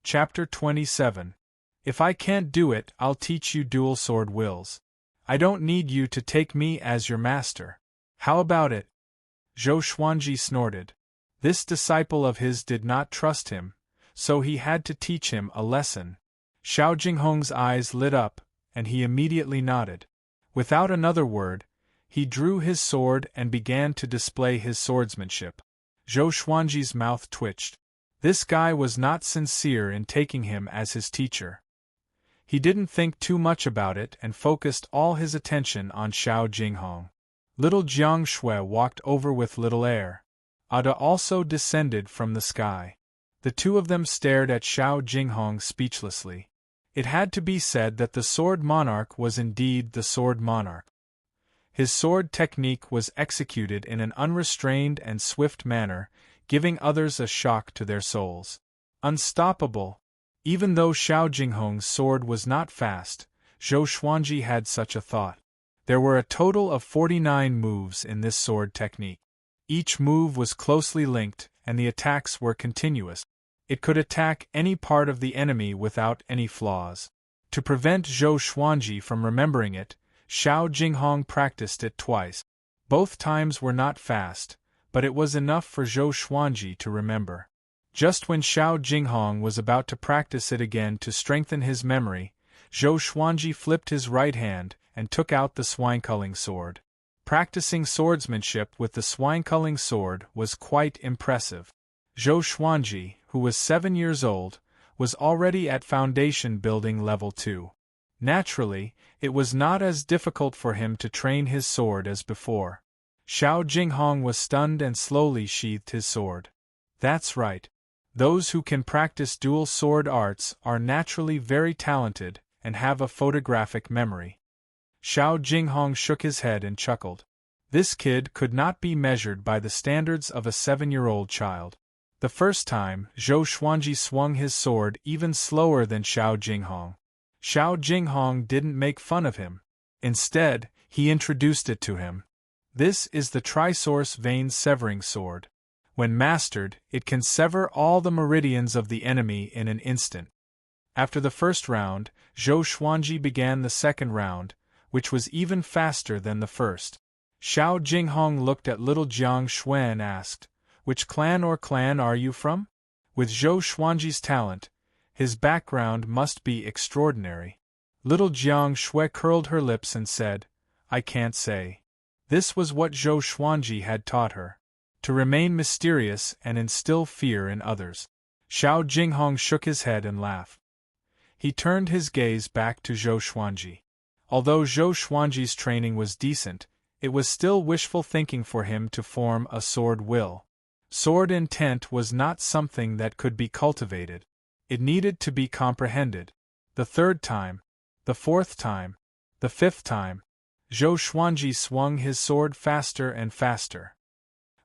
Chapter 27. If I can't do it, I'll teach you dual sword wills. I don't need you to take me as your master. How about it? Zhou Xuanji snorted. This disciple of his did not trust him, so he had to teach him a lesson. Xiao Jinghong's eyes lit up, and he immediately nodded. Without another word, he drew his sword and began to display his swordsmanship. Zhou Xuanji's mouth twitched. This guy was not sincere in taking him as his teacher. He didn't think too much about it and focused all his attention on Xiao Jinghong. Little Jiang Shui walked over with little air. Ada also descended from the sky. The two of them stared at Xiao Jinghong speechlessly. It had to be said that the Sword Monarch was indeed the Sword Monarch. His sword technique was executed in an unrestrained and swift manner, giving others a shock to their souls. Unstoppable. Even though Xiao Jinghong's sword was not fast, Zhou Xuanji had such a thought. There were a total of 49 moves in this sword technique. Each move was closely linked, and the attacks were continuous. It could attack any part of the enemy without any flaws. To prevent Zhou Xuanji from remembering it, Xiao Jinghong practiced it twice. Both times were not fast, but it was enough for Zhou Xuanji to remember. Just when Xiao Jinghong was about to practice it again to strengthen his memory, Zhou Xuanji flipped his right hand and took out the swine-culling sword. Practicing swordsmanship with the swine-culling sword was quite impressive. Zhou Xuanji, who was 7 years old, was already at foundation building level 2. Naturally, it was not as difficult for him to train his sword as before. Xiao Jinghong was stunned and slowly sheathed his sword. That's right. Those who can practice dual sword arts are naturally very talented and have a photographic memory. Xiao Jinghong shook his head and chuckled. This kid could not be measured by the standards of a 7-year-old child. The first time, Zhou Xuanji swung his sword even slower than Xiao Jinghong. Xiao Jinghong didn't make fun of him. Instead, he introduced it to him. This is the Trisource Vein Severing Sword. When mastered, it can sever all the meridians of the enemy in an instant. After the first round, Zhou Xuanji began the second round, which was even faster than the first. Xiao Jinghong looked at little Jiang Shui and asked, "Which clan or clan are you from?" With Zhou Xuanji's talent, his background must be extraordinary. Little Jiang Shui curled her lips and said, "I can't say." This was what Zhou Xuanji had taught her. To remain mysterious and instill fear in others. Xiao Jinghong shook his head and laughed. He turned his gaze back to Zhou Xuanji. Although Zhou Xuanji's training was decent, it was still wishful thinking for him to form a sword will. Sword intent was not something that could be cultivated. It needed to be comprehended. The third time, the fourth time, the fifth time, Zhou Xuanji swung his sword faster and faster.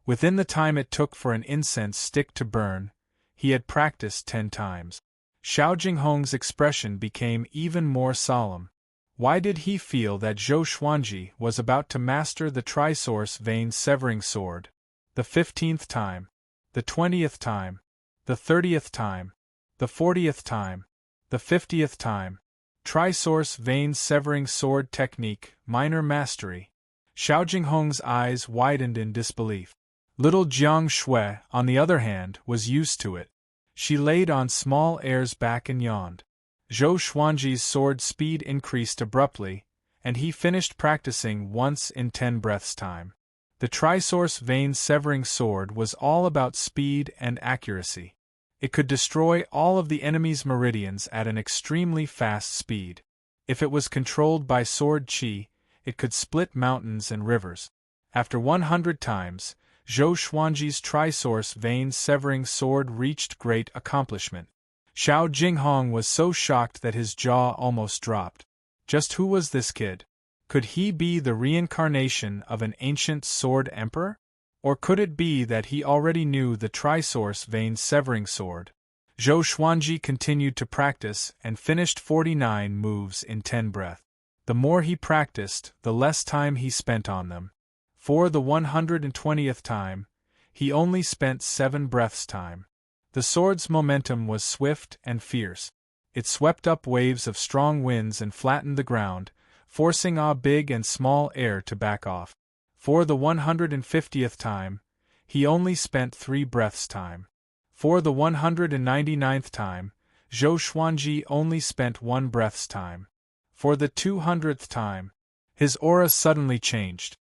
Within the time it took for an incense stick to burn, he had practiced 10 times. Xiao Jinghong's expression became even more solemn. Why did he feel that Zhou Xuanji was about to master the Trisource Vein Severing Sword? The 15th time, the 20th time, the 30th time, the 40th time, the 50th time. Trisource Vein Severing Sword Technique, Minor Mastery. Xiao Jinghong's eyes widened in disbelief. Little Jiang Shui, on the other hand, was used to it. She laid on small airs back and yawned. Zhou Xuanji's sword speed increased abruptly, and he finished practicing once in 10 breaths' time. The Trisource Vein Severing Sword was all about speed and accuracy. It could destroy all of the enemy's meridians at an extremely fast speed. If it was controlled by sword qi, it could split mountains and rivers. After 100 times, Zhou Xuanji's Trisource Vein Severing Sword reached great accomplishment. Xiao Jinghong was so shocked that his jaw almost dropped. Just who was this kid? Could he be the reincarnation of an ancient sword emperor? Or could it be that he already knew the Trisource Vein Severing Sword? Zhou Xuanji continued to practice and finished 49 moves in 10 breaths. The more he practiced, the less time he spent on them. For the 120th time, he only spent 7 breaths' time. The sword's momentum was swift and fierce. It swept up waves of strong winds and flattened the ground, forcing big and small air to back off. For the 150th time, he only spent 3 breaths' time. For the 199th time, Zhou Xuanji only spent 1 breath's time. For the 200th time, his aura suddenly changed.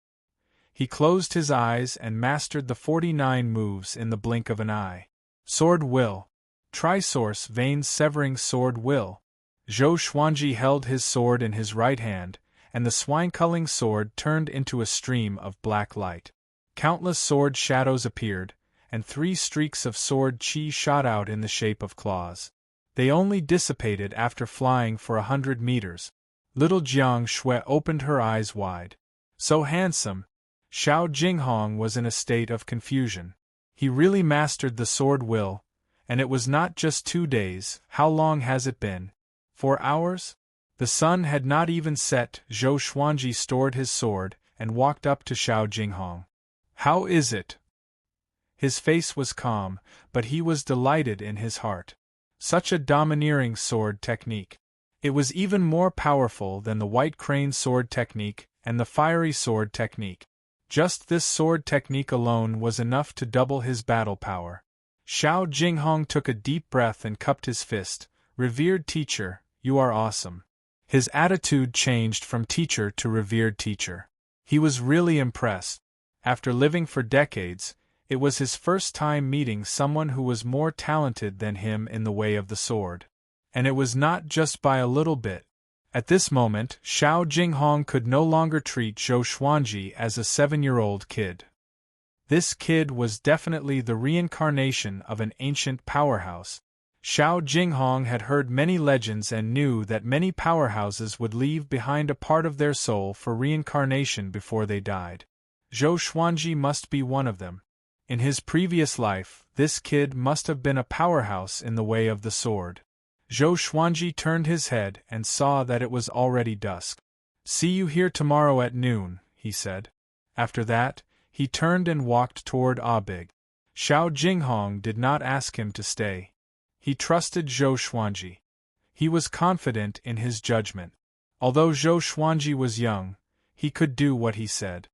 He closed his eyes and mastered the 49 moves in the blink of an eye. Sword will. Trisource vein severing sword will. Zhou Xuanji held his sword in his right hand, and the swine-culling sword turned into a stream of black light. Countless sword shadows appeared, and 3 streaks of sword chi shot out in the shape of claws. They only dissipated after flying for 100 meters. Little Jiang Shui opened her eyes wide. So handsome! Xiao Jinghong was in a state of confusion. He really mastered the sword will, and it was not just 2 days. How long has it been? 4 hours? The sun had not even set. Zhou Xuanji stored his sword and walked up to Xiao Jinghong. How is it? His face was calm, but he was delighted in his heart. Such a domineering sword technique. It was even more powerful than the white crane sword technique and the fiery sword technique. Just this sword technique alone was enough to double his battle power. Xiao Jinghong took a deep breath and cupped his fist. Revered teacher, you are awesome. His attitude changed from teacher to revered teacher. He was really impressed. After living for decades, it was his first time meeting someone who was more talented than him in the way of the sword. And it was not just by a little bit. At this moment, Xiao Jinghong could no longer treat Zhou Xuanji as a 7-year-old kid. This kid was definitely the reincarnation of an ancient powerhouse. Xiao Jinghong had heard many legends and knew that many powerhouses would leave behind a part of their soul for reincarnation before they died. Zhou Xuanji must be one of them. In his previous life, this kid must have been a powerhouse in the way of the sword. Zhou Xuanji turned his head and saw that it was already dusk. See you here tomorrow at noon, he said. After that, he turned and walked toward Audiobook. Xiao Jinghong did not ask him to stay. He trusted Zhou Xuanji. He was confident in his judgment. Although Zhou Xuanji was young, he could do what he said.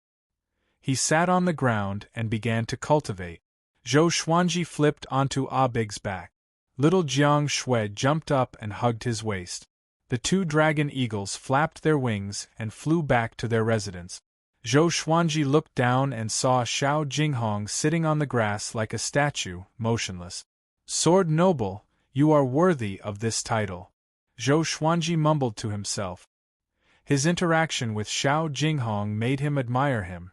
He sat on the ground and began to cultivate. Zhou Xuanji flipped onto Audiobook's back. Little Jiang Shui jumped up and hugged his waist. The 2 dragon eagles flapped their wings and flew back to their residence. Zhou Xuanji looked down and saw Xiao Jinghong sitting on the grass like a statue, motionless. Sword Noble, you are worthy of this title. Zhou Xuanji mumbled to himself. His interaction with Xiao Jinghong made him admire him.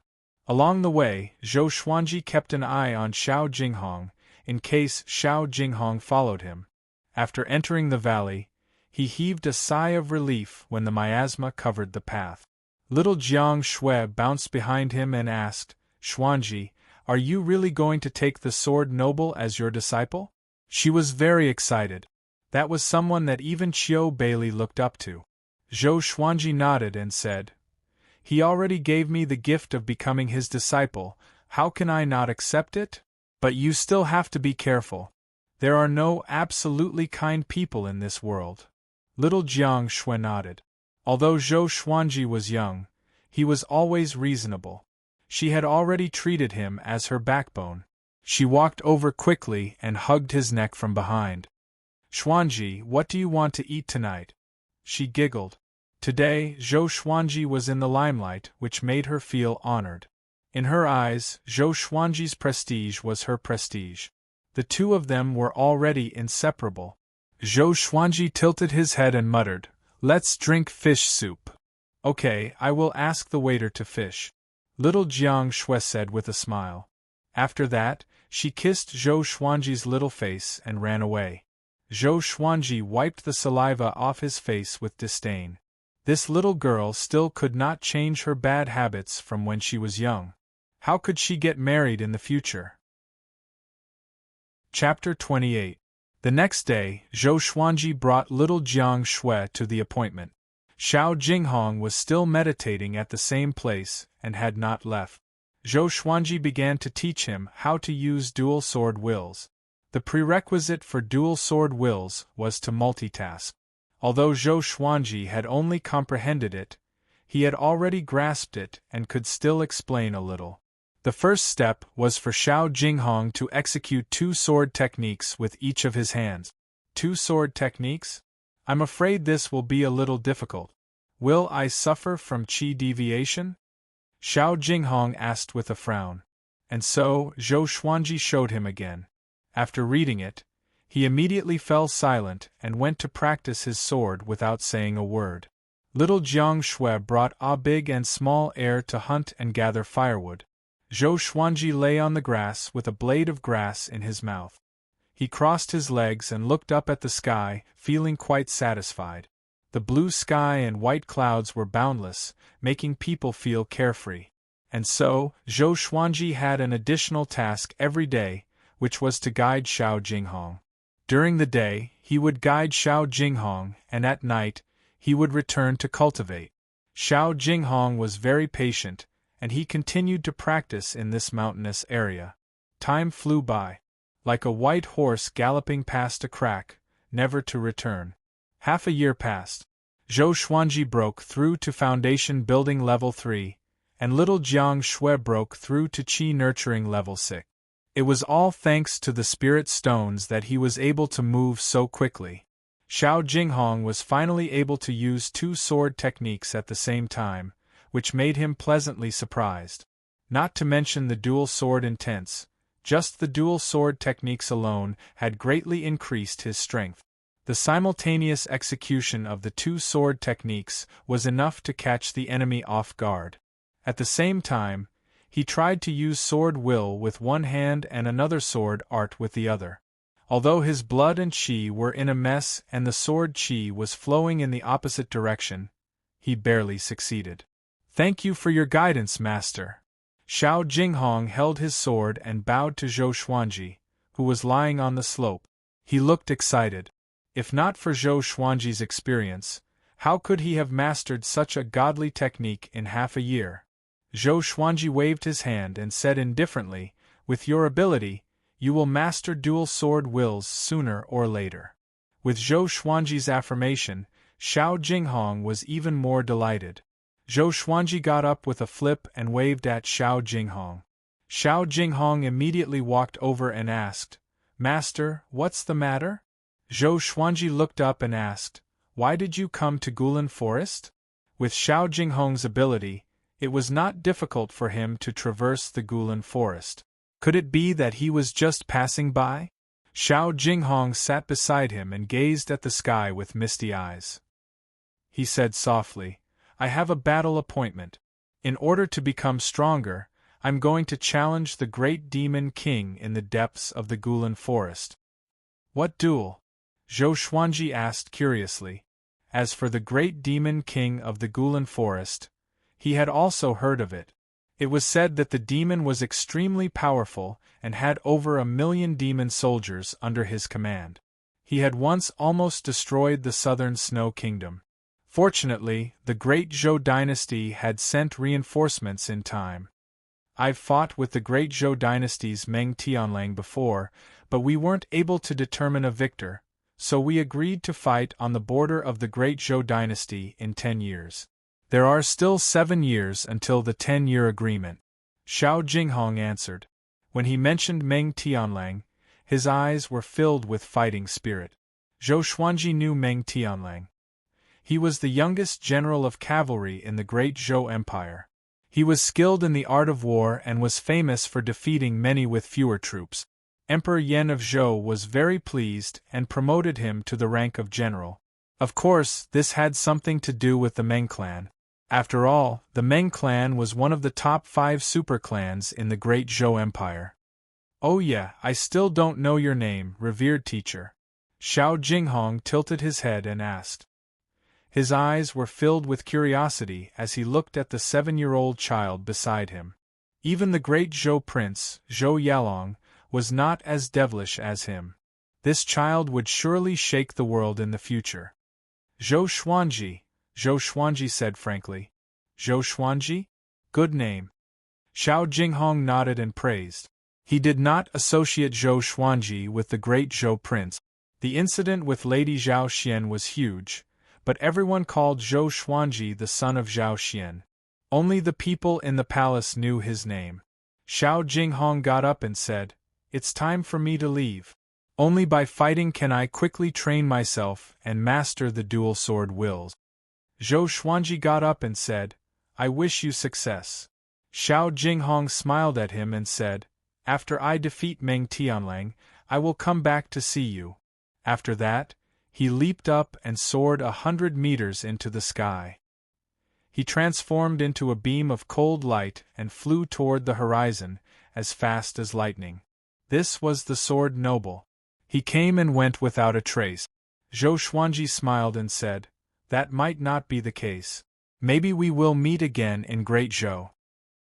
Along the way, Zhou Xuanji kept an eye on Xiao Jinghong, in case Xiao Jinghong followed him. After entering the valley, he heaved a sigh of relief when the miasma covered the path. Little Jiang Shui bounced behind him and asked, Xuanji, are you really going to take the Sword Noble as your disciple? She was very excited. That was someone that even Qiu Bailey looked up to. Zhou Xuanji nodded and said, he already gave me the gift of becoming his disciple, how can I not accept it? But you still have to be careful. There are no absolutely kind people in this world. Little Jiang Shui nodded. Although Zhou Xuanji was young, he was always reasonable. She had already treated him as her backbone. She walked over quickly and hugged his neck from behind. Xuanji, what do you want to eat tonight? She giggled. Today, Zhou Xuanji was in the limelight, which made her feel honored. In her eyes, Zhou Xuanji's prestige was her prestige. The 2 of them were already inseparable. Zhou Xuanji tilted his head and muttered, let's drink fish soup. Okay, I will ask the waiter to fish. Little Jiang Shui said with a smile. After that, she kissed Zhou Xuanji's little face and ran away. Zhou Xuanji wiped the saliva off his face with disdain. This little girl still could not change her bad habits from when she was young. How could she get married in the future? Chapter 28. The next day, Zhou Xuanji brought little Jiang Shui to the appointment. Xiao Jinghong was still meditating at the same place and had not left. Zhou Xuanji began to teach him how to use dual sword wills. The prerequisite for dual sword wills was to multitask. Although Zhou Xuanji had only comprehended it, he had already grasped it and could still explain a little. The first step was for Xiao Jinghong to execute two sword techniques with each of his hands. Two sword techniques? I'm afraid this will be a little difficult. Will I suffer from qi deviation? Xiao Jinghong asked with a frown. And so, Zhou Xuanji showed him again. After reading it, he immediately fell silent and went to practice his sword without saying a word. Little Jiang Shui brought a big and small heir to hunt and gather firewood. Zhou Xuanji lay on the grass with a blade of grass in his mouth. He crossed his legs and looked up at the sky, feeling quite satisfied. The blue sky and white clouds were boundless, making people feel carefree. And so, Zhou Xuanji had an additional task every day, which was to guide Xiao Jinghong. During the day, he would guide Xiao Jinghong, and at night, he would return to cultivate. Xiao Jinghong was very patient, and he continued to practice in this mountainous area. Time flew by, like a white horse galloping past a crack, never to return. Half a year passed. Zhou Xuanji broke through to foundation building level 3, and little Jiang Shui broke through to qi nurturing level 6. It was all thanks to the spirit stones that he was able to move so quickly. Xiao Jinghong was finally able to use two sword techniques at the same time, which made him pleasantly surprised. Not to mention the dual sword intents, just the dual sword techniques alone had greatly increased his strength. The simultaneous execution of the two sword techniques was enough to catch the enemy off guard. At the same time, he tried to use sword will with one hand and another sword art with the other. Although his blood and qi were in a mess and the sword qi was flowing in the opposite direction, he barely succeeded. Thank you for your guidance, master. Xiao Jinghong held his sword and bowed to Zhou Xuanji, who was lying on the slope. He looked excited. If not for Zhou Xuanji's experience, how could he have mastered such a godly technique in half a year? Zhou Xuanji waved his hand and said indifferently, "With your ability, you will master dual sword wills sooner or later." With Zhou Xuanji's affirmation, Xiao Jinghong was even more delighted. Zhou Xuanji got up with a flip and waved at Xiao Jinghong. Xiao Jinghong immediately walked over and asked, "Master, what's the matter?" Zhou Xuanji looked up and asked, "Why did you come to Gulan Forest?" With Xiao Jinghong's ability, it was not difficult for him to traverse the Gulan Forest. Could it be that he was just passing by? Xiao Jinghong sat beside him and gazed at the sky with misty eyes. He said softly, "I have a battle appointment. In order to become stronger, I'm going to challenge the great demon king in the depths of the Gulan Forest." "What duel?" Zhou Xuanji asked curiously. As for the great demon king of the Gulan Forest, he had also heard of it. It was said that the demon was extremely powerful and had over 1,000,000 demon soldiers under his command. He had once almost destroyed the southern Snow Kingdom. Fortunately, the great Zhou dynasty had sent reinforcements in time. I've fought with the great Zhou dynasty's Meng Tianlang before, but we weren't able to determine a victor, so we agreed to fight on the border of the great Zhou dynasty in 10 years. There are still 7 years until the 10-year agreement, Xiao Jinghong answered. When he mentioned Meng Tianlang, his eyes were filled with fighting spirit. Zhou Xuanji knew Meng Tianlang. He was the youngest general of cavalry in the great Zhou Empire. He was skilled in the art of war and was famous for defeating many with fewer troops. Emperor Yan of Zhou was very pleased and promoted him to the rank of general. Of course, this had something to do with the Meng clan. After all, the Meng clan was one of the top 5 super clans in the great Zhou Empire. "Oh yeah, I still don't know your name, revered teacher." Xiao Jinghong tilted his head and asked. His eyes were filled with curiosity as he looked at the 7-year-old child beside him. Even the great Zhou prince, Zhou Yalong, was not as devilish as him. This child would surely shake the world in the future. "Zhou Xuanji said frankly. "Zhou Xuanji? Good name." Xiao Jinghong nodded and praised. He did not associate Zhou Xuanji with the great Zhou prince. The incident with Lady Zhao Xian was huge, but everyone called Zhou Xuanji the son of Zhao Xian. Only the people in the palace knew his name. Xiao Jinghong got up and said, "It's time for me to leave. Only by fighting can I quickly train myself and master the dual sword wills." Zhou Xuanji got up and said, "I wish you success." Xiao Jinghong smiled at him and said, "After I defeat Meng Tianlang, I will come back to see you." After that, he leaped up and soared 100 meters into the sky. He transformed into a beam of cold light and flew toward the horizon, as fast as lightning. This was the Sword Noble. He came and went without a trace. Zhou Xuanji smiled and said, "That might not be the case. Maybe we will meet again in Great Zhou."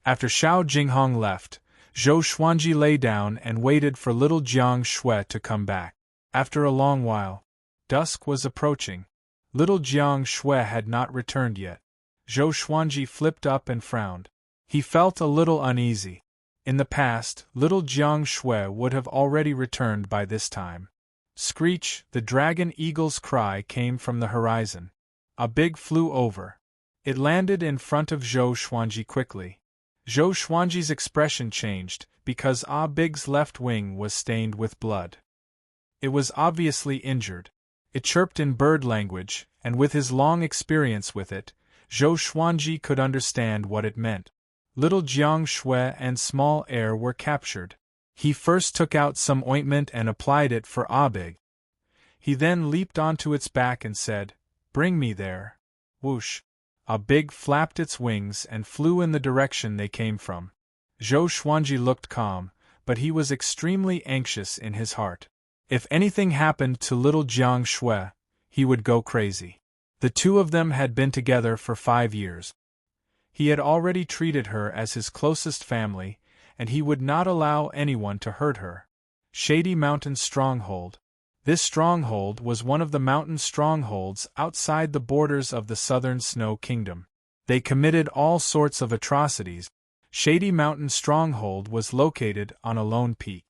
After Xiao Jinghong left, Zhou Xuanji lay down and waited for little Jiang Shui to come back. After a long while, dusk was approaching. Little Jiang Shui had not returned yet. Zhou Xuanji flipped up and frowned. He felt a little uneasy. In the past, little Jiang Shui would have already returned by this time. Screech, the dragon eagle's cry came from the horizon. A big flew over. It landed in front of Zhou Xuanji quickly. Zhou Xuanji's expression changed, because Big's left wing was stained with blood. It was obviously injured. It chirped in bird language, and with his long experience with it, Zhou Xuanji could understand what it meant. Little Jiang Shui and Small Air were captured. He first took out some ointment and applied it for Big. He then leaped onto its back and said, "Bring me there." Whoosh! Big flapped its wings and flew in the direction they came from. Zhou Xuanji looked calm, but he was extremely anxious in his heart. If anything happened to little Jiang Shui, he would go crazy. The two of them had been together for 5 years. He had already treated her as his closest family, and he would not allow anyone to hurt her. Shady Mountain Stronghold. This stronghold was one of the mountain strongholds outside the borders of the Southern Snow Kingdom. They committed all sorts of atrocities. Shady Mountain Stronghold was located on a lone peak.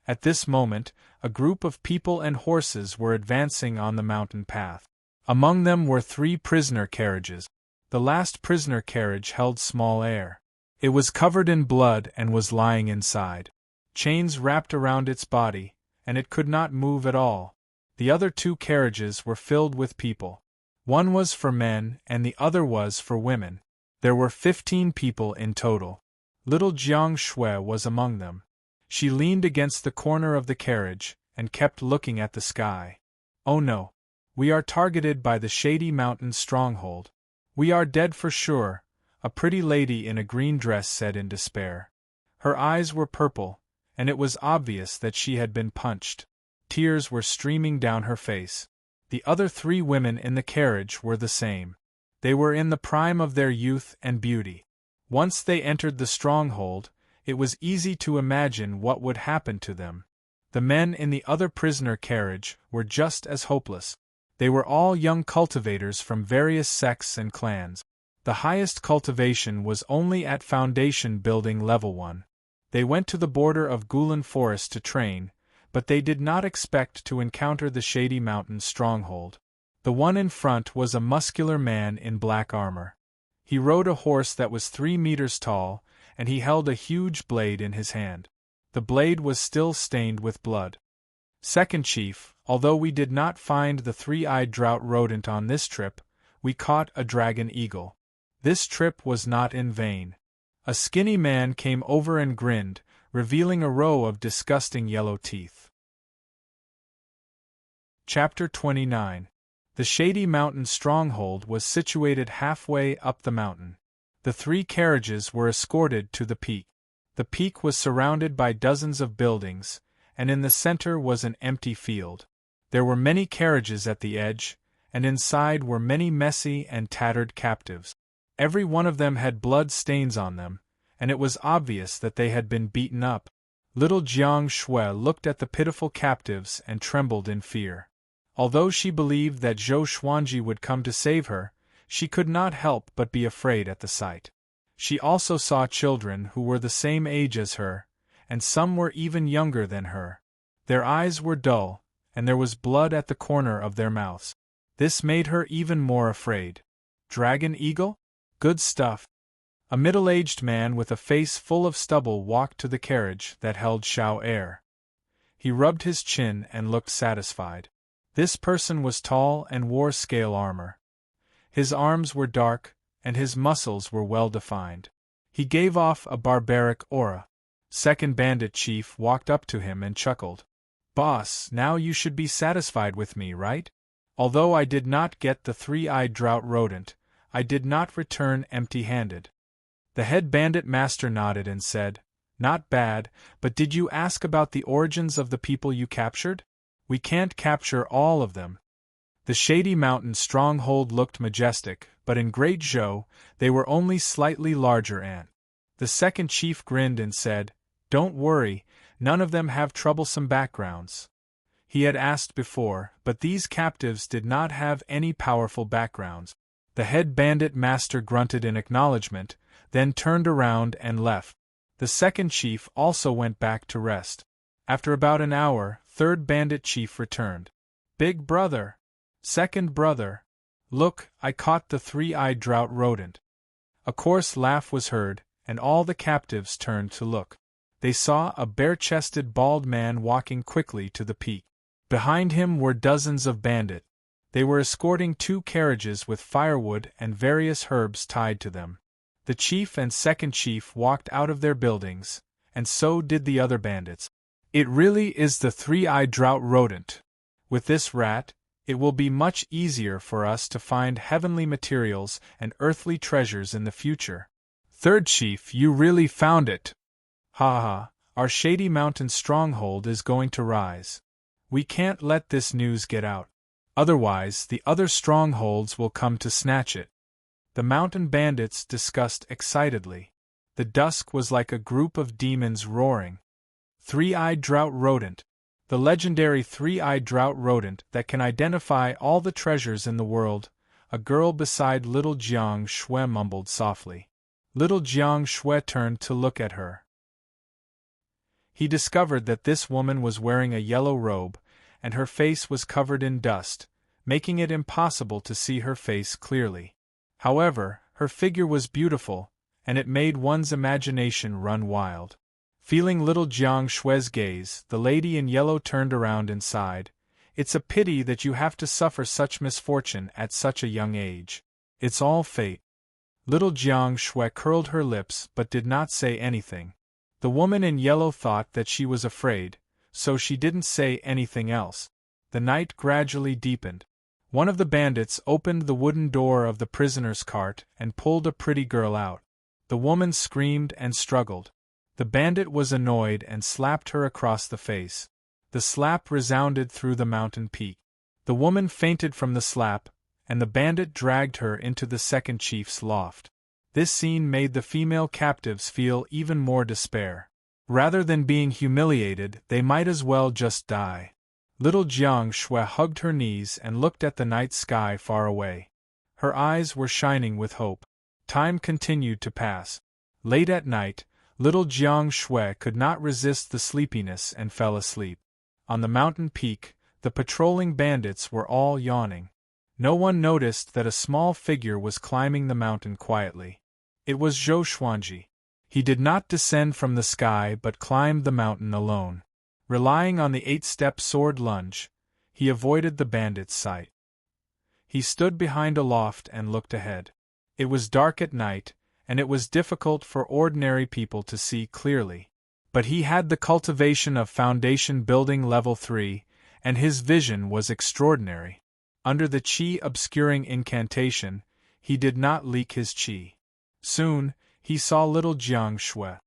At this moment, a group of people and horses were advancing on the mountain path. Among them were 3 prisoner carriages. The last prisoner carriage held Small Air. It was covered in blood and was lying inside. Chains wrapped around its body, and it could not move at all. The other 2 carriages were filled with people. One was for men and the other was for women. There were 15 people in total. Little Jiang Shui was among them. She leaned against the corner of the carriage and kept looking at the sky. "Oh no! We are targeted by the Shady Mountain Stronghold. We are dead for sure," a pretty lady in a green dress said in despair. Her eyes were purple, and it was obvious that she had been punched. Tears were streaming down her face. The other 3 women in the carriage were the same. They were in the prime of their youth and beauty. Once they entered the stronghold, it was easy to imagine what would happen to them. The men in the other prisoner carriage were just as hopeless. They were all young cultivators from various sects and clans. The highest cultivation was only at foundation building level 1. They went to the border of Gulan Forest to train, but they did not expect to encounter the Shady Mountain Stronghold. The one in front was a muscular man in black armor. He rode a horse that was 3 meters tall, and he held a huge blade in his hand. The blade was still stained with blood. "Second Chief, although we did not find the 3-eyed drought rodent on this trip, we caught a dragon eagle. This trip was not in vain." A skinny man came over and grinned, revealing a row of disgusting yellow teeth. Chapter 29. The Shady Mountain Stronghold was situated halfway up the mountain. The 3 carriages were escorted to the peak. The peak was surrounded by dozens of buildings, and in the center was an empty field. There were many carriages at the edge, and inside were many messy and tattered captives. Every one of them had blood stains on them, and it was obvious that they had been beaten up. Little Jiang Shui looked at the pitiful captives and trembled in fear. Although she believed that Zhou Xuanji would come to save her, she could not help but be afraid at the sight. She also saw children who were the same age as her, and some were even younger than her. Their eyes were dull, and there was blood at the corner of their mouths. This made her even more afraid. Dragon Eagle? Good stuff. A middle-aged man with a face full of stubble walked to the carriage that held Xiao Air. He rubbed his chin and looked satisfied. This person was tall and wore scale armor. His arms were dark, and his muscles were well-defined. He gave off a barbaric aura. Second bandit chief walked up to him and chuckled. "Boss, now you should be satisfied with me, right? Although I did not get the three-eyed drought rodent, I did not return empty-handed." The head bandit master nodded and said, "Not bad, but did you ask about the origins of the people you captured? We can't capture all of them." The Shady Mountain stronghold looked majestic, but in Great Zhou, they were only slightly larger and. The second chief grinned and said, "Don't worry, none of them have troublesome backgrounds." He had asked before, but these captives did not have any powerful backgrounds. The head bandit master grunted in acknowledgement, then turned around and left. The second chief also went back to rest. After about an hour, third bandit chief returned. "Big brother! Second brother! Look, I caught the three-eyed drought rodent." A coarse laugh was heard, and all the captives turned to look. They saw a bare-chested bald man walking quickly to the peak. Behind him were dozens of bandits. They were escorting 2 carriages with firewood and various herbs tied to them. The chief and second chief walked out of their buildings, and so did the other bandits. "It really is the three-eyed drought rodent. With this rat, it will be much easier for us to find heavenly materials and earthly treasures in the future." "Third chief, you really found it! Ha ha, our Shady Mountain stronghold is going to rise. We can't let this news get out. Otherwise, the other strongholds will come to snatch it." The mountain bandits discussed excitedly. The dusk was like a group of demons roaring. Three-eyed drought rodent. The legendary three-eyed drought rodent that can identify all the treasures in the world. A girl beside little Jiang Shui mumbled softly. Little Jiang Shui turned to look at her. He discovered that this woman was wearing a yellow robe, and her face was covered in dust, making it impossible to see her face clearly. However, her figure was beautiful, and it made one's imagination run wild. Feeling little Jiang Shui's gaze, the lady in yellow turned around and sighed. "It's a pity that you have to suffer such misfortune at such a young age. It's all fate." Little Jiang Shui curled her lips but did not say anything. The woman in yellow thought that she was afraid, so she didn't say anything else. The night gradually deepened. One of the bandits opened the wooden door of the prisoner's cart and pulled a pretty girl out. The woman screamed and struggled. The bandit was annoyed and slapped her across the face. The slap resounded through the mountain peak. The woman fainted from the slap, and the bandit dragged her into the second chief's loft. This scene made the female captives feel even more despair. Rather than being humiliated, they might as well just die. Little Jiang Shui hugged her knees and looked at the night sky far away. Her eyes were shining with hope. Time continued to pass. Late at night, little Jiang Shui could not resist the sleepiness and fell asleep. On the mountain peak, the patrolling bandits were all yawning. No one noticed that a small figure was climbing the mountain quietly. It was Zhou Xuanji. He did not descend from the sky but climbed the mountain alone. Relying on the 8-step sword lunge, he avoided the bandits' sight. He stood behind a loft and looked ahead. It was dark at night, and it was difficult for ordinary people to see clearly. But he had the cultivation of foundation building level 3, and his vision was extraordinary. Under the qi obscuring incantation, he did not leak his qi. Soon, he saw little Jiang Shui.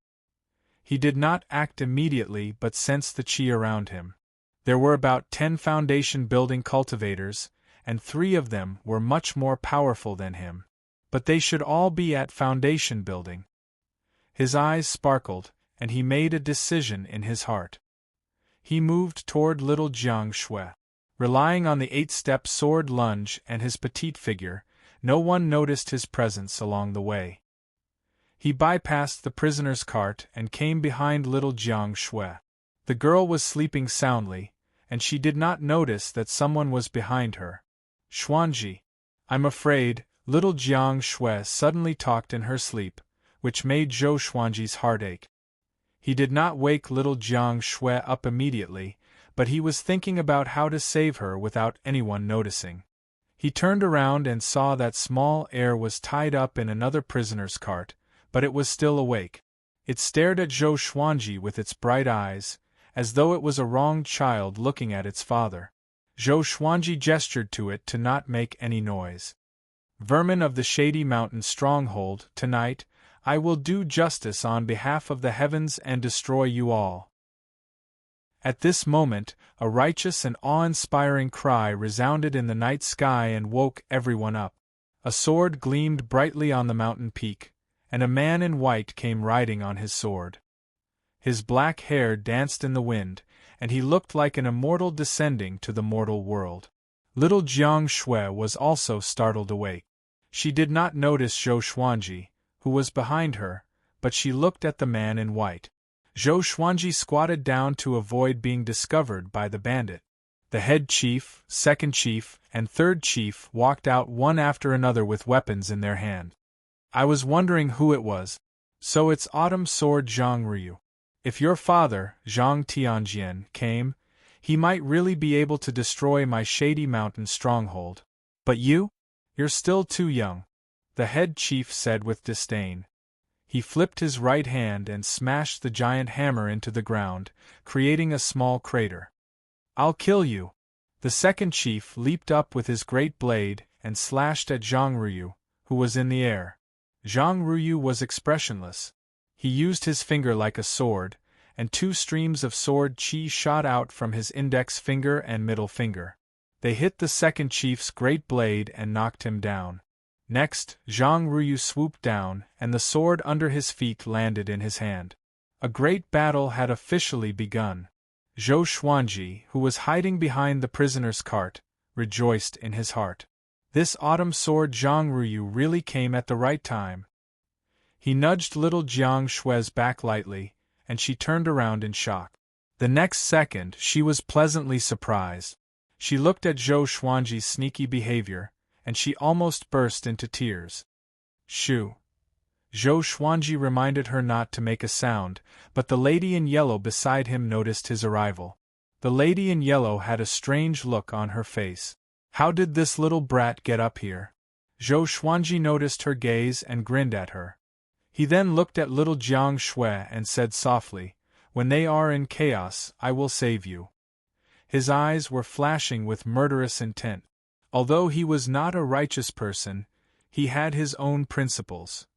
He did not act immediately but sensed the qi around him. There were about 10 foundation building cultivators, and 3 of them were much more powerful than him. But they should all be at foundation building. His eyes sparkled, and he made a decision in his heart. He moved toward little Jiang Shui. Relying on the 8-step sword lunge and his petite figure, no one noticed his presence along the way. He bypassed the prisoner's cart and came behind little Jiang Shui. The girl was sleeping soundly, and she did not notice that someone was behind her. "Xuanji, I'm afraid," little Jiang Shui suddenly talked in her sleep, which made Zhou Xuanji's heart ache. He did not wake little Jiang Shui up immediately, but he was thinking about how to save her without anyone noticing. He turned around and saw that small heir was tied up in another prisoner's cart, but it was still awake. It stared at Zhou Xuanji with its bright eyes, as though it was a wronged child looking at its father. Zhou Xuanji gestured to it to not make any noise. "Vermin of the Shady Mountain stronghold, tonight, I will do justice on behalf of the heavens and destroy you all." At this moment, a righteous and awe-inspiring cry resounded in the night sky and woke everyone up. A sword gleamed brightly on the mountain peak, and a man in white came riding on his sword. His black hair danced in the wind, and he looked like an immortal descending to the mortal world. Little Jiang Shui was also startled awake. She did not notice Zhou Xuanji, who was behind her, but she looked at the man in white. Zhou Xuanji squatted down to avoid being discovered by the bandit. The head chief, second chief, and third chief walked out one after another with weapons in their hand. "I was wondering who it was. So it's Autumn Sword Zhang Ryu. If your father, Zhang Tianjian, came, he might really be able to destroy my Shady Mountain stronghold. But you? You're still too young," the head chief said with disdain. He flipped his right hand and smashed the giant hammer into the ground, creating a small crater. "I'll kill you." The second chief leaped up with his great blade and slashed at Zhang Ryu, who was in the air. Zhang Ryu was expressionless. He used his finger like a sword, and 2 streams of sword qi shot out from his index finger and middle finger. They hit the second chief's great blade and knocked him down. Next, Zhang Ryu swooped down, and the sword under his feet landed in his hand. A great battle had officially begun. Zhou Xuanji, who was hiding behind the prisoner's cart, rejoiced in his heart. This autumn sword Zhang Ryu really came at the right time. He nudged little Jiang Shui's back lightly, and she turned around in shock. The next second she was pleasantly surprised. She looked at Zhou Xuanji's sneaky behavior, and she almost burst into tears. "Shoo!" Zhou Xuanji reminded her not to make a sound, but the lady in yellow beside him noticed his arrival. The lady in yellow had a strange look on her face. How did this little brat get up here? Zhou Xuanji noticed her gaze and grinned at her. He then looked at little Jiang Shui and said softly, "When they are in chaos, I will save you." His eyes were flashing with murderous intent. Although he was not a righteous person, he had his own principles.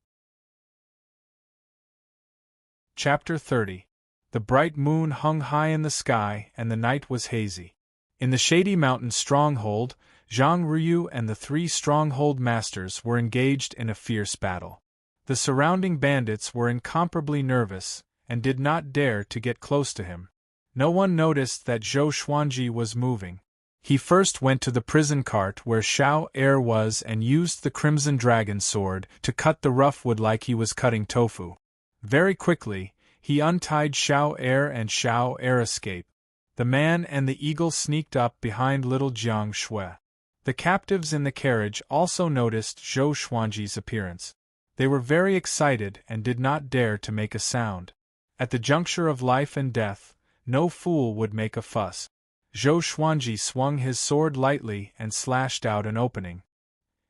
Chapter 30. The bright moon hung high in the sky and the night was hazy. In the Shady Mountain stronghold, Zhang Ryu and the 3 stronghold masters were engaged in a fierce battle. The surrounding bandits were incomparably nervous, and did not dare to get close to him. No one noticed that Zhou Xuanji was moving. He first went to the prison cart where Xiao Er was and used the Crimson Dragon sword to cut the rough wood like he was cutting tofu. Very quickly, he untied Xiao Er and Xiao Er escaped. The man and the eagle sneaked up behind little Jiang Shui. The captives in the carriage also noticed Zhou Xuanji's appearance. They were very excited and did not dare to make a sound. At the juncture of life and death, no fool would make a fuss. Zhou Xuanji swung his sword lightly and slashed out an opening.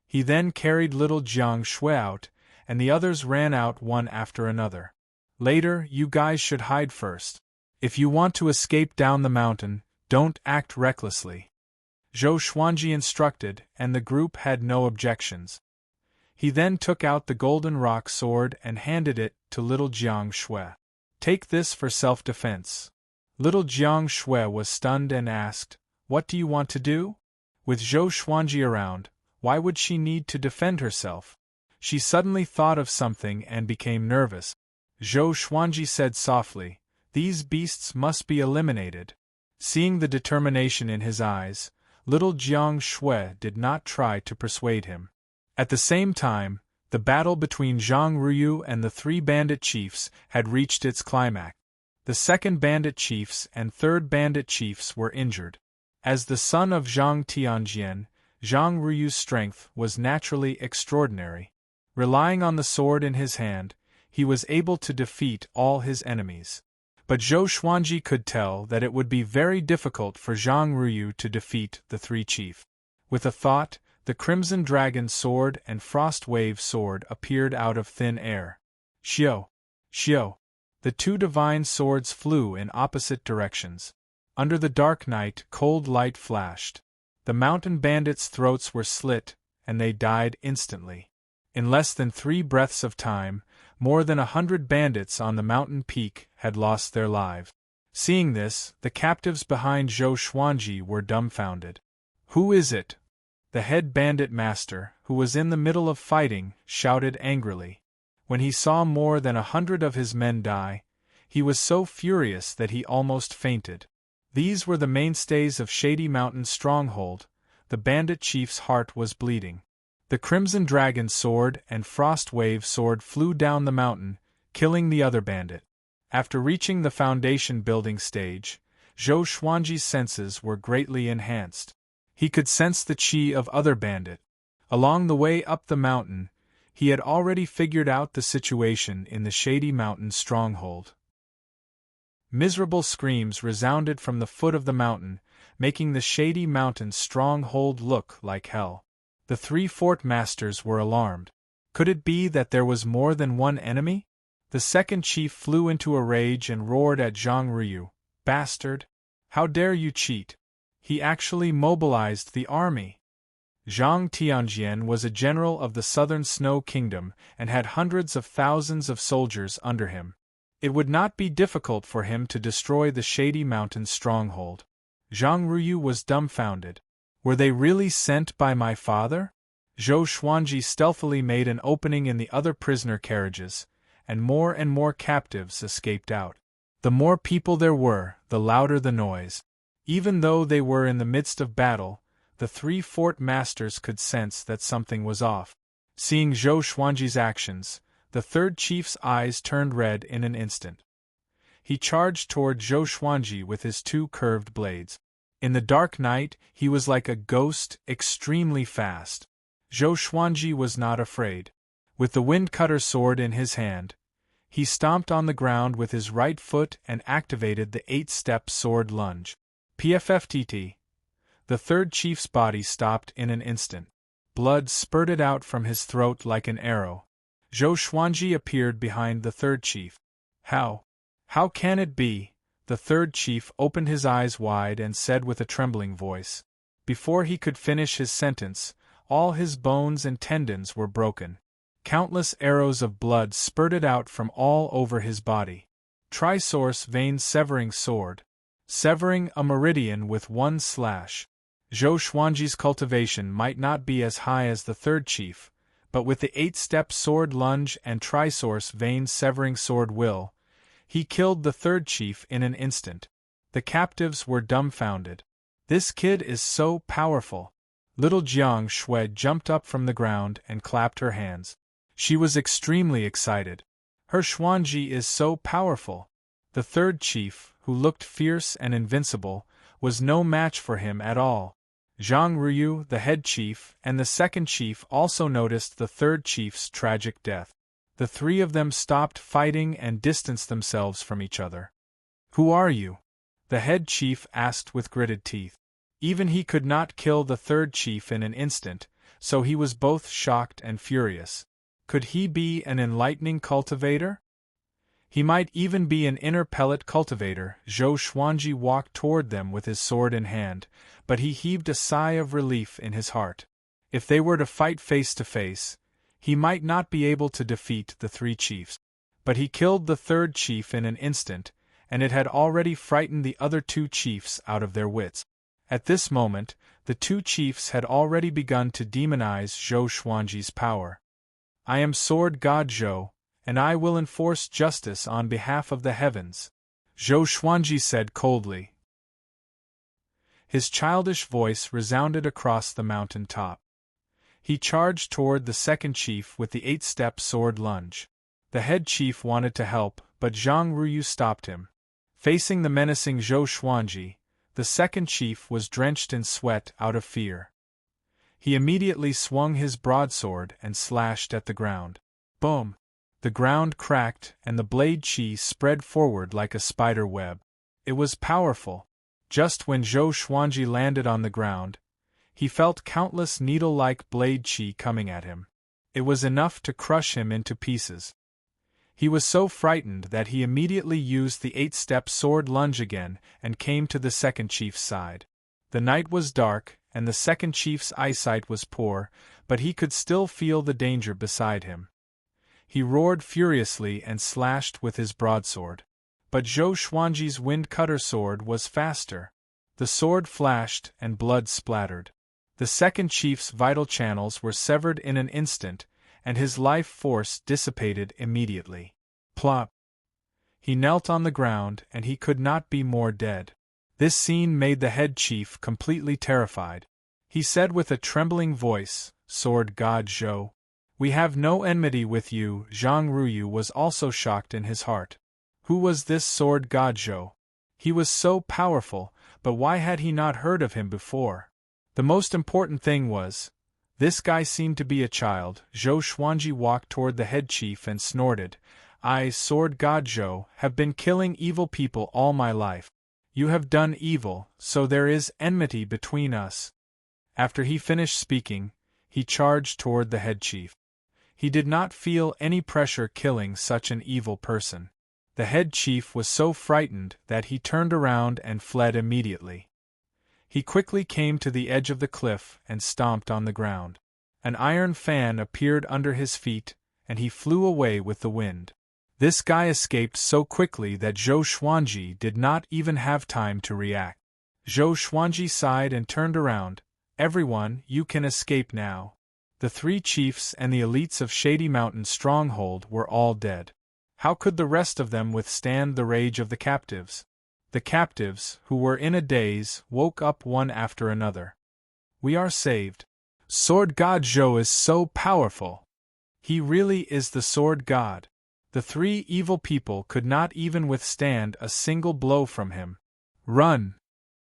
He then carried little Jiang Shui out, and the others ran out one after another. "Later, you guys should hide first. If you want to escape down the mountain, don't act recklessly," Zhou Xuanji instructed, and the group had no objections. He then took out the golden rock sword and handed it to little Jiang Shui. "Take this for self-defense." Little Jiang Shui was stunned and asked, "What do you want to do?" With Zhou Xuanji around, why would she need to defend herself? She suddenly thought of something and became nervous. Zhou Xuanji said softly, "These beasts must be eliminated." Seeing the determination in his eyes, little Jiang Shui did not try to persuade him. At the same time, The battle between Zhang Ruyu and the three bandit chiefs had reached its climax. The second bandit chiefs and third bandit chiefs were injured. As the son of Zhang Tianjian, Zhang Ruyu's strength was naturally extraordinary. Relying on the sword in his hand, he was able to defeat all his enemies. But Zhou Xuanji could tell that it would be very difficult for Zhang Ruyu to defeat the three chiefs. With a thought, the Crimson Dragon sword and Frost Wave sword appeared out of thin air. Xiao! Xiao! The two divine swords flew in opposite directions. Under the dark night, cold light flashed. The mountain bandits' throats were slit, and they died instantly. In less than 3 breaths of time, more than 100 bandits on the mountain peak had lost their lives. Seeing this, the captives behind Zhou Xuanji were dumbfounded. "Who is it?" The head bandit master, who was in the middle of fighting, shouted angrily. When he saw more than 100 of his men die, he was so furious that he almost fainted. These were the mainstays of Shady Mountain's stronghold. The bandit chief's heart was bleeding. The Crimson Dragon sword and Frost Wave sword flew down the mountain, killing the other bandit. After reaching the foundation building stage, Zhou Xuanji's senses were greatly enhanced. He could sense the qi of other bandit. Along the way up the mountain, he had already figured out the situation in the Shady Mountain stronghold. Miserable screams resounded from the foot of the mountain, making the Shady Mountain stronghold look like hell. The 3 fort masters were alarmed. Could it be that there was more than one enemy? The second chief flew into a rage and roared at Zhang Ruyu. "Bastard! How dare you cheat? He actually mobilized the army." Zhang Tianjian was a general of the Southern Snow Kingdom and had hundreds of thousands of soldiers under him. It would not be difficult for him to destroy the Shady Mountain stronghold. Zhang Ruyu was dumbfounded. Were they really sent by my father? Zhou Xuanji stealthily made an opening in the other prisoner carriages, and more captives escaped out. The more people there were, the louder the noise. Even though they were in the midst of battle, the 3 fort masters could sense that something was off. Seeing Zhou Xuanji's actions, the third chief's eyes turned red in an instant. He charged toward Zhou Xuanji with his 2 curved blades. In the dark night, he was like a ghost, extremely fast. Zhou Xuanji was not afraid. With the wind-cutter sword in his hand, he stomped on the ground with his right foot and activated the 8-step sword lunge. PFFTT. The third chief's body stopped in an instant. Blood spurted out from his throat like an arrow. Zhou Xuanji appeared behind the third chief. How can it be? The third chief opened his eyes wide and said with a trembling voice. Before he could finish his sentence, all his bones and tendons were broken. Countless arrows of blood spurted out from all over his body. Trisource vein severing sword. Severing a meridian with 1 slash. Zhou Xuanji's cultivation might not be as high as the third chief, but with the 8-step sword lunge and trisource vein severing sword will, he killed the third chief in an instant. The captives were dumbfounded. This kid is so powerful. Little Jiang Shui jumped up from the ground and clapped her hands. She was extremely excited. Her Xuanji is so powerful. The third chief, who looked fierce and invincible, was no match for him at all. Zhang Ruyu, the head chief, and the second chief also noticed the third chief's tragic death. The 3 of them stopped fighting and distanced themselves from each other. "Who are you?" the head chief asked with gritted teeth. Even he could not kill the third chief in an instant, so he was both shocked and furious. Could he be an enlightening cultivator? He might even be an inner pellet cultivator. Zhou Xuanji walked toward them with his sword in hand, but he heaved a sigh of relief in his heart. If they were to fight face to face, he might not be able to defeat the 3 chiefs. But he killed the third chief in an instant, and it had already frightened the other 2 chiefs out of their wits. At this moment, the 2 chiefs had already begun to demonize Zhou Xuanji's power. "I am Sword God Zhou, and I will enforce justice on behalf of the heavens," Zhou Xuanji said coldly. His childish voice resounded across the mountain top. He charged toward the second chief with the 8-step sword lunge. The head chief wanted to help, but Zhang Ruyu stopped him. Facing the menacing Zhou Xuanji, the second chief was drenched in sweat out of fear. He immediately swung his broadsword and slashed at the ground. Boom! The ground cracked and the blade chi spread forward like a spider web. It was powerful. Just when Zhou Xuanji landed on the ground, he felt countless needle-like blade chi coming at him. It was enough to crush him into pieces. He was so frightened that he immediately used the 8-step sword lunge again and came to the second chief's side. The night was dark, and the second chief's eyesight was poor, but he could still feel the danger beside him. He roared furiously and slashed with his broadsword. But Zhou Xuanji's wind-cutter sword was faster. The sword flashed and blood splattered. The second chief's vital channels were severed in an instant, and his life force dissipated immediately. Plop! He knelt on the ground, and he could not be more dead. This scene made the head chief completely terrified. He said with a trembling voice, "Sword God Zhou, we have no enmity with you." Zhang Ruyu was also shocked in his heart. Who was this sword God Zhou? He was so powerful, but why had he not heard of him before? The most important thing was, this guy seemed to be a child. Zhou Xuanji walked toward the head chief and snorted, "I, Sword God Zhou, have been killing evil people all my life. You have done evil, so there is enmity between us." After he finished speaking, he charged toward the head chief. He did not feel any pressure killing such an evil person. The head chief was so frightened that he turned around and fled immediately. He quickly came to the edge of the cliff and stomped on the ground. An iron fan appeared under his feet, and he flew away with the wind. This guy escaped so quickly that Zhou Xuanji did not even have time to react. Zhou Xuanji sighed and turned around. "Everyone, you can escape now." The 3 chiefs and the elites of Shady Mountain Stronghold were all dead. How could the rest of them withstand the rage of the captives? The captives, who were in a daze, woke up one after another. "We are saved. Sword God Zhou is so powerful. He really is the Sword God." The 3 evil people could not even withstand a single blow from him. Run!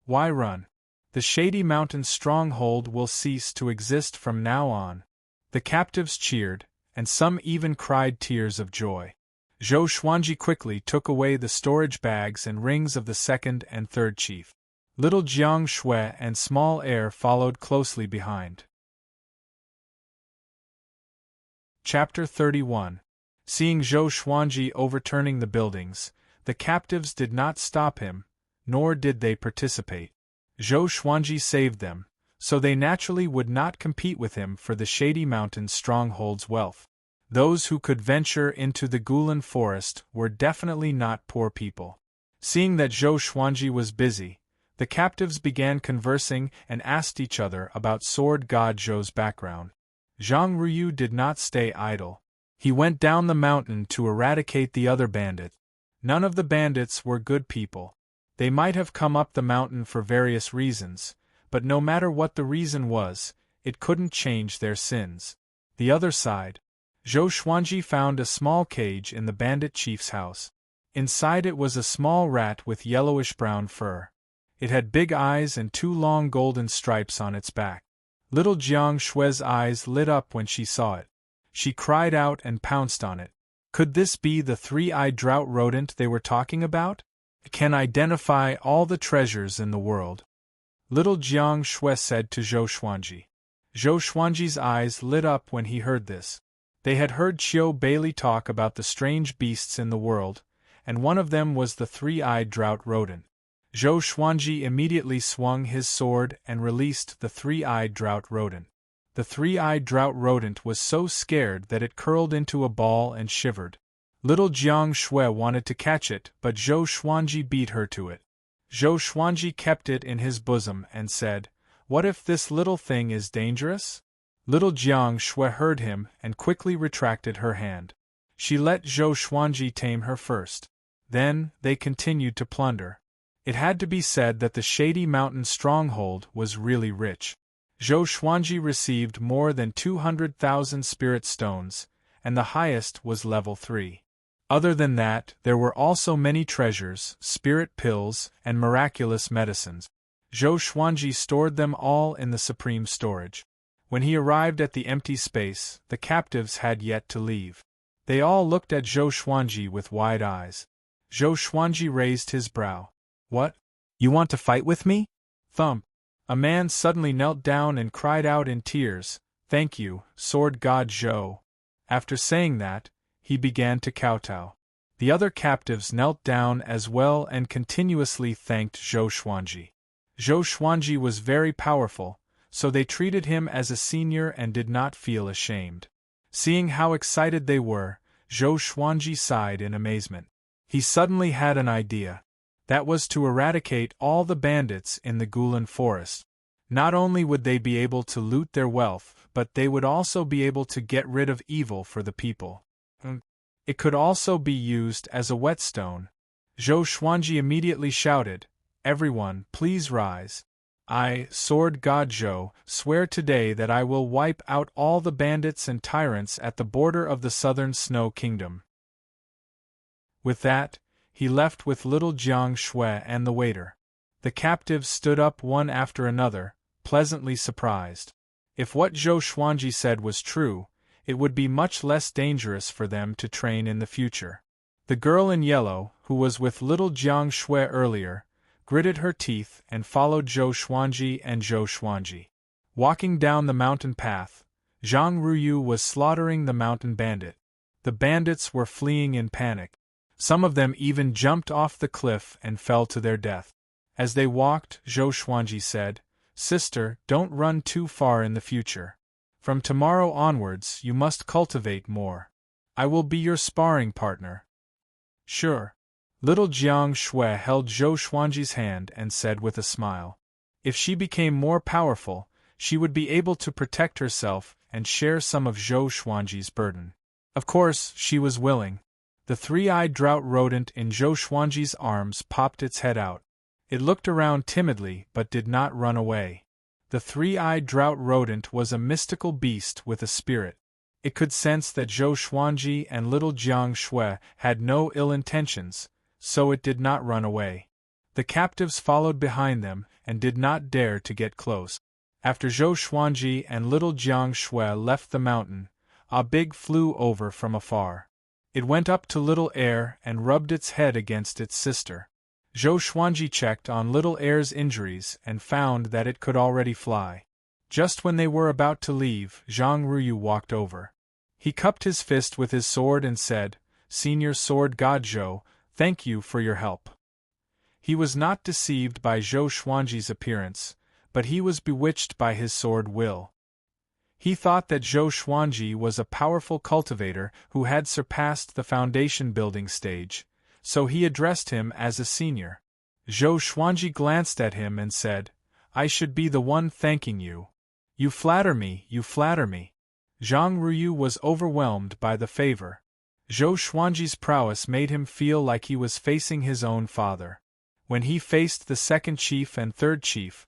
Why run? The Shady Mountain Stronghold will cease to exist from now on. The captives cheered, and some even cried tears of joy. Zhou Xuanji quickly took away the storage bags and rings of the second and third chief. Little Jiang Shui and Small Air followed closely behind. Chapter 31. Seeing Zhou Xuanji overturning the buildings, the captives did not stop him, nor did they participate. Zhou Xuanji saved them, so they naturally would not compete with him for the Shady Mountain Stronghold's wealth. Those who could venture into the Gulan forest were definitely not poor people. Seeing that Zhou Xuanji was busy, the captives began conversing and asked each other about Sword God Zhou's background. Zhang Ruyu did not stay idle. He went down the mountain to eradicate the other bandits. None of the bandits were good people. They might have come up the mountain for various reasons, but no matter what the reason was, it couldn't change their sins. The other side. Zhou Xuanji found a small cage in the bandit chief's house. Inside it was a small rat with yellowish-brown fur. It had big eyes and 2 long golden stripes on its back. Little Jiang Shui's eyes lit up when she saw it. She cried out and pounced on it. Could this be the 3-eyed drought rodent they were talking about? It can identify all the treasures in the world. Little Jiang Shui said to Zhou Xuanji. Zhou Xuanji's eyes lit up when he heard this. They had heard Qiu Bailey talk about the strange beasts in the world, and one of them was the 3-eyed drought rodent. Zhou Xuanji immediately swung his sword and released the 3-eyed drought rodent. The 3-eyed drought rodent was so scared that it curled into a ball and shivered. Little Jiang Shui wanted to catch it, but Zhou Xuanji beat her to it. Zhou Xuanji kept it in his bosom and said, "What if this little thing is dangerous?" Little Jiang Shui heard him and quickly retracted her hand. She let Zhou Xuanji tame her first. Then, they continued to plunder. It had to be said that the Shady Mountain Stronghold was really rich. Zhou Xuanji received more than 200,000 spirit stones, and the highest was level 3. Other than that, there were also many treasures, spirit pills, and miraculous medicines. Zhou Xuanji stored them all in the supreme storage. When he arrived at the empty space, the captives had yet to leave. They all looked at Zhou Xuanji with wide eyes. Zhou Xuanji raised his brow. What? You want to fight with me? Thump. A man suddenly knelt down and cried out in tears, "Thank you, sword god Zhou." After saying that, he began to kowtow. The other captives knelt down as well and continuously thanked Zhou Xuanji. Zhou Xuanji was very powerful, so they treated him as a senior and did not feel ashamed. Seeing how excited they were, Zhou Xuanji sighed in amazement. He suddenly had an idea. That was to eradicate all the bandits in the Gulan forest. Not only would they be able to loot their wealth, but they would also be able to get rid of evil for the people. It could also be used as a whetstone. Zhou Xuanji immediately shouted, "Everyone, please rise. I, Sword God Zhou, swear today that I will wipe out all the bandits and tyrants at the border of the southern Snow Kingdom." With that, he left with little Jiang Shui and the waiter. The captives stood up one after another, pleasantly surprised. If what Zhou Xuanji said was true, it would be much less dangerous for them to train in the future. The girl in yellow, who was with little Jiang Shui earlier, gritted her teeth and followed Zhou Xuanji and Zhou Xuanji. Walking down the mountain path, Zhang Ruyu was slaughtering the mountain bandit. The bandits were fleeing in panic. Some of them even jumped off the cliff and fell to their death. As they walked, Zhou Xuanji said, "Sister, don't run too far in the future. From tomorrow onwards you must cultivate more. I will be your sparring partner." "Sure." Little Jiang Shui held Zhou Xuanji's hand and said with a smile, "If she became more powerful, she would be able to protect herself and share some of Zhou Xuanji's burden." Of course, she was willing. The three-eyed drought rodent in Zhou Xuanji's arms popped its head out. It looked around timidly but did not run away. The three-eyed drought rodent was a mystical beast with a spirit. It could sense that Zhou Xuanji and little Jiang Shui had no ill intentions, so it did not run away. The captives followed behind them and did not dare to get close. After Zhou Xuanji and little Jiang Shui left the mountain, a big flew over from afar. It went up to Little Air and rubbed its head against its sister. Zhou Xuanji checked on Little Air's injuries and found that it could already fly. Just when they were about to leave, Zhang Ruyu walked over. He cupped his fist with his sword and said, "Senior Sword God Zhou, thank you for your help." He was not deceived by Zhou Xuanji's appearance, but he was bewitched by his sword will. He thought that Zhou Xuanji was a powerful cultivator who had surpassed the foundation building stage, so he addressed him as a senior. Zhou Xuanji glanced at him and said, "I should be the one thanking you. You flatter me, you flatter me." Zhang Ruyu was overwhelmed by the favor. Zhou Xuanji's prowess made him feel like he was facing his own father. When he faced the second chief and third chief,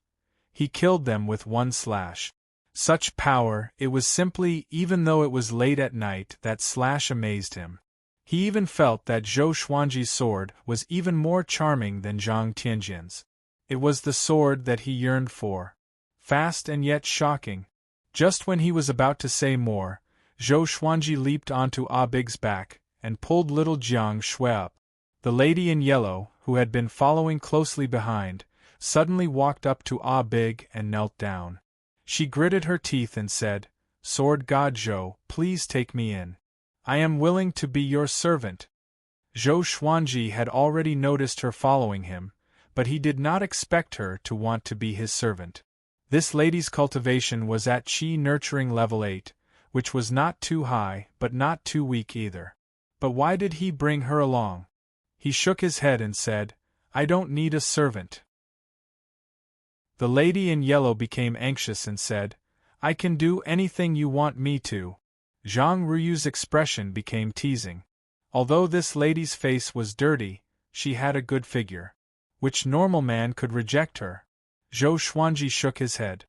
he killed them with one slash. Such power, it was simply, even though it was late at night, that slash amazed him. He even felt that Zhou Xuanji's sword was even more charming than Zhang Tianjian's. It was the sword that he yearned for. Fast and yet shocking. Just when he was about to say more, Zhou Xuanji leaped onto Ah Big's back and pulled little Jiang Shui up. The lady in yellow, who had been following closely behind, suddenly walked up to Ah Big and knelt down. She gritted her teeth and said, "Sword God Zhou, please take me in. I am willing to be your servant." Zhou Xuanji had already noticed her following him, but he did not expect her to want to be his servant. This lady's cultivation was at Qi nurturing level 8, which was not too high but not too weak either. But why did he bring her along? He shook his head and said, "I don't need a servant." The lady in yellow became anxious and said, "I can do anything you want me to." Zhang Ruyu's expression became teasing. Although this lady's face was dirty, she had a good figure. Which normal man could reject her? Zhou Xuanji shook his head.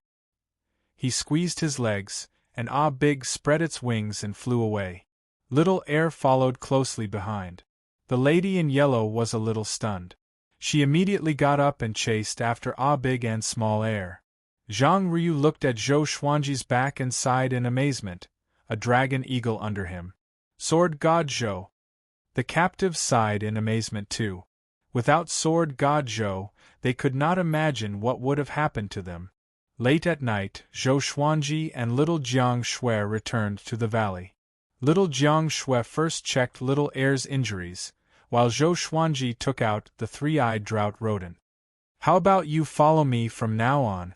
He squeezed his legs, and Big spread its wings and flew away. Little Air followed closely behind. The lady in yellow was a little stunned. She immediately got up and chased after Big and Small Air. Zhang Ryu looked at Zhou Xuanji's back and sighed in amazement, a dragon eagle under him. Sword God Zhou. The captives sighed in amazement too. Without Sword God Zhou, they could not imagine what would have happened to them. Late at night, Zhou Xuanji and little Jiang Shui returned to the valley. Little Jiang Shui first checked Little Air's injuries, while Zhou Xuanji took out the three-eyed drought rodent. How about you follow me from now on?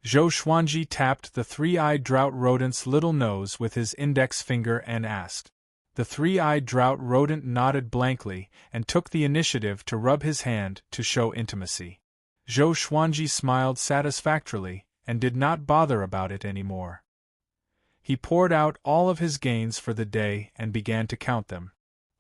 Zhou Xuanji tapped the three-eyed drought rodent's little nose with his index finger and asked. The three-eyed drought rodent nodded blankly and took the initiative to rub his hand to show intimacy. Zhou Xuanji smiled satisfactorily and did not bother about it anymore. He poured out all of his gains for the day and began to count them.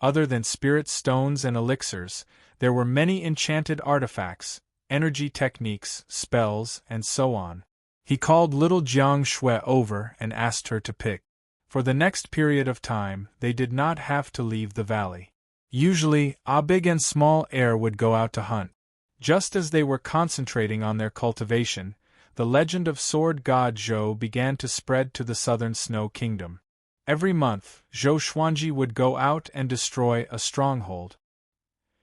Other than spirit stones and elixirs, there were many enchanted artifacts, energy techniques, spells, and so on. He called little Jiang Shui over and asked her to pick. For the next period of time, they did not have to leave the valley. Usually, Big and Small Air would go out to hunt. Just as they were concentrating on their cultivation, the legend of Sword God Zhou began to spread to the southern Snow Kingdom. Every month, Zhou Xuanji would go out and destroy a stronghold.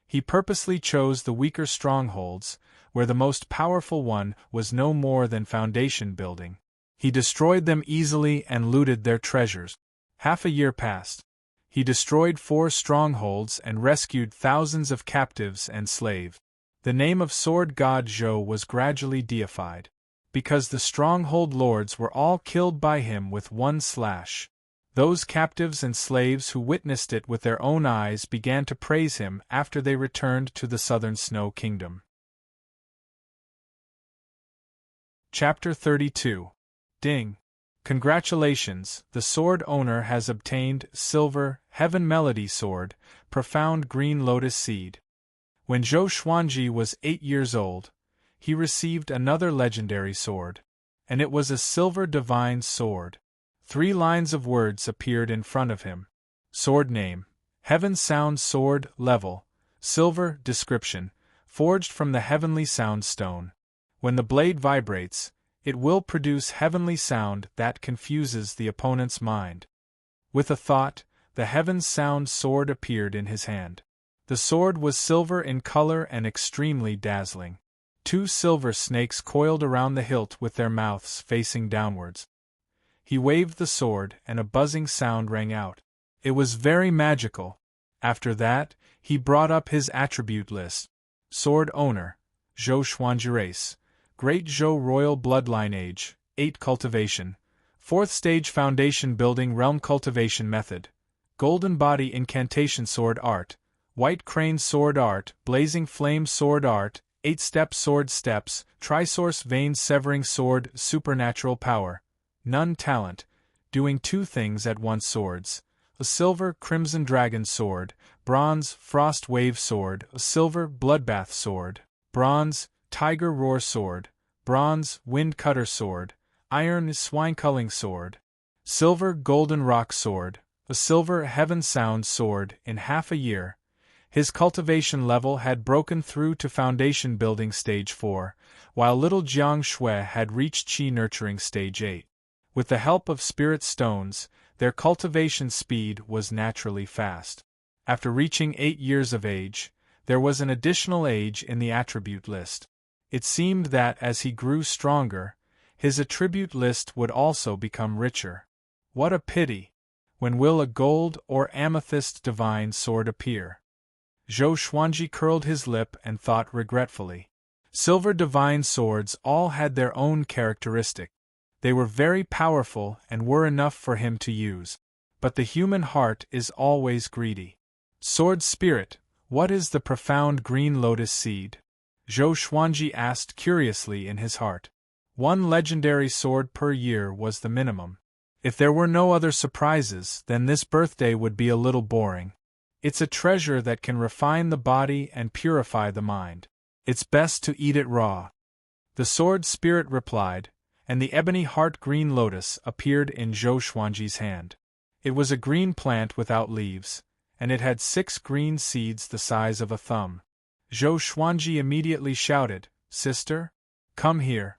He purposely chose the weaker strongholds, where the most powerful one was no more than foundation building. He destroyed them easily and looted their treasures. Half a year passed. He destroyed 4 strongholds and rescued thousands of captives and slaves. The name of Sword God Zhou was gradually deified, because the stronghold lords were all killed by him with one slash. Those captives and slaves who witnessed it with their own eyes began to praise him after they returned to the southern Snow Kingdom. Chapter 32. Ding! Congratulations, the sword owner has obtained Silver, Heaven Melody Sword, Profound Green Lotus Seed. When Zhou Xuanji was 8 years old, he received another legendary sword, and it was a silver divine sword. 3 lines of words appeared in front of him. Sword name, Heaven Sound Sword, level, silver, description, forged from the heavenly sound stone. When the blade vibrates, it will produce heavenly sound that confuses the opponent's mind. With a thought, the Heaven Sound sword appeared in his hand. The sword was silver in color and extremely dazzling. 2 silver snakes coiled around the hilt with their mouths facing downwards. He waved the sword and a buzzing sound rang out. It was very magical. After that, he brought up his attribute list. Sword owner, Zhou Xuanji race, Great Zhou royal bloodline age, 8 cultivation, 4th stage foundation building realm cultivation method, golden body incantation sword art, white crane sword art, blazing flame sword art, 8-step sword steps, trisource vein severing sword, supernatural power, none talent, doing 2 things at once swords, a silver crimson dragon sword, bronze frost wave sword, a silver bloodbath sword, bronze tiger roar sword, bronze wind cutter sword, iron swine culling sword, silver golden rock sword, a silver heaven sound sword. In half a year, his cultivation level had broken through to foundation building stage 4, while little Jiang Shui had reached Qi nurturing stage 8. With the help of spirit stones, their cultivation speed was naturally fast. After reaching 8 years of age, there was an additional age in the attribute list. It seemed that as he grew stronger, his attribute list would also become richer. What a pity! When will a gold or amethyst divine sword appear? Zhou Xuanji curled his lip and thought regretfully. Silver divine swords all had their own characteristic. They were very powerful and were enough for him to use. But the human heart is always greedy. Sword spirit, what is the profound green lotus seed? Zhou Xuanji asked curiously in his heart. 1 legendary sword per year was the minimum. If there were no other surprises, then this birthday would be a little boring. It's a treasure that can refine the body and purify the mind. It's best to eat it raw. The sword spirit replied, and the ebony heart green lotus appeared in Zhou Xuanji's hand. It was a green plant without leaves, and it had 6 green seeds the size of a thumb. Zhou Xuanji immediately shouted, "Sister? Come here."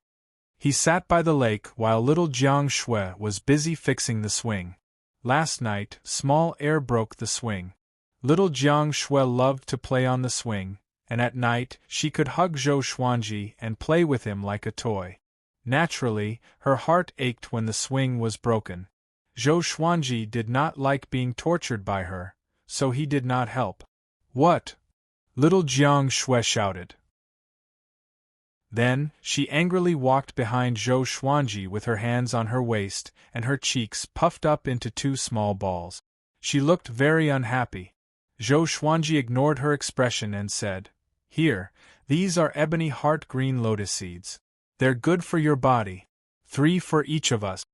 He sat by the lake while little Jiang Shui was busy fixing the swing. Last night, small air broke the swing. Little Jiang Shui loved to play on the swing, and at night she could hug Zhou Xuanji and play with him like a toy. Naturally, her heart ached when the swing was broken. Zhou Xuanji did not like being tortured by her, so he did not help. "What?" little Jiang Shui shouted. Then, she angrily walked behind Zhou Xuanji with her hands on her waist and her cheeks puffed up into 2 small balls. She looked very unhappy. Zhou Xuanji ignored her expression and said, "Here, these are ebony heart green lotus seeds. They're good for your body. 3 for each of us."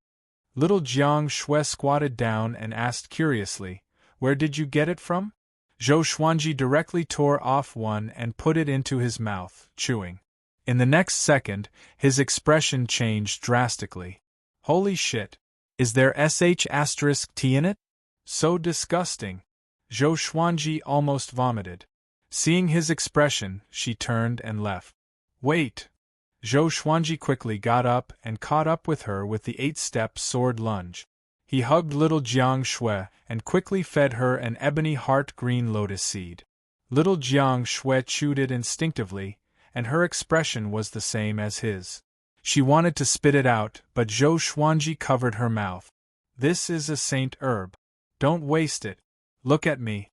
Little Jiang Shui squatted down and asked curiously, "Where did you get it from?" Zhou Xuanji directly tore off one and put it into his mouth, chewing. In the next second, his expression changed drastically. "Holy shit! Is there sh*t in it? So disgusting!" Zhou Xuanji almost vomited. Seeing his expression, she turned and left. "Wait!" Zhou Xuanji quickly got up and caught up with her with the 8-step sword lunge. He hugged little Jiang Shui and quickly fed her an ebony heart green lotus seed. Little Jiang Shui chewed it instinctively, and her expression was the same as his. She wanted to spit it out, but Zhou Xuanji covered her mouth. "This is a saint herb. Don't waste it. Look at me,"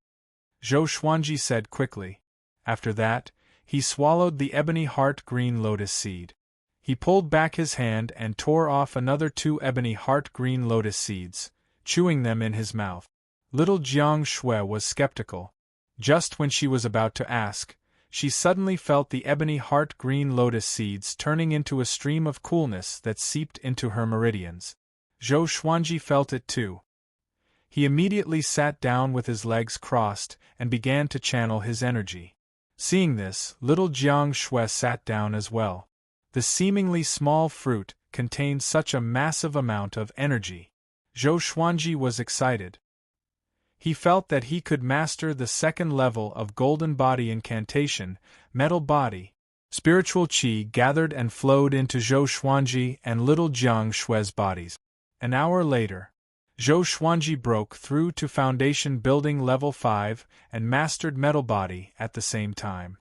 Zhou Xuanji said quickly. After that, he swallowed the ebony heart green lotus seed. He pulled back his hand and tore off another 2 ebony heart green lotus seeds, chewing them in his mouth. Little Jiang Shui was skeptical. Just when she was about to ask, she suddenly felt the ebony heart green lotus seeds turning into a stream of coolness that seeped into her meridians. Zhou Xuanji felt it too. He immediately sat down with his legs crossed and began to channel his energy. Seeing this, little Jiang Shui sat down as well. The seemingly small fruit contained such a massive amount of energy. Zhou Xuanji was excited. He felt that he could master the 2nd level of Golden Body Incantation, Metal Body. Spiritual qi gathered and flowed into Zhou Xuanji and little Jiang Shui's bodies. An hour later, Zhou Xuanji broke through to Foundation Building Level 5 and mastered Metal Body at the same time.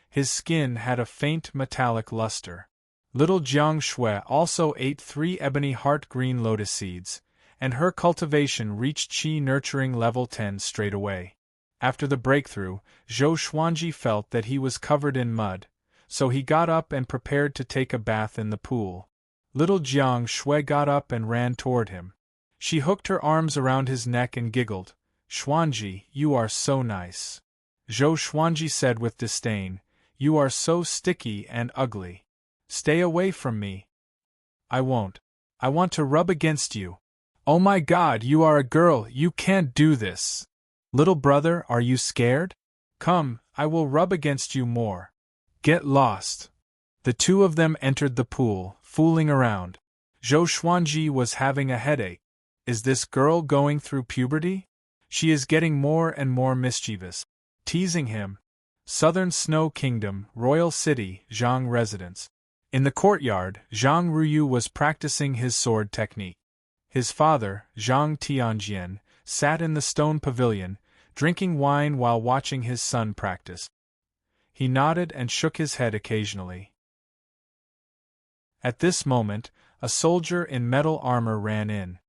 His skin had a faint metallic luster. Little Jiang Shui also ate 3 ebony heart green lotus seeds, and her cultivation reached Qi Nurturing Level 10 straight away. After the breakthrough, Zhou Xuanji felt that he was covered in mud, so he got up and prepared to take a bath in the pool. Little Jiang Shui got up and ran toward him. She hooked her arms around his neck and giggled. "Xuanji, you are so nice." Zhou Xuanji said with disdain, "You are so sticky and ugly. Stay away from me." "I won't. I want to rub against you." "Oh my God, you are a girl, you can't do this." "Little brother, are you scared? Come, I will rub against you more." "Get lost." The 2 of them entered the pool, fooling around. Zhou Xuanji was having a headache. Is this girl going through puberty? She is getting more and more mischievous. Teasing him. Southern Snow Kingdom, Royal City, Zhang Residence. In the courtyard, Zhang Ruyu was practicing his sword technique. His father, Zhang Tianjian, sat in the stone pavilion, drinking wine while watching his son practice. He nodded and shook his head occasionally. At this moment, a soldier in metal armor ran in.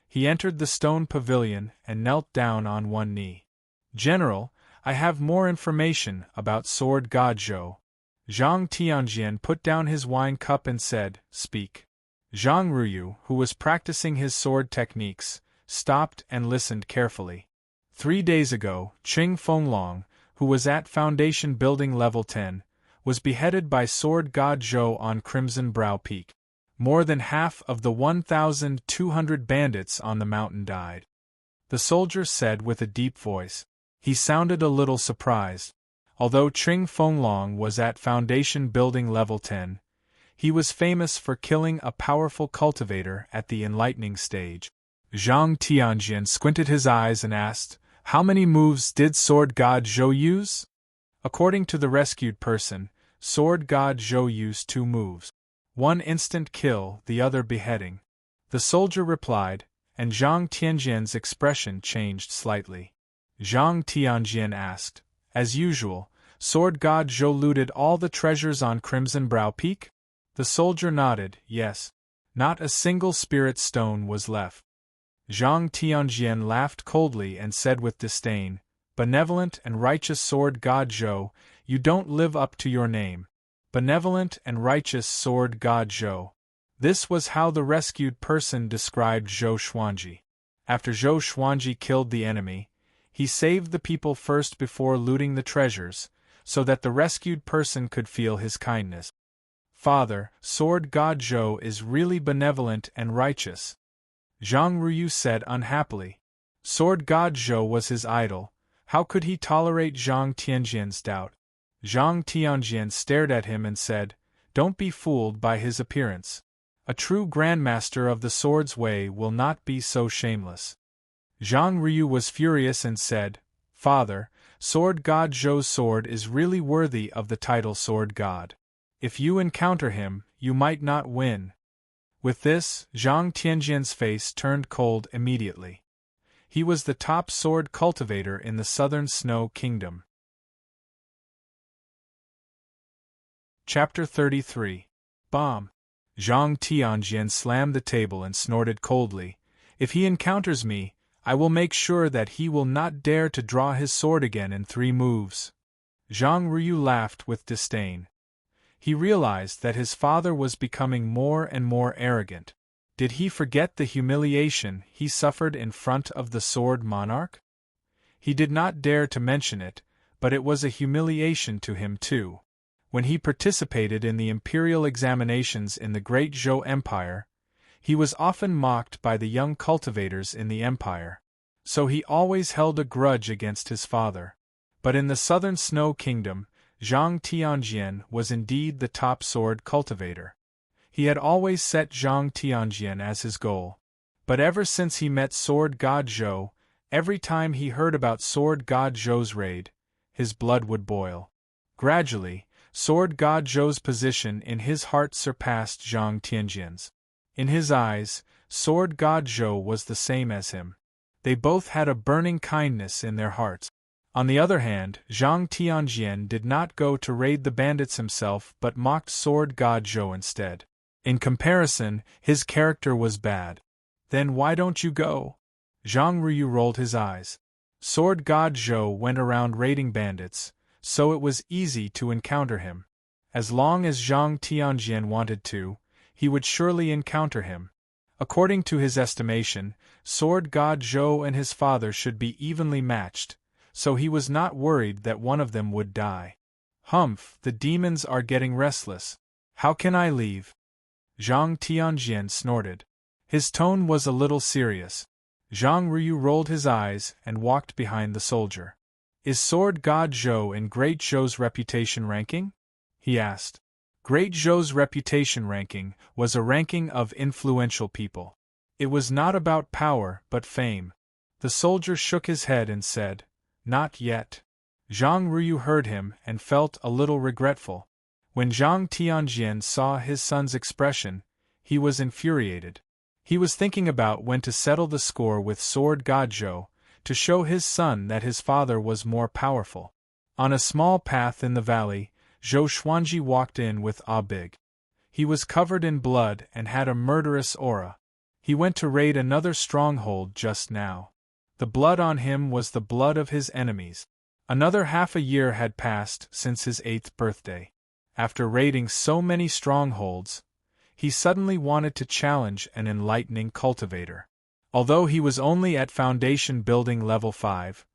He entered the stone pavilion and knelt down on one knee. "General, I have more information about Sword God Zhou." Zhang Tianjian put down his wine cup and said, "Speak." Zhang Ruyu, who was practicing his sword techniques, stopped and listened carefully. 3 days ago, Qing Fenglong, who was at Foundation Building Level 10, was beheaded by Sword God Zhou on Crimson Brow Peak. More than half of the 1,200 bandits on the mountain died. The soldier said with a deep voice. He sounded a little surprised. Although Qing Fenglong was at Foundation Building Level 10, He was famous for killing a powerful cultivator at the enlightening stage. Zhang Tianjian squinted his eyes and asked, "How many moves did Sword God Zhou use?" According to the rescued person, Sword God Zhou used 2 moves. One instant kill, the other beheading. The soldier replied, and Zhang Tianjian's expression changed slightly. Zhang Tianjian asked, "As usual, Sword God Zhou looted all the treasures on Crimson Brow Peak?" The soldier nodded, "Yes. Not a single spirit stone was left." Zhang Tianjian laughed coldly and said with disdain, "Benevolent and righteous Sword God Zhou, you don't live up to your name. Benevolent and righteous Sword God Zhou." This was how the rescued person described Zhou Xuanji. After Zhou Xuanji killed the enemy, he saved the people first before looting the treasures, so that the rescued person could feel his kindness. "Father, Sword God Zhou is really benevolent and righteous," Zhang Ruyu said unhappily. Sword God Zhou was his idol. How could he tolerate Zhang Tianjian's doubt? Zhang Tianjian stared at him and said, "Don't be fooled by his appearance. A true grandmaster of the sword's way will not be so shameless." Zhang Ryu was furious and said, "Father, Sword God Zhou's sword is really worthy of the title Sword God. If you encounter him, you might not win." With this, Zhang Tianjian's face turned cold immediately. He was the top sword cultivator in the Southern Snow Kingdom. Chapter 33. Bomb. Zhang Tianjian slammed the table and snorted coldly, "If he encounters me, I will make sure that he will not dare to draw his sword again in 3 moves." Zhang Ryu laughed with disdain. He realized that his father was becoming more and more arrogant. Did he forget the humiliation he suffered in front of the Sword Monarch? He did not dare to mention it, but it was a humiliation to him too. When he participated in the imperial examinations in the Great Zhou Empire, he was often mocked by the young cultivators in the empire. So he always held a grudge against his father. But in the Southern Snow Kingdom, Zhang Tianjian was indeed the top sword cultivator. He had always set Zhang Tianjian as his goal. But ever since he met Sword God Zhou, every time he heard about Sword God Zhou's raid, his blood would boil. Gradually, Sword God Zhou's position in his heart surpassed Zhang Tianjian's. In his eyes, Sword God Zhou was the same as him. They both had a burning kindness in their hearts. On the other hand, Zhang Tianjian did not go to raid the bandits himself but mocked Sword God Zhou instead. In comparison, his character was bad. "Then why don't you go?" Zhang Ruyu rolled his eyes. Sword God Zhou went around raiding bandits, so it was easy to encounter him. As long as Zhang Tianjian wanted to, he would surely encounter him. According to his estimation, Sword God Zhou and his father should be evenly matched, so he was not worried that one of them would die. "Humph, the demons are getting restless. How can I leave?" Zhang Tianjian snorted. His tone was a little serious. Zhang Ruyu rolled his eyes and walked behind the soldier. "Is Sword God Zhou in Great Zhou's reputation ranking?" he asked. Great Zhou's reputation ranking was a ranking of influential people. It was not about power but fame. The soldier shook his head and said, "Not yet." Zhang Ruyu heard him and felt a little regretful. When Zhang Tianjian saw his son's expression, he was infuriated. He was thinking about when to settle the score with Sword God Zhou, to show his son that his father was more powerful. On a small path in the valley, Zhou Xuanji walked in with Audiobook. He was covered in blood and had a murderous aura. He went to raid another stronghold just now. The blood on him was the blood of his enemies. Another half a year had passed since his 8th birthday. After raiding so many strongholds, he suddenly wanted to challenge an enlightening cultivator. Although he was only at foundation building level 5,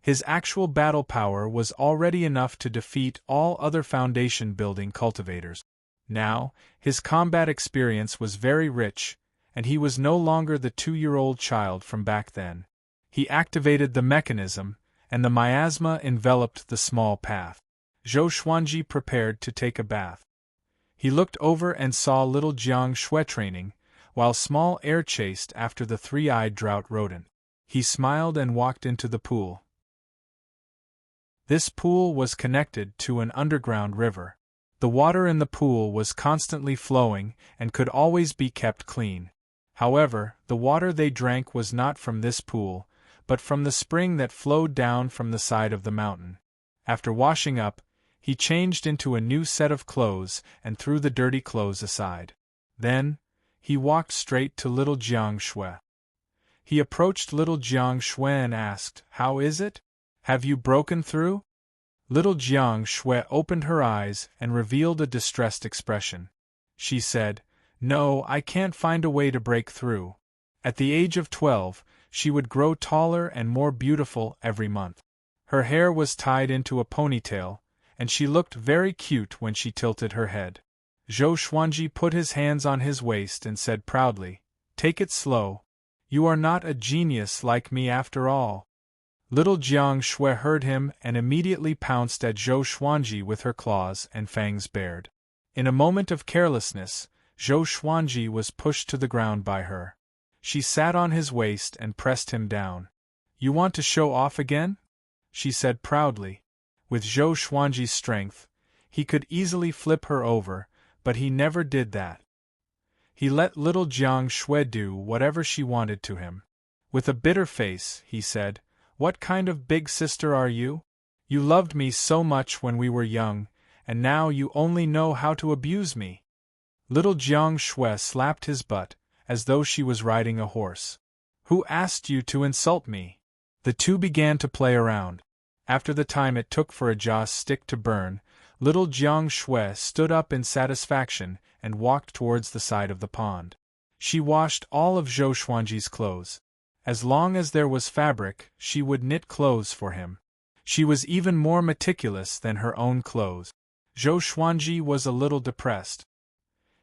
his actual battle power was already enough to defeat all other foundation building cultivators. Now, his combat experience was very rich, and he was no longer the 2-year-old child from back then. He activated the mechanism, and the miasma enveloped the small path. Zhou Xuanji prepared to take a bath. He looked over and saw little Jiang Shui training, while small air chased after the three-eyed drought rodent. He smiled and walked into the pool. This pool was connected to an underground river. The water in the pool was constantly flowing and could always be kept clean. However, the water they drank was not from this pool, but from the spring that flowed down from the side of the mountain. After washing up, he changed into a new set of clothes and threw the dirty clothes aside. Then, he walked straight to little Jiang Shui. He approached little Jiang Shui and asked, "How is it? Have you broken through?" Little Jiang Shui opened her eyes and revealed a distressed expression. She said, "No, I can't find a way to break through." At the age of 12, she would grow taller and more beautiful every month. Her hair was tied into a ponytail, and she looked very cute when she tilted her head. Zhou Xuanji put his hands on his waist and said proudly, "Take it slow. You are not a genius like me after all." Little Jiang Shui heard him and immediately pounced at Zhou Xuanji with her claws and fangs bared. In a moment of carelessness, Zhou Xuanji was pushed to the ground by her. She sat on his waist and pressed him down. "You want to show off again?" she said proudly. With Zhou Xuanji's strength, he could easily flip her over, but he never did that. He let little Jiang Shui do whatever she wanted to him. With a bitter face, he said, "What kind of big sister are you? You loved me so much when we were young, and now you only know how to abuse me." Little Jiang Shui slapped his butt, as though she was riding a horse. "Who asked you to insult me?" The two began to play around. After the time it took for a joss stick to burn, little Jiang Shui stood up in satisfaction and walked towards the side of the pond. She washed all of Zhou Xuanji's clothes. As long as there was fabric, she would knit clothes for him. She was even more meticulous than her own clothes. Zhou Xuanji was a little depressed.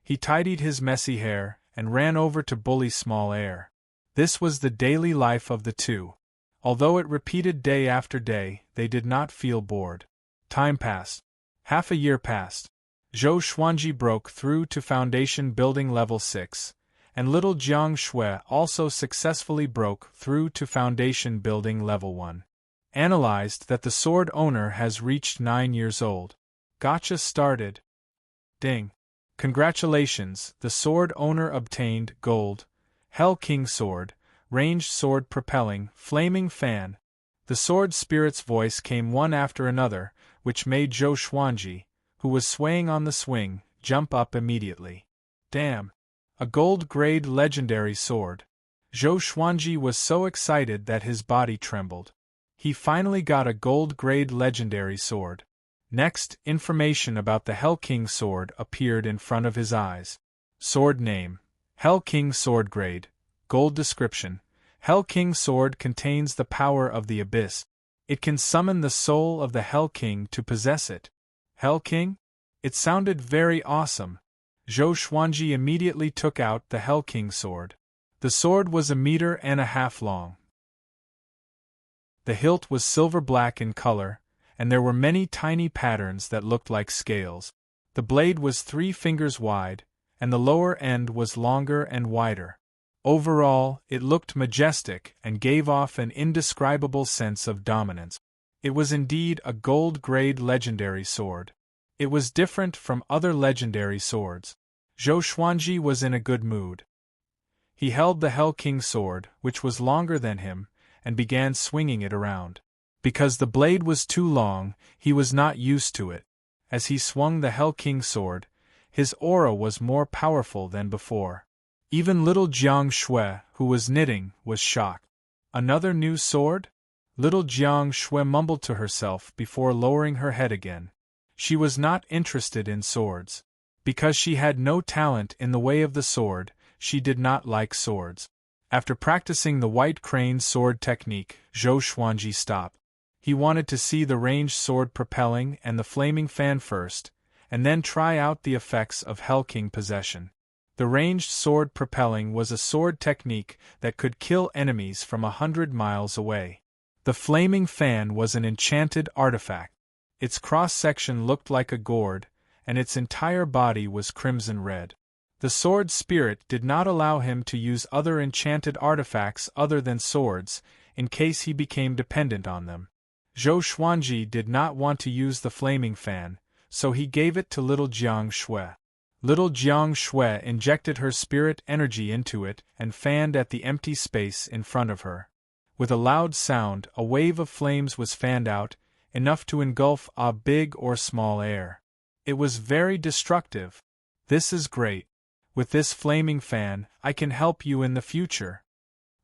He tidied his messy hair and ran over to bully small air. This was the daily life of the two. Although it repeated day after day, they did not feel bored. Time passed. Half a year passed. Zhou Xuanji broke through to foundation building level 6, and little Jiang Shui also successfully broke through to foundation building level 1. Analyzed that the sword owner has reached 9 years old. Gotcha started. Ding. Congratulations, the sword owner obtained Gold, Hell King Sword, Ranged Sword Propelling, Flaming Fan. The sword spirit's voice came one after another, which made Zhou Xuanji, who was swaying on the swing, jump up immediately. Damn! A gold-grade legendary sword. Zhou Xuanji was so excited that his body trembled. He finally got a gold-grade legendary sword. Next, information about the Hell King sword appeared in front of his eyes. Sword name: Hell King Sword Grade. Gold description: Hell King sword contains the power of the abyss. It can summon the soul of the Hell King to possess it. Hell King? It sounded very awesome. Zhou Xuanji immediately took out the Hell King sword. The sword was 1.5 meters long. The hilt was silver black in color, and there were many tiny patterns that looked like scales. The blade was 3 fingers wide, and the lower end was longer and wider. Overall, it looked majestic and gave off an indescribable sense of dominance. It was indeed a gold-grade legendary sword. It was different from other legendary swords. Zhou Xuanji was in a good mood. He held the Hell King sword, which was longer than him, and began swinging it around. Because the blade was too long, he was not used to it. As he swung the Hell King sword, his aura was more powerful than before. Even little Jiang Shui, who was knitting, was shocked. Another new sword? Little Jiang Shui mumbled to herself before lowering her head again. She was not interested in swords. Because she had no talent in the way of the sword, she did not like swords. After practicing the white crane sword technique, Zhou Xuanji stopped. He wanted to see the ranged sword propelling and the flaming fan first, and then try out the effects of Hell King possession. The ranged sword propelling was a sword technique that could kill enemies from 100 miles away. The flaming fan was an enchanted artifact. Its cross-section looked like a gourd, and its entire body was crimson red. The sword spirit did not allow him to use other enchanted artifacts other than swords, in case he became dependent on them. Zhou Xuanji did not want to use the flaming fan, so he gave it to little Jiang Shui. Little Jiang Shui injected her spirit energy into it and fanned at the empty space in front of her. With a loud sound, a wave of flames was fanned out, enough to engulf a big or small air. It was very destructive. This is great. With this flaming fan, I can help you in the future.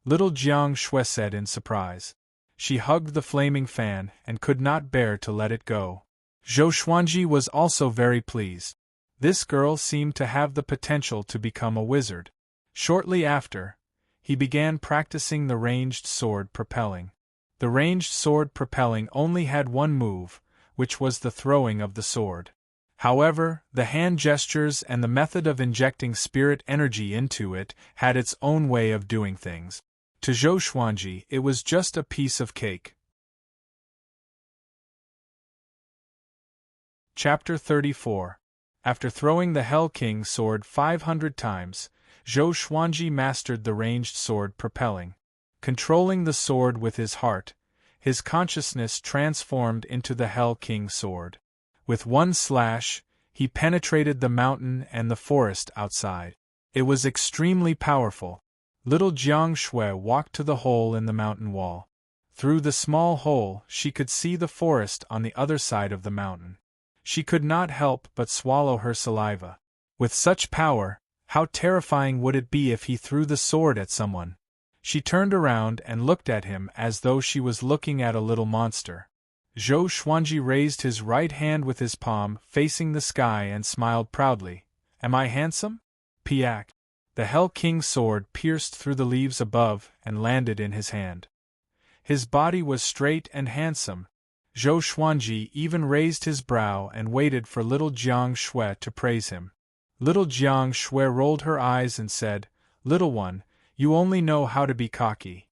Little Jiang Shui said in surprise. She hugged the flaming fan and could not bear to let it go. Zhou Xuanji was also very pleased. This girl seemed to have the potential to become a wizard. Shortly after, he began practicing the ranged sword propelling. The ranged sword propelling only had one move, which was the throwing of the sword. However, the hand gestures and the method of injecting spirit energy into it had its own way of doing things. To Zhou Xuanji, it was just a piece of cake. Chapter 34. After throwing the Hell King's sword 500 times, Zhou Xuanji mastered the ranged sword propelling. Controlling the sword with his heart, his consciousness transformed into the Hell King's sword. With one slash, he penetrated the mountain and the forest outside. It was extremely powerful. Little Jiang Shui walked to the hole in the mountain wall. Through the small hole, she could see the forest on the other side of the mountain. She could not help but swallow her saliva. With such power, how terrifying would it be if he threw the sword at someone? She turned around and looked at him as though she was looking at a little monster. Zhou Xuanji raised his right hand with his palm facing the sky and smiled proudly. Am I handsome? Piak. The Hell King's sword pierced through the leaves above and landed in his hand. His body was straight and handsome. Zhou Xuanji even raised his brow and waited for little Jiang Shui to praise him. Little Jiang Shui rolled her eyes and said, "Little one, you only know how to be cocky."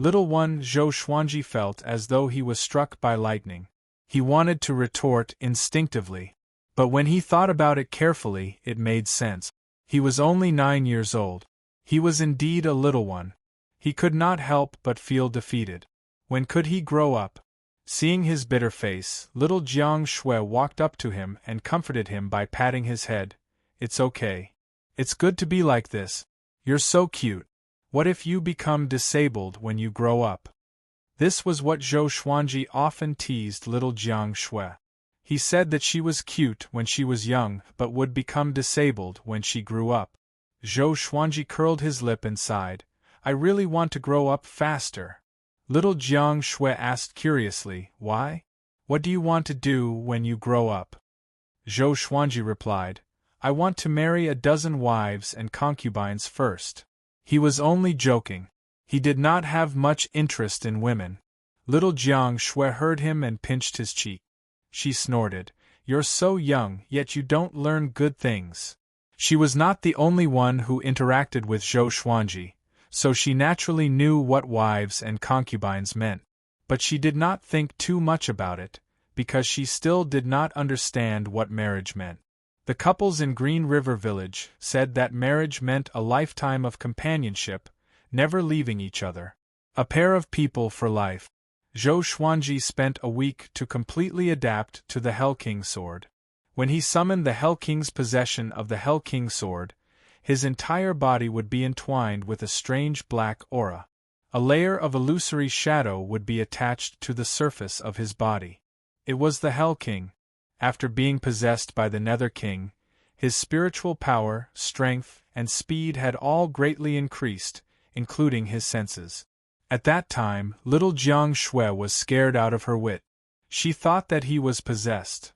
Little one Zhou Xuanji felt as though he was struck by lightning. He wanted to retort instinctively. But when he thought about it carefully, it made sense. He was only 9 years old. He was indeed a little one. He could not help but feel defeated. When could he grow up? Seeing his bitter face, little Jiang Shui walked up to him and comforted him by patting his head. It's okay. It's good to be like this. You're so cute. What if you become disabled when you grow up? This was what Zhou Xuanji often teased little Jiang Shui. He said that she was cute when she was young but would become disabled when she grew up. Zhou Xuanji curled his lip and sighed. I really want to grow up faster. Little Jiang Shui asked curiously, why? What do you want to do when you grow up? Zhou Xuanji replied, I want to marry a dozen wives and concubines first. He was only joking. He did not have much interest in women. Little Jiang Shui heard him and pinched his cheek. She snorted, You're so young, yet you don't learn good things. She was not the only one who interacted with Zhou Xuanji, so she naturally knew what wives and concubines meant. But she did not think too much about it, because she still did not understand what marriage meant. The couples in Green River Village said that marriage meant a lifetime of companionship, never leaving each other. A pair of people for life. Zhou Xuanji spent a week to completely adapt to the Hell King's sword. When he summoned the Hell King's possession of the Hell King's sword, his entire body would be entwined with a strange black aura. A layer of illusory shadow would be attached to the surface of his body. It was the Hell King. After being possessed by the Nether King, his spiritual power, strength, and speed had all greatly increased, including his senses. At that time, little Jiang Shui was scared out of her wit. She thought that he was possessed.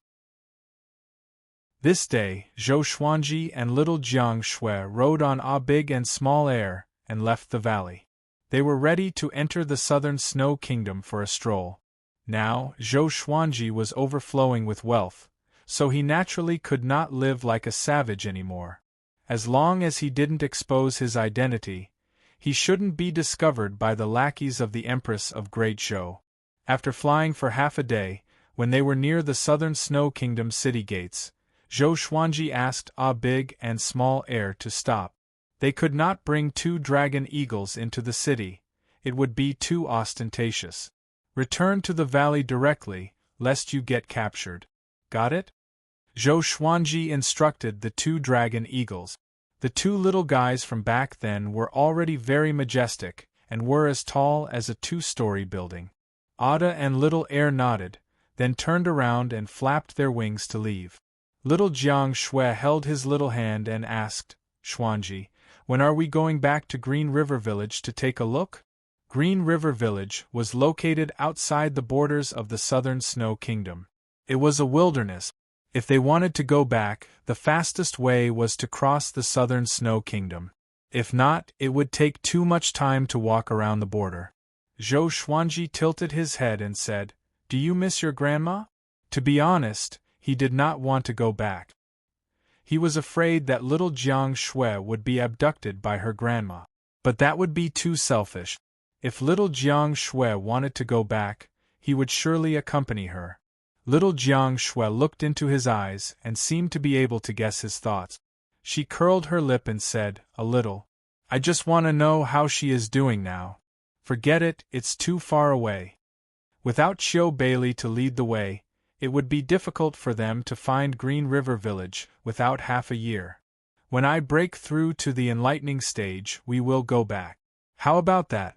This day, Zhou Xuanji and little Jiang Shui rode on a big and small air and left the valley. They were ready to enter the southern snow kingdom for a stroll. Now, Zhou Xuanji was overflowing with wealth, so he naturally could not live like a savage anymore. As long as he didn't expose his identity, he shouldn't be discovered by the lackeys of the Empress of Great Zhou. After flying for half a day, when they were near the southern snow kingdom city gates, Zhou Xuanji asked a big and small heir to stop. They could not bring 2 dragon eagles into the city, it would be too ostentatious. Return to the valley directly, lest you get captured. Got it? Zhou Xuanji instructed the 2 dragon eagles. The 2 little guys from back then were already very majestic, and were as tall as a 2-story building. Ada and little heir nodded, then turned around and flapped their wings to leave. Little Jiang Shui held his little hand and asked, Xuanji, when are we going back to Green River Village to take a look? Green River Village was located outside the borders of the Southern Snow Kingdom. It was a wilderness. If they wanted to go back, the fastest way was to cross the Southern Snow Kingdom. If not, it would take too much time to walk around the border. Zhou Xuanji tilted his head and said, Do you miss your grandma? To be honest, he did not want to go back. He was afraid that little Jiang Shui would be abducted by her grandma. But that would be too selfish. If little Jiang Shui wanted to go back, he would surely accompany her. Little Jiang Shui looked into his eyes and seemed to be able to guess his thoughts. She curled her lip and said, a little, I just want to know how she is doing now. Forget it, it's too far away. Without Qiu Bailey to lead the way, it would be difficult for them to find Green River Village without half a year. When I break through to the enlightening stage, we will go back. How about that?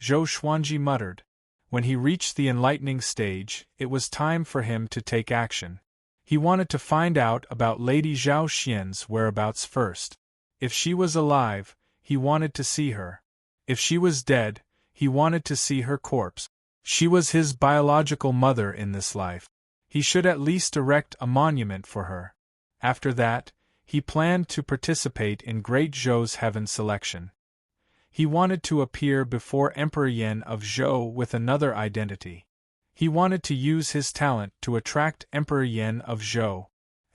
Zhou Xuanji muttered. When he reached the enlightening stage, it was time for him to take action. He wanted to find out about Lady Zhao Xian's whereabouts first. If she was alive, he wanted to see her. If she was dead, he wanted to see her corpse. She was his biological mother in this life. He should at least erect a monument for her. After that, he planned to participate in Great Zhou's Heaven selection. He wanted to appear before Emperor Yan of Zhou with another identity. He wanted to use his talent to attract Emperor Yan of Zhou.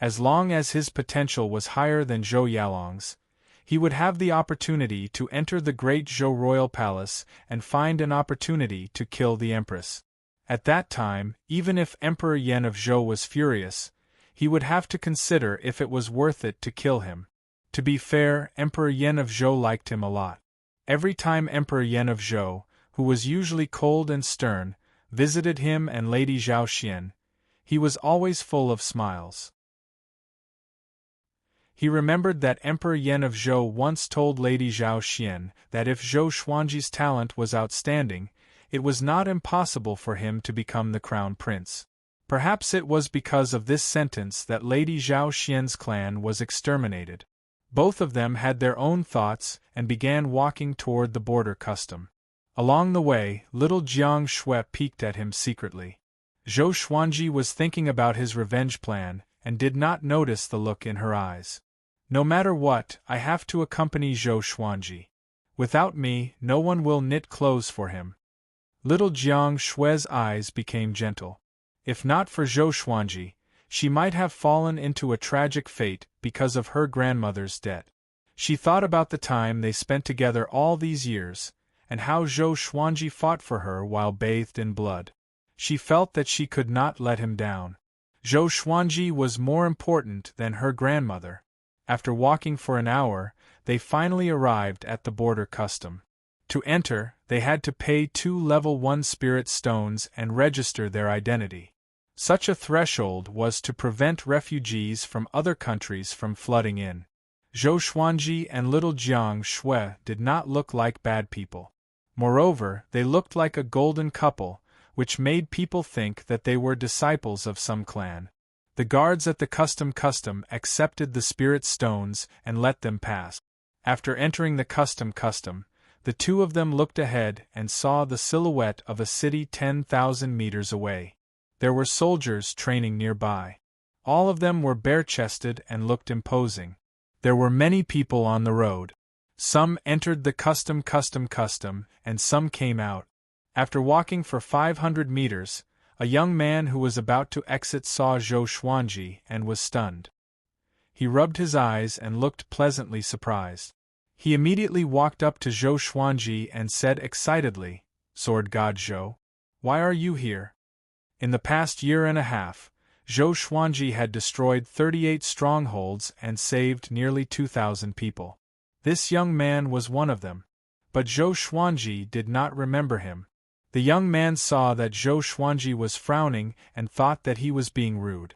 As long as his potential was higher than Zhou Yalong's, he would have the opportunity to enter the Great Zhou Royal Palace and find an opportunity to kill the Empress. At that time, even if Emperor Yan of Zhou was furious, he would have to consider if it was worth it to kill him. To be fair, Emperor Yan of Zhou liked him a lot. Every time Emperor Yan of Zhou, who was usually cold and stern, visited him and Lady Zhao Xian, he was always full of smiles. He remembered that Emperor Yan of Zhou once told Lady Zhao Xian that if Zhou Xuanji's talent was outstanding, it was not impossible for him to become the crown prince. Perhaps it was because of this sentence that Lady Zhao Xian's clan was exterminated. Both of them had their own thoughts and began walking toward the border custom. Along the way, little Jiang Shui peeked at him secretly. Zhou Xuanji was thinking about his revenge plan and did not notice the look in her eyes. No matter what, I have to accompany Zhou Xuanji. Without me, no one will knit clothes for him. Little Jiang Shui's eyes became gentle. If not for Zhou Xuanji, she might have fallen into a tragic fate because of her grandmother's death. She thought about the time they spent together all these years, and how Zhou Xuanji fought for her while bathed in blood. She felt that she could not let him down. Zhou Xuanji was more important than her grandmother. After walking for an hour, they finally arrived at the border custom. To enter, they had to pay 2 level 1 spirit stones and register their identity. Such a threshold was to prevent refugees from other countries from flooding in. Zhou Xuanji and little Jiang Shui did not look like bad people. Moreover, they looked like a golden couple, which made people think that they were disciples of some clan. The guards at the custom accepted the spirit stones and let them pass. After entering the custom, the two of them looked ahead and saw the silhouette of a city 10,000 meters away. There were soldiers training nearby. All of them were bare-chested and looked imposing. There were many people on the road. Some entered the custom, and some came out. After walking for 500 meters, a young man who was about to exit saw Zhou Xuanji and was stunned. He rubbed his eyes and looked pleasantly surprised. He immediately walked up to Zhou Xuanji and said excitedly, "Sword God Zhou, why are you here?" In the past year and a half, Zhou Xuanji had destroyed 38 strongholds and saved nearly 2,000 people. This young man was one of them. But Zhou Xuanji did not remember him. The young man saw that Zhou Xuanji was frowning and thought that he was being rude.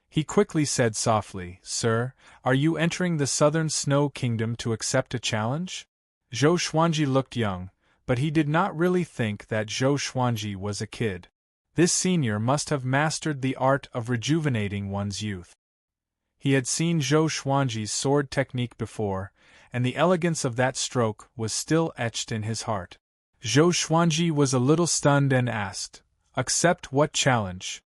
He quickly said softly, "Sir, are you entering the Southern Snow Kingdom to accept a challenge?" Zhou Xuanji looked young, but he did not really think that Zhou Xuanji was a kid. This senior must have mastered the art of rejuvenating one's youth. He had seen Zhou Xuanji's sword technique before, and the elegance of that stroke was still etched in his heart. Zhou Xuanji was a little stunned and asked, "Accept what challenge?"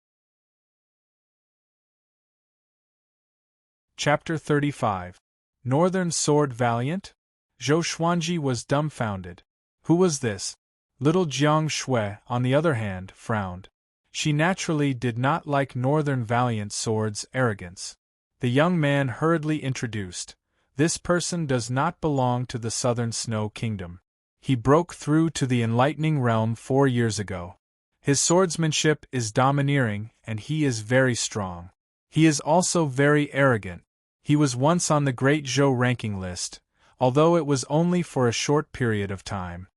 Chapter 35. Northern Sword Valiant? Zhou Xuanji was dumbfounded. Who was this? Little Jiang Shui, on the other hand, frowned. She naturally did not like Northern Valiant Sword's arrogance. The young man hurriedly introduced, "This person does not belong to the Southern Snow Kingdom. He broke through to the Enlightening Realm 4 years ago. His swordsmanship is domineering and he is very strong. He is also very arrogant. He was once on the Great Zhou ranking list, although it was only for a short period of time."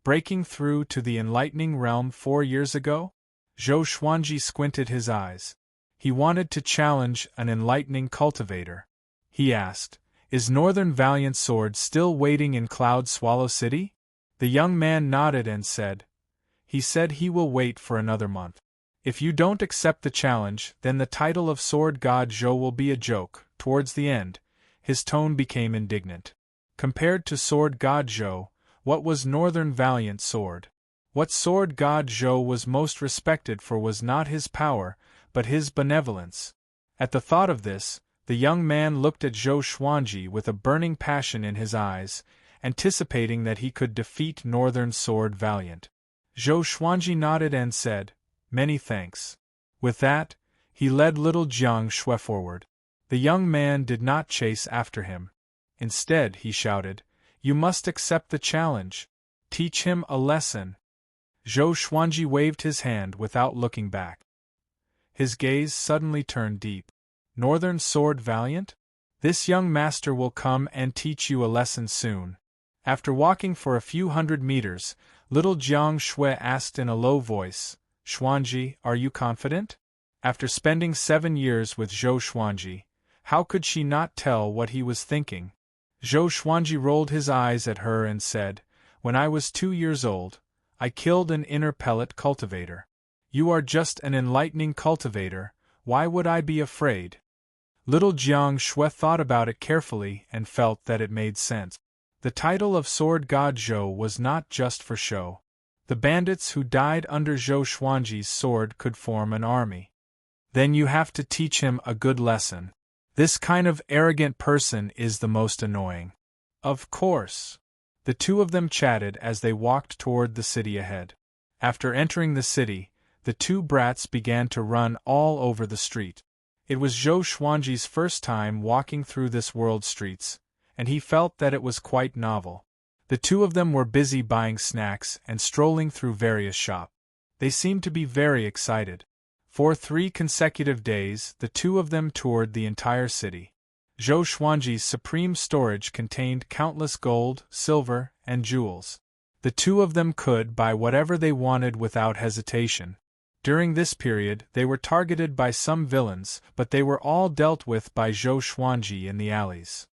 Breaking through to the Enlightening Realm 4 years ago? Zhou Xuanji squinted his eyes. He wanted to challenge an enlightening cultivator. He asked, "Is Northern Valiant Sword still waiting in Cloud Swallow City?" The young man nodded and said, "He said he will wait for another month. If you don't accept the challenge, then the title of Sword God Zhou will be a joke." Towards the end, his tone became indignant. Compared to Sword God Zhou, what was Northern Valiant Sword? What Sword God Zhou was most respected for was not his power, but his benevolence. At the thought of this, the young man looked at Zhou Xuanji with a burning passion in his eyes, anticipating that he could defeat Northern Sword Valiant. Zhou Xuanji nodded and said, "Many thanks." With that, he led little Jiang Shui forward. The young man did not chase after him. Instead, he shouted, "You must accept the challenge. Teach him a lesson." Zhou Xuanji waved his hand without looking back. His gaze suddenly turned deep. "Northern Sword Valiant? This young master will come and teach you a lesson soon." After walking for a few hundred meters, little Jiang Shui asked in a low voice, "Xuanji, are you confident?" After spending 7 years with Zhou Xuanji, how could she not tell what he was thinking? Zhou Xuanji rolled his eyes at her and said, "When I was 2 years old, I killed an inner pellet cultivator. You are just an enlightening cultivator, why would I be afraid?" Little Jiang Shui thought about it carefully and felt that it made sense. The title of Sword God Zhou was not just for show. The bandits who died under Zhou Xuanji's sword could form an army. Then you have to teach him a good lesson. This kind of arrogant person is the most annoying. Of course. The two of them chatted as they walked toward the city ahead. After entering the city, the two brats began to run all over the street. It was Zhou Xuanji's first time walking through this world's streets, and he felt that it was quite novel. The two of them were busy buying snacks and strolling through various shops. They seemed to be very excited. For 3 consecutive days, the two of them toured the entire city. Zhou Xuanji's supreme storage contained countless gold, silver, and jewels. The two of them could buy whatever they wanted without hesitation. During this period, they were targeted by some villains, but they were all dealt with by Zhou Xuanji in the alleys.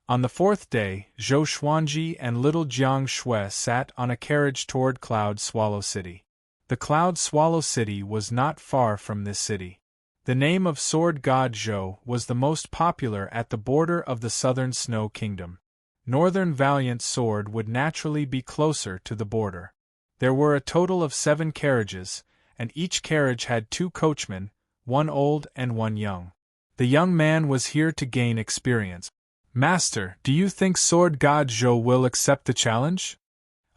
On the 4th day, Zhou Xuanji and little Jiang Shui sat on a carriage toward Cloud Swallow City. The Cloud Swallow City was not far from this city. The name of Sword God Zhou was the most popular at the border of the Southern Snow Kingdom. Northern Valiant Sword would naturally be closer to the border. There were a total of 7 carriages, and each carriage had 2 coachmen, 1 old and 1 young. The young man was here to gain experience. "Master, do you think Sword God Zhou will accept the challenge?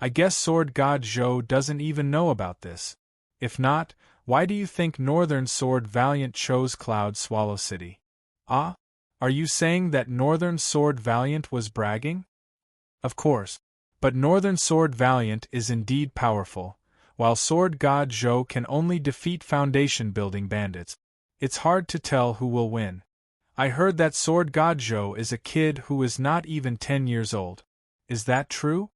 I guess Sword God Zhou doesn't even know about this. If not, why do you think Northern Sword Valiant chose Cloud Swallow City? Ah? Are you saying that Northern Sword Valiant was bragging? Of course. But Northern Sword Valiant is indeed powerful, while Sword God Zhou can only defeat foundation-building bandits. It's hard to tell who will win. I heard that Sword God Zhou is a kid who is not even 10 years old. Is that true?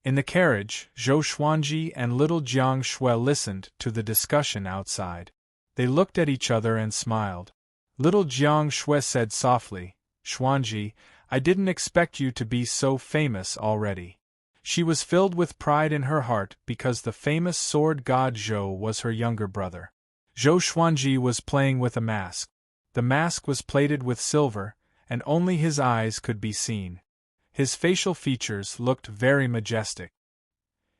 In the carriage, Zhou Xuanji and little Jiang Shui listened to the discussion outside. They looked at each other and smiled. Little Jiang Shui said softly, "Xuanji, I didn't expect you to be so famous already." She was filled with pride in her heart because the famous sword god Zhou was her younger brother. Zhou Xuanji was playing with a mask. The mask was plated with silver, and only his eyes could be seen. His facial features looked very majestic.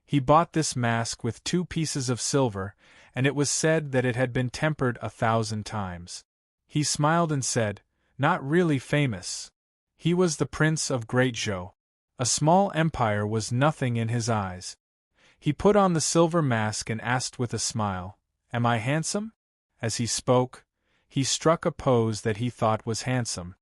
He bought this mask with 2 pieces of silver, and it was said that it had been tempered 1,000 times. He smiled and said, "Not really famous." He was the prince of Great Zhou. A small empire was nothing in his eyes. He put on the silver mask and asked with a smile, "Am I handsome?" As he spoke, he struck a pose that he thought was handsome.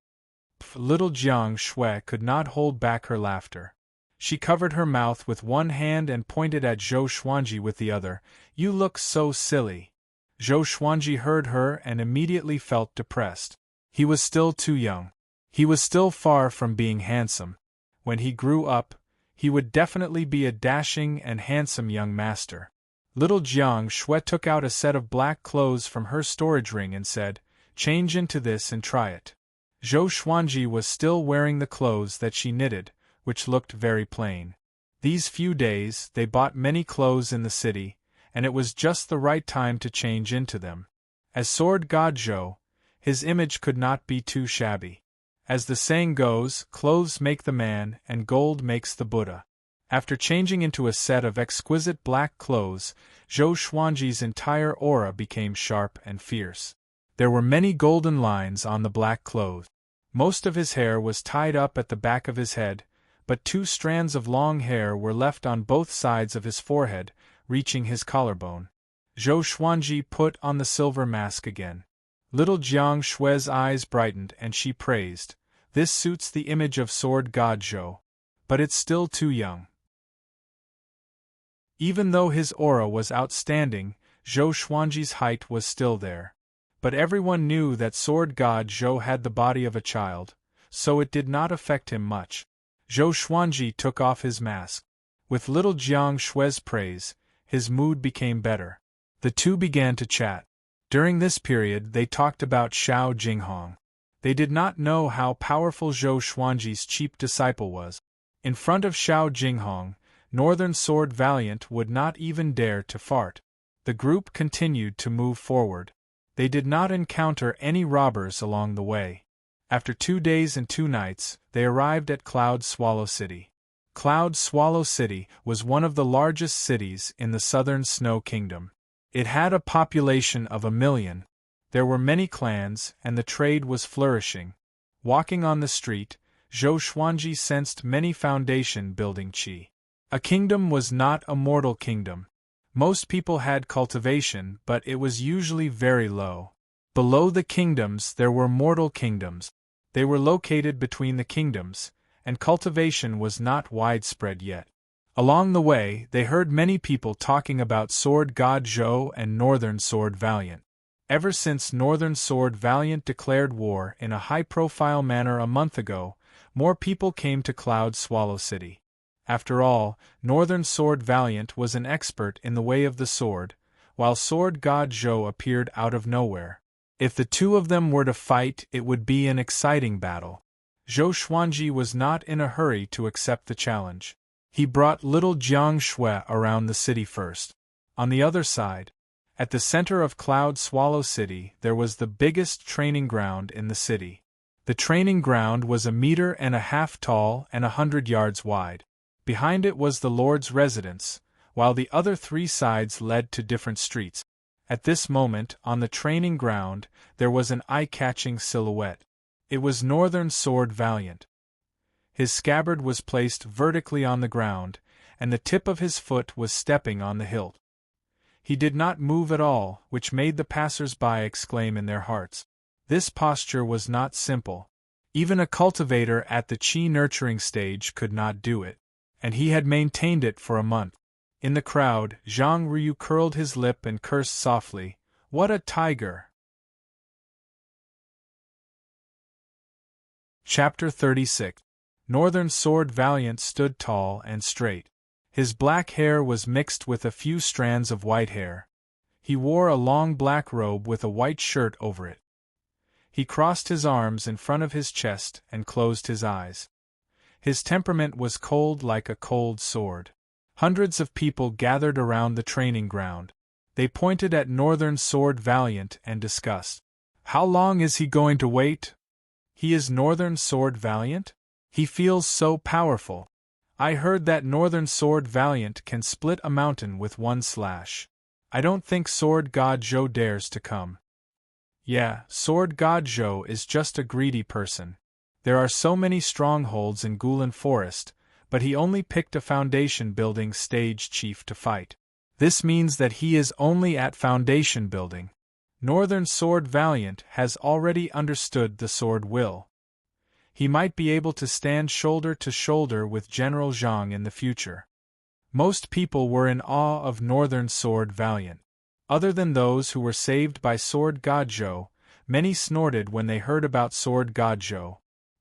Little Jiang Shui could not hold back her laughter. She covered her mouth with one hand and pointed at Zhou Xuanji with the other. "You look so silly." Zhou Xuanji heard her and immediately felt depressed. He was still too young. He was still far from being handsome. When he grew up, he would definitely be a dashing and handsome young master. Little Jiang Shui took out a set of black clothes from her storage ring and said, "Change into this and try it." Zhou Xuanji was still wearing the clothes that she knitted, which looked very plain. These few days they bought many clothes in the city, and it was just the right time to change into them. As Sword God Zhou, his image could not be too shabby. As the saying goes, clothes make the man and gold makes the Buddha. After changing into a set of exquisite black clothes, Zhou Xuanji's entire aura became sharp and fierce. There were many golden lines on the black clothes. Most of his hair was tied up at the back of his head, but 2 strands of long hair were left on both sides of his forehead, reaching his collarbone. Zhou Xuanji put on the silver mask again. Little Jiang Shui's eyes brightened and she praised, "This suits the image of Sword God Zhou. But it's still too young." Even though his aura was outstanding, Zhou Xuanji's height was still there. But everyone knew that Sword God Zhou had the body of a child, so it did not affect him much. Zhou Xuanji took off his mask. With little Jiang Shui's praise, his mood became better. The two began to chat. During this period they talked about Xiao Jinghong. They did not know how powerful Zhou Xuanji's cheap disciple was. In front of Xiao Jinghong, Northern Sword Valiant would not even dare to fart. The group continued to move forward. They did not encounter any robbers along the way. After 2 days and 2 nights, they arrived at Cloud Swallow City. Cloud Swallow City was one of the largest cities in the southern Snow Kingdom. It had a population of 1 million. There were many clans, and the trade was flourishing. Walking on the street, Zhou Xuanji sensed many foundation-building qi. A kingdom was not a mortal kingdom. Most people had cultivation, but it was usually very low. Below the kingdoms there were mortal kingdoms. They were located between the kingdoms, and cultivation was not widespread yet. Along the way, they heard many people talking about Sword God Zhou and Northern Sword Valiant. Ever since Northern Sword Valiant declared war in a high-profile manner a month ago, more people came to Cloud Swallow City. After all, Northern Sword Valiant was an expert in the way of the sword, while Sword God Zhou appeared out of nowhere. If the two of them were to fight, it would be an exciting battle. Zhou Xuanji was not in a hurry to accept the challenge. He brought little Jiang Shui around the city first. On the other side, at the center of Cloud Swallow City, there was the biggest training ground in the city. The training ground was 1.5 meters tall and 100 yards wide. Behind it was the Lord's residence, while the other 3 sides led to different streets. At this moment, on the training ground, there was an eye-catching silhouette. It was Northern Sword Valiant. His scabbard was placed vertically on the ground, and the tip of his foot was stepping on the hilt. He did not move at all, which made the passers-by exclaim in their hearts. This posture was not simple. Even a cultivator at the qi nurturing stage could not do it, and he had maintained it for a month. In the crowd, Zhang Ryu curled his lip and cursed softly. What a tiger! Chapter 36. Northern Sword Valiant stood tall and straight. His black hair was mixed with a few strands of white hair. He wore a long black robe with a white shirt over it. He crossed his arms in front of his chest and closed his eyes. His temperament was cold like a cold sword. Hundreds of people gathered around the training ground. They pointed at Northern Sword Valiant and discussed. How long is he going to wait? He is Northern Sword Valiant? He feels so powerful. I heard that Northern Sword Valiant can split a mountain with one slash. I don't think Sword God Zhou dares to come. Yeah, Sword God Zhou is just a greedy person. There are so many strongholds in Gulan Forest, but he only picked a foundation building stage chief to fight. This means that he is only at foundation building. Northern Sword Valiant has already understood the sword will. He might be able to stand shoulder to shoulder with General Zhang in the future. Most people were in awe of Northern Sword Valiant. Other than those who were saved by Sword God Zhou, many snorted when they heard about Sword God Zhou.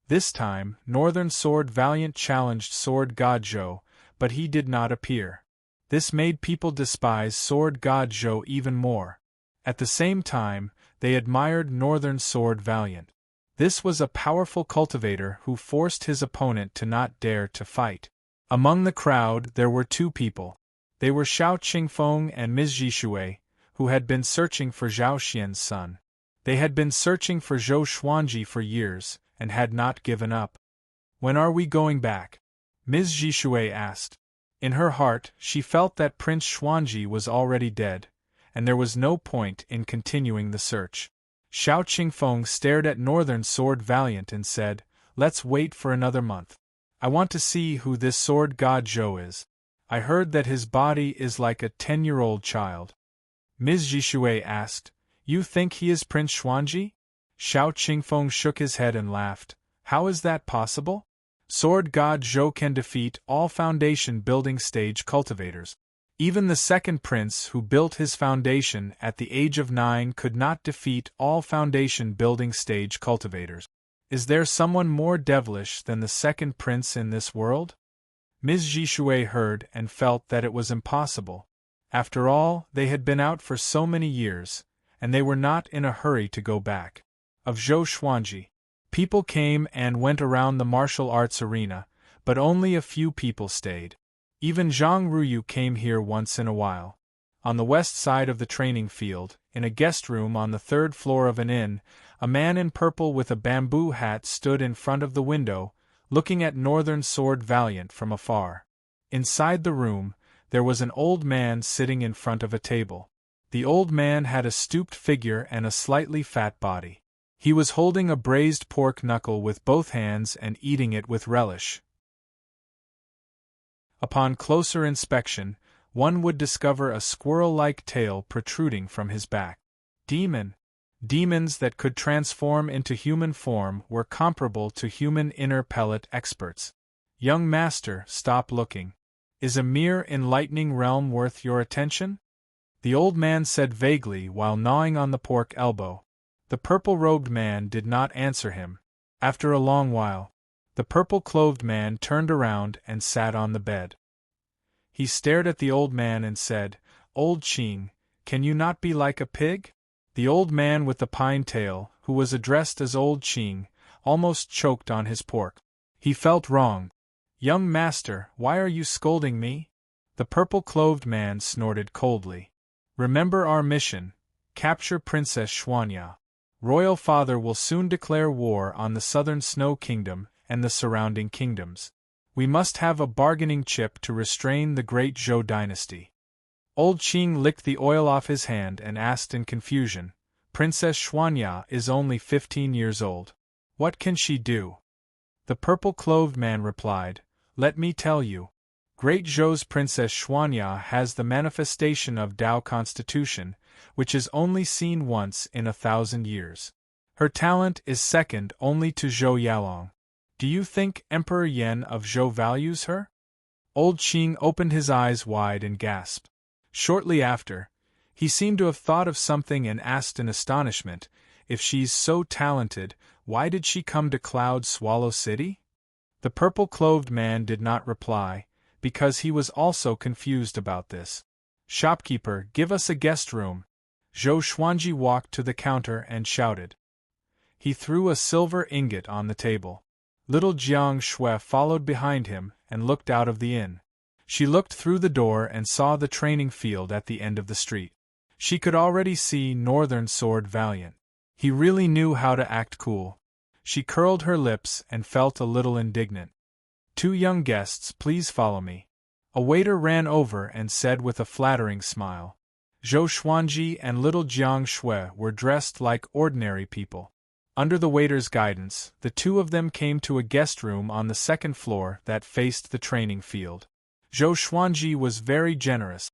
This time, Northern Sword Valiant challenged Sword God Zhou, but he did not appear. This made people despise Sword God Zhou even more. At the same time, they admired Northern Sword Valiant. This was a powerful cultivator who forced his opponent to not dare to fight. Among the crowd there were two people. They were Xiao Qingfeng and Ms. Zhishui, who had been searching for Zhao Xian's son. They had been searching for Zhou Xuanji for years, and had not given up. When are we going back? Ms. Zhishui asked. In her heart, she felt that Prince Xuanji was already dead, and there was no point in continuing the search. Xiao Qingfeng stared at Northern Sword Valiant and said, Let's wait for another month. I want to see who this Sword God Zhou is. I heard that his body is like a 10-year-old child. Ms. Zhishui asked, You think he is Prince Xuanji? Xiao Qingfeng shook his head and laughed. How is that possible? Sword God Zhou can defeat all foundation building stage cultivators. Even the second prince who built his foundation at the age of 9 could not defeat all foundation building stage cultivators. Is there someone more devilish than the second prince in this world? Ms. Zhishui heard and felt that it was impossible. After all, they had been out for so many years, and they were not in a hurry to go back. Of Zhou Xuanji, people came and went around the martial arts arena, but only a few people stayed. Even Zhang Ryu came here once in a while. On the west side of the training field, in a guest room on the 3rd floor of an inn, a man in purple with a bamboo hat stood in front of the window, looking at Northern Sword Valiant from afar. Inside the room, there was an old man sitting in front of a table. The old man had a stooped figure and a slightly fat body. He was holding a braised pork knuckle with both hands and eating it with relish. Upon closer inspection, one would discover a squirrel-like tail protruding from his back. Demons that could transform into human form were comparable to human inner pellet experts. Young master, stop looking. Is a mere enlightening realm worth your attention? The old man said vaguely while gnawing on the pork elbow. The purple-robed man did not answer him. After a long while, the purple-clothed man turned around and sat on the bed. He stared at the old man and said, Old Qing, can you not be like a pig? The old man with the pine tail, who was addressed as Old Qing, almost choked on his pork. He felt wrong. Young master, why are you scolding me? The purple-clothed man snorted coldly. Remember our mission. Capture Princess Xuanya. Royal Father will soon declare war on the Southern Snow Kingdom and the surrounding kingdoms. We must have a bargaining chip to restrain the great Zhou dynasty. Old Qing licked the oil off his hand and asked in confusion, Princess Xuanya is only 15 years old. What can she do? The purple-clothed man replied, Let me tell you. Great Zhou's Princess Xuanya has the manifestation of Tao Constitution, which is only seen once in 1,000 years. Her talent is second only to Zhou Yalong. Do you think Emperor Yan of Zhou values her? Old Qing opened his eyes wide and gasped. Shortly after, he seemed to have thought of something and asked in astonishment, if she's so talented, why did she come to Cloud Swallow City? The purple-clothed man did not reply, because he was also confused about this. Shopkeeper, give us a guest room. Zhou Xuanji walked to the counter and shouted. He threw a silver ingot on the table. Little Jiang Shui followed behind him and looked out of the inn. She looked through the door and saw the training field at the end of the street. She could already see Northern Sword Valiant. He really knew how to act cool. She curled her lips and felt a little indignant. 2 young guests, please follow me. A waiter ran over and said with a flattering smile. Zhou Xuanji and little Jiang Shui were dressed like ordinary people. Under the waiter's guidance, the 2 of them came to a guest room on the 2nd floor that faced the training field. Zhou Xuanji was very generous.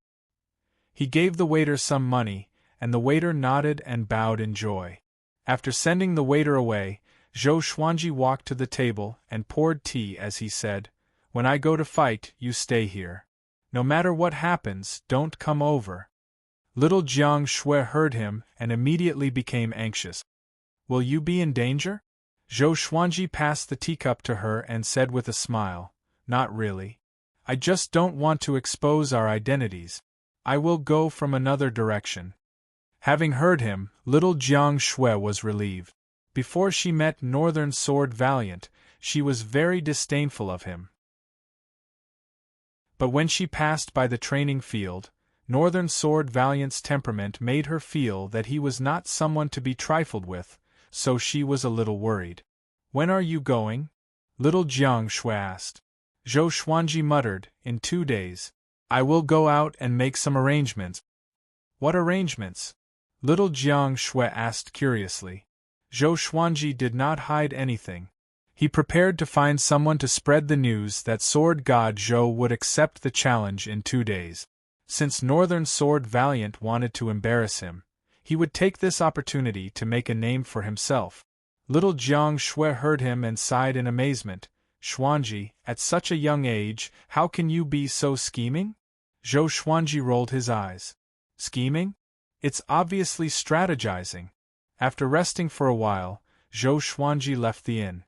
He gave the waiter some money, and the waiter nodded and bowed in joy. After sending the waiter away, Zhou Xuanji walked to the table and poured tea as he said, "When I go to fight, you stay here. No matter what happens, don't come over." Little Jiang Shui heard him and immediately became anxious. "Will you be in danger?" Zhou Xuanji passed the teacup to her and said with a smile, "Not really. I just don't want to expose our identities. I will go from another direction." Having heard him, little Jiang Shui was relieved. Before she met Northern Sword Valiant, she was very disdainful of him. But when she passed by the training field, Northern Sword Valiant's temperament made her feel that he was not someone to be trifled with, so she was a little worried. "When are you going?" little Jiang Shui asked. Zhou Xuanji muttered, "In 2 days. I will go out and make some arrangements." "What arrangements?" little Jiang Shui asked curiously. Zhou Xuanji did not hide anything. He prepared to find someone to spread the news that Sword God Zhou would accept the challenge in 2 days. Since Northern Sword Valiant wanted to embarrass him, he would take this opportunity to make a name for himself. Little Jiang Shui heard him and sighed in amazement. "Xuanji, at such a young age, how can you be so scheming?" Zhou Xuanji rolled his eyes. "Scheming? It's obviously strategizing." After resting for a while, Zhou Xuanji left the inn.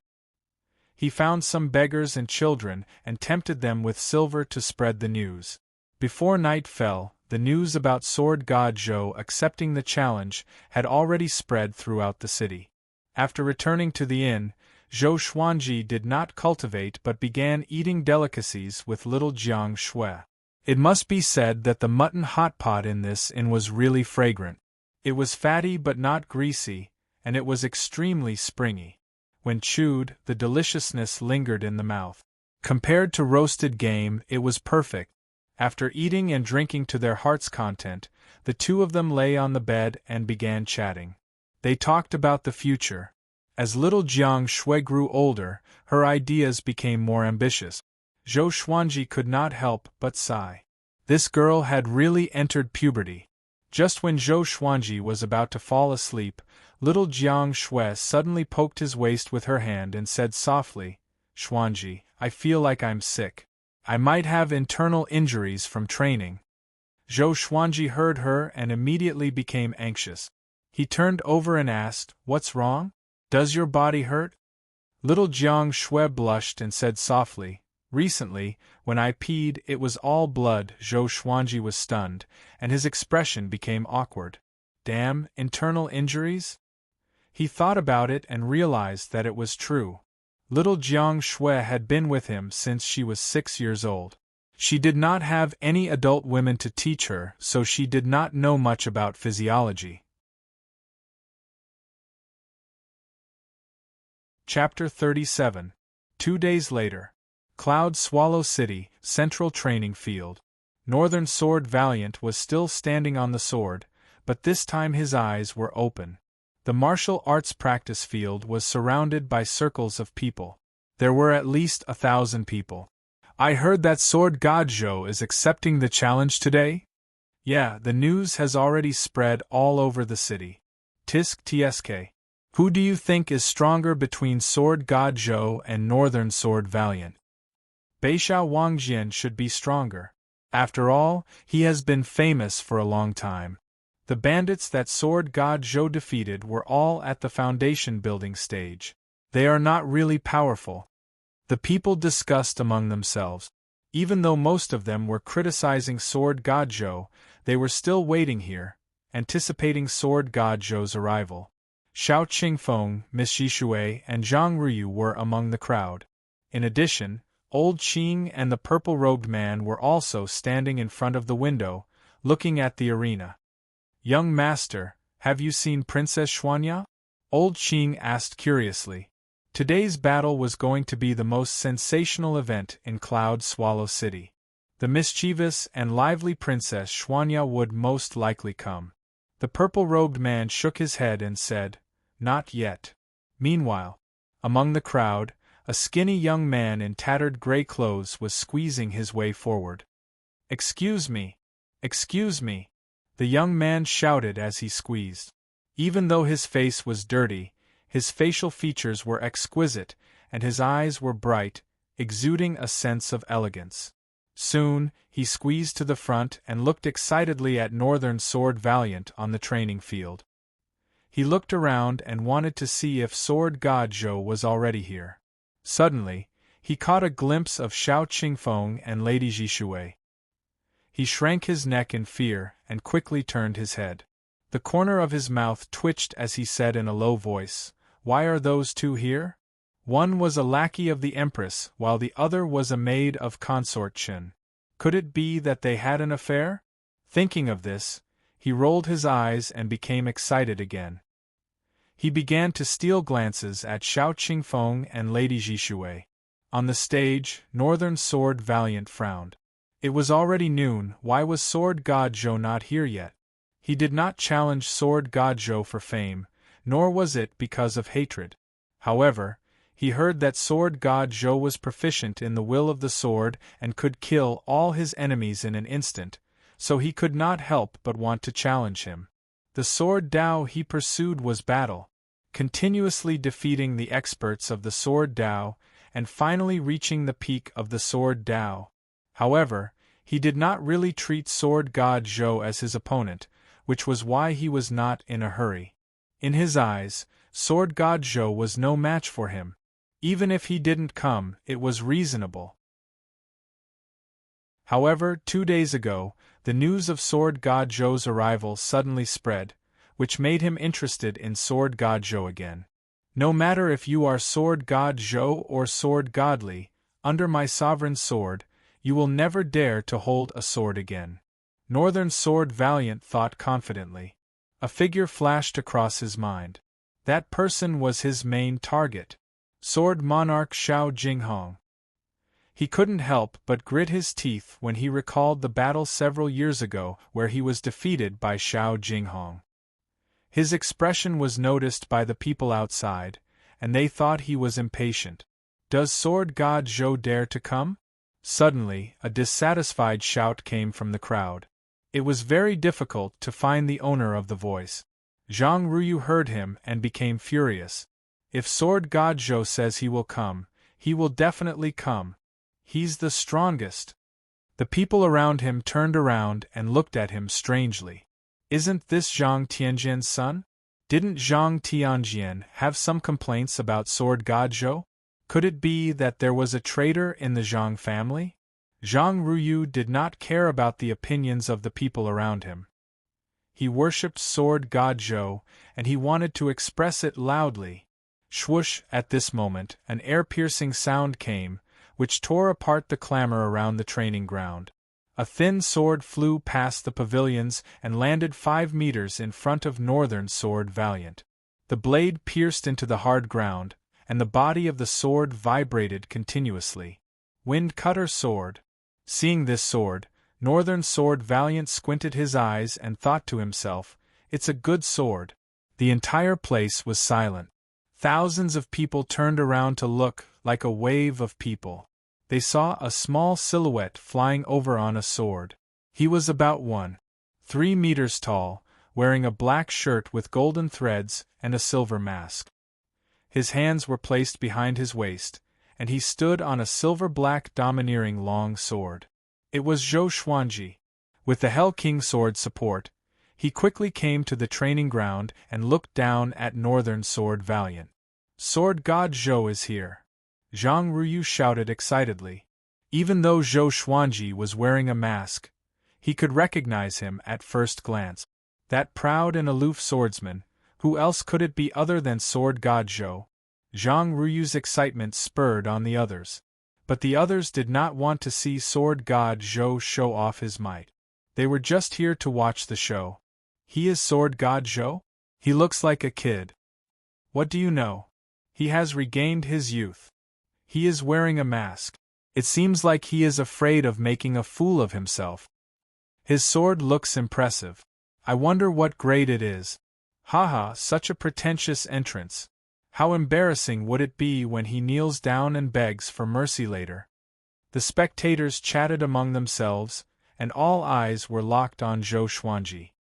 He found some beggars and children and tempted them with silver to spread the news. Before night fell, the news about Sword God Zhou accepting the challenge had already spread throughout the city. After returning to the inn, Zhou Xuanji did not cultivate but began eating delicacies with little Jiang Shui. It must be said that the mutton hot pot in this inn was really fragrant. It was fatty but not greasy, and it was extremely springy. When chewed, the deliciousness lingered in the mouth. Compared to roasted game, it was perfect. After eating and drinking to their heart's content, the 2 of them lay on the bed and began chatting. They talked about the future. As little Jiang Shui grew older, her ideas became more ambitious. Zhou Xuanji could not help but sigh. This girl had really entered puberty. Just when Zhou Xuanji was about to fall asleep, little Jiang Shui suddenly poked his waist with her hand and said softly, "Xuanji, I feel like I'm sick. I might have internal injuries from training." Zhou Xuanji heard her and immediately became anxious. He turned over and asked, "What's wrong? Does your body hurt?" Little Jiang Shui blushed and said softly, "Recently, when I peed, it was all blood." Zhou Xuanji was stunned, and his expression became awkward. Damn, internal injuries? He thought about it and realized that it was true. Little Jiang Shui had been with him since she was 6 years old. She did not have any adult women to teach her, so she did not know much about physiology. Chapter 37. 2 days later. Cloud Swallow City, Central Training Field. Northern Sword Valiant was still standing on the sword, but this time his eyes were open. The martial arts practice field was surrounded by circles of people. There were at least 1,000 people. "I heard that Sword God Zhou is accepting the challenge today?" "Yeah, the news has already spread all over the city." "Tisk tsk. Who do you think is stronger between Sword God Zhou and Northern Sword Valiant?" Beixiao Wangjian should be stronger. After all, he has been famous for a long time. The bandits that sword god Zhou defeated were all at the foundation building stage. They are not really powerful. The people discussed among themselves. Even though most of them were criticizing sword god Zhou, they were still waiting here, anticipating sword god Zhou's arrival. Xiao Qingfeng, Miss Yishui, and Zhang Ruyu were among the crowd. In addition, Old Qing and the purple-robed man were also standing in front of the window, looking at the arena. "Young master, have you seen Princess Xuanya?" Old Qing asked curiously. Today's battle was going to be the most sensational event in Cloud Swallow City. The mischievous and lively Princess Xuanya would most likely come. The purple-robed man shook his head and said, "Not yet." Meanwhile, among the crowd, a skinny young man in tattered gray clothes was squeezing his way forward. "Excuse me! Excuse me!" the young man shouted as he squeezed. Even though his face was dirty, his facial features were exquisite, and his eyes were bright, exuding a sense of elegance. Soon, he squeezed to the front and looked excitedly at Northern Sword Valiant on the training field. He looked around and wanted to see if Sword God Zhou was already here. Suddenly, he caught a glimpse of Xiao Qingfeng and Lady Yishui. He shrank his neck in fear and quickly turned his head. The corner of his mouth twitched as he said in a low voice, "Why are those two here?" One was a lackey of the Empress while the other was a maid of Consort Qin. Could it be that they had an affair? Thinking of this, he rolled his eyes and became excited again. He began to steal glances at Xiao Qingfeng and Lady Yishui. On the stage, Northern Sword Valiant frowned. It was already noon. Why was Sword God Zhou not here yet? He did not challenge Sword God Zhou for fame, nor was it because of hatred. However, he heard that Sword God Zhou was proficient in the will of the sword and could kill all his enemies in an instant, so he could not help but want to challenge him. The sword Dao he pursued was battle, continuously defeating the experts of the sword Dao, and finally reaching the peak of the sword Dao. However, he did not really treat Sword God Zhou as his opponent, which was why he was not in a hurry. In his eyes, Sword God Zhou was no match for him. Even if he didn't come, it was reasonable. However, 2 days ago, the news of Sword God Zhou's arrival suddenly spread, which made him interested in Sword God Zhou again. "No matter if you are Sword God Zhou or Sword Godly, under my sovereign sword, you will never dare to hold a sword again." Northern Sword Valiant thought confidently. A figure flashed across his mind. That person was his main target. Sword Monarch Xiao Jinghong. He couldn't help but grit his teeth when he recalled the battle several years ago where he was defeated by Xiao Jinghong. His expression was noticed by the people outside, and they thought he was impatient. Does Sword God Zhou dare to come? Suddenly, a dissatisfied shout came from the crowd. It was very difficult to find the owner of the voice. Zhang Ruyu heard him and became furious. If Sword God Zhou says he will come, he will definitely come. He's the strongest. The people around him turned around and looked at him strangely. Isn't this Zhang Tianjian's son? Didn't Zhang Tianjian have some complaints about Sword God Zhou? Could it be that there was a traitor in the Zhang family? Zhang Ruyu did not care about the opinions of the people around him. He worshipped Sword God Zhou, and he wanted to express it loudly. Swoosh! At this moment, an air-piercing sound came, which tore apart the clamor around the training ground. A thin sword flew past the pavilions and landed 5 meters in front of Northern Sword Valiant. The blade pierced into the hard ground, and the body of the sword vibrated continuously. Wind Cutter Sword. Seeing this sword, Northern Sword Valiant squinted his eyes and thought to himself, "It's a good sword." The entire place was silent. Thousands of people turned around to look, like a wave of people. They saw a small silhouette flying over on a sword. He was about 1.3 meters tall, wearing a black shirt with golden threads and a silver mask. His hands were placed behind his waist, and he stood on a silver-black domineering long sword. It was Zhou Xuanji. With the Hell King sword support, he quickly came to the training ground and looked down at Northern Sword Valiant. Sword God Zhou is here. Zhang Ruyu shouted excitedly. Even though Zhou Xuanji was wearing a mask, he could recognize him at first glance. That proud and aloof swordsman, who else could it be other than Sword God Zhou? Zhang Ruyu's excitement spurred on the others. But the others did not want to see Sword God Zhou show off his might. They were just here to watch the show. He is Sword God Zhou? He looks like a kid. What do you know? He has regained his youth. He is wearing a mask. It seems like he is afraid of making a fool of himself. His sword looks impressive. I wonder what grade it is. Haha, such a pretentious entrance. How embarrassing would it be when he kneels down and begs for mercy later? The spectators chatted among themselves, and all eyes were locked on Zhou Xuanji.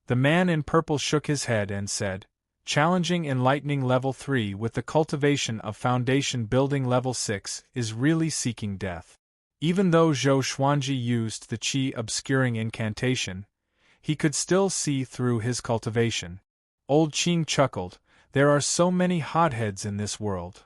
The man in purple shook his head and said, "Challenging Enlightening Level 3 with the cultivation of Foundation Building Level 6 is really seeking death." Even though Zhou Xuanji used the Qi obscuring incantation, he could still see through his cultivation. Old Qing chuckled, "There are so many hotheads in this world."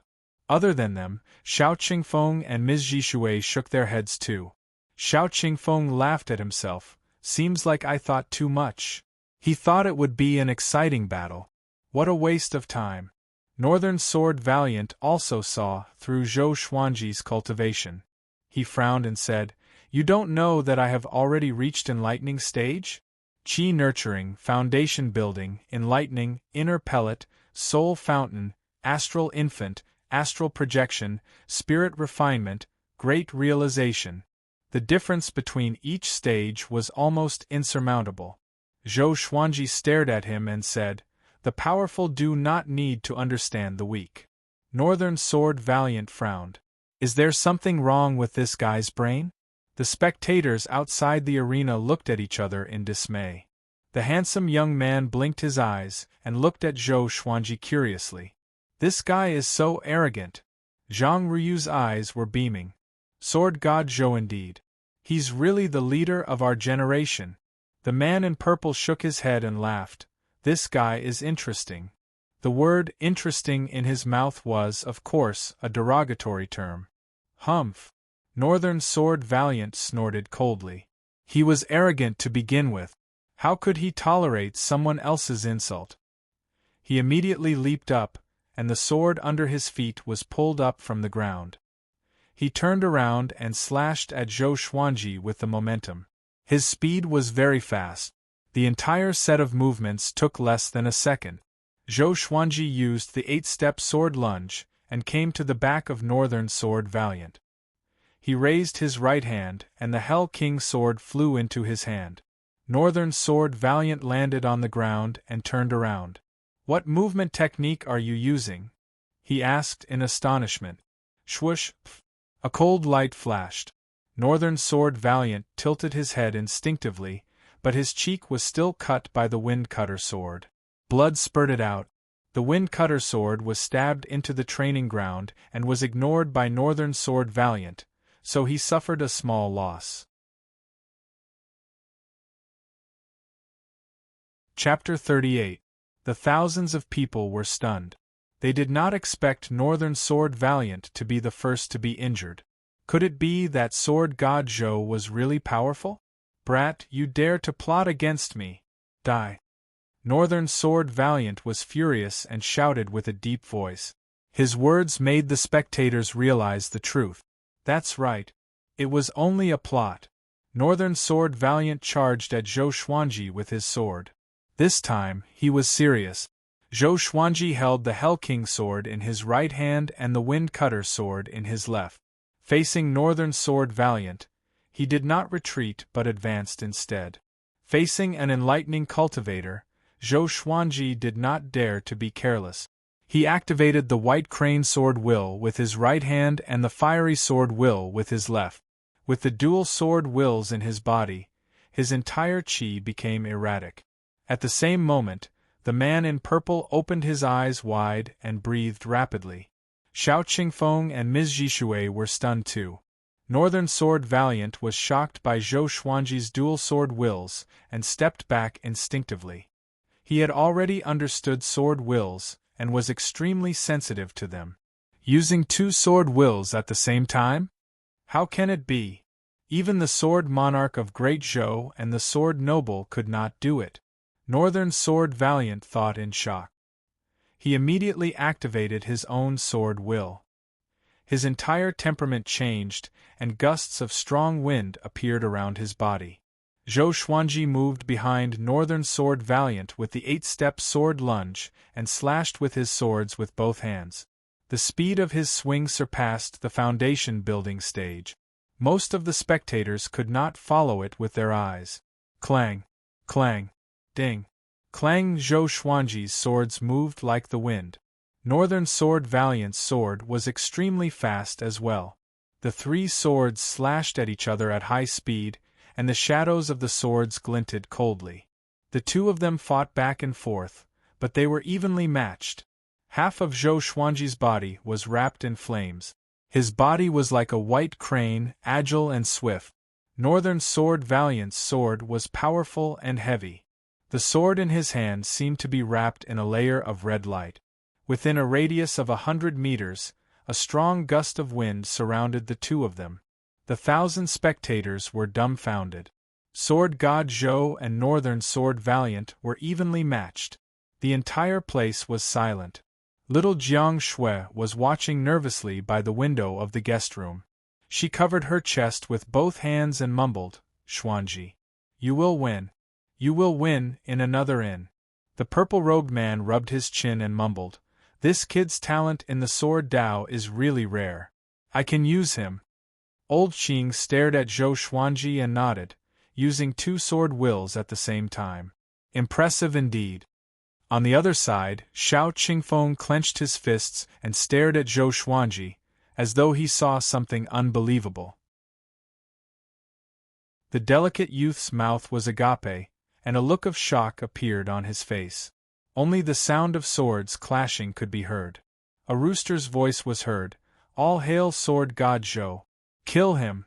Other than them, Xiao Qingfeng and Ms. Zhishui shook their heads too. Xiao Qingfeng laughed at himself. "Seems like I thought too much. He thought it would be an exciting battle. What a waste of time." Northern Sword Valiant also saw through Zhou Xuanji's cultivation. He frowned and said, "You don't know that I have already reached enlightening stage? Qi nurturing, foundation building, enlightening, inner pellet, soul fountain, astral infant, astral projection, spirit refinement, great realization." The difference between each stage was almost insurmountable. Zhou Xuanji stared at him and said, "The powerful do not need to understand the weak." Northern Sword Valiant frowned. Is there something wrong with this guy's brain? The spectators outside the arena looked at each other in dismay. The handsome young man blinked his eyes and looked at Zhou Xuanji curiously. This guy is so arrogant. Zhang Ruyu's eyes were beaming. Sword God Zhou indeed. He's really the leader of our generation. The man in purple shook his head and laughed. This guy is interesting. The word interesting in his mouth was, of course, a derogatory term. Humph. Northern Sword Valiant snorted coldly. He was arrogant to begin with. How could he tolerate someone else's insult? He immediately leaped up, and the sword under his feet was pulled up from the ground. He turned around and slashed at Zhou Xuanji with the momentum. His speed was very fast. The entire set of movements took less than a second. Zhou Xuanji used the 8-step sword lunge and came to the back of Northern Sword Valiant. He raised his right hand and the Hell King sword flew into his hand. Northern Sword Valiant landed on the ground and turned around. "What movement technique are you using?" he asked in astonishment. Swoosh! A cold light flashed. Northern Sword Valiant tilted his head instinctively, but his cheek was still cut by the Wind Cutter sword. Blood spurted out. The Wind Cutter sword was stabbed into the training ground and was ignored by Northern Sword Valiant, so he suffered a small loss. Chapter 38. The thousands of people were stunned. They did not expect Northern Sword Valiant to be the first to be injured. Could it be that Sword God Zhou was really powerful? "Brat, you dare to plot against me! Die!" Northern Sword Valiant was furious and shouted with a deep voice. His words made the spectators realize the truth. That's right. It was only a plot. Northern Sword Valiant charged at Zhou Xuanji with his sword. This time, he was serious. Zhou Xuanji held the Hell King sword in his right hand and the Wind Cutter sword in his left. Facing Northern Sword Valiant, he did not retreat but advanced instead. Facing an enlightening cultivator, Zhou Xuanji did not dare to be careless. He activated the White Crane Sword Will with his right hand and the Fiery Sword Will with his left. With the dual sword wills in his body, his entire qi became erratic. At the same moment, the man in purple opened his eyes wide and breathed rapidly. Xiao Qingfeng and Ms. Jishui were stunned too. Northern Sword Valiant was shocked by Zhou Xuanji's dual sword wills and stepped back instinctively. He had already understood sword wills and was extremely sensitive to them. Using two sword wills at the same time? How can it be? Even the sword monarch of Great Zhou and the sword noble could not do it. Northern Sword Valiant thought in shock. He immediately activated his own sword will. His entire temperament changed, and gusts of strong wind appeared around his body. Zhou Xuanji moved behind Northern Sword Valiant with the 8-step sword lunge and slashed with his swords with both hands. The speed of his swing surpassed the foundation building stage. Most of the spectators could not follow it with their eyes. Clang! Clang! Ding! Clang! Zhou Xuanji's swords moved like the wind. Northern Sword Valiant's sword was extremely fast as well. The three swords slashed at each other at high speed, and the shadows of the swords glinted coldly. The two of them fought back and forth, but they were evenly matched. Half of Zhou Xuanji's body was wrapped in flames. His body was like a white crane, agile and swift. Northern Sword Valiant's sword was powerful and heavy. The sword in his hand seemed to be wrapped in a layer of red light. Within a radius of 100 meters, a strong gust of wind surrounded the two of them. The 1,000 spectators were dumbfounded. Sword God Zhou and Northern Sword Valiant were evenly matched. The entire place was silent. Little Jiang Shui was watching nervously by the window of the guest room. She covered her chest with both hands and mumbled, "Xuanji, you will win. You will win in another inn." The purple-robed man rubbed his chin and mumbled, "This kid's talent in the sword Dao is really rare. I can use him." Old Qing stared at Zhou Xuanji and nodded, using two sword wills at the same time. Impressive indeed. On the other side, Xiao Qingfeng clenched his fists and stared at Zhou Xuanji, as though he saw something unbelievable. The delicate youth's mouth was agape, and a look of shock appeared on his face. Only the sound of swords clashing could be heard. A rooster's voice was heard, "All hail Sword God Zhou! Kill him!"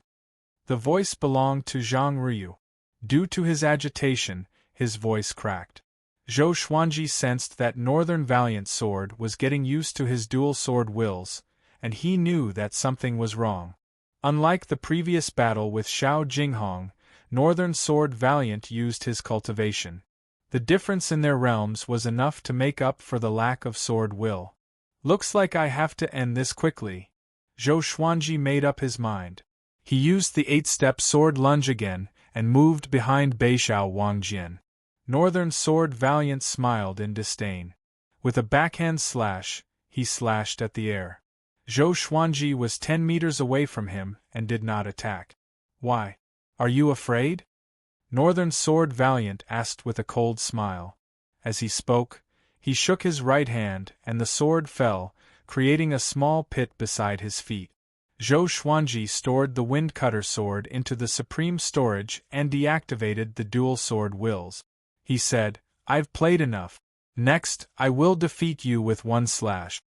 The voice belonged to Zhang Ryu. Due to his agitation, his voice cracked. Zhou Xuanji sensed that Northern Valiant's sword was getting used to his dual sword wills, and he knew that something was wrong. Unlike the previous battle with Xiao Jinghong, Northern Sword Valiant used his cultivation. The difference in their realms was enough to make up for the lack of sword will. Looks like I have to end this quickly. Zhou Xuanji made up his mind. He used the 8-step sword lunge again and moved behind Beixiao Wangjian. Northern Sword Valiant smiled in disdain. With a backhand slash, he slashed at the air. Zhou Xuanji was 10 meters away from him and did not attack. "Why? Are you afraid?" Northern Sword Valiant asked with a cold smile. As he spoke, he shook his right hand and the sword fell, creating a small pit beside his feet. Zhou Xuanji stored the Wind Cutter sword into the supreme storage and deactivated the dual sword wills. He said, "I've played enough. Next, I will defeat you with one slash."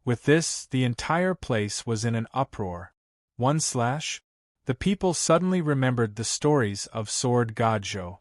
With this, the entire place was in an uproar. One slash? The people suddenly remembered the stories of Sword God Zhou.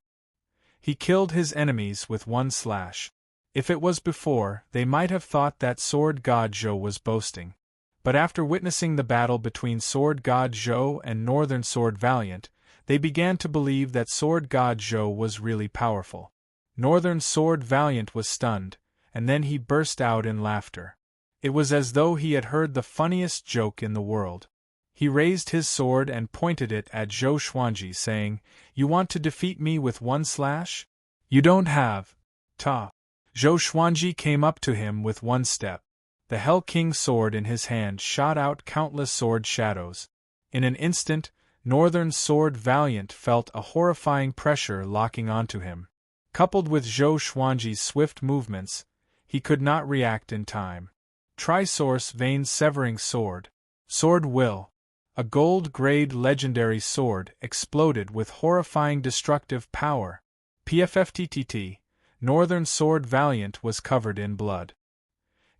He killed his enemies with one slash. If it was before, they might have thought that Sword God Zhou was boasting. But after witnessing the battle between Sword God Zhou and Northern Sword Valiant, they began to believe that Sword God Zhou was really powerful. Northern Sword Valiant was stunned, and then he burst out in laughter. It was as though he had heard the funniest joke in the world. He raised his sword and pointed it at Zhou Xuanji, saying, "You want to defeat me with one slash? You don't have. Ta." Zhou Xuanji came up to him with one step. The Hell King's sword in his hand shot out countless sword shadows. In an instant, Northern Sword Valiant felt a horrifying pressure locking onto him. Coupled with Zhou Xuanji's swift movements, he could not react in time. Trisource Vein Severing Sword. Sword Will. A gold-grade legendary sword exploded with horrifying destructive power. PFFTTT. Northern Sword Valiant was covered in blood.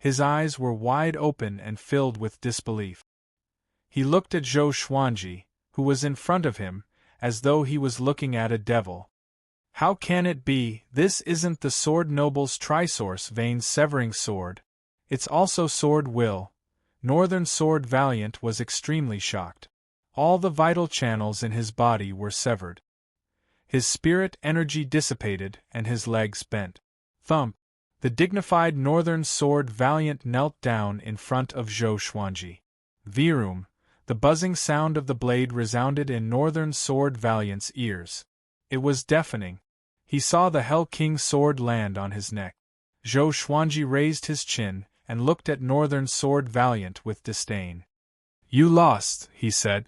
His eyes were wide open and filled with disbelief. He looked at Zhou Xuanji, who was in front of him, as though he was looking at a devil. How can it be? This isn't the Sword Noble's Trisource Vein Severing Sword. It's also Sword Will. Northern Sword Valiant was extremely shocked. All the vital channels in his body were severed. His spirit energy dissipated and his legs bent. Thump! The dignified Northern Sword Valiant knelt down in front of Zhou Xuanji. Virum! The buzzing sound of the blade resounded in Northern Sword Valiant's ears. It was deafening. He saw the Hell King's sword land on his neck. Zhou Xuanji raised his chin and looked at Northern Sword Valiant with disdain. "You lost," he said.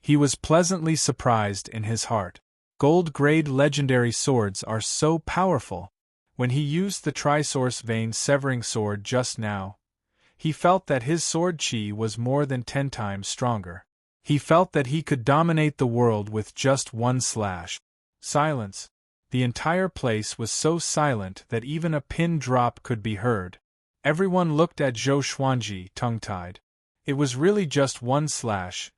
He was pleasantly surprised in his heart. Gold-grade legendary swords are so powerful. When he used the Trisource Vein Severing Sword just now, he felt that his sword chi was more than 10 times stronger. He felt that he could dominate the world with just one slash. Silence. The entire place was so silent that even a pin drop could be heard. Everyone looked at Zhou Xuanji, tongue-tied. It was really just one slash,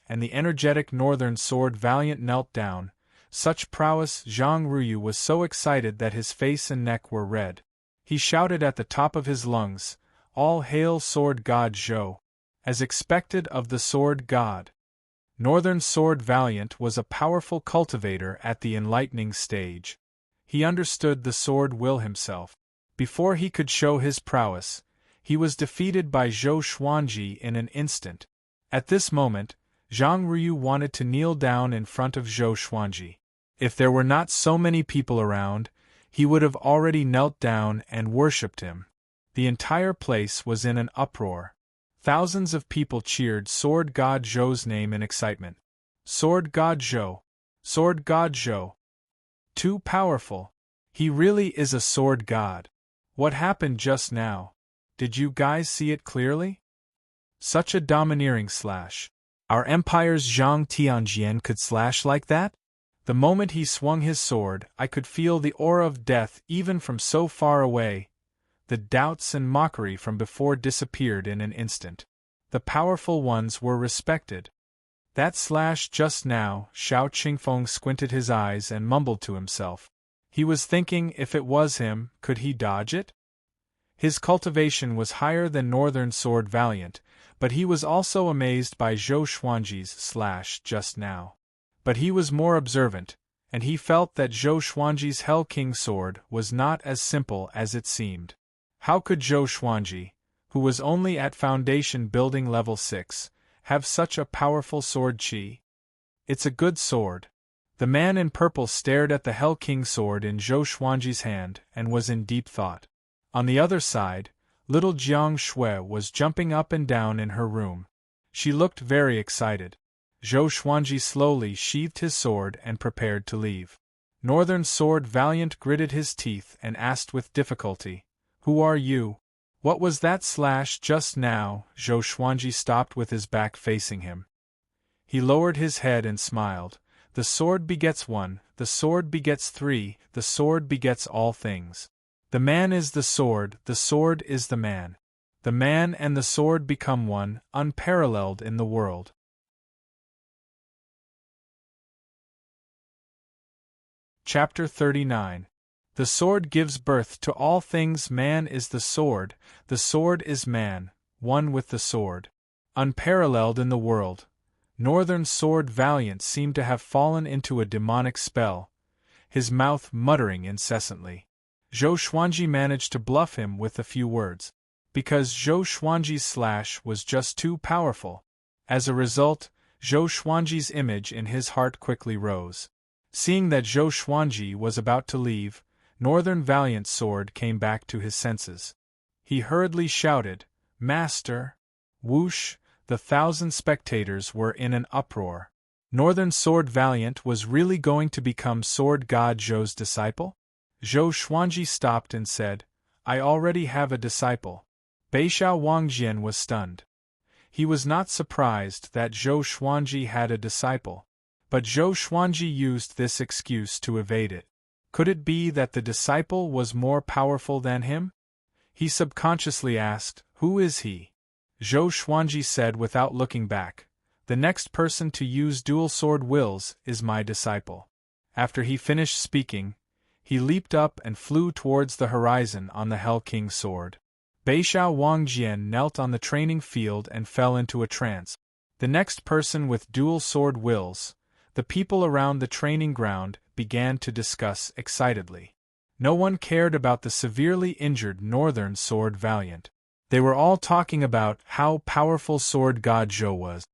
and the energetic Northern Sword Valiant knelt down. Such prowess! Zhang Ruyu was so excited that his face and neck were red. He shouted at the top of his lungs, "All hail Sword God Zhou!" As expected of the Sword God. Northern Sword Valiant was a powerful cultivator at the enlightening stage. He understood the Sword Will himself. Before he could show his prowess, he was defeated by Zhou Xuanji in an instant. At this moment, Zhang Ruyu wanted to kneel down in front of Zhou Xuanji. If there were not so many people around, he would have already knelt down and worshipped him. The entire place was in an uproar. Thousands of people cheered Sword God Zhou's name in excitement. Sword God Zhou! Sword God Zhou! Too powerful! He really is a sword god! What happened just now? Did you guys see it clearly? Such a domineering slash. Our empire's Zhang Tianjian could slash like that? The moment he swung his sword, I could feel the aura of death even from so far away. The doubts and mockery from before disappeared in an instant. The powerful ones were respected. That slash just now, Xiao Qingfeng squinted his eyes and mumbled to himself. He was thinking if it was him, could he dodge it? His cultivation was higher than Northern Sword Valiant, but he was also amazed by Zhou Xuanji's slash just now. But he was more observant, and he felt that Zhou Xuanji's Hell King sword was not as simple as it seemed. How could Zhou Xuanji, who was only at foundation building level 6, have such a powerful sword chi? It's a good sword. The man in purple stared at the Hell King sword in Zhou Xuanji's hand and was in deep thought. On the other side, little Jiang Shui was jumping up and down in her room. She looked very excited. Zhou Xuanji slowly sheathed his sword and prepared to leave. Northern Sword Valiant gritted his teeth and asked with difficulty, "Who are you? What was that slash just now?" Zhou Xuanji stopped with his back facing him. He lowered his head and smiled. "The sword begets one, the sword begets 3, the sword begets all things. The man is the sword is the man. The man and the sword become one, unparalleled in the world." Chapter 39. The sword gives birth to all things. Man is the sword is man, one with the sword. Unparalleled in the world. Northern Sword Valiant seemed to have fallen into a demonic spell, his mouth muttering incessantly. Zhou Xuanji managed to bluff him with a few words, because Zhou Xuanji's slash was just too powerful. As a result, Zhou Xuanji's image in his heart quickly rose. Seeing that Zhou Xuanji was about to leave, Northern Valiant's sword came back to his senses. He hurriedly shouted, "Master!" Whoosh! The 1,000 spectators were in an uproar. Northern Sword Valiant was really going to become Sword God Zhou's disciple? Zhou Xuanji stopped and said, "I already have a disciple." Beixiao Wangjian was stunned. He was not surprised that Zhou Xuanji had a disciple, but Zhou Xuanji used this excuse to evade it. Could it be that the disciple was more powerful than him? He subconsciously asked, "Who is he?" Zhou Xuanji said without looking back, "The next person to use dual sword wills is my disciple." After he finished speaking, he leaped up and flew towards the horizon on the Hell King's sword. Beixiao Wangjian knelt on the training field and fell into a trance. The next person with dual sword wills, the people around the training ground began to discuss excitedly. No one cared about the severely injured Northern Sword Valiant. They were all talking about how powerful Sword God Zhou was.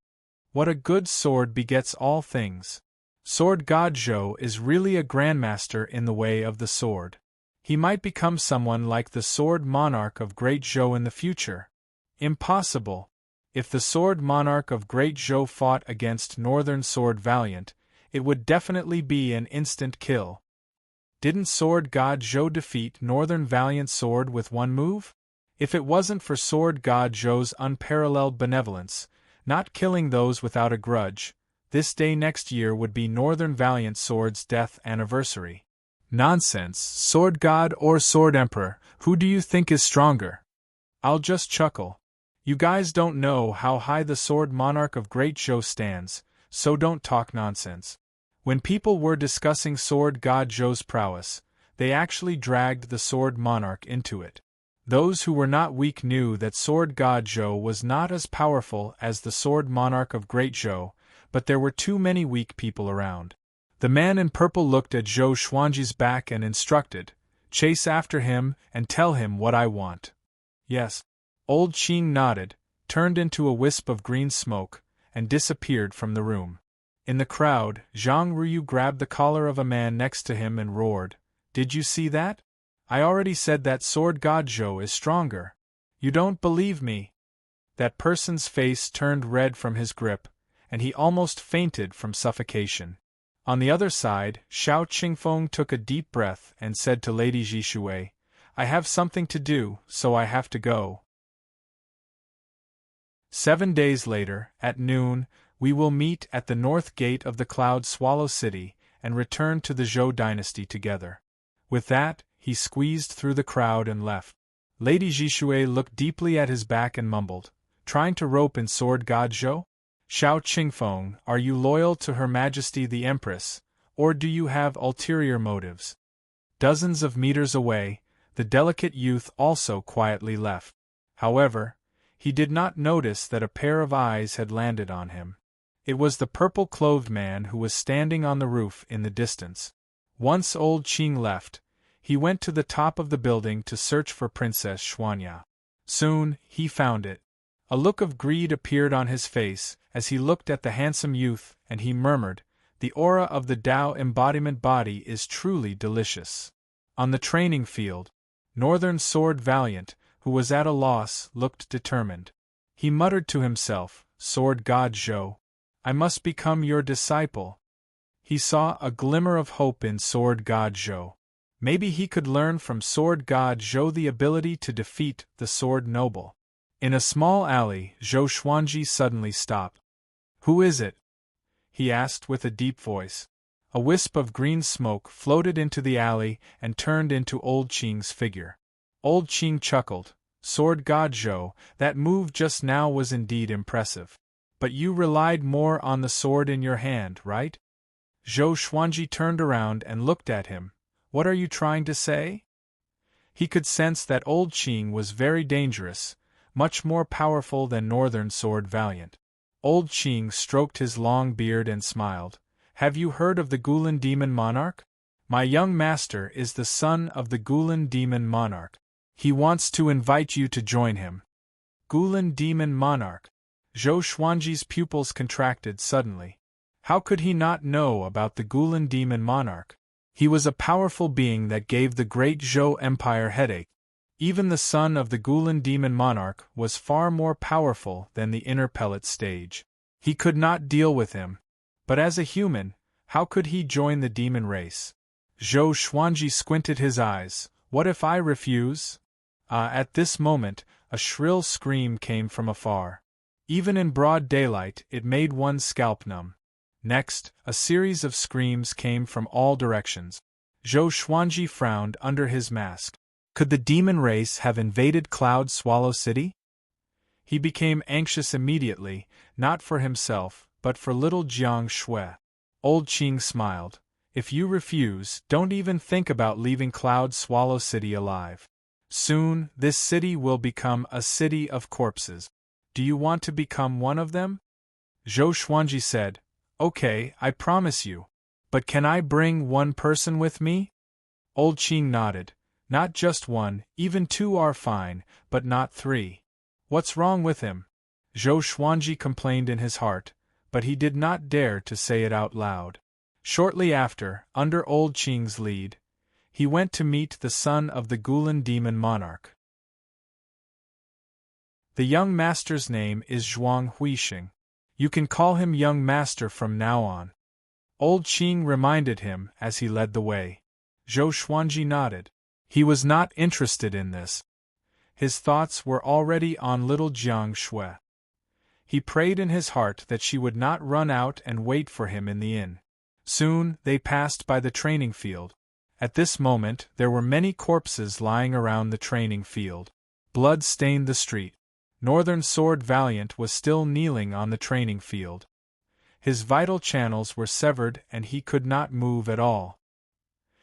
What a good sword begets all things. Sword God Zhou is really a grandmaster in the way of the sword. He might become someone like the Sword Monarch of Great Zhou in the future. Impossible. If the Sword Monarch of Great Zhou fought against Northern Sword Valiant, it would definitely be an instant kill. Didn't Sword God Zhou defeat Northern Valiant Sword with one move? If it wasn't for Sword God Zhou's unparalleled benevolence, not killing those without a grudge, this day next year would be Northern Valiant Sword's death anniversary. Nonsense, Sword God or Sword Emperor, who do you think is stronger? I'll just chuckle. You guys don't know how high the Sword Monarch of Great Zhou stands, so don't talk nonsense. When people were discussing Sword God Zhou's prowess, they actually dragged the Sword Monarch into it. Those who were not weak knew that Sword God Zhou was not as powerful as the Sword Monarch of Great Zhou, but there were too many weak people around. The man in purple looked at Zhou Xuanji's back and instructed, "Chase after him and tell him what I want." Yes. Old Qing nodded, turned into a wisp of green smoke, and disappeared from the room. In the crowd, Zhang Ruyu grabbed the collar of a man next to him and roared, "Did you see that? I already said that Sword God Zhou is stronger. You don't believe me?" That person's face turned red from his grip, and he almost fainted from suffocation. On the other side, Xiao Qingfeng took a deep breath and said to Lady Zhishui, "I have something to do, so I have to go." 7 days later, at noon, we will meet at the north gate of the Cloud Swallow City and return to the Zhou dynasty together. With that, he squeezed through the crowd and left. Lady Zhishui looked deeply at his back and mumbled, "Trying to rope in Sword God Zhou? Xiao Qingfeng, are you loyal to Her Majesty the Empress, or do you have ulterior motives?" Dozens of meters away, the delicate youth also quietly left. However, he did not notice that a pair of eyes had landed on him. It was the purple-clothed man who was standing on the roof in the distance. Once old Qing left, he went to the top of the building to search for Princess Xuanya. Soon, he found it. A look of greed appeared on his face as he looked at the handsome youth, and he murmured, "The aura of the Tao embodiment body is truly delicious." On the training field, Northern Sword Valiant, who was at a loss, looked determined. He muttered to himself, "Sword God Zhou, I must become your disciple." He saw a glimmer of hope in Sword God Zhou. Maybe he could learn from Sword God Zhou the ability to defeat the Sword Noble. In a small alley, Zhou Xuanji suddenly stopped. "Who is it?" he asked with a deep voice. A wisp of green smoke floated into the alley and turned into Old Qing's figure. Old Qing chuckled, "Sword God Zhou, that move just now was indeed impressive. But you relied more on the sword in your hand, right?" Zhou Xuanji turned around and looked at him. "What are you trying to say?" He could sense that Old Qing was very dangerous, much more powerful than Northern Sword Valiant. Old Qing stroked his long beard and smiled. "Have you heard of the Gulan Demon Monarch? My young master is the son of the Gulan Demon Monarch. He wants to invite you to join him." Gulan Demon Monarch. Zhou Xuanji's pupils contracted suddenly. How could he not know about the Gulan Demon Monarch? He was a powerful being that gave the great Zhou Empire headache. Even the son of the Gulan Demon Monarch was far more powerful than the inner pellet stage. He could not deal with him. But as a human, how could he join the demon race? Zhou Xuanji squinted his eyes. "What if I refuse?" At this moment, a shrill scream came from afar. Even in broad daylight, it made one's scalp numb. Next, a series of screams came from all directions. Zhou Xuanji frowned under his mask. Could the demon race have invaded Cloud Swallow City? He became anxious immediately, not for himself, but for little Jiang Shui. Old Qing smiled. If you refuse, don't even think about leaving Cloud Swallow City alive. Soon, this city will become a city of corpses. Do you want to become one of them? Zhou Xuanji said, Okay, I promise you. But can I bring one person with me? Old Qing nodded. Not just one, even two are fine, but not three. What's wrong with him? Zhou Xuanji complained in his heart, but he did not dare to say it out loud. Shortly after, under Old Qing's lead, he went to meet the son of the Gulan demon monarch. The young master's name is Zhuang Huixing. You can call him young master from now on. Old Qing reminded him as he led the way. Zhou Xuanji nodded. He was not interested in this. His thoughts were already on little Jiang Shui. He prayed in his heart that she would not run out and wait for him in the inn. Soon, they passed by the training field. At this moment, there were many corpses lying around the training field. Blood stained the street. Northern Sword Valiant was still kneeling on the training field. His vital channels were severed and he could not move at all.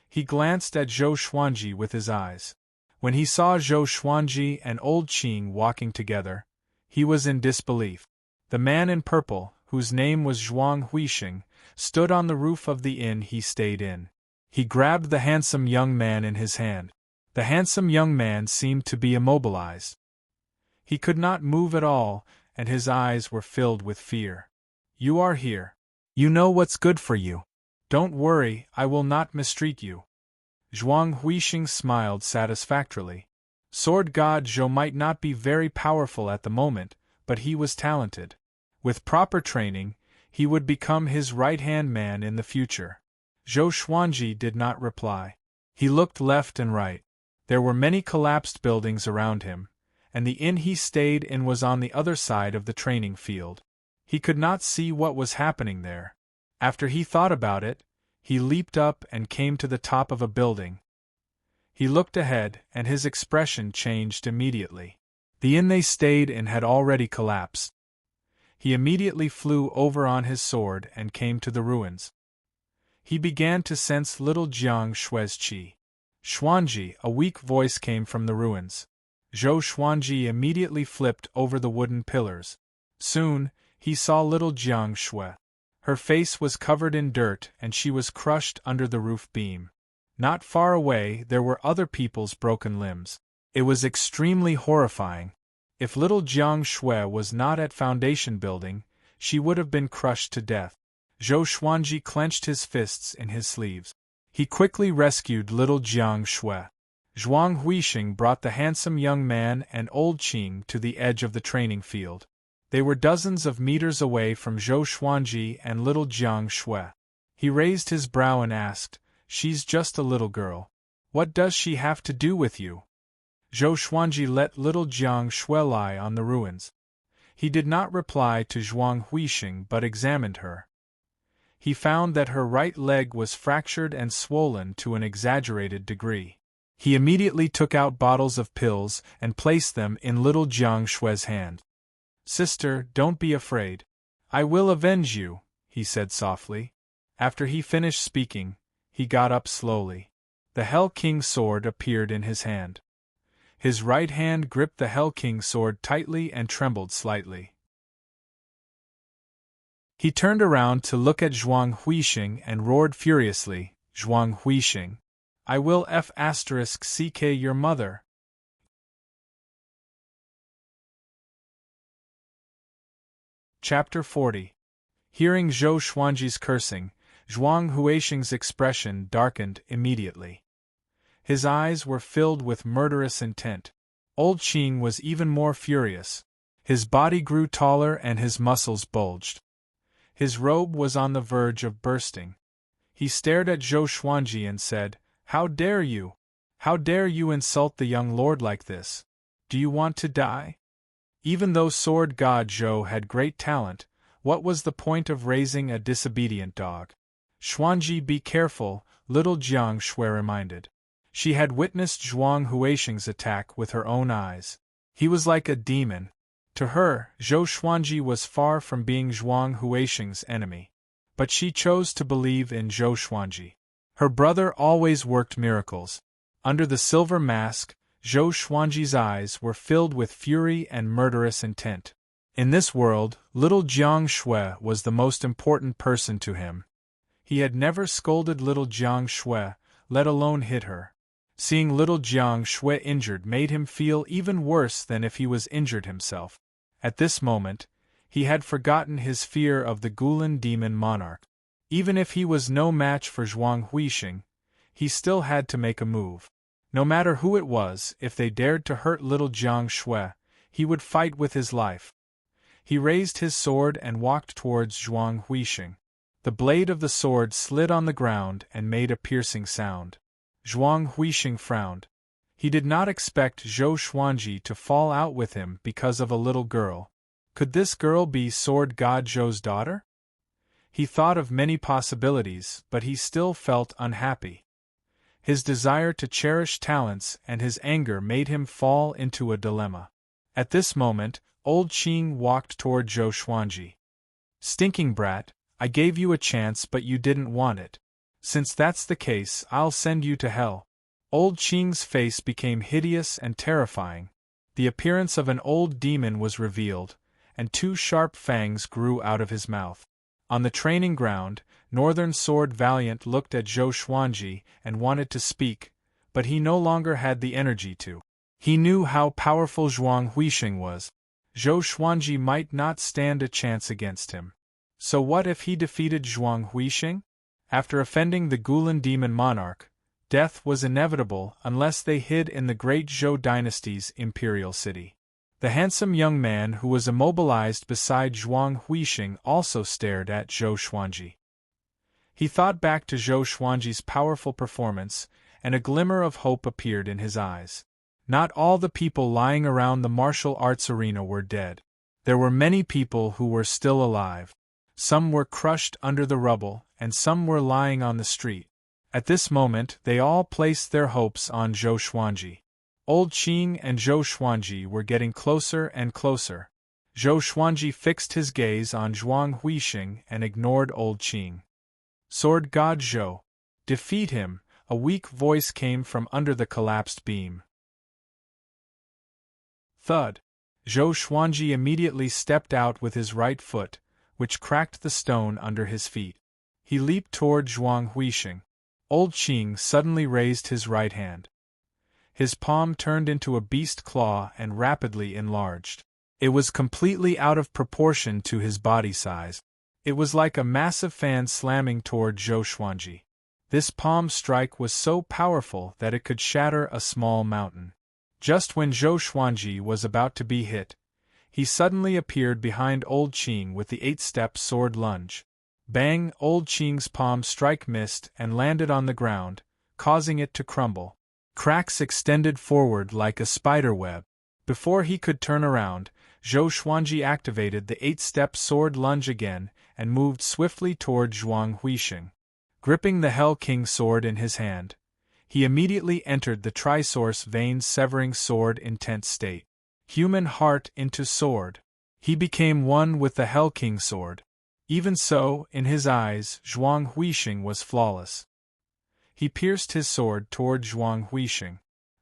He glanced at Zhou Xuanji with his eyes. When he saw Zhou Xuanji and Old Qing walking together, he was in disbelief. The man in purple, whose name was Zhuang Huixing, stood on the roof of the inn he stayed in. He grabbed the handsome young man in his hand. The handsome young man seemed to be immobilized. He could not move at all, and his eyes were filled with fear. You are here. You know what's good for you. Don't worry, I will not mistreat you. Zhuang Huixing smiled satisfactorily. Sword God Zhou might not be very powerful at the moment, but he was talented. With proper training, he would become his right-hand man in the future. Zhou Xuanji did not reply. He looked left and right. There were many collapsed buildings around him, and the inn he stayed in was on the other side of the training field. He could not see what was happening there. After he thought about it, he leaped up and came to the top of a building. He looked ahead, and his expression changed immediately. The inn they stayed in had already collapsed. He immediately flew over on his sword and came to the ruins. He began to sense little Jiang Shui's qi. Xuanji, a weak voice came from the ruins. Zhou Xuanji immediately flipped over the wooden pillars. Soon, he saw little Jiang Shui. Her face was covered in dirt and she was crushed under the roof beam. Not far away there were other people's broken limbs. It was extremely horrifying. If little Jiang Shui was not at foundation building, she would have been crushed to death. Zhou Xuanji clenched his fists in his sleeves. He quickly rescued little Jiang Shui. Zhuang Huixing brought the handsome young man and Old Qing to the edge of the training field. They were dozens of meters away from Zhou Xuanji and little Jiang Shui. He raised his brow and asked, "She's just a little girl. What does she have to do with you?" Zhou Xuanji let little Jiang Shui lie on the ruins. He did not reply to Zhuang Huixing but examined her. He found that her right leg was fractured and swollen to an exaggerated degree. He immediately took out bottles of pills and placed them in little Jiang Shui's hand. "Sister, don't be afraid. I will avenge you," he said softly. After he finished speaking, he got up slowly. The Hell King's sword appeared in his hand. His right hand gripped the Hell King's sword tightly and trembled slightly. He turned around to look at Zhuang Huixing and roared furiously, "Zhuang Huixing! I will *CK your mother!" Chapter 40. Hearing Zhou Xuanji's cursing, Zhuang Huixing's expression darkened immediately. His eyes were filled with murderous intent. Old Qing was even more furious. His body grew taller and his muscles bulged. His robe was on the verge of bursting. He stared at Zhou Xuanji and said, "How dare you? How dare you insult the young lord like this? Do you want to die?" Even though Sword God Zhou had great talent, what was the point of raising a disobedient dog? Xuanji, be careful, little Jiang Shui reminded. She had witnessed Zhuang Huixing's attack with her own eyes. He was like a demon. To her, Zhou Xuanji was far from being Zhuang Huixing's enemy. But she chose to believe in Zhou Xuanji. Her brother always worked miracles. Under the silver mask, Zhou Xuanji's eyes were filled with fury and murderous intent. In this world, little Jiang Shui was the most important person to him. He had never scolded little Jiang Shui, let alone hit her. Seeing little Jiang Shui injured made him feel even worse than if he was injured himself. At this moment, he had forgotten his fear of the Gulan demon monarch. Even if he was no match for Zhuang Huixing, he still had to make a move. No matter who it was, if they dared to hurt little Jiang Shui, he would fight with his life. He raised his sword and walked towards Zhuang Huixing. The blade of the sword slid on the ground and made a piercing sound. Zhuang Huixing frowned. He did not expect Zhou Xuanji to fall out with him because of a little girl. Could this girl be Sword God Zhou's daughter? He thought of many possibilities, but he still felt unhappy. His desire to cherish talents and his anger made him fall into a dilemma. At this moment, old Qing walked toward Zhou Xuanji. Stinking brat, I gave you a chance but you didn't want it. Since that's the case, I'll send you to hell. Old Qing's face became hideous and terrifying. The appearance of an old demon was revealed, and two sharp fangs grew out of his mouth. On the training ground, Northern Sword Valiant looked at Zhou Xuanji and wanted to speak, but he no longer had the energy to. He knew how powerful Zhuang Huixing was. Zhou Xuanji might not stand a chance against him. So what if he defeated Zhuang Huixing? After offending the Gulan demon monarch, death was inevitable unless they hid in the great Zhou dynasty's imperial city. The handsome young man who was immobilized beside Zhuang Huixing also stared at Zhou Xuanji. He thought back to Zhou Xuanji's powerful performance, and a glimmer of hope appeared in his eyes. Not all the people lying around the martial arts arena were dead. There were many people who were still alive. Some were crushed under the rubble, and some were lying on the street. At this moment, they all placed their hopes on Zhou Xuanji. Old Qing and Zhou Xuanji were getting closer and closer. Zhou Xuanji fixed his gaze on Zhuang Huixing and ignored Old Qing. Sword God Zhou, defeat him, a weak voice came from under the collapsed beam. Thud. Zhou Xuanji immediately stepped out with his right foot, which cracked the stone under his feet. He leaped toward Zhuang Huixing. Old Qing suddenly raised his right hand. His palm turned into a beast claw and rapidly enlarged. It was completely out of proportion to his body size. It was like a massive fan slamming toward Zhou Xuanji. This palm strike was so powerful that it could shatter a small mountain. Just when Zhou Xuanji was about to be hit, he suddenly appeared behind Old Qing with the 8-step sword lunge. Bang! Old Qing's palm strike missed and landed on the ground, causing it to crumble. Cracks extended forward like a spider web. Before he could turn around, Zhou Xuanji activated the 8-step sword lunge again and moved swiftly toward Zhuang Huixing. Gripping the Hell King sword in his hand, he immediately entered the Trisource vein-severing sword intense state. Human heart into sword. He became one with the Hell King sword. Even so, in his eyes, Zhuang Huixing was flawless. He pierced his sword toward Zhuang Huixing.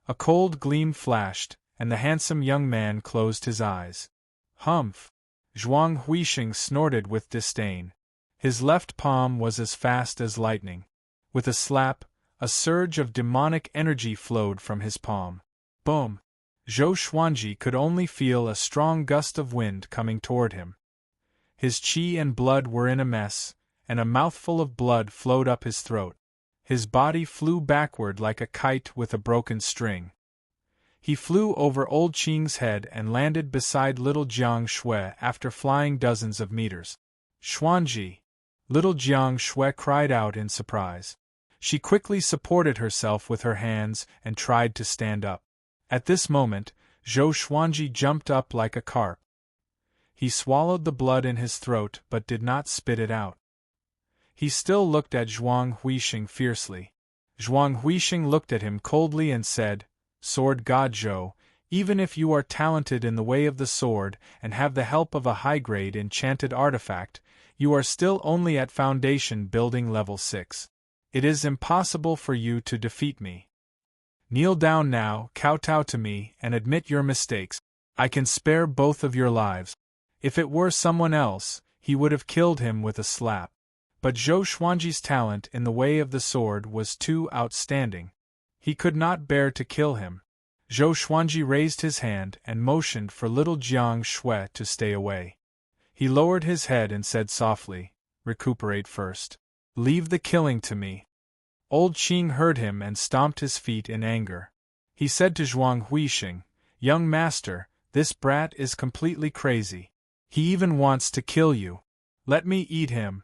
A cold gleam flashed, and the handsome young man closed his eyes. Humph! Zhuang Huixing snorted with disdain. His left palm was as fast as lightning. With a slap, a surge of demonic energy flowed from his palm. Boom! Zhou Xuanji could only feel a strong gust of wind coming toward him. His qi and blood were in a mess, and a mouthful of blood flowed up his throat. His body flew backward like a kite with a broken string. He flew over Old Qing's head and landed beside little Jiang Shui after flying dozens of meters. Xuanji! Little Jiang Shui cried out in surprise. She quickly supported herself with her hands and tried to stand up. At this moment, Zhou Xuanji jumped up like a carp. He swallowed the blood in his throat but did not spit it out. He still looked at Zhuang Huixing fiercely. Zhuang Huixing looked at him coldly and said, Sword God Zhou, even if you are talented in the way of the sword and have the help of a high-grade enchanted artifact, you are still only at foundation building level 6. It is impossible for you to defeat me. Kneel down now, kowtow to me, and admit your mistakes. I can spare both of your lives. If it were someone else, he would have killed him with a slap. But Zhou Xuanji's talent in the way of the sword was too outstanding. He could not bear to kill him. Zhou Xuanji raised his hand and motioned for little Jiang Shui to stay away. He lowered his head and said softly, Recuperate first. Leave the killing to me. Old Qing heard him and stomped his feet in anger. He said to Zhuang Huixing, Young master, this brat is completely crazy. He even wants to kill you. Let me eat him.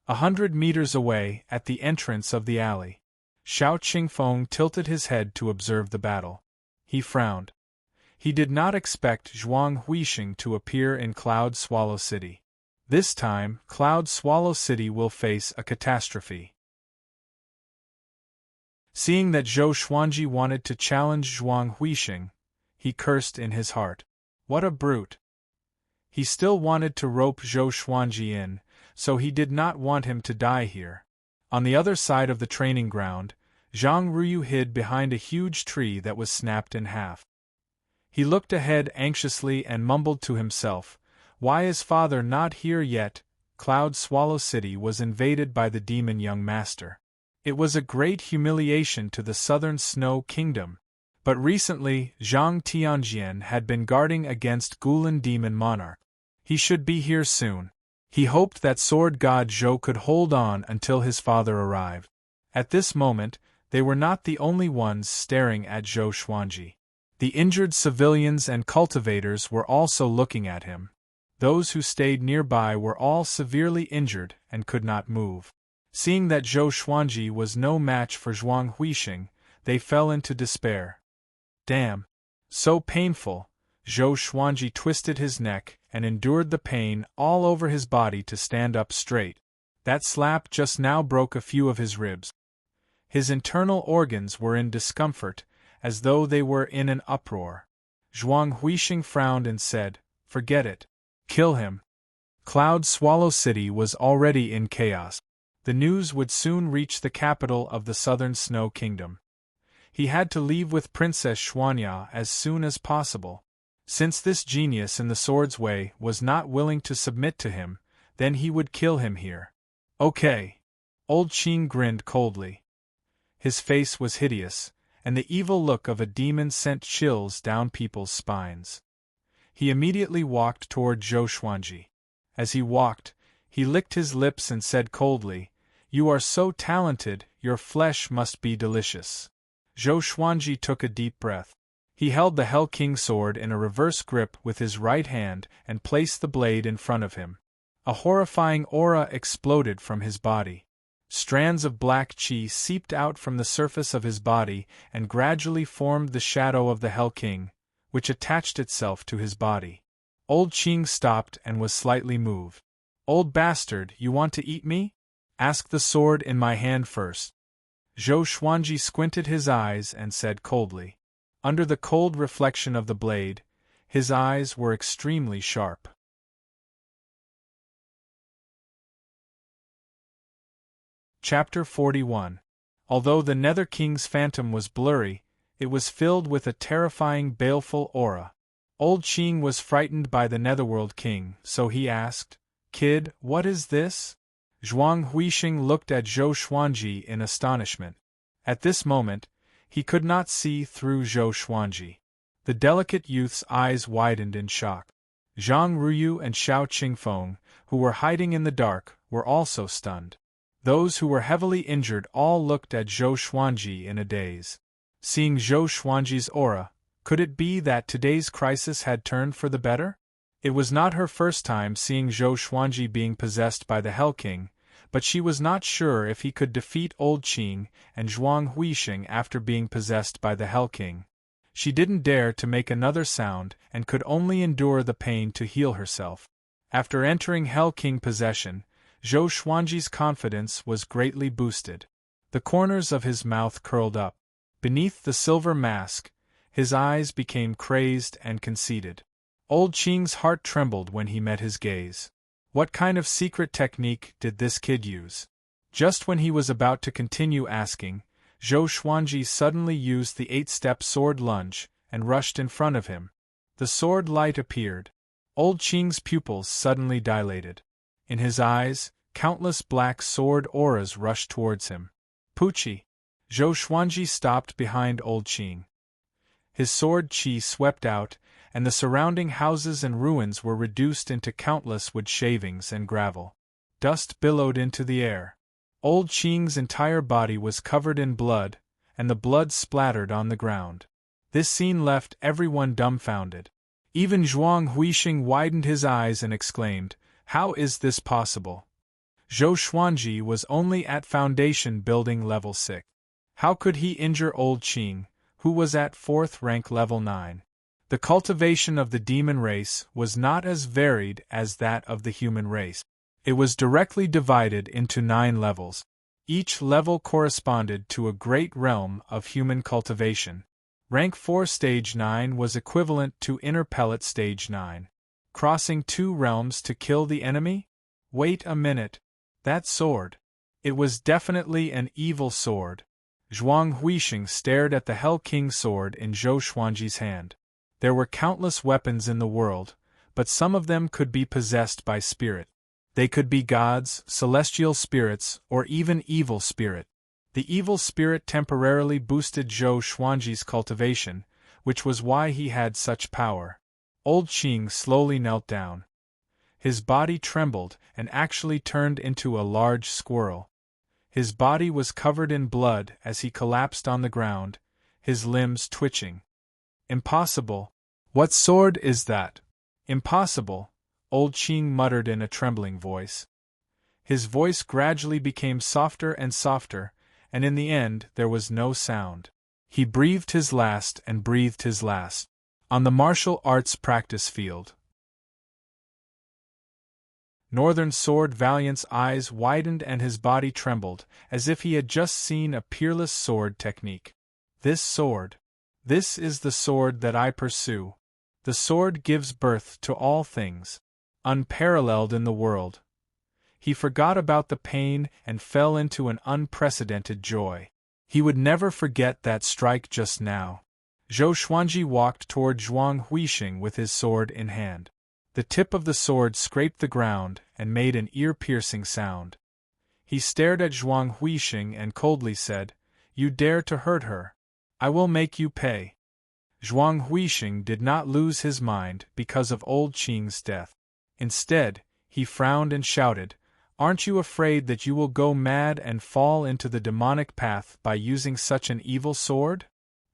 100 meters away, at the entrance of the alley, Xiao Qingfeng tilted his head to observe the battle. He frowned. He did not expect Zhuang Huixing to appear in Cloud Swallow City. This time, Cloud Swallow City will face a catastrophe. Seeing that Zhou Xuanji wanted to challenge Zhuang Huixing, he cursed in his heart. What a brute! He still wanted to rope Zhou Xuanji in, so he did not want him to die here. On the other side of the training ground, Zhang Ruyu hid behind a huge tree that was snapped in half. He looked ahead anxiously and mumbled to himself, Why is father not here yet? Cloud Swallow City was invaded by the demon young master. It was a great humiliation to the southern Snow Kingdom. But recently, Zhang Tianjian had been guarding against Gulan Demon Monarch. He should be here soon. He hoped that Sword God Zhou could hold on until his father arrived. At this moment, they were not the only ones staring at Zhou Xuanji. The injured civilians and cultivators were also looking at him. Those who stayed nearby were all severely injured and could not move. Seeing that Zhou Xuanji was no match for Zhuang Huixing, they fell into despair. Damn! So painful! Zhou Xuanji twisted his neck and endured the pain all over his body to stand up straight. That slap just now broke a few of his ribs. His internal organs were in discomfort, as though they were in an uproar. Zhuang Huixing frowned and said, Forget it. Kill him. Cloud Swallow City was already in chaos. The news would soon reach the capital of the southern Snow Kingdom. He had to leave with Princess Xuanya as soon as possible. Since this genius in the sword's way was not willing to submit to him, then he would kill him here. Okay. Old Qing grinned coldly. His face was hideous, and the evil look of a demon sent chills down people's spines. He immediately walked toward Zhou Xuanji. As he walked, he licked his lips and said coldly, You are so talented, your flesh must be delicious. Zhou Xuanji took a deep breath. He held the Hell King sword in a reverse grip with his right hand and placed the blade in front of him. A horrifying aura exploded from his body. Strands of black qi seeped out from the surface of his body and gradually formed the shadow of the Hell King, which attached itself to his body. Old Qing stopped and was slightly moved. Old bastard, you want to eat me? Ask the sword in my hand first. Zhou Xuanji squinted his eyes and said coldly. Under the cold reflection of the blade, his eyes were extremely sharp. Chapter 41. Although the Nether King's phantom was blurry, it was filled with a terrifying baleful aura. Old Qing was frightened by the Netherworld King, so he asked, Kid, what is this? Zhuang Huixing looked at Zhou Xuanji in astonishment. At this moment, he could not see through Zhou Xuanji. The delicate youth's eyes widened in shock. Zhang Ruyu and Xiao Qingfeng, who were hiding in the dark, were also stunned. Those who were heavily injured all looked at Zhou Xuanji in a daze. Seeing Zhou Xuanji's aura, could it be that today's crisis had turned for the better? It was not her first time seeing Zhou Xuanji being possessed by the Hell King, but she was not sure if he could defeat Old Qing and Zhuang Huixing after being possessed by the Hell King. She didn't dare to make another sound and could only endure the pain to heal herself. After entering Hell King possession, Zhou Xuanji's confidence was greatly boosted. The corners of his mouth curled up. Beneath the silver mask, his eyes became crazed and conceited. Old Qing's heart trembled when he met his gaze. What kind of secret technique did this kid use? Just when he was about to continue asking, Zhou Xuanji suddenly used the 8-step sword lunge and rushed in front of him. The sword light appeared. Old Qing's pupils suddenly dilated. In his eyes, countless black sword auras rushed towards him. Puchi! Zhou Xuanji stopped behind Old Qing. His sword qi swept out, and the surrounding houses and ruins were reduced into countless wood shavings and gravel. Dust billowed into the air. Old Qing's entire body was covered in blood, and the blood splattered on the ground. This scene left everyone dumbfounded. Even Zhuang Huixing widened his eyes and exclaimed, "How is this possible? Zhou Xuanji was only at foundation building level 6. How could he injure Old Qing, who was at 4th rank level 9? The cultivation of the demon race was not as varied as that of the human race. It was directly divided into 9 levels. Each level corresponded to a great realm of human cultivation. Rank 4 Stage 9 was equivalent to Inner Pellet Stage 9. Crossing 2 realms to kill the enemy? Wait a minute. That sword. It was definitely an evil sword. Zhuang Huixing stared at the Hell King sword in Zhou Xuanji's hand. There were countless weapons in the world, but some of them could be possessed by spirit. They could be gods, celestial spirits, or even evil spirit. The evil spirit temporarily boosted Zhou Xuanji's cultivation, which was why he had such power. Old Qing slowly knelt down. His body trembled and actually turned into a large squirrel. His body was covered in blood as he collapsed on the ground, his limbs twitching. Impossible. What sword is that? Impossible, Old Qing muttered in a trembling voice. His voice gradually became softer and softer, and in the end there was no sound. He breathed his last and breathed his last. On the martial arts practice field. Northern Sword Valiant's eyes widened and his body trembled, as if he had just seen a peerless sword technique. This sword. This is the sword that I pursue. The sword gives birth to all things. Unparalleled in the world. He forgot about the pain and fell into an unprecedented joy. He would never forget that strike just now. Zhou Xuanji walked toward Zhuang Huixing with his sword in hand. The tip of the sword scraped the ground and made an ear-piercing sound. He stared at Zhuang Huixing and coldly said, "You dare to hurt her. I will make you pay." Zhuang Huixing did not lose his mind because of Old Qing's death. Instead, he frowned and shouted, "Aren't you afraid that you will go mad and fall into the demonic path by using such an evil sword?"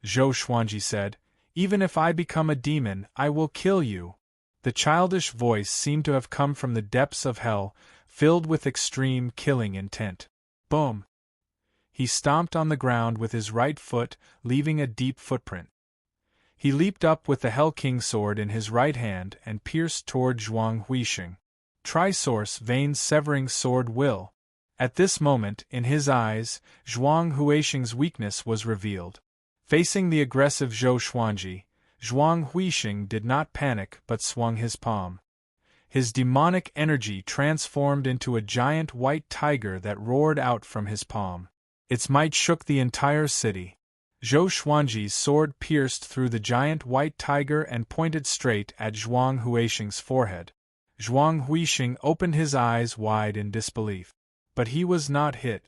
Zhou Xuanji said, "Even if I become a demon, I will kill you." The childish voice seemed to have come from the depths of hell, filled with extreme killing intent. Boom! He stomped on the ground with his right foot, leaving a deep footprint. He leaped up with the Hell King sword in his right hand and pierced toward Zhuang Huixing. Trisource vein severing sword will. At this moment, in his eyes, Zhuang Huixing's weakness was revealed. Facing the aggressive Zhou Xuanji, Zhuang Huixing did not panic but swung his palm. His demonic energy transformed into a giant white tiger that roared out from his palm. Its might shook the entire city. Zhou Xuanji's sword pierced through the giant white tiger and pointed straight at Zhuang Huixing's forehead. Zhuang Huixing opened his eyes wide in disbelief. But he was not hit.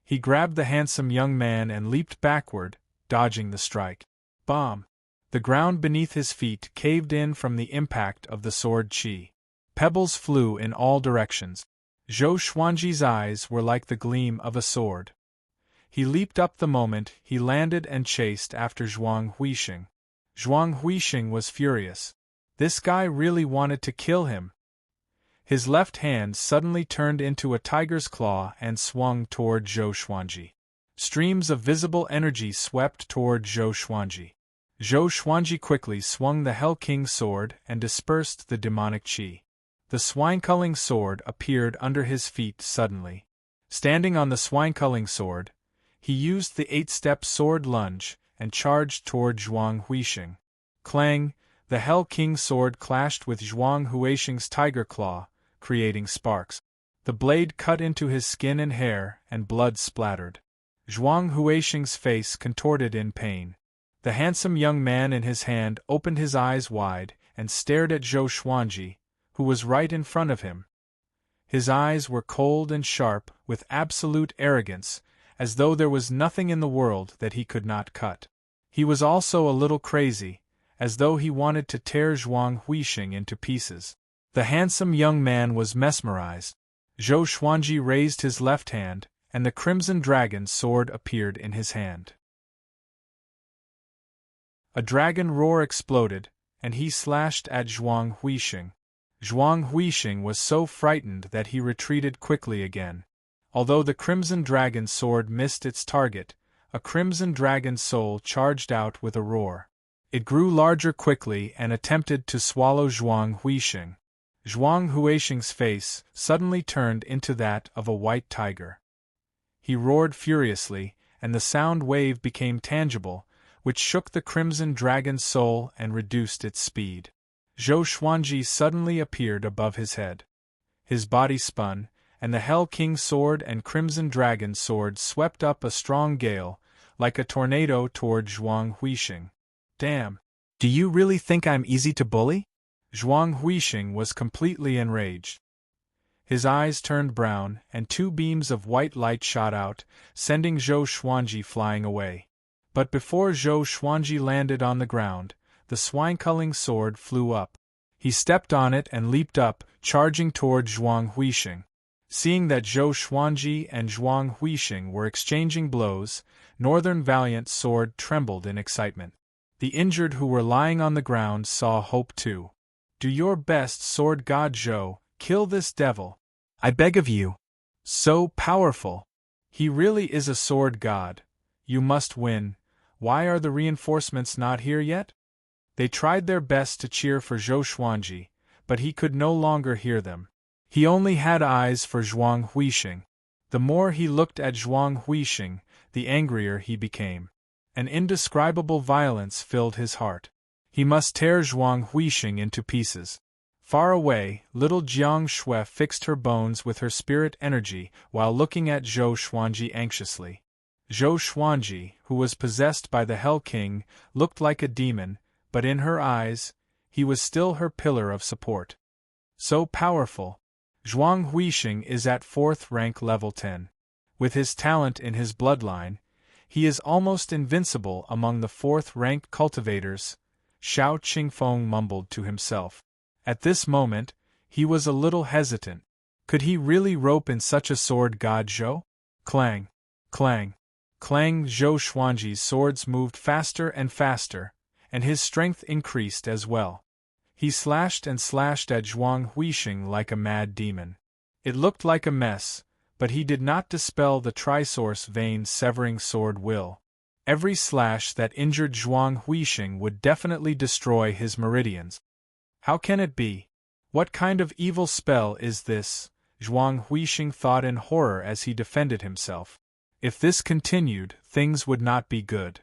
He grabbed the handsome young man and leaped backward, dodging the strike. Bomb! The ground beneath his feet caved in from the impact of the sword qi. Pebbles flew in all directions. Zhou Xuanji's eyes were like the gleam of a sword. He leaped up the moment he landed and chased after Zhuang Huixing. Zhuang Huixing was furious. This guy really wanted to kill him. His left hand suddenly turned into a tiger's claw and swung toward Zhou Xuanji. Streams of visible energy swept toward Zhou Xuanji. Zhou Xuanji quickly swung the Hell King sword and dispersed the demonic qi. The swine-culling sword appeared under his feet suddenly. Standing on the swine-culling sword, he used the 8-step sword lunge and charged toward Zhuang Huixing. Clang! The Hell King's sword clashed with Zhuang Huixing's tiger claw, creating sparks. The blade cut into his skin and hair, and blood splattered. Zhuang Huixing's face contorted in pain. The handsome young man in his hand opened his eyes wide and stared at Zhou Xuanji, who was right in front of him. His eyes were cold and sharp, with absolute arrogance, as though there was nothing in the world that he could not cut. He was also a little crazy, as though he wanted to tear Zhuang Huixing into pieces. The handsome young man was mesmerized. Zhou Xuanji raised his left hand, and the crimson dragon's sword appeared in his hand. A dragon roar exploded, and he slashed at Zhuang Huixing. Zhuang Huixing was so frightened that he retreated quickly again. Although the crimson dragon's sword missed its target, a crimson dragon's soul charged out with a roar. It grew larger quickly and attempted to swallow Zhuang Huixing. Zhuang Huixing's face suddenly turned into that of a white tiger. He roared furiously, and the sound wave became tangible, which shook the crimson dragon's soul and reduced its speed. Zhou Xuanji suddenly appeared above his head. His body spun, and the Hell King's sword and crimson dragon's sword swept up a strong gale, like a tornado toward Zhuang Huixing. Damn! Do you really think I'm easy to bully? Zhuang Huixing was completely enraged. His eyes turned brown, and 2 beams of white light shot out, sending Zhou Xuanji flying away. But before Zhou Xuanji landed on the ground, the swine-culling sword flew up. He stepped on it and leaped up, charging toward Zhuang Huixing. Seeing that Zhou Xuanji and Zhuang Huixing were exchanging blows, Northern Valiant's sword trembled in excitement. The injured who were lying on the ground saw hope too. Do your best, Sword God Zhou, kill this devil. I beg of you. So powerful. He really is a sword god. You must win. Why are the reinforcements not here yet? They tried their best to cheer for Zhou Xuanji, but he could no longer hear them. He only had eyes for Zhuang Huixing. The more he looked at Zhuang Huixing, the angrier he became. An indescribable violence filled his heart. He must tear Zhuang Huixing into pieces. Far away, little Jiang Shui fixed her bones with her spirit energy while looking at Zhou Xuanji anxiously. Zhou Xuanji, who was possessed by the Hell King, looked like a demon, but in her eyes, he was still her pillar of support. So powerful. Zhuang Huixing is at 4th rank level 10. With his talent in his bloodline, he is almost invincible among the 4th rank cultivators, Xiao Qingfeng mumbled to himself. At this moment, he was a little hesitant. Could he really rope in such a sword god Zhou? Clang! Clang! Clang! Zhou Xuanji's swords moved faster and faster, and his strength increased as well. He slashed and slashed at Zhuang Huixing like a mad demon. It looked like a mess, but he did not dispel the trisource veins severing sword will. Every slash that injured Zhuang Huixing would definitely destroy his meridians. How can it be? What kind of evil spell is this? Zhuang Huixing thought in horror as he defended himself. If this continued, things would not be good.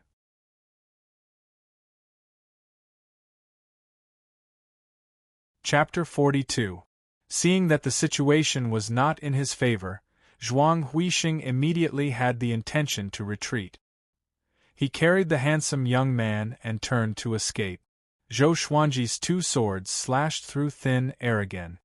Chapter 42. Seeing that the situation was not in his favor, Zhuang Huixing immediately had the intention to retreat. He carried the handsome young man and turned to escape. Zhou Xuanji's 2 swords slashed through thin air again.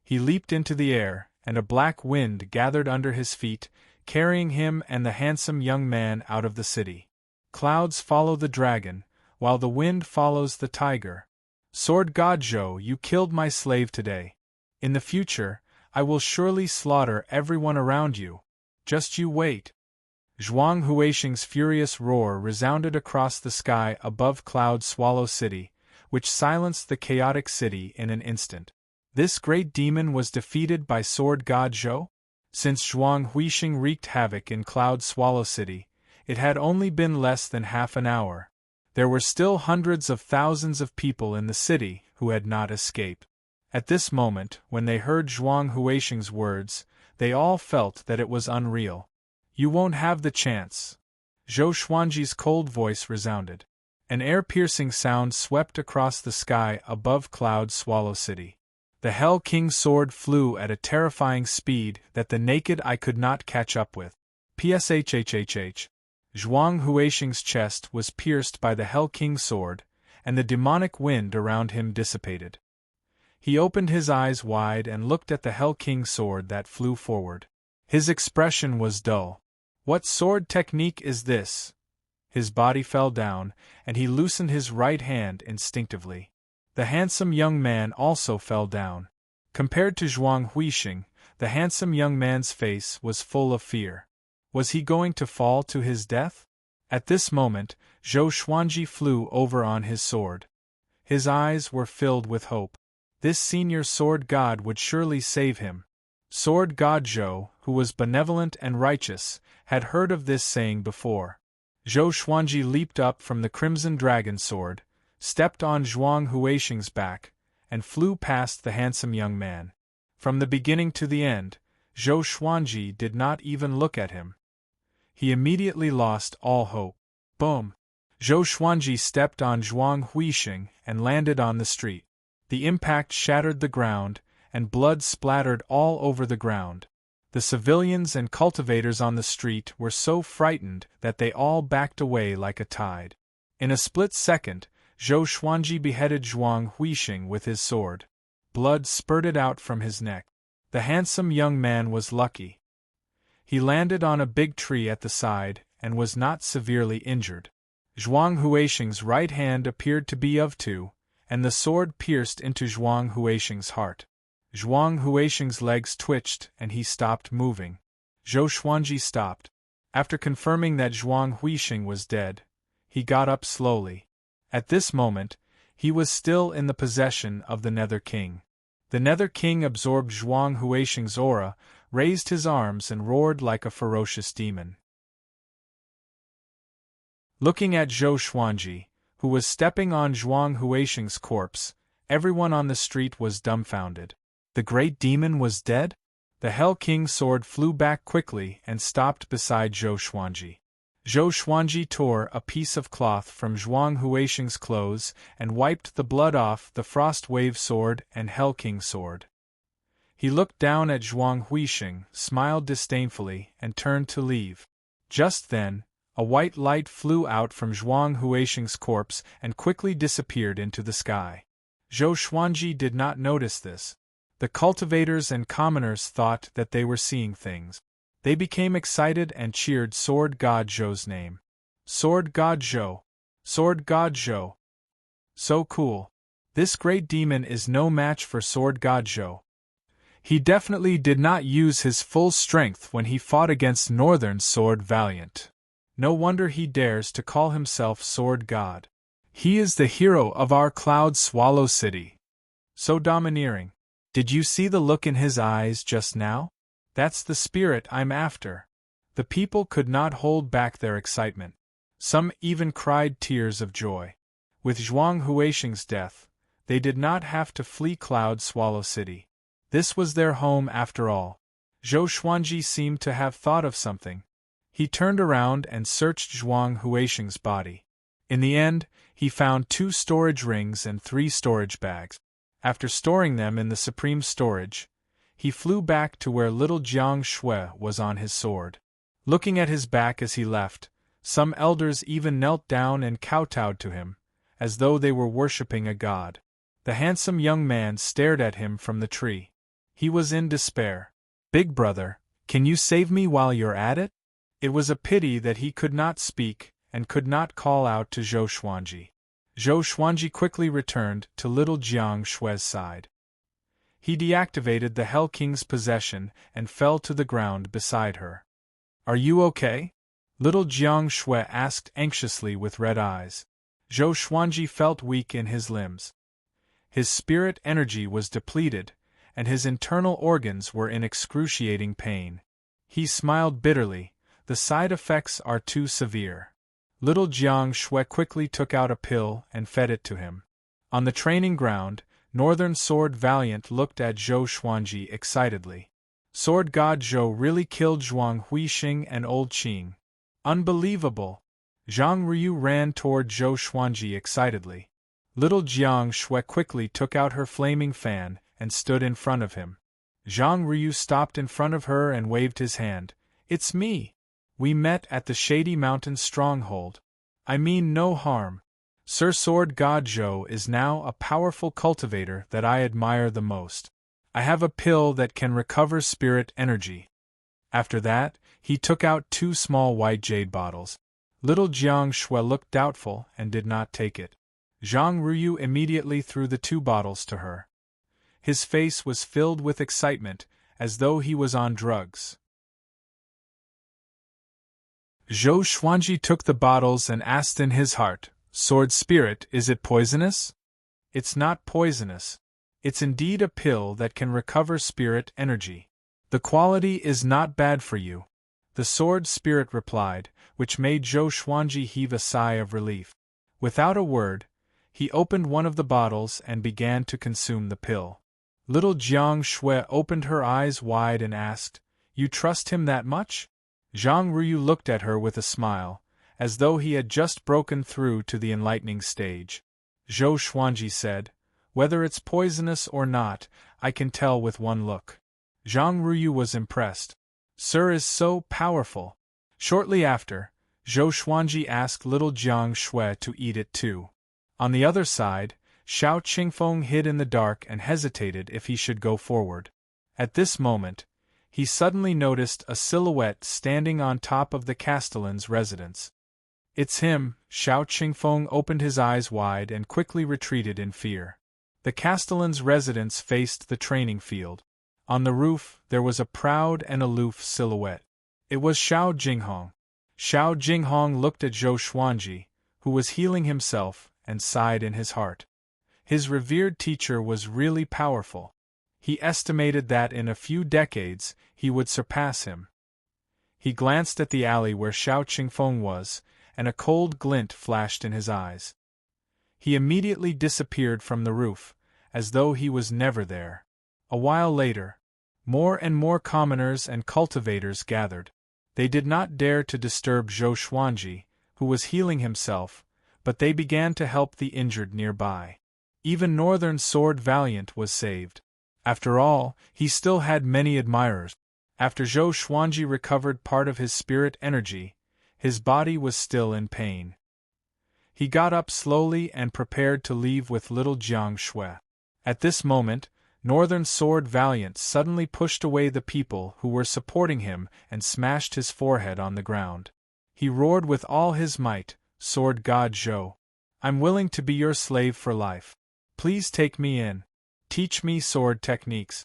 He leaped into the air, and a black wind gathered under his feet, carrying him and the handsome young man out of the city. Clouds follow the dragon, while the wind follows the tiger. Sword God Zhou, you killed my slave today. In the future, I will surely slaughter everyone around you. Just you wait. Zhuang Huixing's furious roar resounded across the sky above Cloud Swallow City, which silenced the chaotic city in an instant. This great demon was defeated by Sword God Zhou? Since Zhuang Huixing wreaked havoc in Cloud Swallow City, it had only been less than half an hour. There were still hundreds of thousands of people in the city who had not escaped. At this moment, when they heard Zhuang Huixing's words, they all felt that it was unreal. You won't have the chance. Zhou Xuanji's cold voice resounded. An air-piercing sound swept across the sky above Cloud Swallow City. The Hell King's sword flew at a terrifying speed that the naked eye could not catch up with. Pshhhhh. Zhuang Huixing's chest was pierced by the Hell King's sword, and the demonic wind around him dissipated. He opened his eyes wide and looked at the Hell King's sword that flew forward. His expression was dull. What sword technique is this? His body fell down, and he loosened his right hand instinctively. The handsome young man also fell down. Compared to Zhuang Huixing, the handsome young man's face was full of fear. Was he going to fall to his death? At this moment, Zhou Xuanji flew over on his sword. His eyes were filled with hope. This senior sword god would surely save him. Sword god Zhou, who was benevolent and righteous, had heard of this saying before. Zhou Xuanji leaped up from the crimson dragon sword, stepped on Zhuang Huixing's back, and flew past the handsome young man. From the beginning to the end, Zhou Xuanji did not even look at him. He immediately lost all hope. Boom! Zhou Xuanji stepped on Zhuang Huixing and landed on the street. The impact shattered the ground, and blood splattered all over the ground. The civilians and cultivators on the street were so frightened that they all backed away like a tide. In a split second, Zhou Xuanji beheaded Zhuang Huixing with his sword. Blood spurted out from his neck. The handsome young man was lucky. He landed on a big tree at the side and was not severely injured. Zhuang Huixing's right hand appeared to be of two, and the sword pierced into Zhuang Huixing's heart. Zhuang Huixing's legs twitched and he stopped moving. Zhou Xuanji stopped. After confirming that Zhuang Huixing was dead, he got up slowly. At this moment, he was still in the possession of the Nether King. The Nether King absorbed Zhuang Huixing's aura, raised his arms and roared like a ferocious demon. Looking at Zhou Xuanji, who was stepping on Zhuang Huixing's corpse, everyone on the street was dumbfounded. The great demon was dead? The Hell King's sword flew back quickly and stopped beside Zhou Xuanji. Zhou Xuanji tore a piece of cloth from Zhuang Huixing's clothes and wiped the blood off the Frost Wave sword and Hell King sword. He looked down at Zhuang Huixing, smiled disdainfully, and turned to leave. Just then, a white light flew out from Zhuang Huixing's corpse and quickly disappeared into the sky. Zhou Xuanji did not notice this. The cultivators and commoners thought that they were seeing things. They became excited and cheered Sword God Zhou's name. Sword God Zhou! Sword God Zhou! So cool. This great demon is no match for Sword God Zhou. He definitely did not use his full strength when he fought against Northern Sword Valiant. No wonder he dares to call himself Sword God. He is the hero of our Cloud Swallow City. So domineering. Did you see the look in his eyes just now? That's the spirit I'm after. The people could not hold back their excitement. Some even cried tears of joy. With Zhuang Huixing's death, they did not have to flee Cloud Swallow City. This was their home after all. Zhou Xuanji seemed to have thought of something. He turned around and searched Zhuang Huixing's body. In the end, he found 2 storage rings and 3 storage bags. After storing them in the supreme storage, he flew back to where little Jiang Shui was on his sword. Looking at his back as he left, some elders even knelt down and kowtowed to him, as though they were worshipping a god. The handsome young man stared at him from the tree. He was in despair. "Big brother, can you save me while you're at it?" It was a pity that he could not speak and could not call out to Zhou Xuanji. Zhou Xuanji quickly returned to little Jiang Shui's side. He deactivated the Hell King's possession and fell to the ground beside her. "Are you okay?" Little Jiang Shui asked anxiously with red eyes. Zhou Xuanji felt weak in his limbs. His spirit energy was depleted, and his internal organs were in excruciating pain. He smiled bitterly. The side effects are too severe. Little Jiang Shui quickly took out a pill and fed it to him. On the training ground, Northern Sword Valiant looked at Zhou Xuanji excitedly. Sword God Zhou really killed Zhuang Huixing and Old Qing. Unbelievable! Zhang Ryu ran toward Zhou Xuanji excitedly. Little Jiang Shui quickly took out her flaming fan and stood in front of him. Zhang Ryu stopped in front of her and waved his hand. "It's me! We met at the Shady Mountain stronghold. I mean no harm. Sir Sword God Zhou is now a powerful cultivator that I admire the most. I have a pill that can recover spirit energy." After that, he took out 2 small white jade bottles. Little Jiang Shui looked doubtful and did not take it. Zhang Ryu immediately threw the 2 bottles to her. His face was filled with excitement, as though he was on drugs. Zhou Xuanji took the bottles and asked in his heart, "Sword Spirit, is it poisonous?" "It's not poisonous. It's indeed a pill that can recover spirit energy. The quality is not bad for you," the Sword Spirit replied, which made Zhou Xuanji heave a sigh of relief. Without a word, he opened one of the bottles and began to consume the pill. Little Jiang Shui opened her eyes wide and asked, "You trust him that much?" Zhang Ryu looked at her with a smile, as though he had just broken through to the enlightening stage. Zhou Xuanji said, "Whether it's poisonous or not, I can tell with one look." Zhang Ryu was impressed. "Sir is so powerful." Shortly after, Zhou Xuanji asked little Jiang Shui to eat it too. On the other side, Xiao Qingfeng hid in the dark and hesitated if he should go forward. At this moment, he suddenly noticed a silhouette standing on top of the castellan's residence. "It's him!" Xiao Qingfeng opened his eyes wide and quickly retreated in fear. The castellan's residence faced the training field. On the roof, there was a proud and aloof silhouette. It was Xiao Jinghong. Xiao Jinghong looked at Zhou Xuanji, who was healing himself, and sighed in his heart. His revered teacher was really powerful. He estimated that in a few decades, he would surpass him. He glanced at the alley where Xiao Qingfeng was, and a cold glint flashed in his eyes. He immediately disappeared from the roof, as though he was never there. A while later, more and more commoners and cultivators gathered. They did not dare to disturb Zhou Xuanji, who was healing himself, but they began to help the injured nearby. Even Northern Sword Valiant was saved. After all, he still had many admirers. After Zhou Xuanji recovered part of his spirit energy, his body was still in pain. He got up slowly and prepared to leave with little Jiang Shui. At this moment, Northern Sword Valiant suddenly pushed away the people who were supporting him and smashed his forehead on the ground. He roared with all his might, "Sword God Zhou! I'm willing to be your slave for life. Please take me in. Teach me sword techniques."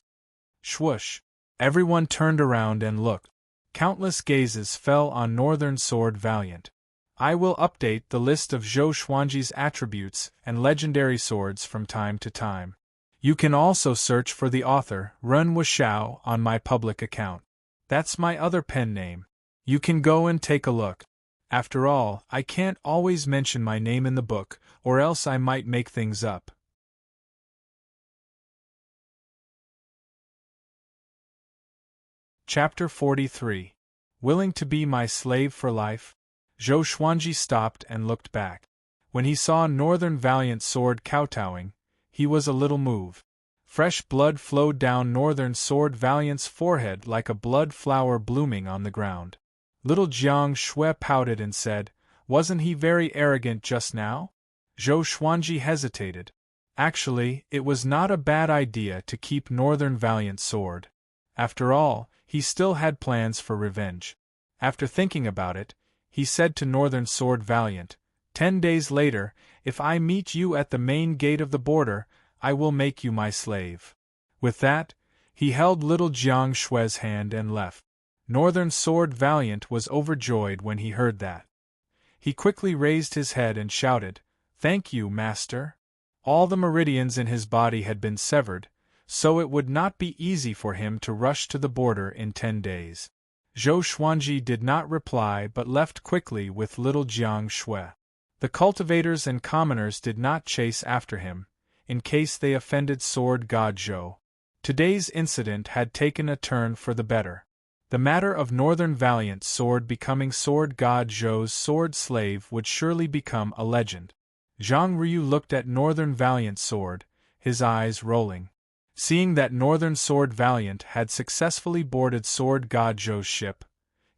Swoosh! Everyone turned around and looked. Countless gazes fell on Northern Sword Valiant. I will update the list of Zhou Xuanji's attributes and legendary swords from time to time. You can also search for the author, Ren Wuxiao, on my public account. That's my other pen name. You can go and take a look. After all, I can't always mention my name in the book, or else I might make things up. Chapter 43. Willing to be my slave for life? Zhou Xuanji stopped and looked back. When he saw Northern Valiant Sword kowtowing, he was a little moved. Fresh blood flowed down Northern Sword Valiant's forehead like a blood flower blooming on the ground. Little Jiang Shui pouted and said, "Wasn't he very arrogant just now?" Zhou Xuanji hesitated. Actually, it was not a bad idea to keep Northern Valiant Sword. After all, he still had plans for revenge. After thinking about it, he said to Northern Sword Valiant, 10 days later, if I meet you at the main gate of the border, I will make you my slave." With that, he held little Jiang Shui's hand and left. Northern Sword Valiant was overjoyed when he heard that. He quickly raised his head and shouted, "Thank you, master." All the meridians in his body had been severed, so it would not be easy for him to rush to the border in 10 days. Zhou Xuanji did not reply but left quickly with little Jiang Shui. The cultivators and commoners did not chase after him. in case they offended Sword God Zhou. Today's incident had taken a turn for the better. The matter of Northern Valiant Sword becoming Sword God Zhou's sword slave would surely become a legend. Zhang Ryu looked at Northern Valiant Sword, his eyes rolling. Seeing that Northern Sword Valiant had successfully boarded Sword God Zhou's ship,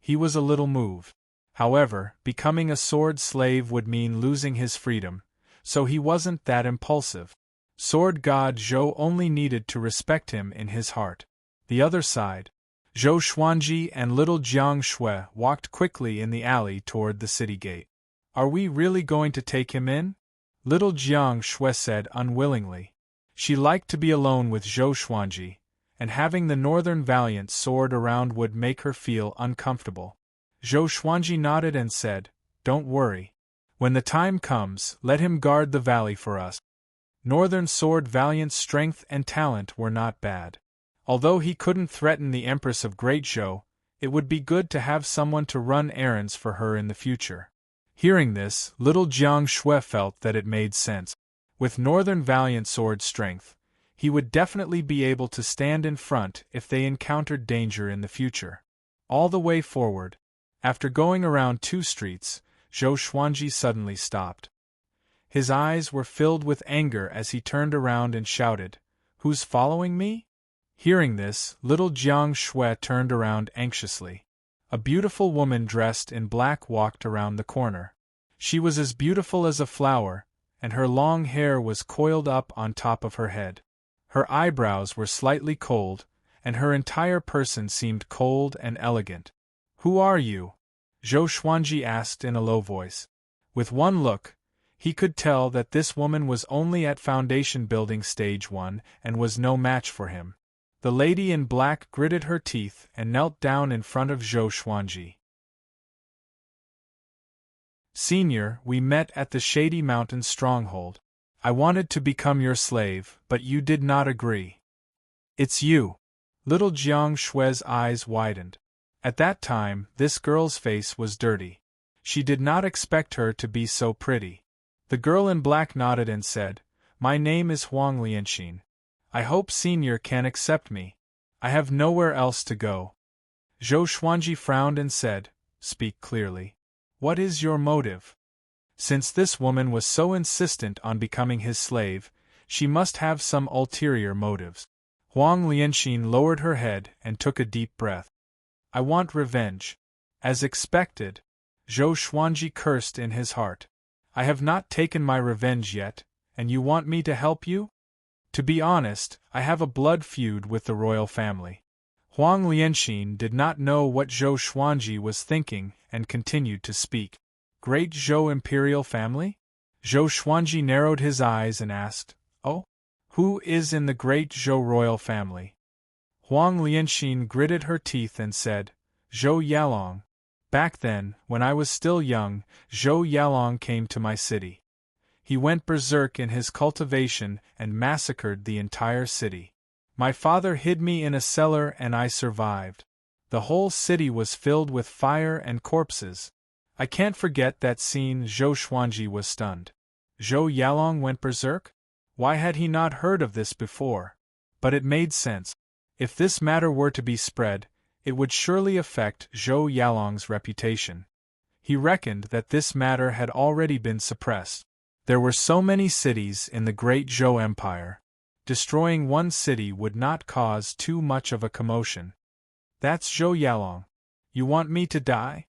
he was a little moved. However, becoming a sword slave would mean losing his freedom, so he wasn't that impulsive. Sword God Zhou only needed to respect him in his heart. The other side. Zhou Xuanji and little Jiang Shui walked quickly in the alley toward the city gate. Are we really going to take him in? Little Jiang Shui said unwillingly. She liked to be alone with Zhou Xuanji, and having the Northern Valiant Sword around would make her feel uncomfortable. Zhou Xuanji nodded and said, "Don't worry. When the time comes, let him guard the valley for us." Northern Sword Valiant's strength and talent were not bad. Although he couldn't threaten the Empress of Great Zhou, it would be good to have someone to run errands for her in the future. Hearing this, little Jiang Shui felt that it made sense. With Northern Valiant Sword's strength, he would definitely be able to stand in front if they encountered danger in the future. All the way forward, after going around 2 streets, Zhou Xuanji suddenly stopped. His eyes were filled with anger as he turned around and shouted, "Who's following me?" Hearing this, little Jiang Shui turned around anxiously. A beautiful woman dressed in black walked around the corner. She was as beautiful as a flower, and her long hair was coiled up on top of her head. Her eyebrows were slightly cold, and her entire person seemed cold and elegant. "Who are you?" Zhou Xuanji asked in a low voice. With one look, he could tell that this woman was only at foundation building stage 1 and was no match for him. The lady in black gritted her teeth and knelt down in front of Zhou Xuanji. "Senior, we met at the Shady Mountain stronghold. I wanted to become your slave, but you did not agree." "It's you." Little Jiang Shui's eyes widened. At that time, this girl's face was dirty. She did not expect her to be so pretty. The girl in black nodded and said, "My name is Huang Lianxin. I hope Senior can accept me. I have nowhere else to go." Zhou Xuanji frowned and said, "Speak clearly. What is your motive?" Since this woman was so insistent on becoming his slave, she must have some ulterior motives. Huang Lianxin lowered her head and took a deep breath. "I want revenge." As expected, Zhou Xuanji cursed in his heart. "I have not taken my revenge yet, and you want me to help you? To be honest, I have a blood feud with the royal family." Huang Lianxin did not know what Zhou Xuanji was thinking and continued to speak. "Great Zhou imperial family?" Zhou Xuanji narrowed his eyes and asked, "Oh? Who is in the Great Zhou royal family?" Huang Lianxin gritted her teeth and said, "Zhou Yalong. Back then, when I was still young, Zhou Yalong came to my city. He went berserk in his cultivation and massacred the entire city. My father hid me in a cellar and I survived. The whole city was filled with fire and corpses. I can't forget that scene." Zhou Xuanji was stunned. Zhou Yalong went berserk? Why had he not heard of this before? But it made sense. If this matter were to be spread, it would surely affect Zhou Yalong's reputation. He reckoned that this matter had already been suppressed. There were so many cities in the Great Zhou Empire. Destroying one city would not cause too much of a commotion. "That's Zhou Yalong. You want me to die?"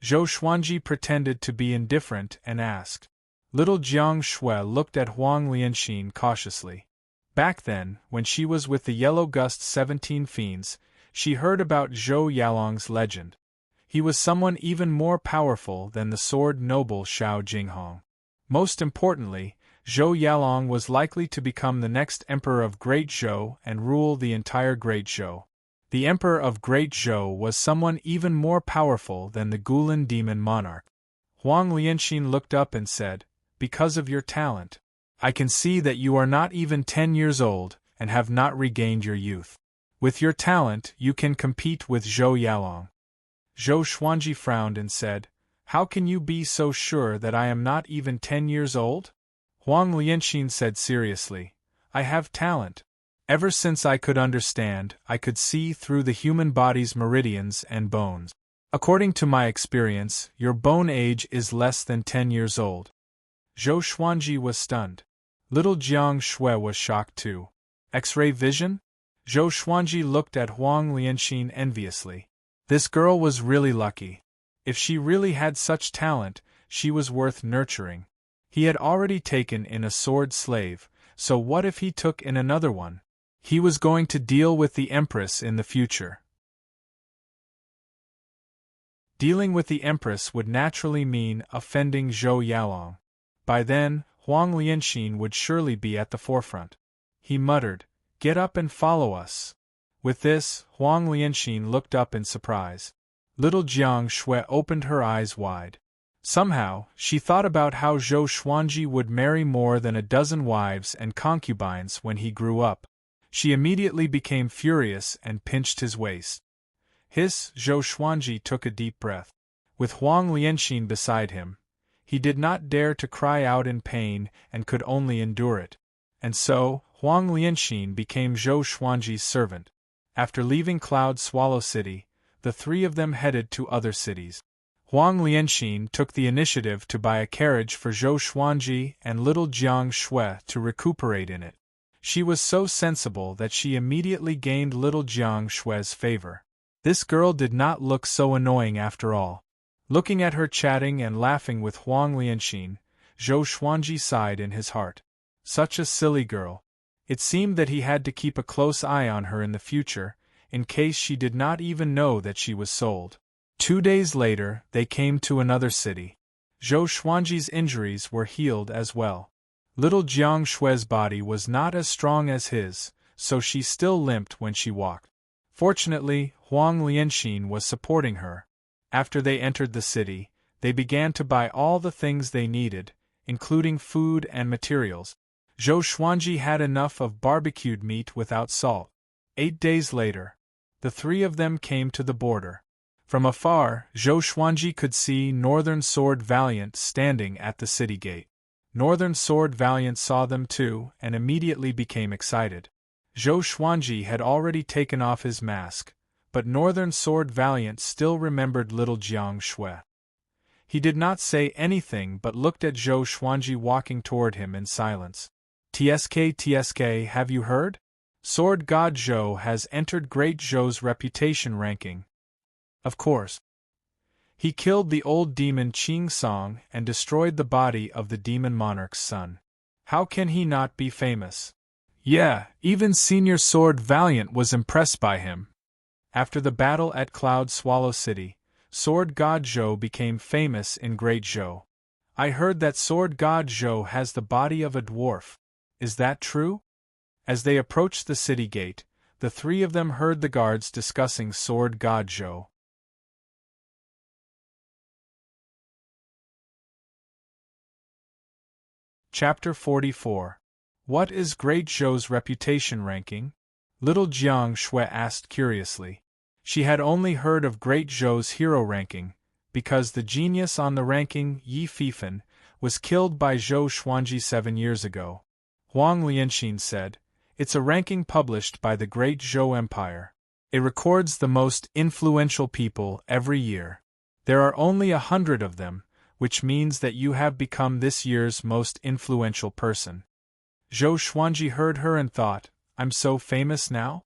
Zhou Xuanji pretended to be indifferent and asked. Little Jiang Shui looked at Huang Lianxin cautiously. Back then, when she was with the Yellow Gust 17 Fiends, she heard about Zhou Yalong's legend. He was someone even more powerful than the sword noble Shao Jinghong. Most importantly, Zhou Yalong was likely to become the next emperor of Great Zhou and rule the entire Great Zhou. The emperor of Great Zhou was someone even more powerful than the Gulan demon monarch. Huang Lianxin looked up and said, "Because of your talent. I can see that you are not even 10 years old and have not regained your youth. With your talent, you can compete with Zhou Yalong." Zhou Xuanji frowned and said, "How can you be so sure that I am not even 10 years old?" Huang Lianxin said seriously. I have talent. Ever since I could understand, I could see through the human body's meridians and bones. According to my experience, your bone age is less than 10 years old. Zhou Xuanji was stunned. Little Jiang Shui was shocked too. X-ray vision? Zhou Xuanji looked at Huang Lianxin enviously. This girl was really lucky. If she really had such talent, she was worth nurturing. He had already taken in a sword slave, so what if he took in another one? He was going to deal with the Empress in the future. Dealing with the Empress would naturally mean offending Zhou Yalong. By then, Huang Lianxin would surely be at the forefront. He muttered, "Get up and follow us." With this, Huang Lianxin looked up in surprise. Little Jiang Shui opened her eyes wide. Somehow, she thought about how Zhou Xuanji would marry more than a dozen wives and concubines when he grew up. She immediately became furious and pinched his waist. Hiss! Zhou Xuanji took a deep breath. With Huang Lianxin beside him, he did not dare to cry out in pain and could only endure it. And so, Huang Lianxin became Zhou Xuanji's servant. After leaving Cloud Swallow City, the three of them headed to other cities. Huang Lianxin took the initiative to buy a carriage for Zhou Xuanji and little Jiang Shui to recuperate in it. She was so sensible that she immediately gained little Jiang Shui's favor. This girl did not look so annoying after all. Looking at her chatting and laughing with Huang Lianxin, Zhou Xuanji sighed in his heart. Such a silly girl. It seemed that he had to keep a close eye on her in the future, in case she did not even know that she was sold. 2 days later, they came to another city. Zhou Xuanji's injuries were healed as well. Little Jiang Shui's body was not as strong as his, so she still limped when she walked. Fortunately, Huang Lianxin was supporting her. After they entered the city, they began to buy all the things they needed, including food and materials. Zhou Xuanji had enough of barbecued meat without salt. 8 days later, the three of them came to the border. From afar, Zhou Xuanji could see Northern Sword Valiant standing at the city gate. Northern Sword Valiant saw them too and immediately became excited. Zhou Xuanji had already taken off his mask, but Northern Sword Valiant still remembered little Jiang Shui. He did not say anything but looked at Zhou Xuanji walking toward him in silence. TSK, have you heard? Sword God Zhou has entered Great Zhou's reputation ranking. Of course. He killed the old demon Qing Song and destroyed the body of the demon monarch's son. How can he not be famous? Yeah, even Senior Sword Valiant was impressed by him. After the battle at Cloud Swallow City, Sword God Zhou became famous in Great Zhou. I heard that Sword God Zhou has the body of a dwarf. Is that true? As they approached the city gate, the three of them heard the guards discussing Sword God Zhou. Chapter 44. What is Great Zhou's reputation ranking? Little Jiang Shui asked curiously. She had only heard of Great Zhou's hero ranking, because the genius on the ranking, Yi Fifan, was killed by Zhou Xuanji 7 years ago. Huang Lianxin said, "It's a ranking published by the Great Zhou Empire. It records the most influential people every year. There are only 100 of them, which means that you have become this year's most influential person." Zhou Xuanji heard her and thought, I'm so famous now?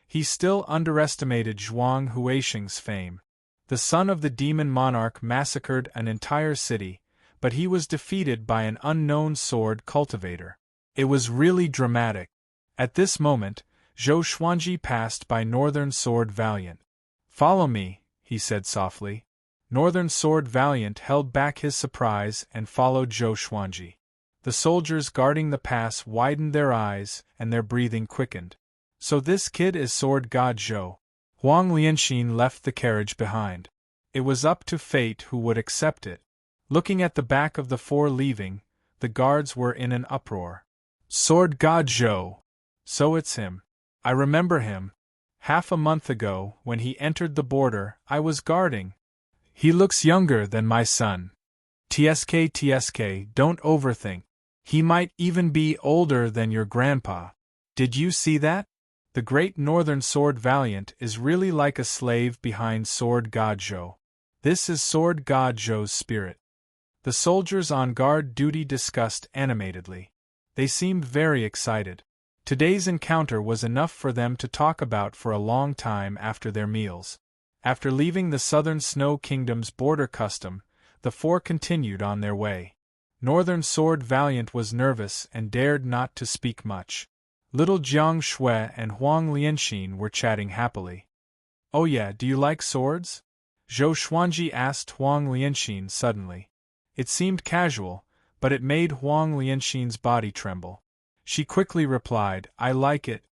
He still underestimated Zhuang Huixing's fame. The son of the demon monarch massacred an entire city, but he was defeated by an unknown sword cultivator. It was really dramatic. At this moment, Zhou Xuanji passed by Northern Sword Valiant. "Follow me," he said softly. Northern Sword Valiant held back his surprise and followed Zhou Xuanji. The soldiers guarding the pass widened their eyes and their breathing quickened. So this kid is Sword God Zhou. Huang Lianxin left the carriage behind. It was up to fate who would accept it. Looking at the back of the four leaving, the guards were in an uproar. Sword God Zhou! So it's him. I remember him. Half a month ago, when he entered the border, I was guarding. He looks younger than my son. TSK, don't overthink. He might even be older than your grandpa. Did you see that? The great northern sword valiant is really like a slave behind sword god Zhou. This is sword god Zhou's spirit. The soldiers on guard duty discussed animatedly. They seemed very excited. Today's encounter was enough for them to talk about for a long time after their meals. After leaving the southern Snow Kingdom's border custom, the four continued on their way. Northern Sword Valiant was nervous and dared not to speak much. Little Jiang Shui and Huang Lianxin were chatting happily. "Oh yeah, do you like swords?" Zhou Xuanji asked Huang Lianxin suddenly. It seemed casual, but it made Huang Lianxin's body tremble. She quickly replied, "I like it.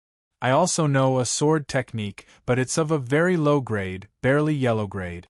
I also know a sword technique, but it's of a very low grade, barely yellow grade."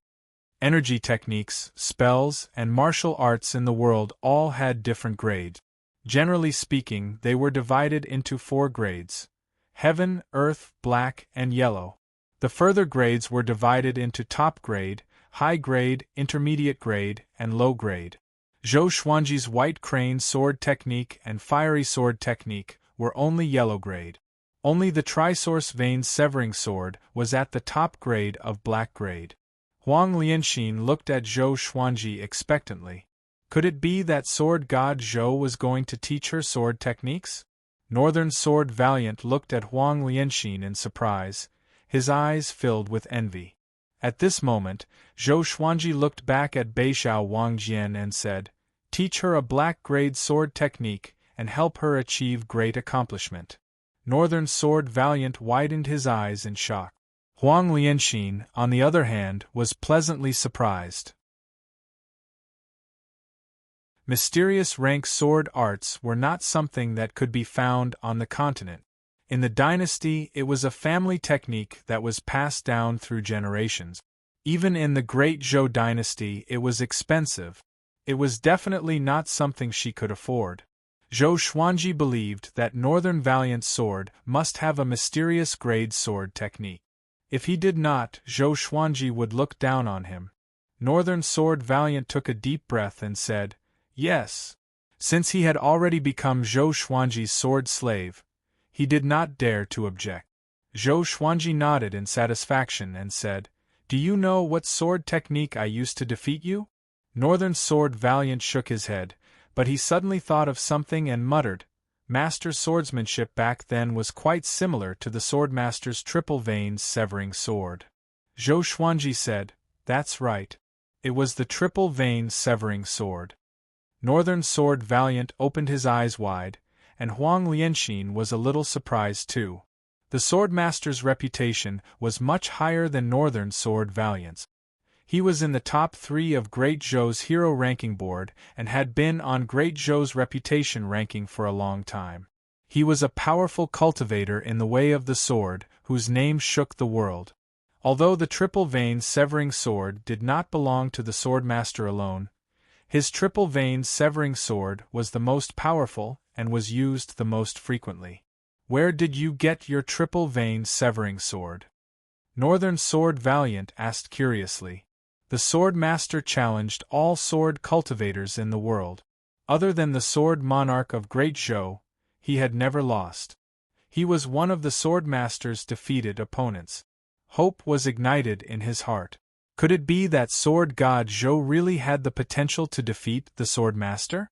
Energy techniques, spells, and martial arts in the world all had different grades. Generally speaking, they were divided into 4 grades: Heaven, Earth, Black, and Yellow. The further grades were divided into top grade, high grade, intermediate grade, and low grade. Zhou Xuanji's white crane sword technique and fiery sword technique were only yellow grade. Only the Trisource Vein Severing Sword was at the top grade of black grade. Huang Lianxin looked at Zhou Xuanji expectantly. Could it be that sword god Zhou was going to teach her sword techniques? Northern Sword Valiant looked at Huang Lianxin in surprise, his eyes filled with envy. At this moment, Zhou Xuanji looked back at Beixiao Wangjian and said, "Teach her a black grade sword technique and help her achieve great accomplishment." Northern Sword Valiant widened his eyes in shock. Huang Lianxin, on the other hand, was pleasantly surprised. Mysterious rank sword arts were not something that could be found on the continent. In the dynasty, it was a family technique that was passed down through generations. Even in the Great Zhou dynasty, it was expensive. It was definitely not something she could afford. Zhou Xuanji believed that Northern Valiant's sword must have a mysterious grade sword technique. If he did not, Zhou Xuanji would look down on him. Northern Sword Valiant took a deep breath and said, "Yes." Since he had already become Zhou Xuanji's sword slave, he did not dare to object. Zhou Xuanji nodded in satisfaction and said, "Do you know what sword technique I used to defeat you?" Northern Sword Valiant shook his head, but he suddenly thought of something and muttered, "Master swordsmanship back then was quite similar to the Swordmaster's Triple Veins Severing Sword." Zhou Xuanji said, "That's right. It was the Triple Veins Severing Sword." Northern Sword Valiant opened his eyes wide, and Huang Lianxin was a little surprised too. The Swordmaster's reputation was much higher than Northern Sword Valiant's. He was in the top 3 of Great Zhou's hero ranking board and had been on Great Zhou's reputation ranking for a long time. He was a powerful cultivator in the way of the sword, whose name shook the world. Although the Triple Veins Severing Sword did not belong to the Swordmaster alone, his Triple Veins Severing Sword was the most powerful and was used the most frequently. "Where did you get your Triple Veins Severing Sword?" Northern Sword Valiant asked curiously. The Swordmaster challenged all sword cultivators in the world. Other than the Sword Monarch of Great Zhou, he had never lost. He was one of the Swordmaster's defeated opponents. Hope was ignited in his heart. Could it be that Sword God Zhou really had the potential to defeat the Swordmaster?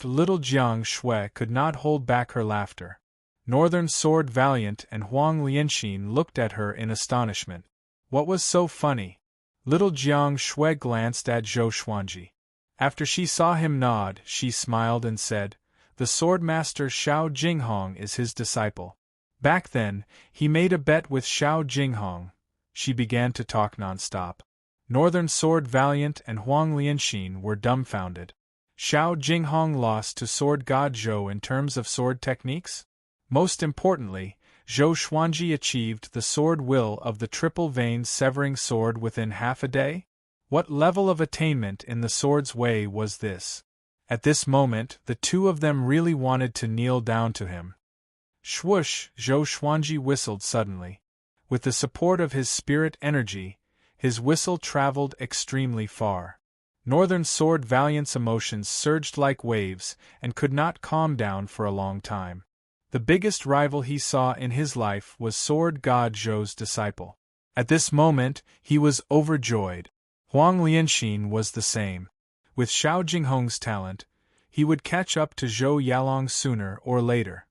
Little Jiang Shui could not hold back her laughter. Northern Sword Valiant and Huang Lianxin looked at her in astonishment. What was so funny? Little Jiang Shui glanced at Zhou Xuanji. After she saw him nod, she smiled and said, "The Swordmaster Xiao Jinghong is his disciple. Back then, he made a bet with Xiao Jinghong." She began to talk non-stop. Northern Sword Valiant and Huang Lianxin were dumbfounded. Xiao Jinghong lost to Sword God Zhou in terms of sword techniques? Most importantly, Zhou Xuanji achieved the sword will of the Triple Veins Severing Sword within half a day? What level of attainment in the sword's way was this? At this moment, the two of them really wanted to kneel down to him. Swoosh! Zhou Xuanji whistled suddenly. With the support of his spirit energy, his whistle traveled extremely far. Northern Sword Valiant's emotions surged like waves and could not calm down for a long time. The biggest rival he saw in his life was Sword God Zhou's disciple. At this moment, he was overjoyed. Huang Lianxin was the same. With Xiao Jinghong's talent, he would catch up to Zhou Yalong sooner or later.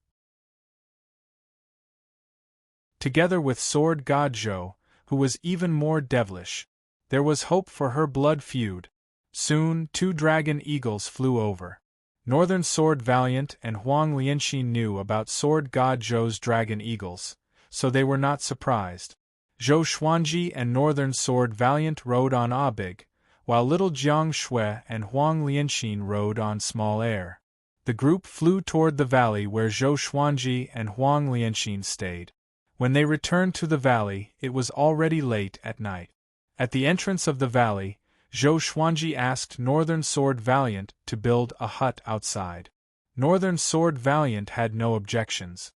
Together with Sword God Zhou, who was even more devilish, there was hope for her blood feud. Soon, 2 dragon eagles flew over. Northern Sword Valiant and Huang Lianxin knew about Sword God Zhou's dragon eagles, so they were not surprised. Zhou Xuanji and Northern Sword Valiant rode on Audiobook, while little Jiang Shui and Huang Lianxin rode on Small Air. The group flew toward the valley where Zhou Xuanji and Huang Lianxin stayed. When they returned to the valley, it was already late at night. At the entrance of the valley, Zhou Xuanji asked Northern Sword Valiant to build a hut outside. Northern Sword Valiant had no objections.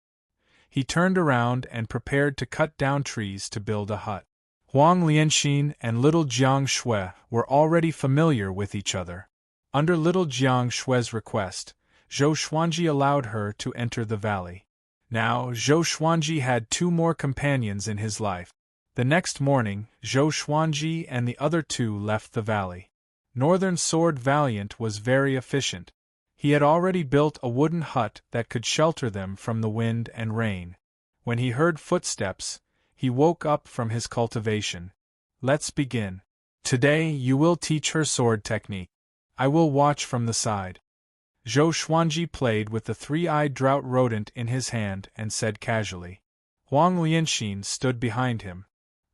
He turned around and prepared to cut down trees to build a hut. Huang Lianxin and little Jiang Shui were already familiar with each other. Under little Jiang Shui's request, Zhou Xuanji allowed her to enter the valley. Now, Zhou Xuanji had 2 more companions in his life. The next morning, Zhou Xuanji and the other 2 left the valley. Northern Sword Valiant was very efficient. He had already built a wooden hut that could shelter them from the wind and rain. When he heard footsteps, he woke up from his cultivation. Let's begin. Today you will teach her sword technique. I will watch from the side. Zhou Xuanji played with the 3-eyed drought rodent in his hand and said casually. Huang Lianxin stood behind him.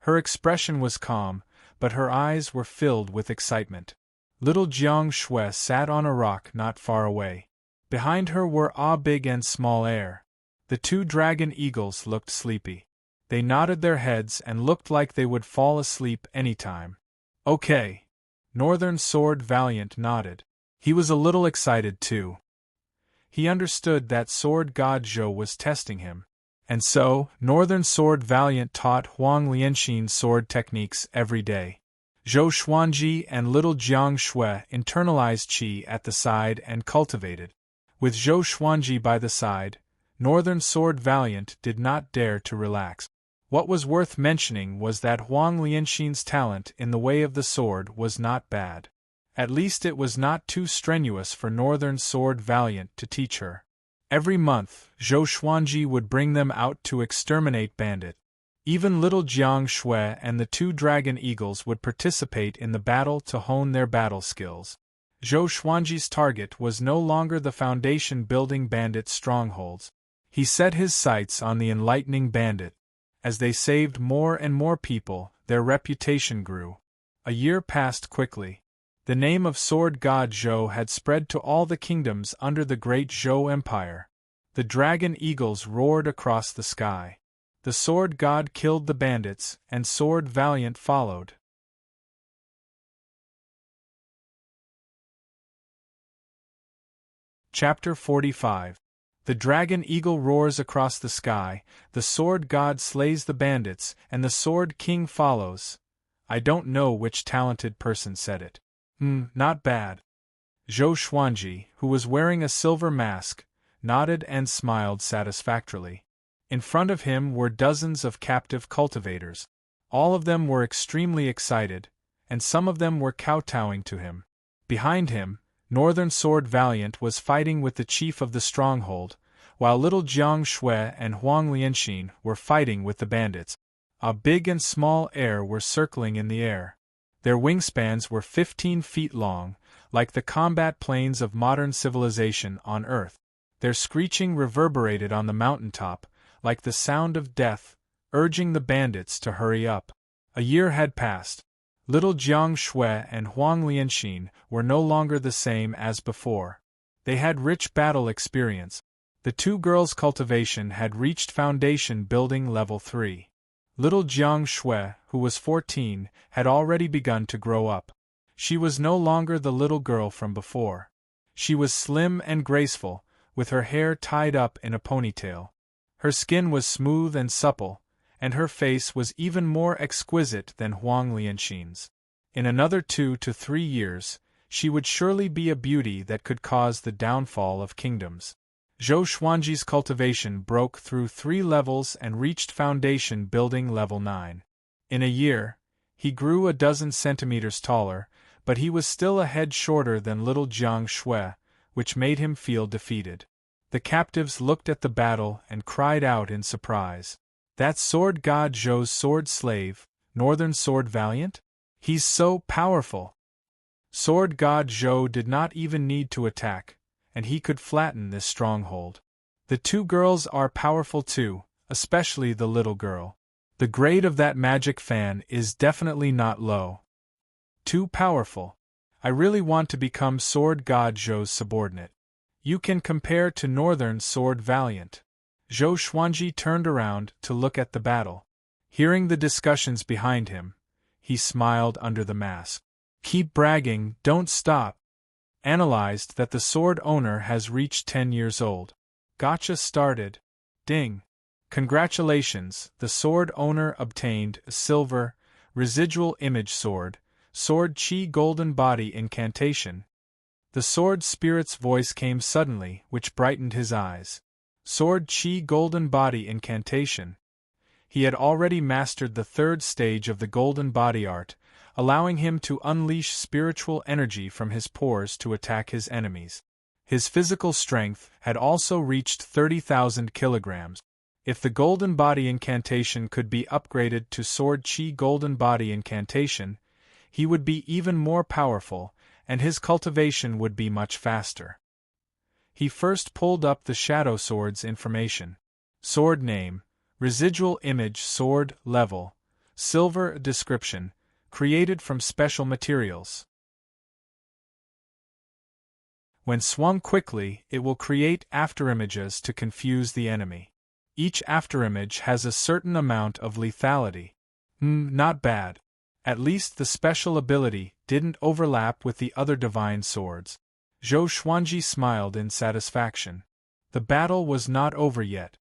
Her expression was calm, but her eyes were filled with excitement. Little Jiang Shui sat on a rock not far away. Behind her were Audiobook and Small Air. The 2 dragon eagles looked sleepy. They nodded their heads and looked like they would fall asleep any time. Okay. Northern Sword Valiant nodded. He was a little excited too. He understood that Sword God Zhou was testing him. And so, Northern Sword Valiant taught Huang Lianxin sword techniques every day. Zhou Xuanji and little Jiang Shui internalized qi at the side and cultivated. With Zhou Xuanji by the side, Northern Sword Valiant did not dare to relax. What was worth mentioning was that Huang Lianxin's talent in the way of the sword was not bad. At least it was not too strenuous for Northern Sword Valiant to teach her. Every month, Zhou Xuanji would bring them out to exterminate bandit. Even little Jiang Shui and the 2 dragon eagles would participate in the battle to hone their battle skills. Zhou Xuanji's target was no longer the foundation-building bandit strongholds. He set his sights on the enlightening bandit. As they saved more and more people, their reputation grew. A year passed quickly. The name of Sword God Zhou had spread to all the kingdoms under the great Zhou Empire. The dragon eagles roared across the sky. The Sword God killed the bandits, and Sword Valiant followed. Chapter 45. The dragon eagle roars across the sky, the Sword God slays the bandits, and the Sword King follows. I don't know which talented person said it. Not bad. Zhou Xuanji, who was wearing a silver mask, nodded and smiled satisfactorily. In front of him were dozens of captive cultivators. All of them were extremely excited, and some of them were kowtowing to him. Behind him, Northern Sword Valiant was fighting with the chief of the stronghold, while little Jiang Shui and Huang Lianxin were fighting with the bandits. Audiobook and Small Air were circling in the air. Their wingspans were 15 feet long, like the combat planes of modern civilization on Earth. Their screeching reverberated on the mountaintop, like the sound of death, urging the bandits to hurry up. A year had passed. Little Jiang Shui and Huang Lianxin were no longer the same as before. They had rich battle experience. The 2 girls' cultivation had reached foundation building level 3. Little Jiang Shui, who was 14, had already begun to grow up. She was no longer the little girl from before. She was slim and graceful, with her hair tied up in a ponytail. Her skin was smooth and supple, and her face was even more exquisite than Huang Lianxin's. In another 2 to 3 years, she would surely be a beauty that could cause the downfall of kingdoms. Zhou Xuanji's cultivation broke through 3 levels and reached foundation building level 9. In a year, he grew a dozen centimeters taller, but he was still a head shorter than little Jiang Shui, which made him feel defeated. The captives looked at the battle and cried out in surprise. "That's Sword God Zhou's sword slave, Northern Sword Valiant? He's so powerful!" Sword God Zhou did not even need to attack, and he could flatten this stronghold. The 2 girls are powerful too, especially the little girl. The grade of that magic fan is definitely not low. Too powerful. I really want to become Sword God Zhou's subordinate. You can compare to Northern Sword Valiant. Zhou Xuanji turned around to look at the battle. Hearing the discussions behind him, he smiled under the mask. "Keep bragging, don't stop." Analyzed that the sword owner has reached 10 years old. Gotcha started. Ding. Congratulations, the sword owner obtained a silver, residual image sword, sword chi golden body incantation. The sword spirit's voice came suddenly, which brightened his eyes. Sword chi golden body incantation. He had already mastered the 3rd stage of the golden body art, allowing him to unleash spiritual energy from his pores to attack his enemies. His physical strength had also reached 30,000 kilograms. If the golden body incantation could be upgraded to sword chi golden body incantation, he would be even more powerful, and his cultivation would be much faster. He first pulled up the shadow sword's information. Sword name, residual image sword level, silver description, created from special materials. When swung quickly, it will create afterimages to confuse the enemy. Each afterimage has a certain amount of lethality. Not bad. At least the special ability didn't overlap with the other divine swords. Zhou Xuanji smiled in satisfaction. The battle was not over yet.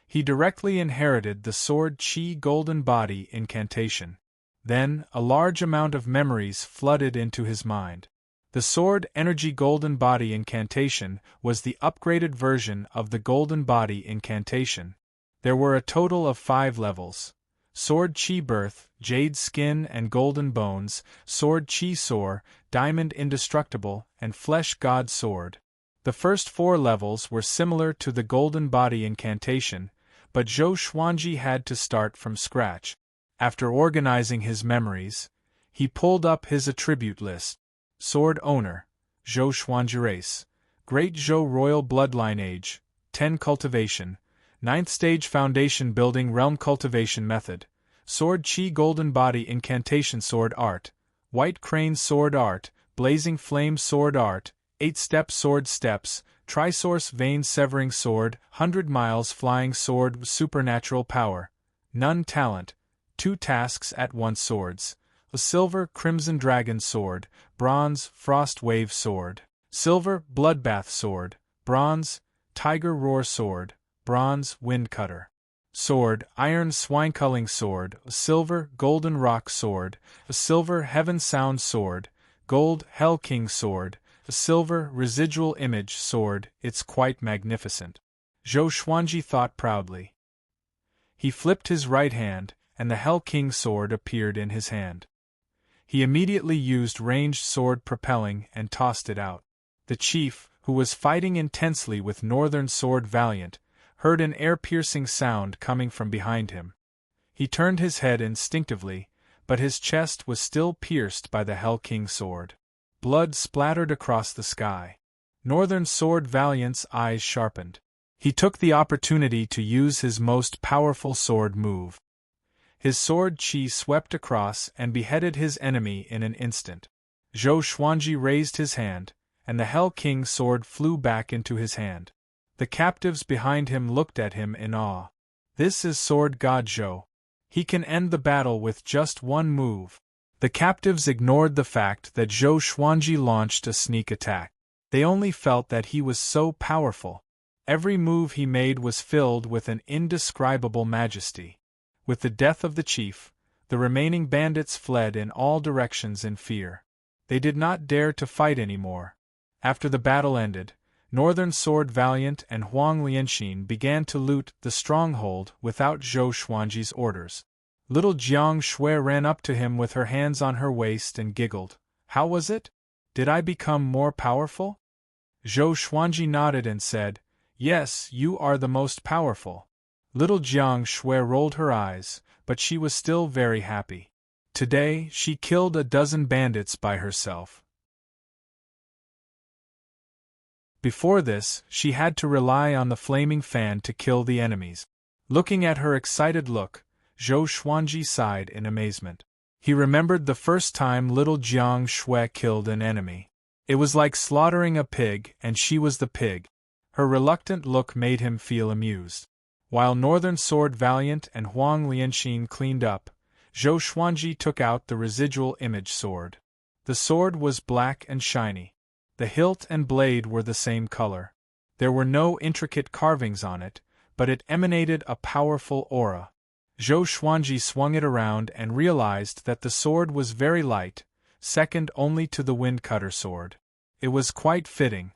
He directly inherited the sword chi golden body incantation. Then, a large amount of memories flooded into his mind. The sword energy golden body incantation was the upgraded version of the golden body incantation. There were a total of 5 levels. Sword Chi Birth, Jade Skin and Golden Bones, Sword Chi Soar, Diamond Indestructible, and Flesh God Sword. The first 4 levels were similar to the Golden Body incantation, but Zhou Xuanji had to start from scratch. After organizing his memories, he pulled up his attribute list. Sword Owner, Zhou Xuanji Race, Great Zhou Royal Bloodline Age, 10 Cultivation, 9th Stage Foundation Building Realm Cultivation Method, Sword Chi Golden Body Incantation Sword Art, White Crane Sword Art, Blazing Flame Sword Art, 8-Step Sword Steps, Trisource Vein Severing Sword, 100 Miles Flying Sword Supernatural Power, None Talent, 2 Tasks at Once Swords, a Silver Crimson Dragon Sword, Bronze Frost Wave Sword, Silver Bloodbath Sword, Bronze Tiger Roar Sword, Bronze Wind Cutter Sword, Iron Swineculling Sword, a Silver Golden Rock Sword, a Silver Heaven Sound Sword, Gold Hell King Sword, a Silver Residual Image Sword. It's quite magnificent. Zhou Xuanji thought proudly. He flipped his right hand, and the Hell King Sword appeared in his hand. He immediately used ranged sword propelling and tossed it out. The chief, who was fighting intensely with Northern Sword Valiant, heard an air-piercing sound coming from behind him. He turned his head instinctively, but his chest was still pierced by the Hell King Sword. Blood splattered across the sky. Northern Sword Valiant's eyes sharpened. He took the opportunity to use his most powerful sword move. His sword chi swept across and beheaded his enemy in an instant. Zhou Xuanji raised his hand, and the Hell King sword flew back into his hand. The captives behind him looked at him in awe. This is Sword God Zhou. He can end the battle with just one move. The captives ignored the fact that Zhou Xuanji launched a sneak attack. They only felt that he was so powerful. Every move he made was filled with an indescribable majesty. With the death of the chief, the remaining bandits fled in all directions in fear. They did not dare to fight any more. After the battle ended, Northern Sword Valiant and Huang Lianxin began to loot the stronghold without Zhou Xuanji's orders. Little Jiang Shui ran up to him with her hands on her waist and giggled. How was it? Did I become more powerful? Zhou Xuanji nodded and said, Yes, you are the most powerful. Little Jiang Shui rolled her eyes, but she was still very happy. Today, she killed a dozen bandits by herself. Before this, she had to rely on the flaming fan to kill the enemies. Looking at her excited look, Zhou Xuanji sighed in amazement. He remembered the first time little Jiang Shui killed an enemy. It was like slaughtering a pig, and she was the pig. Her reluctant look made him feel amused. While Northern Sword Valiant and Huang Lianxin cleaned up, Zhou Xuanji took out the residual image sword. The sword was black and shiny. The hilt and blade were the same color. There were no intricate carvings on it, but it emanated a powerful aura. Zhou Xuanji swung it around and realized that the sword was very light, second only to the Windcutter sword. It was quite fitting.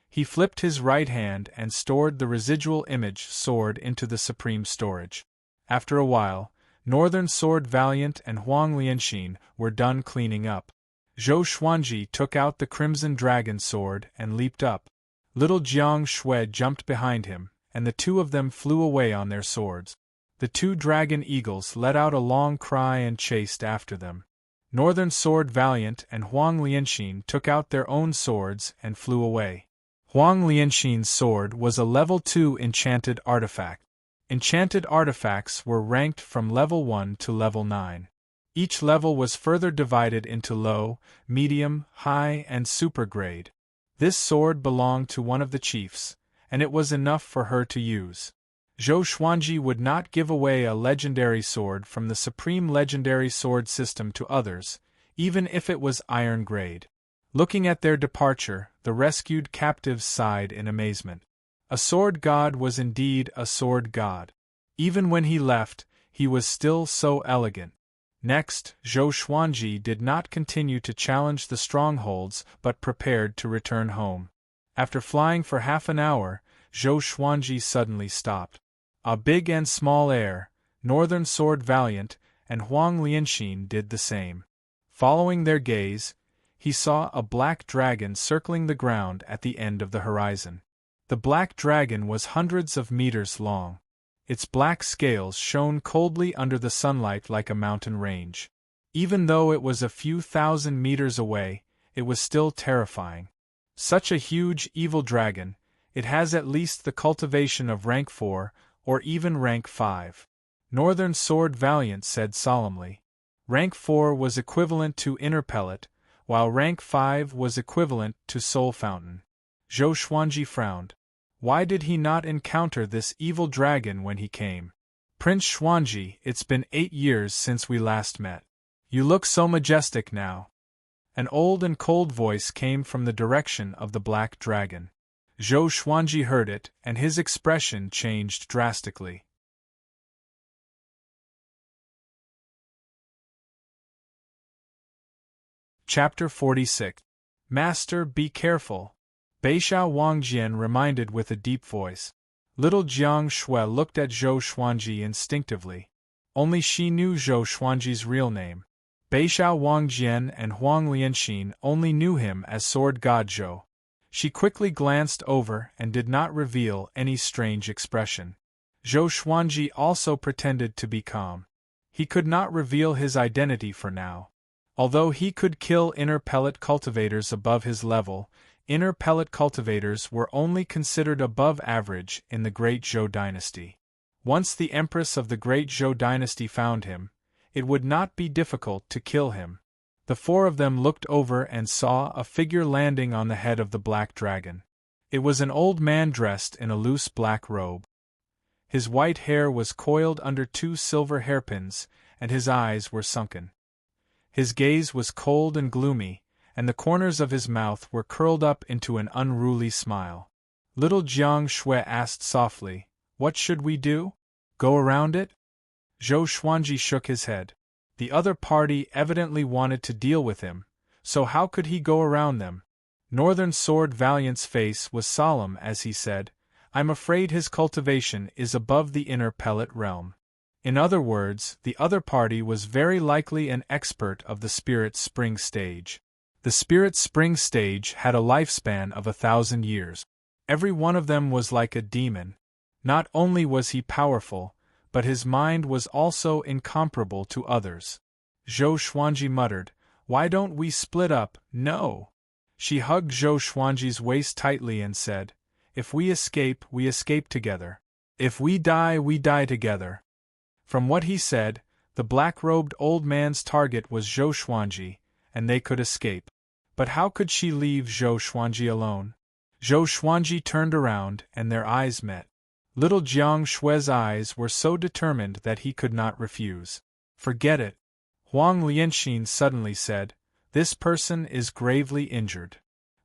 He flipped his right hand and stored the residual image sword into the supreme storage. After a while, Northern Sword Valiant and Huang Lianxin were done cleaning up. Zhou Xuanji took out the Crimson Dragon sword and leaped up. Little Jiang Shui jumped behind him, and the two of them flew away on their swords. The two dragon eagles let out a long cry and chased after them. Northern Sword Valiant and Huang Lianxin took out their own swords and flew away. Huang Lianxin's sword was a level 2 enchanted artifact. Enchanted artifacts were ranked from level 1 to level 9. Each level was further divided into low, medium, high, and super grade. This sword belonged to one of the chiefs, and it was enough for her to use. Zhou Xuanji would not give away a legendary sword from the Supreme Legendary Sword system to others, even if it was iron grade. Looking at their departure, the rescued captives sighed in amazement. A sword god was indeed a sword god. Even when he left, he was still so elegant. Next, Zhou Xuanji did not continue to challenge the strongholds but prepared to return home. After flying for half an hour, Zhou Xuanji suddenly stopped. A big and small heir, Northern Sword Valiant, and Huang Lianxin did the same. Following their gaze, he saw a black dragon circling the ground at the end of the horizon. The black dragon was hundreds of meters long. Its black scales shone coldly under the sunlight like a mountain range. Even though it was a few thousand meters away, it was still terrifying. Such a huge evil dragon, it has at least the cultivation of rank 4, or even rank 5. Northern Sword Valiant said solemnly. Rank 4 was equivalent to Inner Pellet, while rank 5 was equivalent to Soul Fountain. Zhou Xuanji frowned. Why did he not encounter this evil dragon when he came? Prince Xuanji, it's been 8 years since we last met. You look so majestic now. An old and cold voice came from the direction of the black dragon. Zhou Xuanji heard it, and his expression changed drastically. Chapter 46. Master, be careful. Beixiao Wangjian reminded with a deep voice. Little Jiang Shui looked at Zhou Xuanji instinctively. Only she knew Zhou Xuanji's real name. Beixiao Wangjian and Huang Lianxin only knew him as Sword God Zhou. She quickly glanced over and did not reveal any strange expression. Zhou Xuanji also pretended to be calm. He could not reveal his identity for now. Although he could kill inner pellet cultivators above his level, inner pellet cultivators were only considered above average in the Great Zhou dynasty. Once the Empress of the Great Zhou dynasty found him, it would not be difficult to kill him. The four of them looked over and saw a figure landing on the head of the black dragon. It was an old man dressed in a loose black robe. His white hair was coiled under 2 silver hairpins, and his eyes were sunken. His gaze was cold and gloomy, and the corners of his mouth were curled up into an unruly smile. Little Jiang Shui asked softly, "What should we do? Go around it?" Zhou Xuanji shook his head. The other party evidently wanted to deal with him, so how could he go around them? Northern Sword Valiant's face was solemn as he said, I'm afraid his cultivation is above the inner pellet realm. In other words, the other party was very likely an expert of the Spirit Spring stage. The Spirit Spring stage had a lifespan of 1,000 years. Every one of them was like a demon. Not only was he powerful, but his mind was also incomparable to others. Zhou Xuanji muttered, Why don't we split up? No. She hugged Zhou Xuanji's waist tightly and said, If we escape together. If we die together. From what he said, the black-robed old man's target was Zhou Xuanji, and they could escape. But how could she leave Zhou Xuanji alone? Zhou Xuanji turned around and their eyes met. Little Jiang Shue's eyes were so determined that he could not refuse. Forget it. Huang Lianxin suddenly said, This person is gravely injured.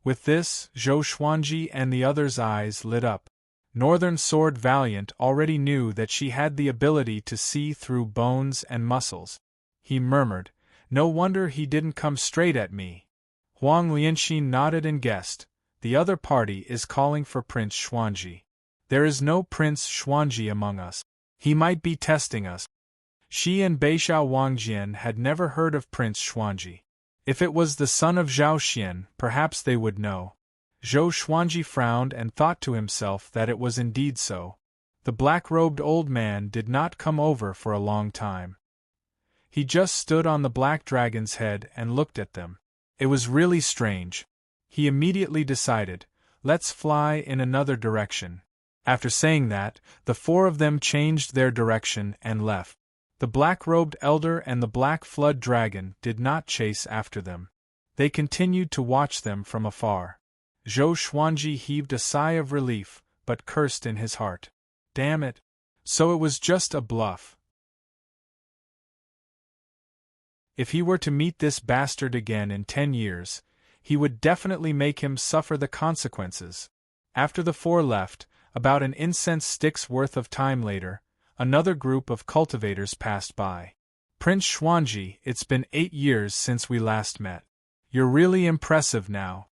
With this, Zhou Xuanji and the others' eyes lit up. Northern Sword Valiant already knew that she had the ability to see through bones and muscles. He murmured, No wonder he didn't come straight at me. Huang Lianxin nodded and guessed, The other party is calling for Prince Xuanji. There is no Prince Xuanji among us. He might be testing us. She and Beixiao Wangjian had never heard of Prince Xuanji. If it was the son of Zhao Xian, perhaps they would know. Zhou Xuanji frowned and thought to himself that it was indeed so. The black-robed old man did not come over for a long time. He just stood on the black dragon's head and looked at them. It was really strange. He immediately decided, Let's fly in another direction. After saying that, the four of them changed their direction and left. The black-robed elder and the black flood dragon did not chase after them. They continued to watch them from afar. Zhou Xuanji heaved a sigh of relief, but cursed in his heart. Damn it! So it was just a bluff. If he were to meet this bastard again in 10 years, he would definitely make him suffer the consequences. After the four left, about an incense stick's worth of time later, another group of cultivators passed by. Prince Xuanji, it's been 8 years since we last met. You're really impressive now.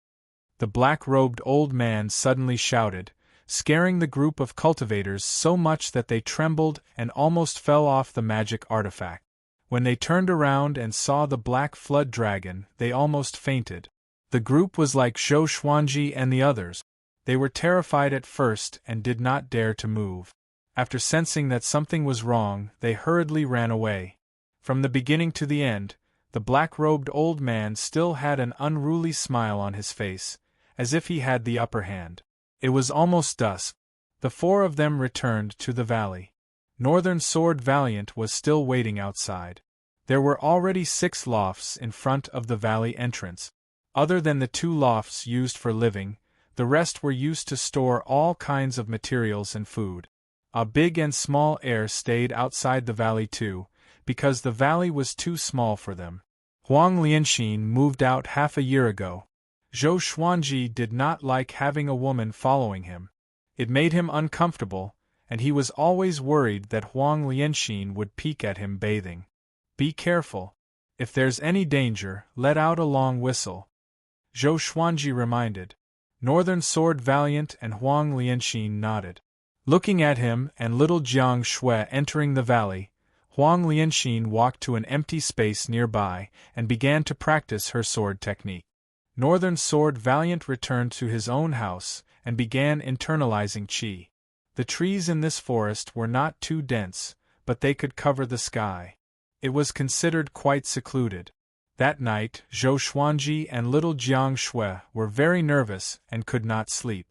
The black-robed old man suddenly shouted, scaring the group of cultivators so much that they trembled and almost fell off the magic artifact. When they turned around and saw the black flood dragon, they almost fainted. The group was like Zhou Xuanji and the others. They were terrified at first and did not dare to move. After sensing that something was wrong, they hurriedly ran away. From the beginning to the end, the black-robed old man still had an unruly smile on his face, as if he had the upper hand. It was almost dusk. The four of them returned to the valley. Northern Sword Valiant was still waiting outside. There were already 6 lofts in front of the valley entrance. Other than the 2 lofts used for living, the rest were used to store all kinds of materials and food. A big and small heir stayed outside the valley too, because the valley was too small for them. Huang Lianxin moved out half a year ago. Zhou Xuanji did not like having a woman following him. It made him uncomfortable, and he was always worried that Huang Lianxin would peek at him bathing. Be careful. If there's any danger, let out a long whistle. Zhou Xuanji reminded. Northern Sword Valiant and Huang Lianxin nodded. Looking at him and little Jiang Shui entering the valley, Huang Lianxin walked to an empty space nearby and began to practice her sword technique. Northern Sword Valiant returned to his own house and began internalizing qi. The trees in this forest were not too dense, but they could cover the sky. It was considered quite secluded. That night, Zhou Xuanji and little Jiang Shui were very nervous and could not sleep.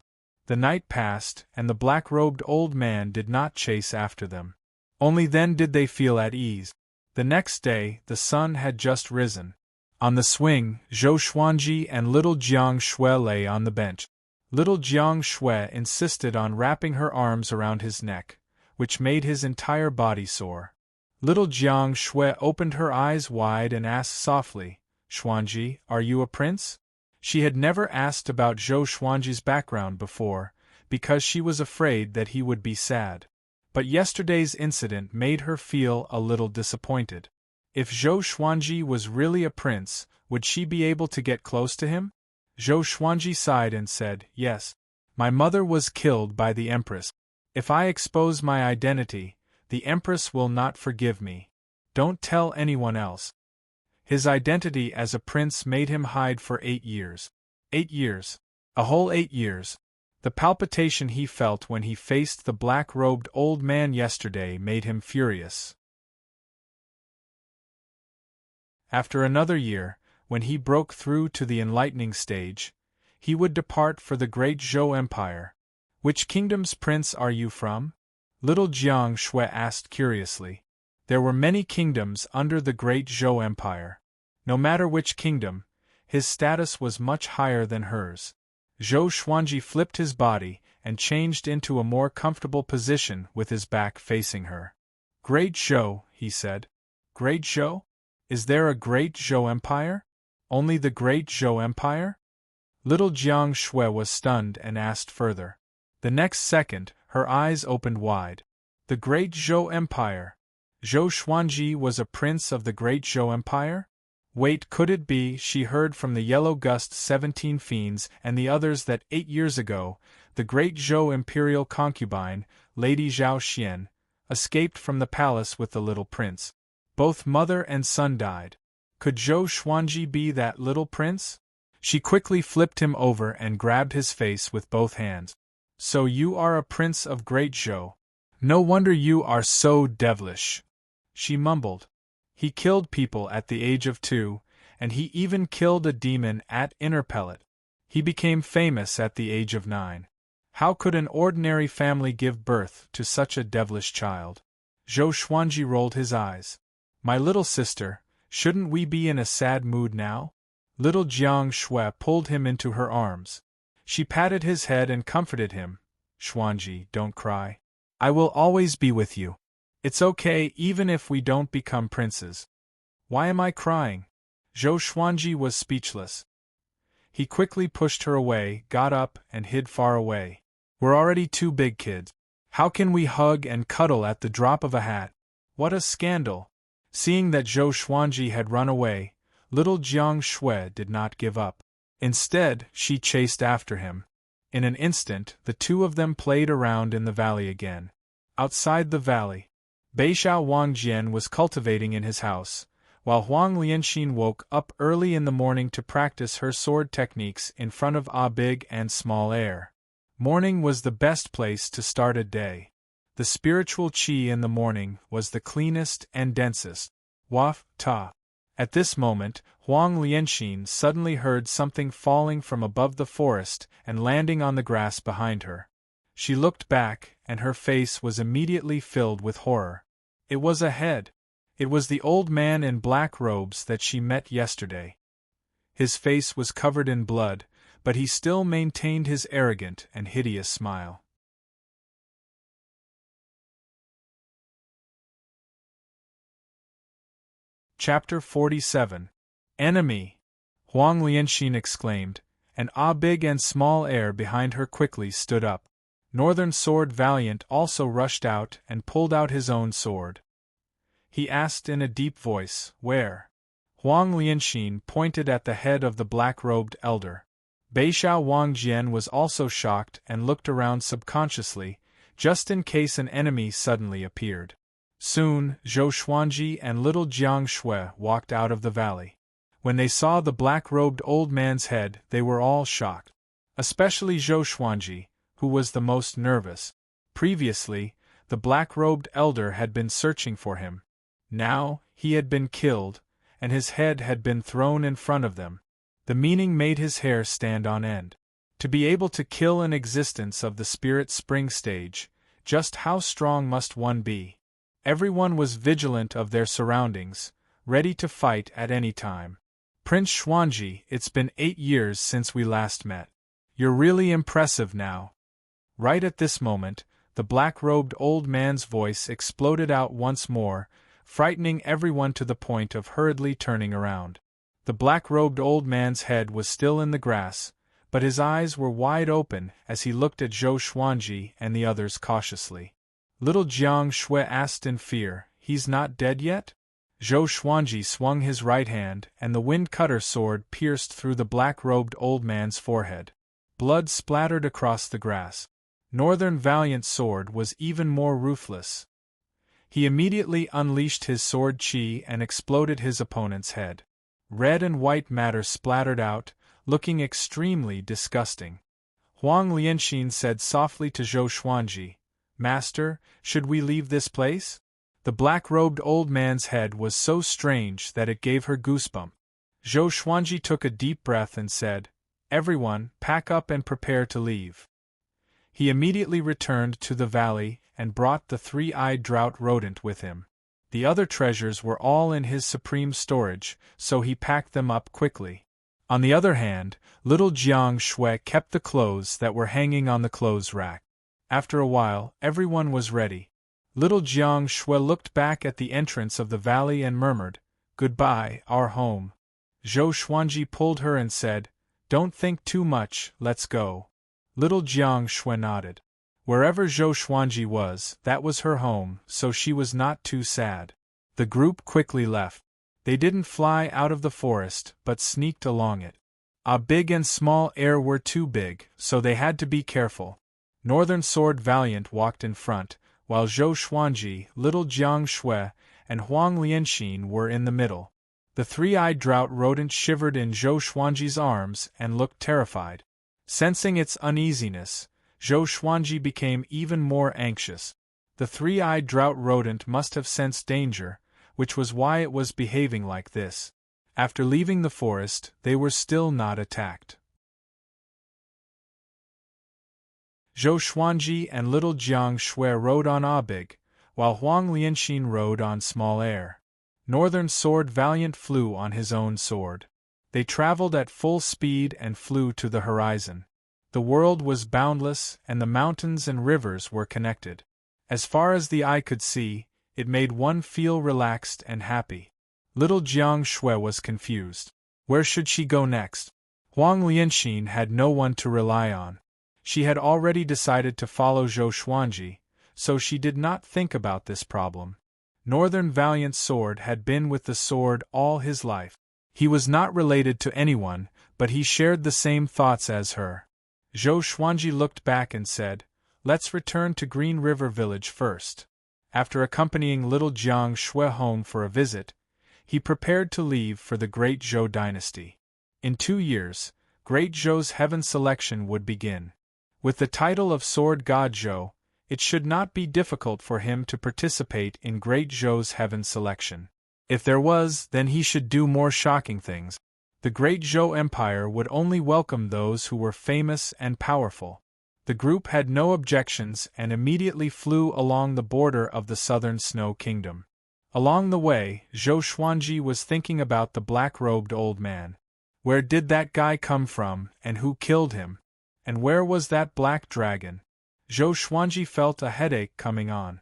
The night passed, and the black-robed old man did not chase after them. Only then did they feel at ease. The next day, the sun had just risen. On the swing, Zhou Xuanji and little Jiang Shui lay on the bench. Little Jiang Shui insisted on wrapping her arms around his neck, which made his entire body sore. Little Jiang Shui opened her eyes wide and asked softly, Xuanji, are you a prince? She had never asked about Zhou Xuanji's background before, because she was afraid that he would be sad. But yesterday's incident made her feel a little disappointed. If Zhou Xuanji was really a prince, Would she be able to get close to him? Zhou Xuanji sighed and said, "Yes. My mother was killed by the Empress. If I expose my identity, the Empress will not forgive me. Don't tell anyone else." His identity as a prince made him hide for 8 years. 8 years. A whole 8 years. The palpitation he felt when he faced the black-robed old man yesterday made him furious. After another year, when he broke through to the enlightening stage, he would depart for the great Zhou Empire. "Which kingdom's prince are you from?" Little Jiang Shui asked curiously. There were many kingdoms under the great Zhou Empire. No matter which kingdom, his status was much higher than hers. Zhou Xuanji flipped his body and changed into a more comfortable position with his back facing her. "Great Zhou," he said. "Great Zhou? Is there a great Zhou Empire? Only the great Zhou Empire?" Little Jiang Shui was stunned and asked further. The next second, her eyes opened wide. The great Zhou Empire? Zhou Xuanji was a prince of the great Zhou Empire? Wait, could it be? She heard from the Yellow Gust 17 fiends and the others that 8 years ago, the great Zhou imperial concubine, Lady Zhao Xian, escaped from the palace with the little prince. Both mother and son died. Could Zhou Xuanji be that little prince? She quickly flipped him over and grabbed his face with both hands. "So you are a prince of Great Zhou. No wonder you are so devilish," she mumbled. "He killed people at the age of 2, and he even killed a demon at Interpellet. He became famous at the age of 9. How could an ordinary family give birth to such a devilish child?" Zhou Xuanji rolled his eyes. "My little sister, shouldn't we be in a sad mood now?" Little Jiang Shui pulled him into her arms. She patted his head and comforted him. "Xuanji, don't cry. I will always be with you. It's okay even if we don't become princes." "Why am I crying?" Zhou Xuanji was speechless. He quickly pushed her away, got up, and hid far away. "We're already 2 big kids. How can we hug and cuddle at the drop of a hat? What a scandal!" Seeing that Zhou Xuanji had run away, little Jiang Shui did not give up. Instead, she chased after him. In an instant, the 2 of them played around in the valley again. Outside the valley, Beixiao Wangjian was cultivating in his house, while Huang Lianxin woke up early in the morning to practice her sword techniques in front of big and small air. Morning was the best place to start a day. The spiritual qi in the morning was the cleanest and densest. Waf, ta. At this moment, Huang Lianxin suddenly heard something falling from above the forest and landing on the grass behind her. She looked back, and her face was immediately filled with horror. It was a head. It was the old man in black robes that she met yesterday. His face was covered in blood, but he still maintained his arrogant and hideous smile. Chapter 47. Enemy! Huang Lianxin exclaimed, and big and small air behind her quickly stood up. Northern Sword Valiant also rushed out and pulled out his own sword. He asked in a deep voice, "Where?" Huang Lianxin pointed at the head of the black-robed elder. Beixiao Wangjian was also shocked and looked around subconsciously, just in case an enemy suddenly appeared. Soon, Zhou Xuanji and little Jiang Shui walked out of the valley. When they saw the black-robed old man's head, they were all shocked. Especially Zhou Xuanji, who was the most nervous. Previously, the black-robed elder had been searching for him. Now, he had been killed, and his head had been thrown in front of them. The meaning made his hair stand on end. To be able to kill an existence of the spirit spring stage, just how strong must one be? Everyone was vigilant of their surroundings, ready to fight at any time. "Prince Xuanji, it's been 8 years since we last met. You're really impressive now." Right at this moment, the black-robed old man's voice exploded out once more, frightening everyone to the point of hurriedly turning around. The black-robed old man's head was still in the grass, but his eyes were wide open as he looked at Zhou Xuanji and the others cautiously. Little Jiang Shui asked in fear, "He's not dead yet?" Zhou Xuanji swung his right hand, and the wind-cutter sword pierced through the black-robed old man's forehead. Blood splattered across the grass. Northern Valiant's sword was even more ruthless. He immediately unleashed his sword chi and exploded his opponent's head. Red and white matter splattered out, looking extremely disgusting. Huang Lianxin said softly to Zhou Xuanji, "Master, should we leave this place?" The black-robed old man's head was so strange that it gave her goosebumps. Zhou Xuanji took a deep breath and said, "Everyone, pack up and prepare to leave." He immediately returned to the valley and brought the three-eyed drought rodent with him. The other treasures were all in his supreme storage, so he packed them up quickly. On the other hand, little Jiang Shui kept the clothes that were hanging on the clothes rack. After a while, everyone was ready. Little Jiang Shui looked back at the entrance of the valley and murmured, "Goodbye, our home." Zhou Xuanji pulled her and said, "Don't think too much, let's go." Little Jiang Shui nodded. Wherever Zhou Xuanji was, that was her home, so she was not too sad. The group quickly left. They didn't fly out of the forest, but sneaked along it. A big and small air were too big, so they had to be careful. Northern Sword Valiant walked in front, while Zhou Xuanji, little Jiang Shui, and Huang Lianxin were in the middle. The three-eyed drought rodent shivered in Zhou Xuanji's arms and looked terrified. Sensing its uneasiness, Zhou Xuanji became even more anxious. The three-eyed drought rodent must have sensed danger, which was why it was behaving like this. After leaving the forest, they were still not attacked. Zhou Xuanji and little Jiang Shui rode on Audiobook, while Huang Lianxin rode on Small Air. Northern Sword Valiant flew on his own sword. They traveled at full speed and flew to the horizon. The world was boundless, and the mountains and rivers were connected. As far as the eye could see, it made one feel relaxed and happy. Little Jiang Shui was confused. Where should she go next? Huang Lianxin had no one to rely on. She had already decided to follow Zhou Xuanji, so she did not think about this problem. Northern Valiant's sword had been with the sword all his life. He was not related to anyone, but he shared the same thoughts as her. Zhou Xuanji looked back and said, "Let's return to Green River Village first." After accompanying little Jiang Shui home for a visit, he prepared to leave for the Great Zhou dynasty. In 2 years, Great Zhou's heaven selection would begin. With the title of Sword God Zhou, it should not be difficult for him to participate in Great Zhou's heaven selection. If there was, then he should do more shocking things. The Great Zhou Empire would only welcome those who were famous and powerful. The group had no objections and immediately flew along the border of the southern Snow Kingdom. Along the way, Zhou Xuanji was thinking about the black-robed old man. Where did that guy come from, and who killed him? And where was that black dragon? Zhou Xuanji felt a headache coming on.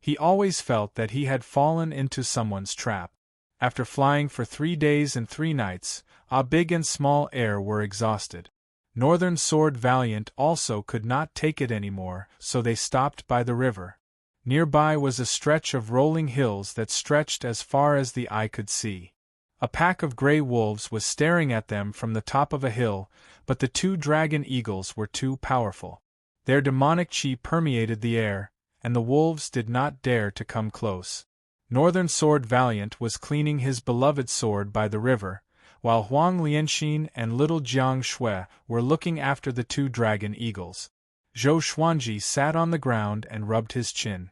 He always felt that he had fallen into someone's trap. After flying for 3 days and 3 nights, Big and Small Air were exhausted. Northern Sword Valiant also could not take it anymore, so they stopped by the river. Nearby was a stretch of rolling hills that stretched as far as the eye could see. A pack of gray wolves was staring at them from the top of a hill, but the 2 dragon eagles were too powerful. Their demonic chi permeated the air, and the wolves did not dare to come close. Northern Sword Valiant was cleaning his beloved sword by the river, while Huang Lianxin and little Jiang Shui were looking after the 2 dragon eagles. Zhou Xuanji sat on the ground and rubbed his chin.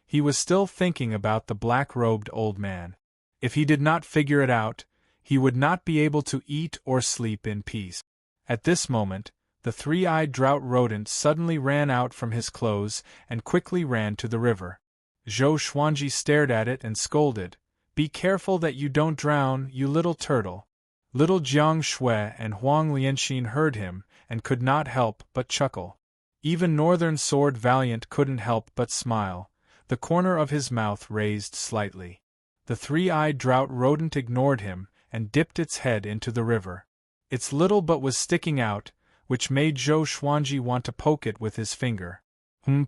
He was still thinking about the black-robed old man. If he did not figure it out, he would not be able to eat or sleep in peace. At this moment, the three-eyed drought rodent suddenly ran out from his clothes and quickly ran to the river. Zhou Xuanji stared at it and scolded, "Be careful that you don't drown, you little turtle." Little Jiang Shui and Huang Lianxin heard him and could not help but chuckle. Even Northern Sword Valiant couldn't help but smile, the corner of his mouth raised slightly. The three-eyed drought rodent ignored him and dipped its head into the river. Its little butt was sticking out, which made Zhou Xuanji want to poke it with his finger.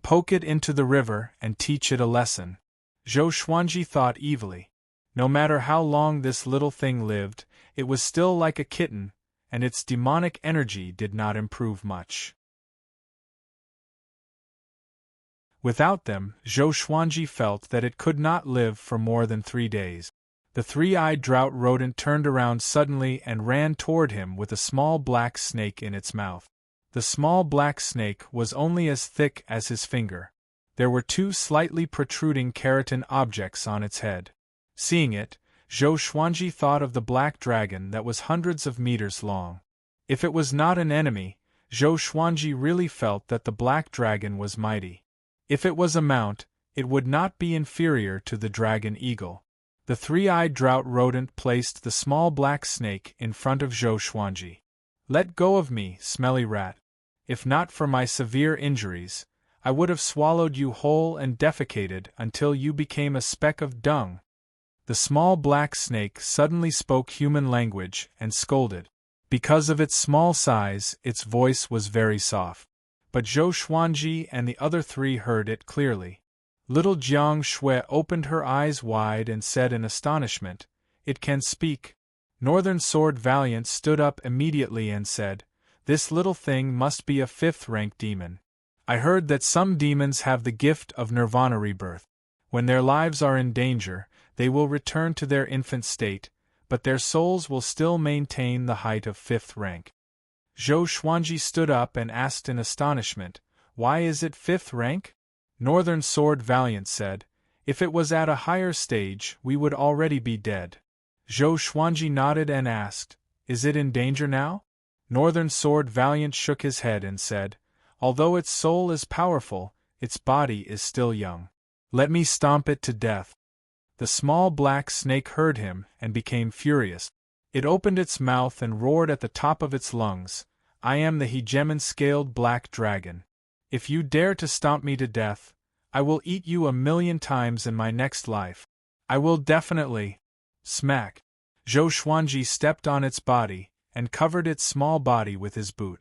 Poke it into the river and teach it a lesson. Zhou Xuanji thought evilly. No matter how long this little thing lived, it was still like a kitten, and its demonic energy did not improve much. Without them, Zhou Xuanji felt that it could not live for more than 3 days. The three-eyed drought rodent turned around suddenly and ran toward him with a small black snake in its mouth. The small black snake was only as thick as his finger. There were 2 slightly protruding keratin objects on its head. Seeing it, Zhou Xuanji thought of the black dragon that was hundreds of meters long. If it was not an enemy, Zhou Xuanji really felt that the black dragon was mighty. If it was a mount, it would not be inferior to the dragon eagle. The three-eyed drought rodent placed the small black snake in front of Zhou Xuanji. "Let go of me, smelly rat. If not for my severe injuries, I would have swallowed you whole and defecated until you became a speck of dung." The small black snake suddenly spoke human language and scolded. Because of its small size, its voice was very soft. But Zhou Xuanji and the other 3 heard it clearly. Little Jiang Shui opened her eyes wide and said in astonishment, "It can speak." Northern Sword Valiant stood up immediately and said, "This little thing must be a 5th-rank demon. I heard that some demons have the gift of nirvana rebirth. When their lives are in danger, they will return to their infant state, but their souls will still maintain the height of 5th rank." Zhou Xuanji stood up and asked in astonishment, "Why is it 5th rank?" Northern Sword Valiant said, "If it was at a higher stage, we would already be dead." Zhou Xuanji nodded and asked, "Is it in danger now?" Northern Sword Valiant shook his head and said, "Although its soul is powerful, its body is still young. Let me stomp it to death." The small black snake heard him and became furious. It opened its mouth and roared at the top of its lungs, "I am the hegemon-scaled black dragon. If you dare to stomp me to death, I will eat you 1,000,000 times in my next life. I will definitely—" Smack! Zhou Xuanji stepped on its body and covered its small body with his boot.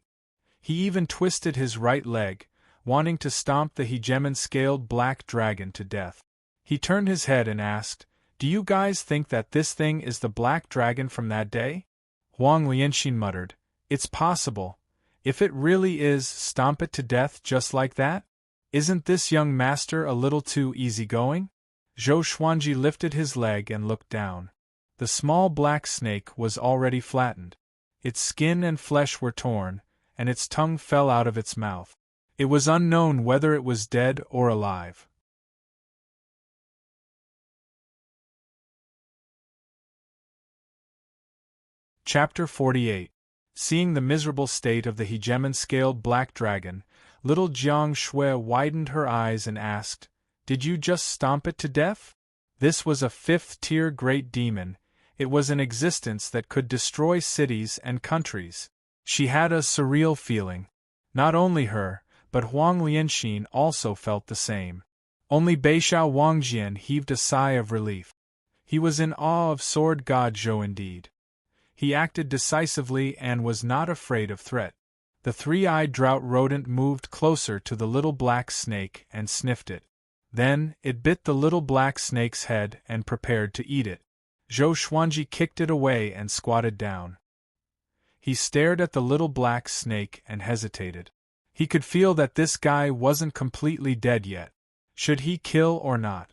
He even twisted his right leg, wanting to stomp the hegemon-scaled black dragon to death. He turned his head and asked, "Do you guys think that this thing is the black dragon from that day?" Huang Lianxin muttered, "It's possible. If it really is, stomp it to death just like that? Isn't this young master a little too easygoing?" Zhou Xuanji lifted his leg and looked down. The small black snake was already flattened. Its skin and flesh were torn, and its tongue fell out of its mouth. It was unknown whether it was dead or alive. Chapter 48. Seeing the miserable state of the hegemon-scaled black dragon, little Jiang Shui widened her eyes and asked, "Did you just stomp it to death?" This was a 5th-tier great demon. It was an existence that could destroy cities and countries. She had a surreal feeling. Not only her, but Huang Lianxin also felt the same. Only Beixiao Wangjian heaved a sigh of relief. He was in awe of Sword God Zhou indeed. He acted decisively and was not afraid of threat. The three-eyed drought rodent moved closer to the little black snake and sniffed it. Then, it bit the little black snake's head and prepared to eat it. Zhou Xuanji kicked it away and squatted down. He stared at the little black snake and hesitated. He could feel that this guy wasn't completely dead yet. Should he kill or not?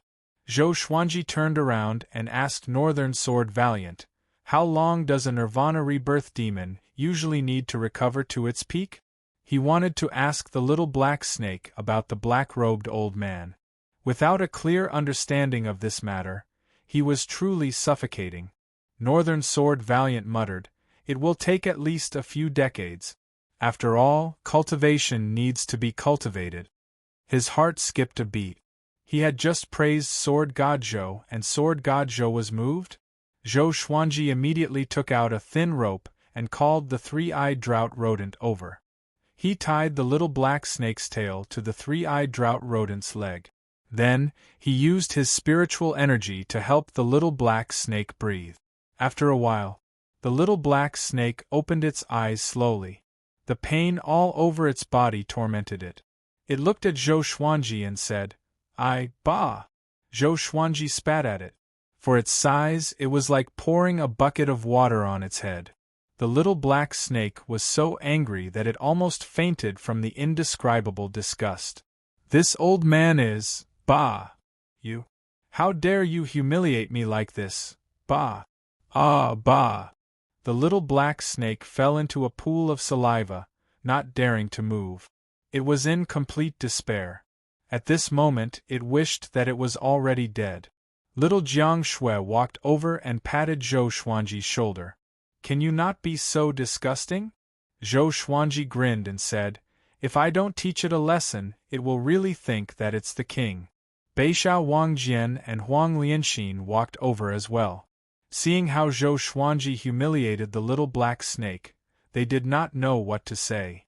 Zhou Xuanji turned around and asked Northern Sword Valiant, "How long does a nirvana rebirth demon usually need to recover to its peak?" He wanted to ask the little black snake about the black-robed old man. Without a clear understanding of this matter, he was truly suffocating. Northern Sword Valiant muttered, "It will take at least a few decades. After all, cultivation needs to be cultivated." His heart skipped a beat. He had just praised Sword God Zhou, and Sword God Zhou was moved? Zhou Xuanji immediately took out a thin rope and called the three-eyed drought rodent over. He tied the little black snake's tail to the three-eyed drought rodent's leg. Then, he used his spiritual energy to help the little black snake breathe. After a while, the little black snake opened its eyes slowly. The pain all over its body tormented it. It looked at Zhou Xuanji and said, "Bah!" Zhou Xuanji spat at it. For its size, it was like pouring a bucket of water on its head. The little black snake was so angry that it almost fainted from the indescribable disgust. "This old man is, bah! You! How dare you humiliate me like this, bah! Ah, bah!" The little black snake fell into a pool of saliva, not daring to move. It was in complete despair. At this moment it wished that it was already dead. Little Jiang Shui walked over and patted Zhou Xuanji's shoulder. "Can you not be so disgusting?" Zhou Xuanji grinned and said, "If I don't teach it a lesson, it will really think that it's the king." Beixiao Wangjian and Huang Lianxin walked over as well. Seeing how Zhou Xuanji humiliated the little black snake, they did not know what to say.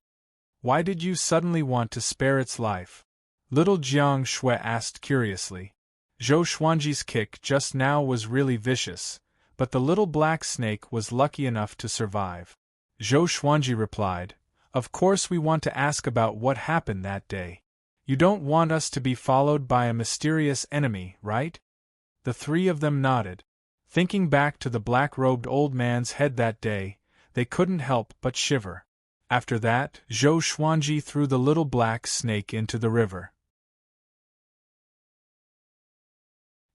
"Why did you suddenly want to spare its life?" Little Jiang Shui asked curiously. Zhou Xuanji's kick just now was really vicious, but the little black snake was lucky enough to survive. Zhou Xuanji replied, "Of course we want to ask about what happened that day. You don't want us to be followed by a mysterious enemy, right?" The three of them nodded. Thinking back to the black-robed old man's head that day, they couldn't help but shiver. After that, Zhou Xuanji threw the little black snake into the river.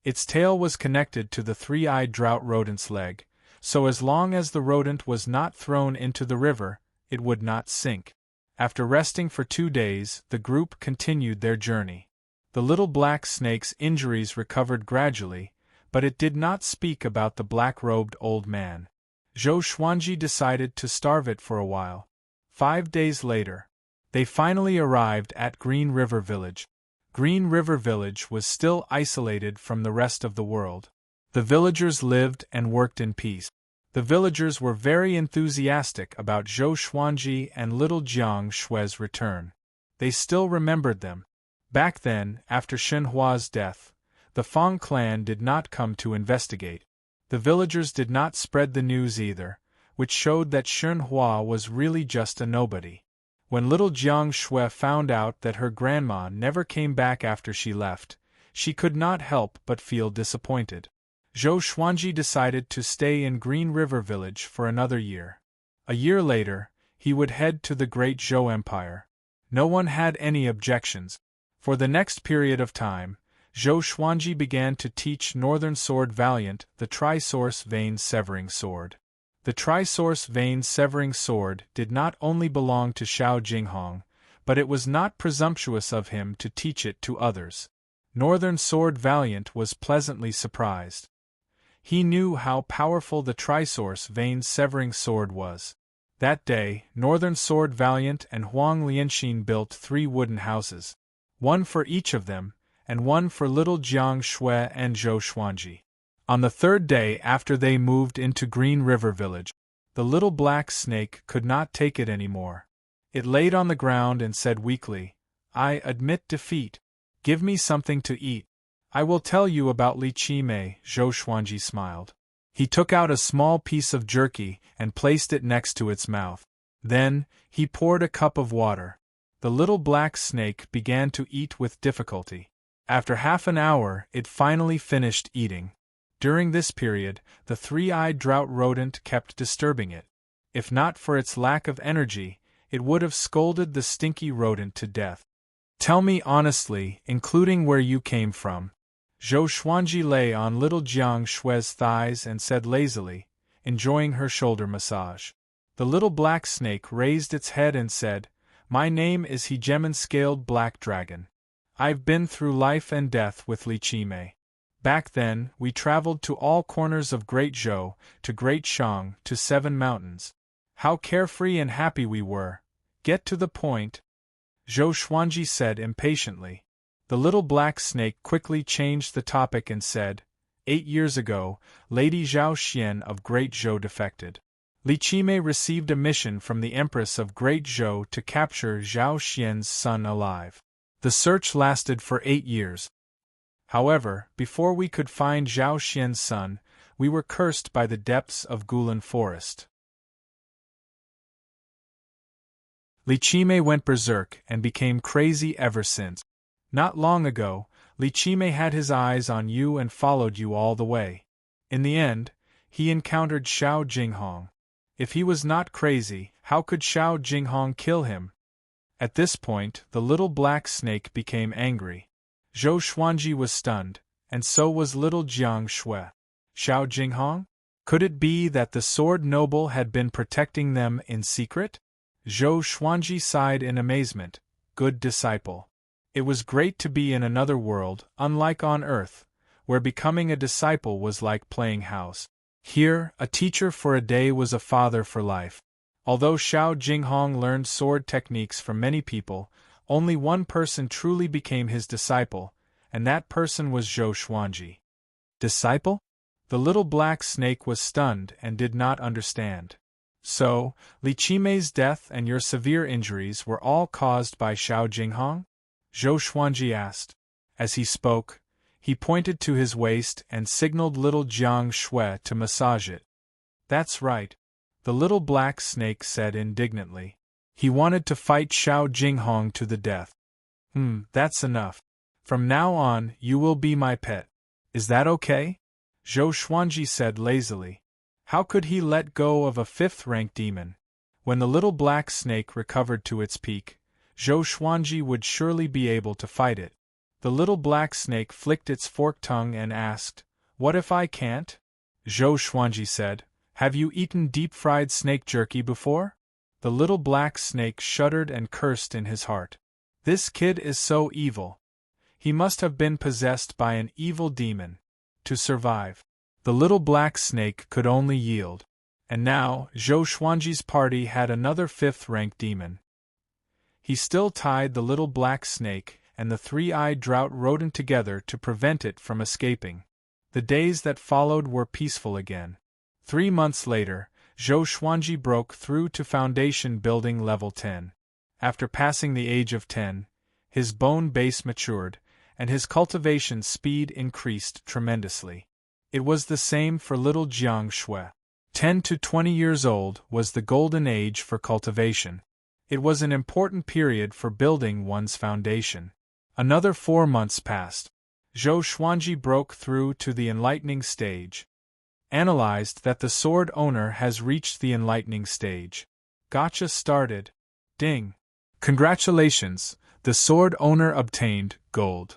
Its tail was connected to the three-eyed drought rodent's leg, so as long as the rodent was not thrown into the river, it would not sink. After resting for 2 days, the group continued their journey. The little black snake's injuries recovered gradually, but it did not speak about the black-robed old man. Zhou Xuanji decided to starve it for a while. 5 days later, they finally arrived at Green River Village. Green River Village was still isolated from the rest of the world. The villagers lived and worked in peace. The villagers were very enthusiastic about Zhou Xuanji and little Jiang Shui's return. They still remembered them. Back then, after Shenhua's death, the Fang clan did not come to investigate. The villagers did not spread the news either, which showed that Shenhua was really just a nobody. When little Jiang Shui found out that her grandma never came back after she left, she could not help but feel disappointed. Zhou Xuanji decided to stay in Green River Village for another year. A year later, he would head to the Great Zhou Empire. No one had any objections. For the next period of time, Zhou Xuanji began to teach Northern Sword Valiant the Tri-Source Vein Severing Sword. The Tri-Source Vein Severing Sword did not only belong to Xiao Jinghong, but it was not presumptuous of him to teach it to others. Northern Sword Valiant was pleasantly surprised. He knew how powerful the Tri-Source Vein Severing Sword was. That day, Northern Sword Valiant and Huang Lianxin built 3 wooden houses, one for each of them, and one for little Jiang Shui and Zhou Xuanji. On the 3rd day after they moved into Green River Village, the little black snake could not take it anymore. It laid on the ground and said weakly, "I admit defeat. Give me something to eat." "I will tell you about Li Qimei," Zhou Xuanji smiled. He took out a small piece of jerky and placed it next to its mouth. Then, he poured a cup of water. The little black snake began to eat with difficulty. After half an hour, it finally finished eating. During this period, the three-eyed drought rodent kept disturbing it. If not for its lack of energy, it would have scolded the stinky rodent to death. "Tell me honestly, including where you came from." Zhou Xuanji lay on little Jiang Shui's thighs and said lazily, enjoying her shoulder massage. The little black snake raised its head and said, "My name is Hegemon-Scaled Black Dragon. I've been through life and death with Li Qimei. Back then, we traveled to all corners of Great Zhou, to Great Shang, to 7 mountains. How carefree and happy we were. Get to the point," Zhou Xuanji said impatiently. The little black snake quickly changed the topic and said, 8 years ago, Lady Zhao Xian of Great Zhou defected. Li Qimei received a mission from the Empress of Great Zhou to capture Zhao Xian's son alive. The search lasted for 8 years. However, before we could find Zhao Xian's son, we were cursed by the depths of Gulan Forest. Li Qimei went berserk and became crazy ever since. Not long ago, Li Qimei had his eyes on you and followed you all the way. In the end, he encountered Xiao Jinghong. If he was not crazy, how could Xiao Jinghong kill him? At this point, the little black snake became angry. Zhou Xuanji was stunned, and so was little Jiang Shui. Xiao Jinghong? Could it be that the sword noble had been protecting them in secret? Zhou Xuanji sighed in amazement. Good disciple. It was great to be in another world, unlike on Earth, where becoming a disciple was like playing house. Here, a teacher for a day was a father for life. Although Xiao Jinghong learned sword techniques from many people, only one person truly became his disciple, and that person was Zhou Xuanji. Disciple? The little black snake was stunned and did not understand. So, Li Qimei's death and your severe injuries were all caused by Xiao Jinghong? Zhou Xuanji asked. As he spoke, he pointed to his waist and signaled little Jiang Shui to massage it. That's right, the little black snake said indignantly. He wanted to fight Xiao Jinghong to the death. That's enough. From now on, you will be my pet. Is that okay? Zhou Xuanji said lazily. How could he let go of a fifth-rank demon? When the little black snake recovered to its peak, Zhou Xuanji would surely be able to fight it. The little black snake flicked its forked tongue and asked, What if I can't? Zhou Xuanji said, Have you eaten deep-fried snake jerky before? The little black snake shuddered and cursed in his heart. This kid is so evil. He must have been possessed by an evil demon. To survive, the little black snake could only yield. And now, Zhou Xuanji's party had another fifth-rank demon. He still tied the little black snake and the three-eyed drought rodent together to prevent it from escaping. The days that followed were peaceful again. 3 months later, Zhou Xuanji broke through to foundation building level 10. After passing the age of 10, his bone base matured, and his cultivation speed increased tremendously. It was the same for little Jiang Shui. 10 to 20 years old was the golden age for cultivation. It was an important period for building one's foundation. Another 4 months passed. Zhou Xuanji broke through to the enlightening stage. Analyzed that the sword owner has reached the enlightening stage. Gotcha started. Ding. Congratulations, the sword owner obtained gold.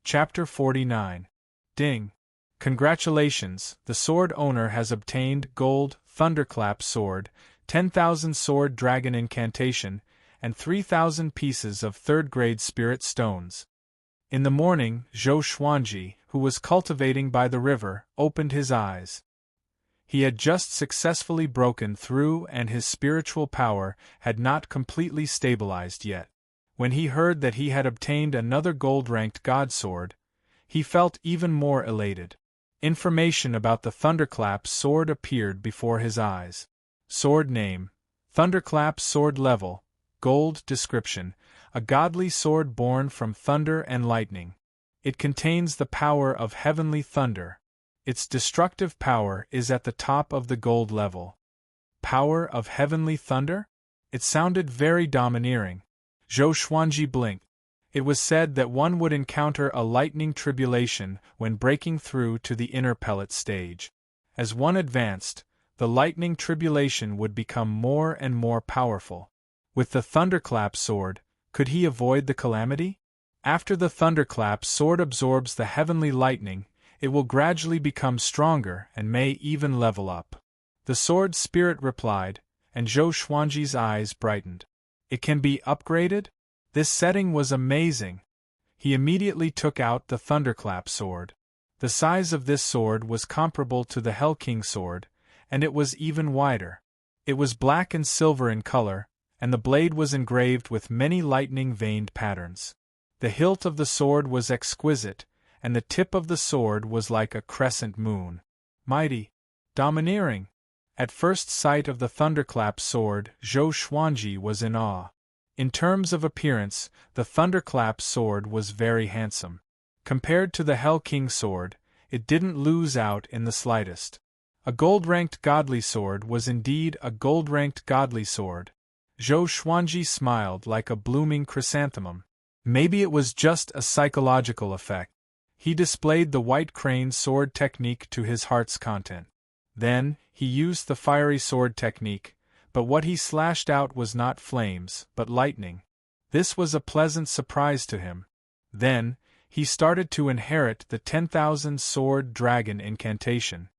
Chapter 49. Ding. Congratulations, the sword owner has obtained gold, thunderclap sword, 10,000 sword dragon incantation, and 3,000 pieces of third-grade spirit stones. In the morning, Zhou Xuanji, who was cultivating by the river, opened his eyes. He had just successfully broken through and his spiritual power had not completely stabilized yet. When he heard that he had obtained another gold-ranked god sword, he felt even more elated. Information about the Thunderclap sword appeared before his eyes. Sword name, Thunderclap sword level, gold description, a godly sword born from thunder and lightning. It contains the power of heavenly thunder. Its destructive power is at the top of the gold level. Power of heavenly thunder? It sounded very domineering. Zhou Xuanji blinked. It was said that one would encounter a lightning tribulation when breaking through to the inner pellet stage. As one advanced, the lightning tribulation would become more and more powerful. With the Thunderclap sword, could he avoid the calamity? After the Thunderclap sword absorbs the heavenly lightning, it will gradually become stronger and may even level up. The sword spirit replied, and Zhou Xuanji's eyes brightened. It can be upgraded? This setting was amazing. He immediately took out the Thunderclap sword. The size of this sword was comparable to the Hell King sword, and it was even wider. It was black and silver in color, and the blade was engraved with many lightning-veined patterns. The hilt of the sword was exquisite, and the tip of the sword was like a crescent moon. Mighty. Domineering. At first sight of the Thunderclap sword, Zhou Xuanji was in awe. In terms of appearance, the Thunderclap sword was very handsome. Compared to the Hell King sword, it didn't lose out in the slightest. A gold-ranked godly sword was indeed a gold-ranked godly sword. Zhou Xuanji smiled like a blooming chrysanthemum. Maybe it was just a psychological effect. He displayed the white crane sword technique to his heart's content. Then, he used the fiery sword technique, but what he slashed out was not flames, but lightning. This was a pleasant surprise to him. Then, he started to inherit the 10,000 sword dragon incantation.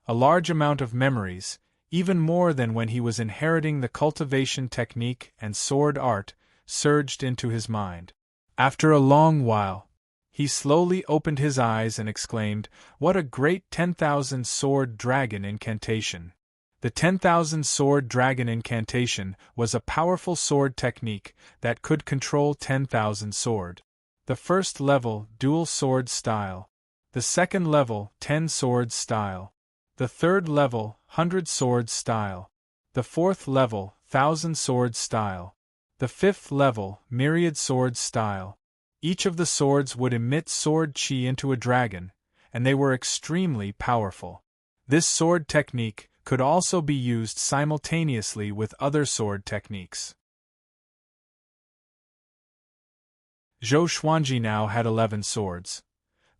A large amount of memories, even more than when he was inheriting the cultivation technique and sword art, surged into his mind. After a long while, he slowly opened his eyes and exclaimed, "What a great 10,000 sword dragon incantation!" The 10,000 sword dragon incantation was a powerful sword technique that could control 10,000 sword. The first level, dual sword style. The second level, 10 sword style. The third level, 100 sword style. The fourth level, 1,000 sword style. The fifth level, myriad sword style. Each of the swords would emit sword chi into a dragon, and they were extremely powerful. This sword technique could also be used simultaneously with other sword techniques. Zhou Xuanji now had 11 swords.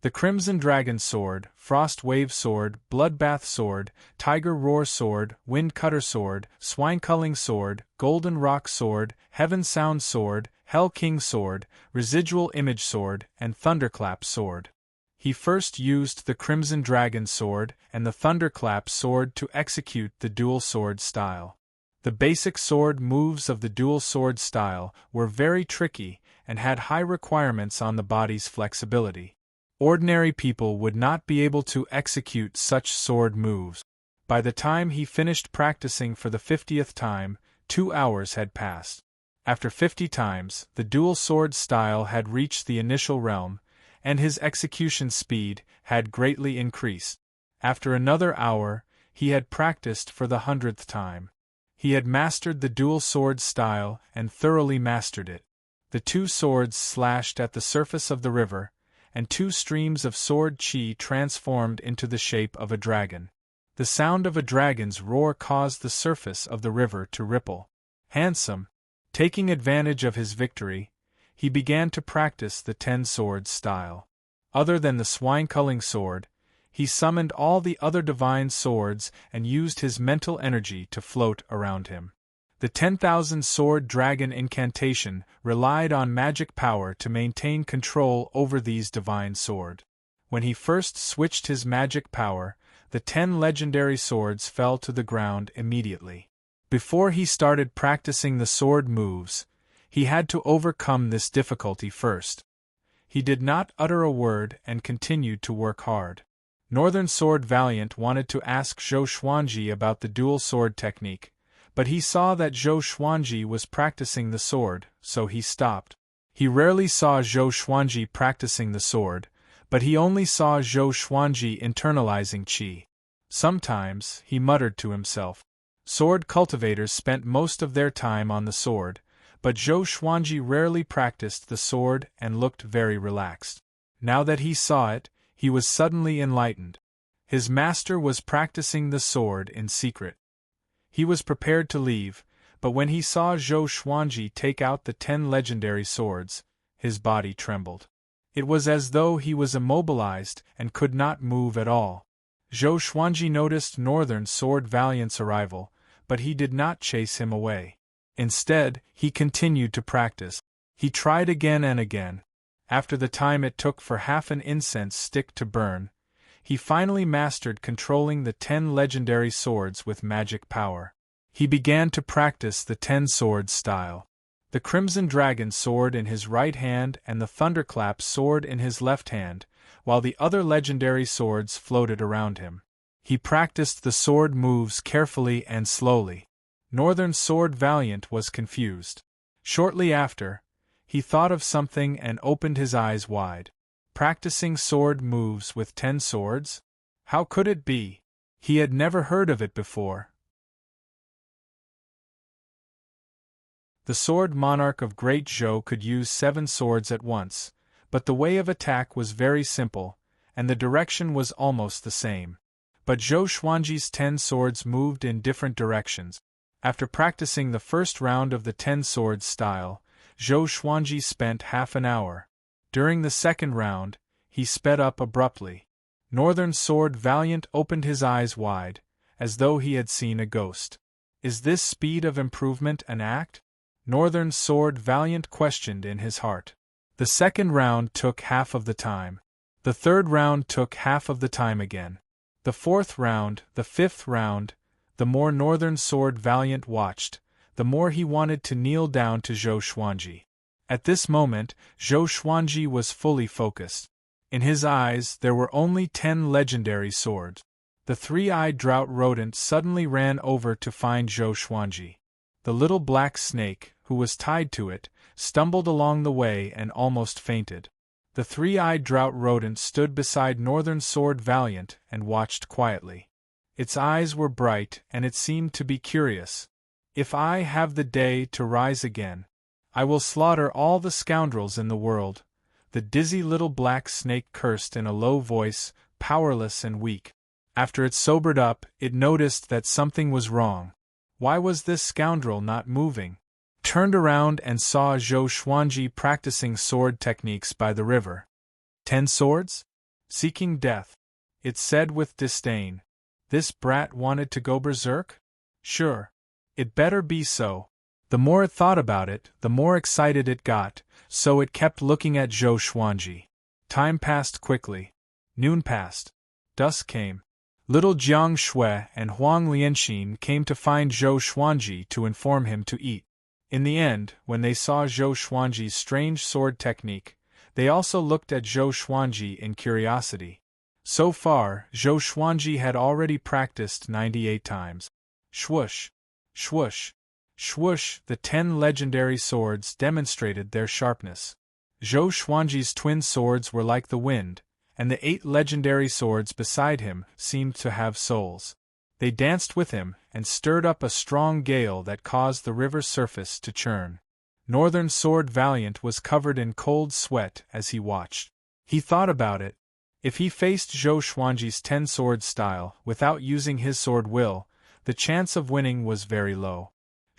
The Crimson Dragon Sword, Frost Wave Sword, Bloodbath Sword, Tiger Roar Sword, Wind Cutter Sword, Swine Culling Sword, Golden Rock Sword, Heaven Sound Sword, Hell King Sword, Residual Image Sword, and Thunderclap Sword. He first used the Crimson Dragon Sword and the Thunderclap Sword to execute the dual sword style. The basic sword moves of the dual sword style were very tricky and had high requirements on the body's flexibility. Ordinary people would not be able to execute such sword moves. By the time he finished practicing for the 50th time, 2 hours had passed. After 50 times, the dual sword style had reached the initial realm, and his execution speed had greatly increased. After another hour, he had practiced for the 100th time. He had mastered the dual sword style and thoroughly mastered it. The two swords slashed at the surface of the river, and 2 streams of sword chi transformed into the shape of a dragon. The sound of a dragon's roar caused the surface of the river to ripple. Handsome, taking advantage of his victory, he began to practice the 10-sword style. Other than the Swine Culling Sword, he summoned all the other divine swords and used his mental energy to float around him. The 10,000 sword dragon incantation relied on magic power to maintain control over these divine swords. When he first switched his magic power, the 10 legendary swords fell to the ground immediately. Before he started practicing the sword moves, he had to overcome this difficulty first. He did not utter a word and continued to work hard. Northern Sword Valiant wanted to ask Zhou Xuanji about the dual sword technique, but he saw that Zhou Xuanji was practicing the sword, so he stopped. He rarely saw Zhou Xuanji practicing the sword, but he only saw Zhou Xuanji internalizing qi. Sometimes, he muttered to himself. Sword cultivators spent most of their time on the sword, but Zhou Xuanji rarely practiced the sword and looked very relaxed. Now that he saw it, he was suddenly enlightened. His master was practicing the sword in secret. He was prepared to leave, but when he saw Zhou Xuanji take out the 10 legendary swords, his body trembled. It was as though he was immobilized and could not move at all. Zhou Xuanji noticed Northern Sword Valiant's arrival, but he did not chase him away. Instead, he continued to practice. He tried again and again. After the time it took for half an incense stick to burn, he finally mastered controlling the 10 legendary swords with magic power. He began to practice the 10-sword style. The Crimson Dragon sword in his right hand and the Thunderclap sword in his left hand, while the other legendary swords floated around him. He practiced the sword moves carefully and slowly. Northern Sword Valiant was confused. Shortly after, he thought of something and opened his eyes wide. Practicing sword moves with 10 swords? How could it be? He had never heard of it before. The sword monarch of Great Zhou could use 7 swords at once, but the way of attack was very simple, and the direction was almost the same. But Zhou Xuanji's 10 swords moved in different directions. After practicing the first round of the 10 swords style, Zhou Xuanji spent half an hour. During the second round, he sped up abruptly. Northern Sword Valiant opened his eyes wide, as though he had seen a ghost. Is this speed of improvement an act? Northern Sword Valiant questioned in his heart. The second round took half of the time. The third round took half of the time again. The fourth round, the fifth round, the more Northern Sword Valiant watched, the more he wanted to kneel down to Zhou Xuanji. At this moment, Zhou Xuanji was fully focused. In his eyes there were only 10 legendary swords. The three-eyed drought rodent suddenly ran over to find Zhou Xuanji. The little black snake, who was tied to it, stumbled along the way and almost fainted. The three-eyed drought rodent stood beside Northern Sword Valiant and watched quietly. Its eyes were bright and it seemed to be curious. If I have the day to rise again, I will slaughter all the scoundrels in the world. The dizzy little black snake cursed in a low voice, powerless and weak. After it sobered up, it noticed that something was wrong. Why was this scoundrel not moving? Turned around and saw Zhou Xuanji practicing sword techniques by the river. 10 swords? Seeking death. It said with disdain. This brat wanted to go berserk? Sure. It better be so. The more it thought about it, the more excited it got, so it kept looking at Zhou Xuanji. Time passed quickly. Noon passed. Dusk came. Little Jiang Shui and Huang Lianxin came to find Zhou Xuanji to inform him to eat. In the end, when they saw Zhou Xuanji's strange sword technique, they also looked at Zhou Xuanji in curiosity. So far, Zhou Xuanji had already practiced 98 times. Swoosh! Swoosh! Swoosh! The 10 legendary swords demonstrated their sharpness. Zhou Xuanji's twin swords were like the wind, and the 8 legendary swords beside him seemed to have souls. They danced with him and stirred up a strong gale that caused the river's surface to churn. Northern Sword Valiant was covered in cold sweat as he watched. He thought about it. If he faced Zhou Xuanji's 10 sword style without using his sword will, the chance of winning was very low.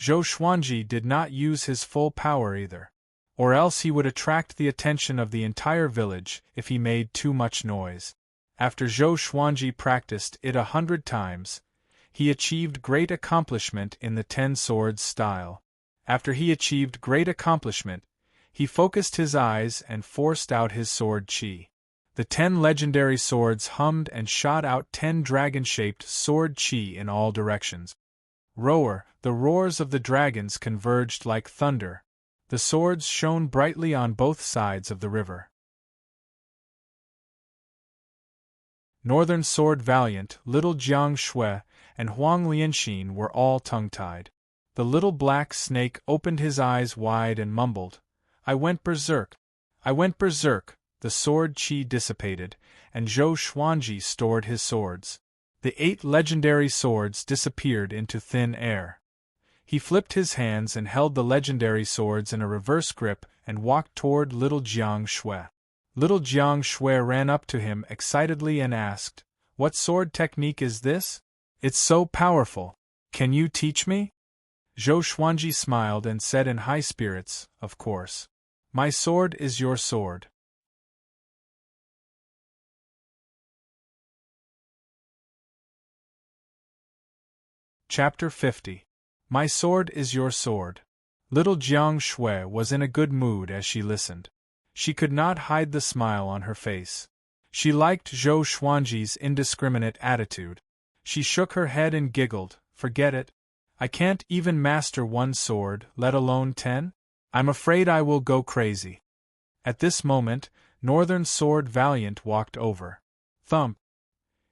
Zhou Xuanji did not use his full power either. Or else he would attract the attention of the entire village if he made too much noise. After Zhou Xuanji practiced it 100 times, he achieved great accomplishment in the 10 swords style. After he achieved great accomplishment, he focused his eyes and forced out his sword qi. The 10 legendary swords hummed and shot out 10 dragon-shaped sword qi in all directions. Roar! The roars of the dragons converged like thunder. The swords shone brightly on both sides of the river. Northern Sword Valiant, Little Jiang Shui, and Huang Lianxin were all tongue-tied. The little black snake opened his eyes wide and mumbled, "I went berserk. I went berserk." The sword qi dissipated, and Zhou Xuanji stored his swords. The 8 legendary swords disappeared into thin air. He flipped his hands and held the legendary swords in a reverse grip and walked toward Little Jiang Shui. Little Jiang Shui ran up to him excitedly and asked, "What sword technique is this? It's so powerful. Can you teach me?" Zhou Xuanji smiled and said in high spirits, "Of course. My sword is your sword." Chapter 50. My sword is your sword. Little Jiang Shui was in a good mood as she listened. She could not hide the smile on her face. She liked Zhou Xuanji's indiscriminate attitude. She shook her head and giggled, "Forget it. I can't even master 1 sword, let alone 10? I'm afraid I will go crazy." At this moment, Northern Sword Valiant walked over. Thump!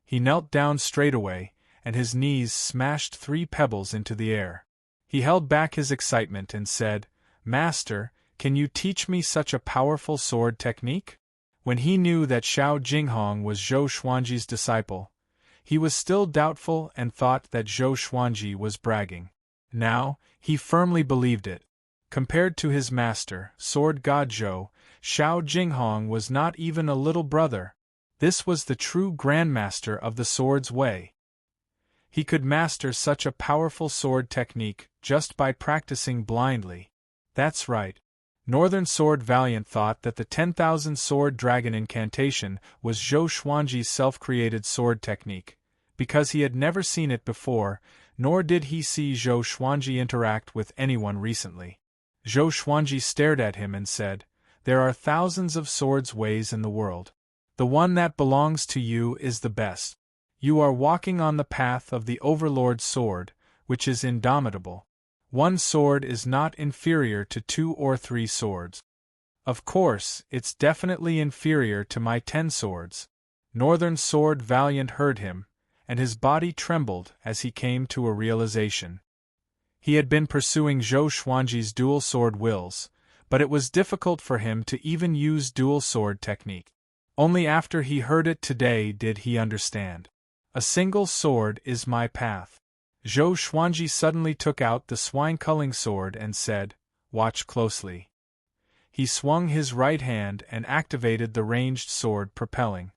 He knelt down straightaway, and his knees smashed 3 pebbles into the air. He held back his excitement and said, "Master, can you teach me such a powerful sword technique?" When he knew that Xiao Jinghong was Zhou Xuanji's disciple, he was still doubtful and thought that Zhou Xuanji was bragging. Now, he firmly believed it. Compared to his master, Sword God Zhou, Xiao Jinghong was not even a little brother. This was the true grandmaster of the sword's way. He could master such a powerful sword technique just by practicing blindly. That's right. Northern Sword Valiant thought that the 10,000 Sword Dragon incantation was Zhou Xuanji's self-created sword technique, because he had never seen it before, nor did he see Zhou Xuanji interact with anyone recently. Zhou Xuanji stared at him and said, "There are thousands of swords ways in the world. The one that belongs to you is the best. You are walking on the path of the Overlord's sword, which is indomitable. One sword is not inferior to 2 or 3 swords. Of course, it's definitely inferior to my 10 swords." Northern Sword Valiant heard him, and his body trembled as he came to a realization. He had been pursuing Zhou Xuanji's dual sword wills, but it was difficult for him to even use dual sword technique. Only after he heard it today did he understand. A single sword is my path. Zhou Xuanji suddenly took out the swine-culling sword and said, "Watch closely." He swung his right hand and activated the ranged sword propelling.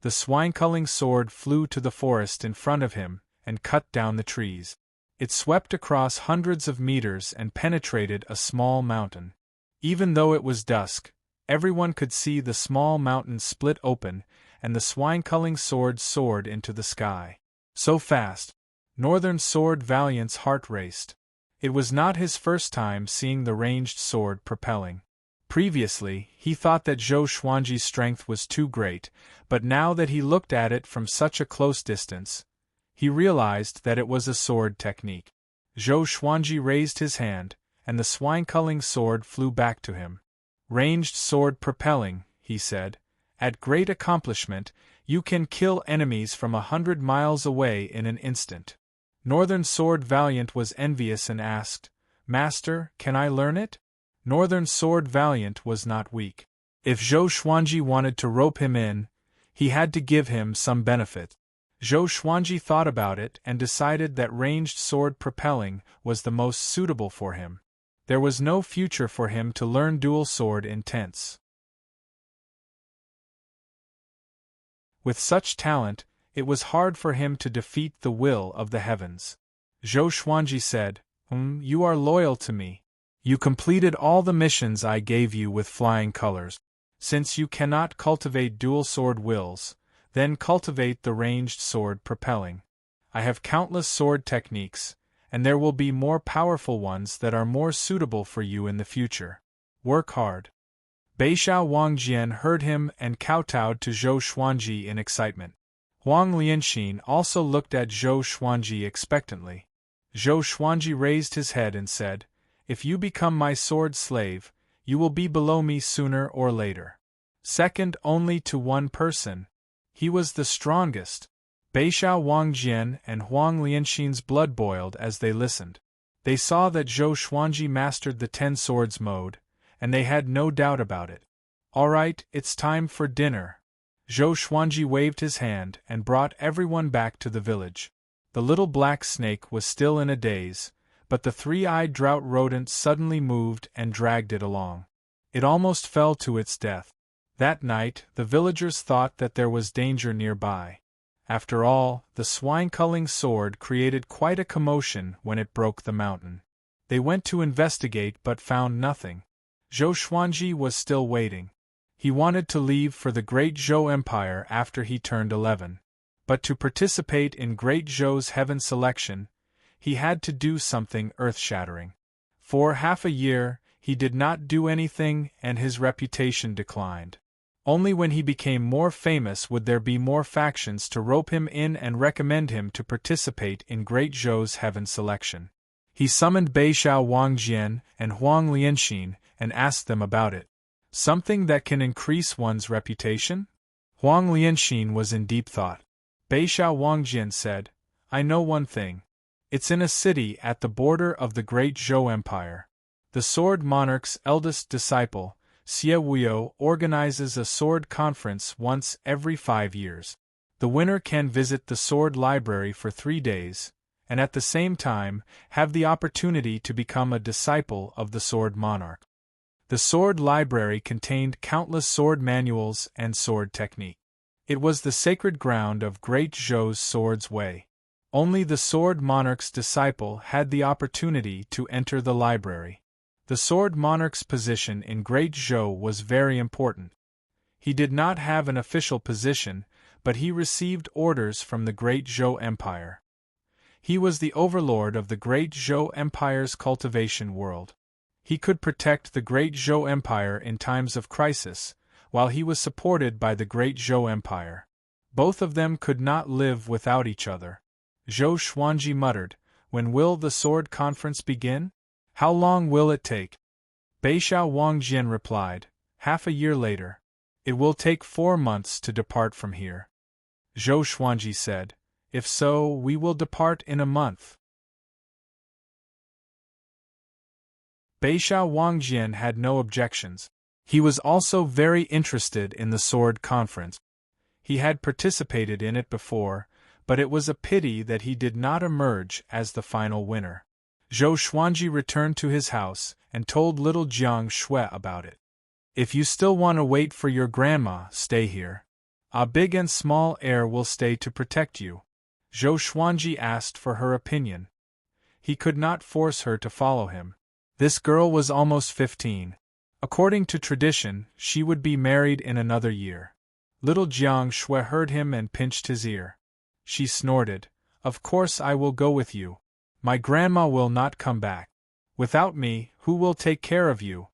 The swine-culling sword flew to the forest in front of him and cut down the trees. It swept across hundreds of meters and penetrated a small mountain. Even though it was dusk, everyone could see the small mountain split open and the swine-culling sword soared into the sky. So fast! Northern Sword Valiant's heart raced. It was not his first time seeing the ranged sword propelling. Previously, he thought that Zhou Xuanji's strength was too great, but now that he looked at it from such a close distance, he realized that it was a sword technique. Zhou Xuanji raised his hand, and the swine-culling sword flew back to him. "Ranged sword propelling," he said. "At great accomplishment, you can kill enemies from 100 miles away in an instant." Northern Sword Valiant was envious and asked, "Master, can I learn it?" Northern Sword Valiant was not weak. If Zhou Xuanji wanted to rope him in, he had to give him some benefit. Zhou Xuanji thought about it and decided that ranged sword propelling was the most suitable for him. There was no future for him to learn dual sword intense. With such talent, it was hard for him to defeat the will of the heavens. Zhou Xuanji said, "You are loyal to me. You completed all the missions I gave you with flying colors. Since you cannot cultivate dual sword wills, then cultivate the ranged sword propelling. I have countless sword techniques, and there will be more powerful ones that are more suitable for you in the future. Work hard." Beixiao Wangjian heard him and kowtowed to Zhou Xuanji in excitement. Huang Lianxin also looked at Zhou Xuanji expectantly. Zhou Xuanji raised his head and said, "If you become my sword slave, you will be below me sooner or later. Second only to one person. He was the strongest." Beixiao Wangjian and Huang Lianxin's blood boiled as they listened. They saw that Zhou Xuanji mastered the 10 swords mode, and they had no doubt about it. "All right, it's time for dinner." Zhou Xuanji waved his hand and brought everyone back to the village. The little black snake was still in a daze, but the 3-eyed drought rodent suddenly moved and dragged it along. It almost fell to its death. That night, the villagers thought that there was danger nearby. After all, the swine-culling sword created quite a commotion when it broke the mountain. They went to investigate but found nothing. Zhou Xuanji was still waiting. He wanted to leave for the Great Zhou Empire after he turned 11. But to participate in Great Zhou's heaven selection, he had to do something earth-shattering. For half a year, he did not do anything and his reputation declined. Only when he became more famous would there be more factions to rope him in and recommend him to participate in Great Zhou's heaven selection. He summoned Beixiao Wangjian and Huang Lianxin and asked them about it. Something that can increase one's reputation? Huang Lianxin was in deep thought. Beixiao Wangjian said, "I know one thing. It's in a city at the border of the Great Zhou Empire. The Sword Monarch's eldest disciple, Xie Wuyo, organizes a sword conference once every 5 years. The winner can visit the sword library for 3 days, and at the same time, have the opportunity to become a disciple of the Sword Monarch." The sword library contained countless sword manuals and sword technique. It was the sacred ground of Great Zhou's Swords Way. Only the Sword Monarch's disciple had the opportunity to enter the library. The Sword Monarch's position in Great Zhou was very important. He did not have an official position, but he received orders from the Great Zhou Empire. He was the overlord of the Great Zhou Empire's cultivation world. He could protect the Great Zhou Empire in times of crisis, while he was supported by the Great Zhou Empire. Both of them could not live without each other. Zhou Xuanji muttered, "When will the sword conference begin? How long will it take?" Beixiao Wangjian replied, "Half a year later. It will take 4 months to depart from here." Zhou Xuanji said, "If so, we will depart in a month." Beixiao Wangjian had no objections. He was also very interested in the sword conference. He had participated in it before, but it was a pity that he did not emerge as the final winner. Zhou Xuanji returned to his house and told little Jiang Shui about it. "If you still want to wait for your grandma, stay here. A big and small heir will stay to protect you." Zhou Xuanji asked for her opinion. He could not force her to follow him. This girl was almost 15. According to tradition, she would be married in another year. Little Jiang Shui heard him and pinched his ear. She snorted, "Of course I will go with you. My grandma will not come back. Without me, who will take care of you?"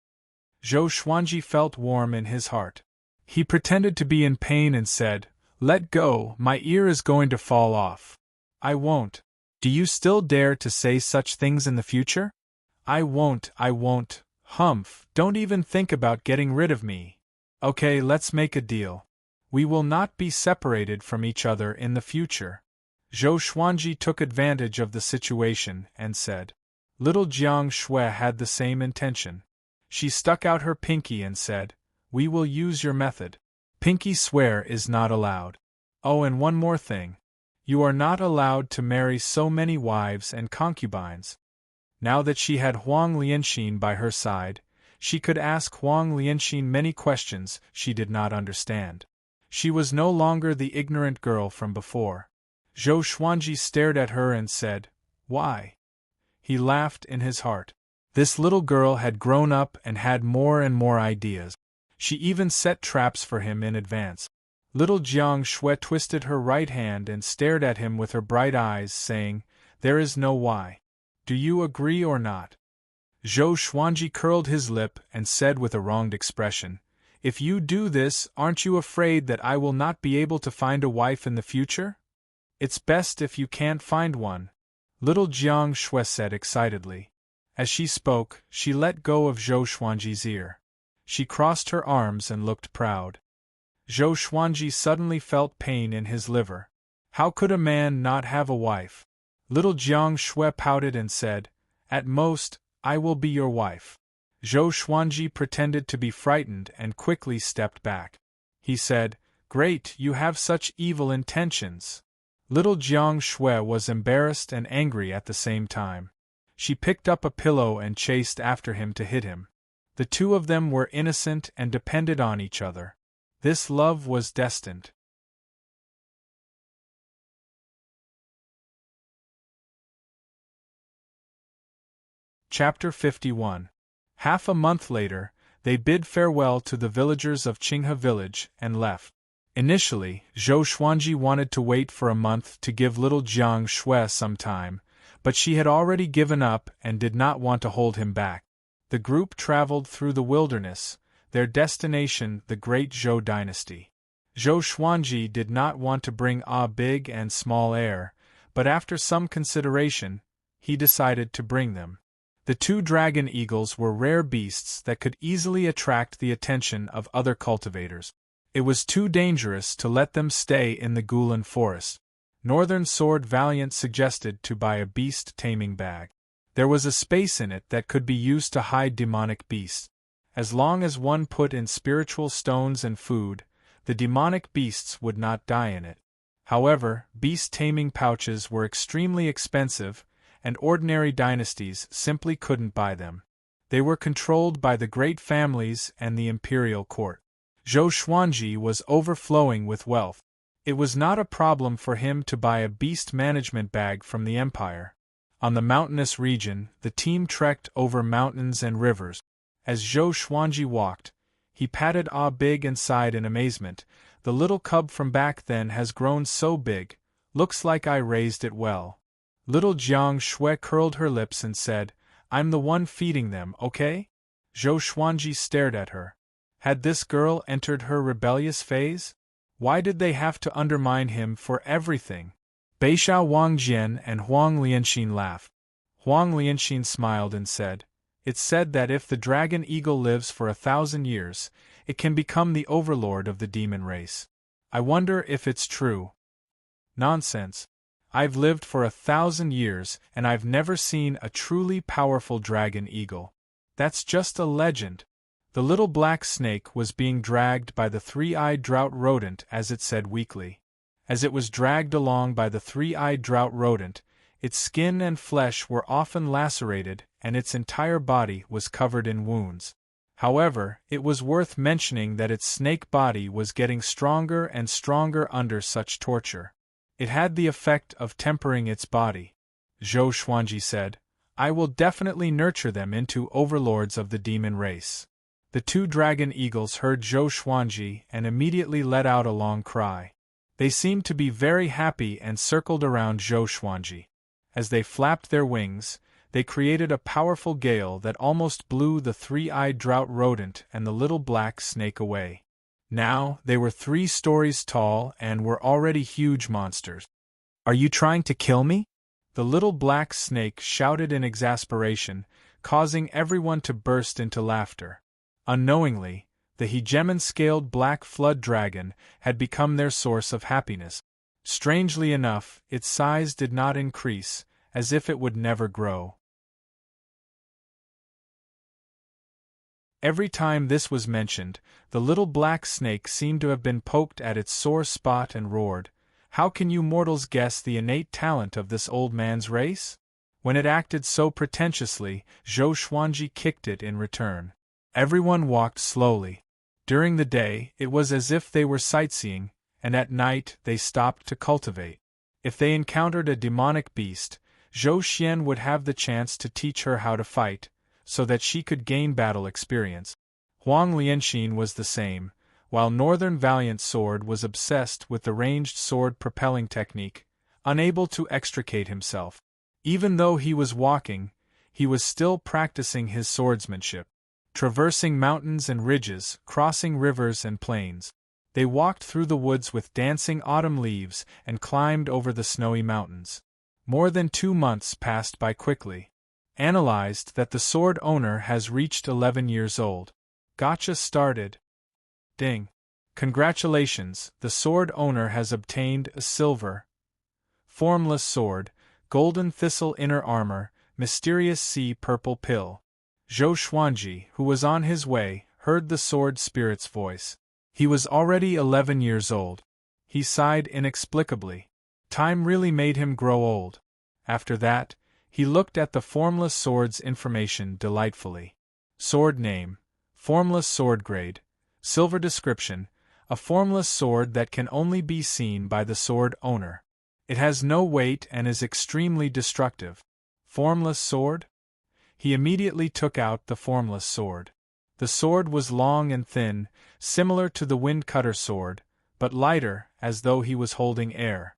Zhou Xuanji felt warm in his heart. He pretended to be in pain and said, "Let go, my ear is going to fall off." "I won't. Do you still dare to say such things in the future?" I won't. Humph, don't even think about getting rid of me." "Okay, let's make a deal. We will not be separated from each other in the future." Zhou Xuanji took advantage of the situation and said. Little Jiang Shui had the same intention. She stuck out her pinky and said, "We will use your method. Pinky swear is not allowed. Oh, and one more thing. You are not allowed to marry so many wives and concubines." Now that she had Huang Lianxin by her side, she could ask Huang Lianxin many questions she did not understand. She was no longer the ignorant girl from before. Zhou Xuanji stared at her and said, "Why?" He laughed in his heart. This little girl had grown up and had more and more ideas. She even set traps for him in advance. Little Jiang Shui twisted her right hand and stared at him with her bright eyes, saying, "There is no why. Do you agree or not?" Zhou Xuanji curled his lip and said with a wronged expression, "If you do this, aren't you afraid that I will not be able to find a wife in the future? It's best if you can't find one," little Jiang Shui said excitedly. As she spoke, she let go of Zhou Xuanji's ear. She crossed her arms and looked proud. Zhou Xuanji suddenly felt pain in his liver. How could a man not have a wife? Little Jiang Shui pouted and said, "At most, I will be your wife." Zhou Xuanji pretended to be frightened and quickly stepped back. He said, "Great, you have such evil intentions." Little Jiang Shui was embarrassed and angry at the same time. She picked up a pillow and chased after him to hit him. The two of them were innocent and depended on each other. This love was destined. Chapter 51. Half a month later, they bid farewell to the villagers of Qinghe village and left. Initially, Zhou Xuanji wanted to wait for a month to give little Jiang Shui some time, but she had already given up and did not want to hold him back. The group traveled through the wilderness, their destination the Great Zhou dynasty. Zhou Xuanji did not want to bring a big and small heir, but after some consideration, he decided to bring them. The 2 dragon eagles were rare beasts that could easily attract the attention of other cultivators. It was too dangerous to let them stay in the Gulan forest. Northern Sword Valiant suggested to buy a beast-taming bag. There was a space in it that could be used to hide demonic beasts. As long as one put in spiritual stones and food, the demonic beasts would not die in it. However, beast-taming pouches were extremely expensive, and ordinary dynasties simply couldn't buy them. They were controlled by the great families and the imperial court. Zhou Xuanji was overflowing with wealth. It was not a problem for him to buy a beast management bag from the Empire. On the mountainous region, the team trekked over mountains and rivers. As Zhou Xuanji walked, he patted Ah Big and sighed in amazement. The little cub from back then has grown so big, looks like I raised it well. Little Jiang Shui curled her lips and said, I'm the one feeding them, okay? Zhou Xuanji stared at her. Had this girl entered her rebellious phase? Why did they have to undermine him for everything? Beixiao Wangjian and Huang Lianxin laughed. Huang Lianxin smiled and said, It's said that if the dragon eagle lives for 1,000 years, it can become the overlord of the demon race. I wonder if it's true. Nonsense. I've lived for 1,000 years and I've never seen a truly powerful dragon eagle. That's just a legend. The little black snake was being dragged by the three-eyed drought rodent, as it said weakly. As it was dragged along by the three-eyed drought rodent, its skin and flesh were often lacerated and its entire body was covered in wounds. However, it was worth mentioning that its snake body was getting stronger and stronger under such torture. It had the effect of tempering its body. Zhou Xuanji said, I will definitely nurture them into overlords of the demon race. The two dragon eagles heard Zhou Xuanji and immediately let out a long cry. They seemed to be very happy and circled around Zhou Xuanji. As they flapped their wings, they created a powerful gale that almost blew the three-eyed drought rodent and the little black snake away. Now, they were 3 stories tall and were already huge monsters. Are you trying to kill me? The little black snake shouted in exasperation, causing everyone to burst into laughter. Unknowingly, the hegemon-scaled black flood dragon had become their source of happiness. Strangely enough, its size did not increase, as if it would never grow. Every time this was mentioned, the little black snake seemed to have been poked at its sore spot and roared, How can you mortals guess the innate talent of this old man's race? When it acted so pretentiously, Zhou Xuanji kicked it in return. Everyone walked slowly. During the day, it was as if they were sightseeing, and at night they stopped to cultivate. If they encountered a demonic beast, Zhou Xian would have the chance to teach her how to fight, so that she could gain battle experience. Huang Lianxin was the same, while Northern Valiant Sword was obsessed with the ranged sword propelling technique, unable to extricate himself. Even though he was walking, he was still practicing his swordsmanship. Traversing mountains and ridges, crossing rivers and plains. They walked through the woods with dancing autumn leaves and climbed over the snowy mountains. More than 2 months passed by quickly. Analyzed that the sword owner has reached 11 years old. Gotcha started. Ding. Congratulations, the sword owner has obtained a silver, formless sword, golden thistle inner armor, mysterious sea purple pill. Zhou Xuanji, who was on his way, heard the sword spirit's voice. He was already 11 years old. He sighed inexplicably. Time really made him grow old. After that, he looked at the formless sword's information delightfully. Sword name, formless sword grade, silver description, a formless sword that can only be seen by the sword owner. It has no weight and is extremely destructive. Formless sword? He immediately took out the formless sword. The sword was long and thin, similar to the wind-cutter sword, but lighter, as though he was holding air.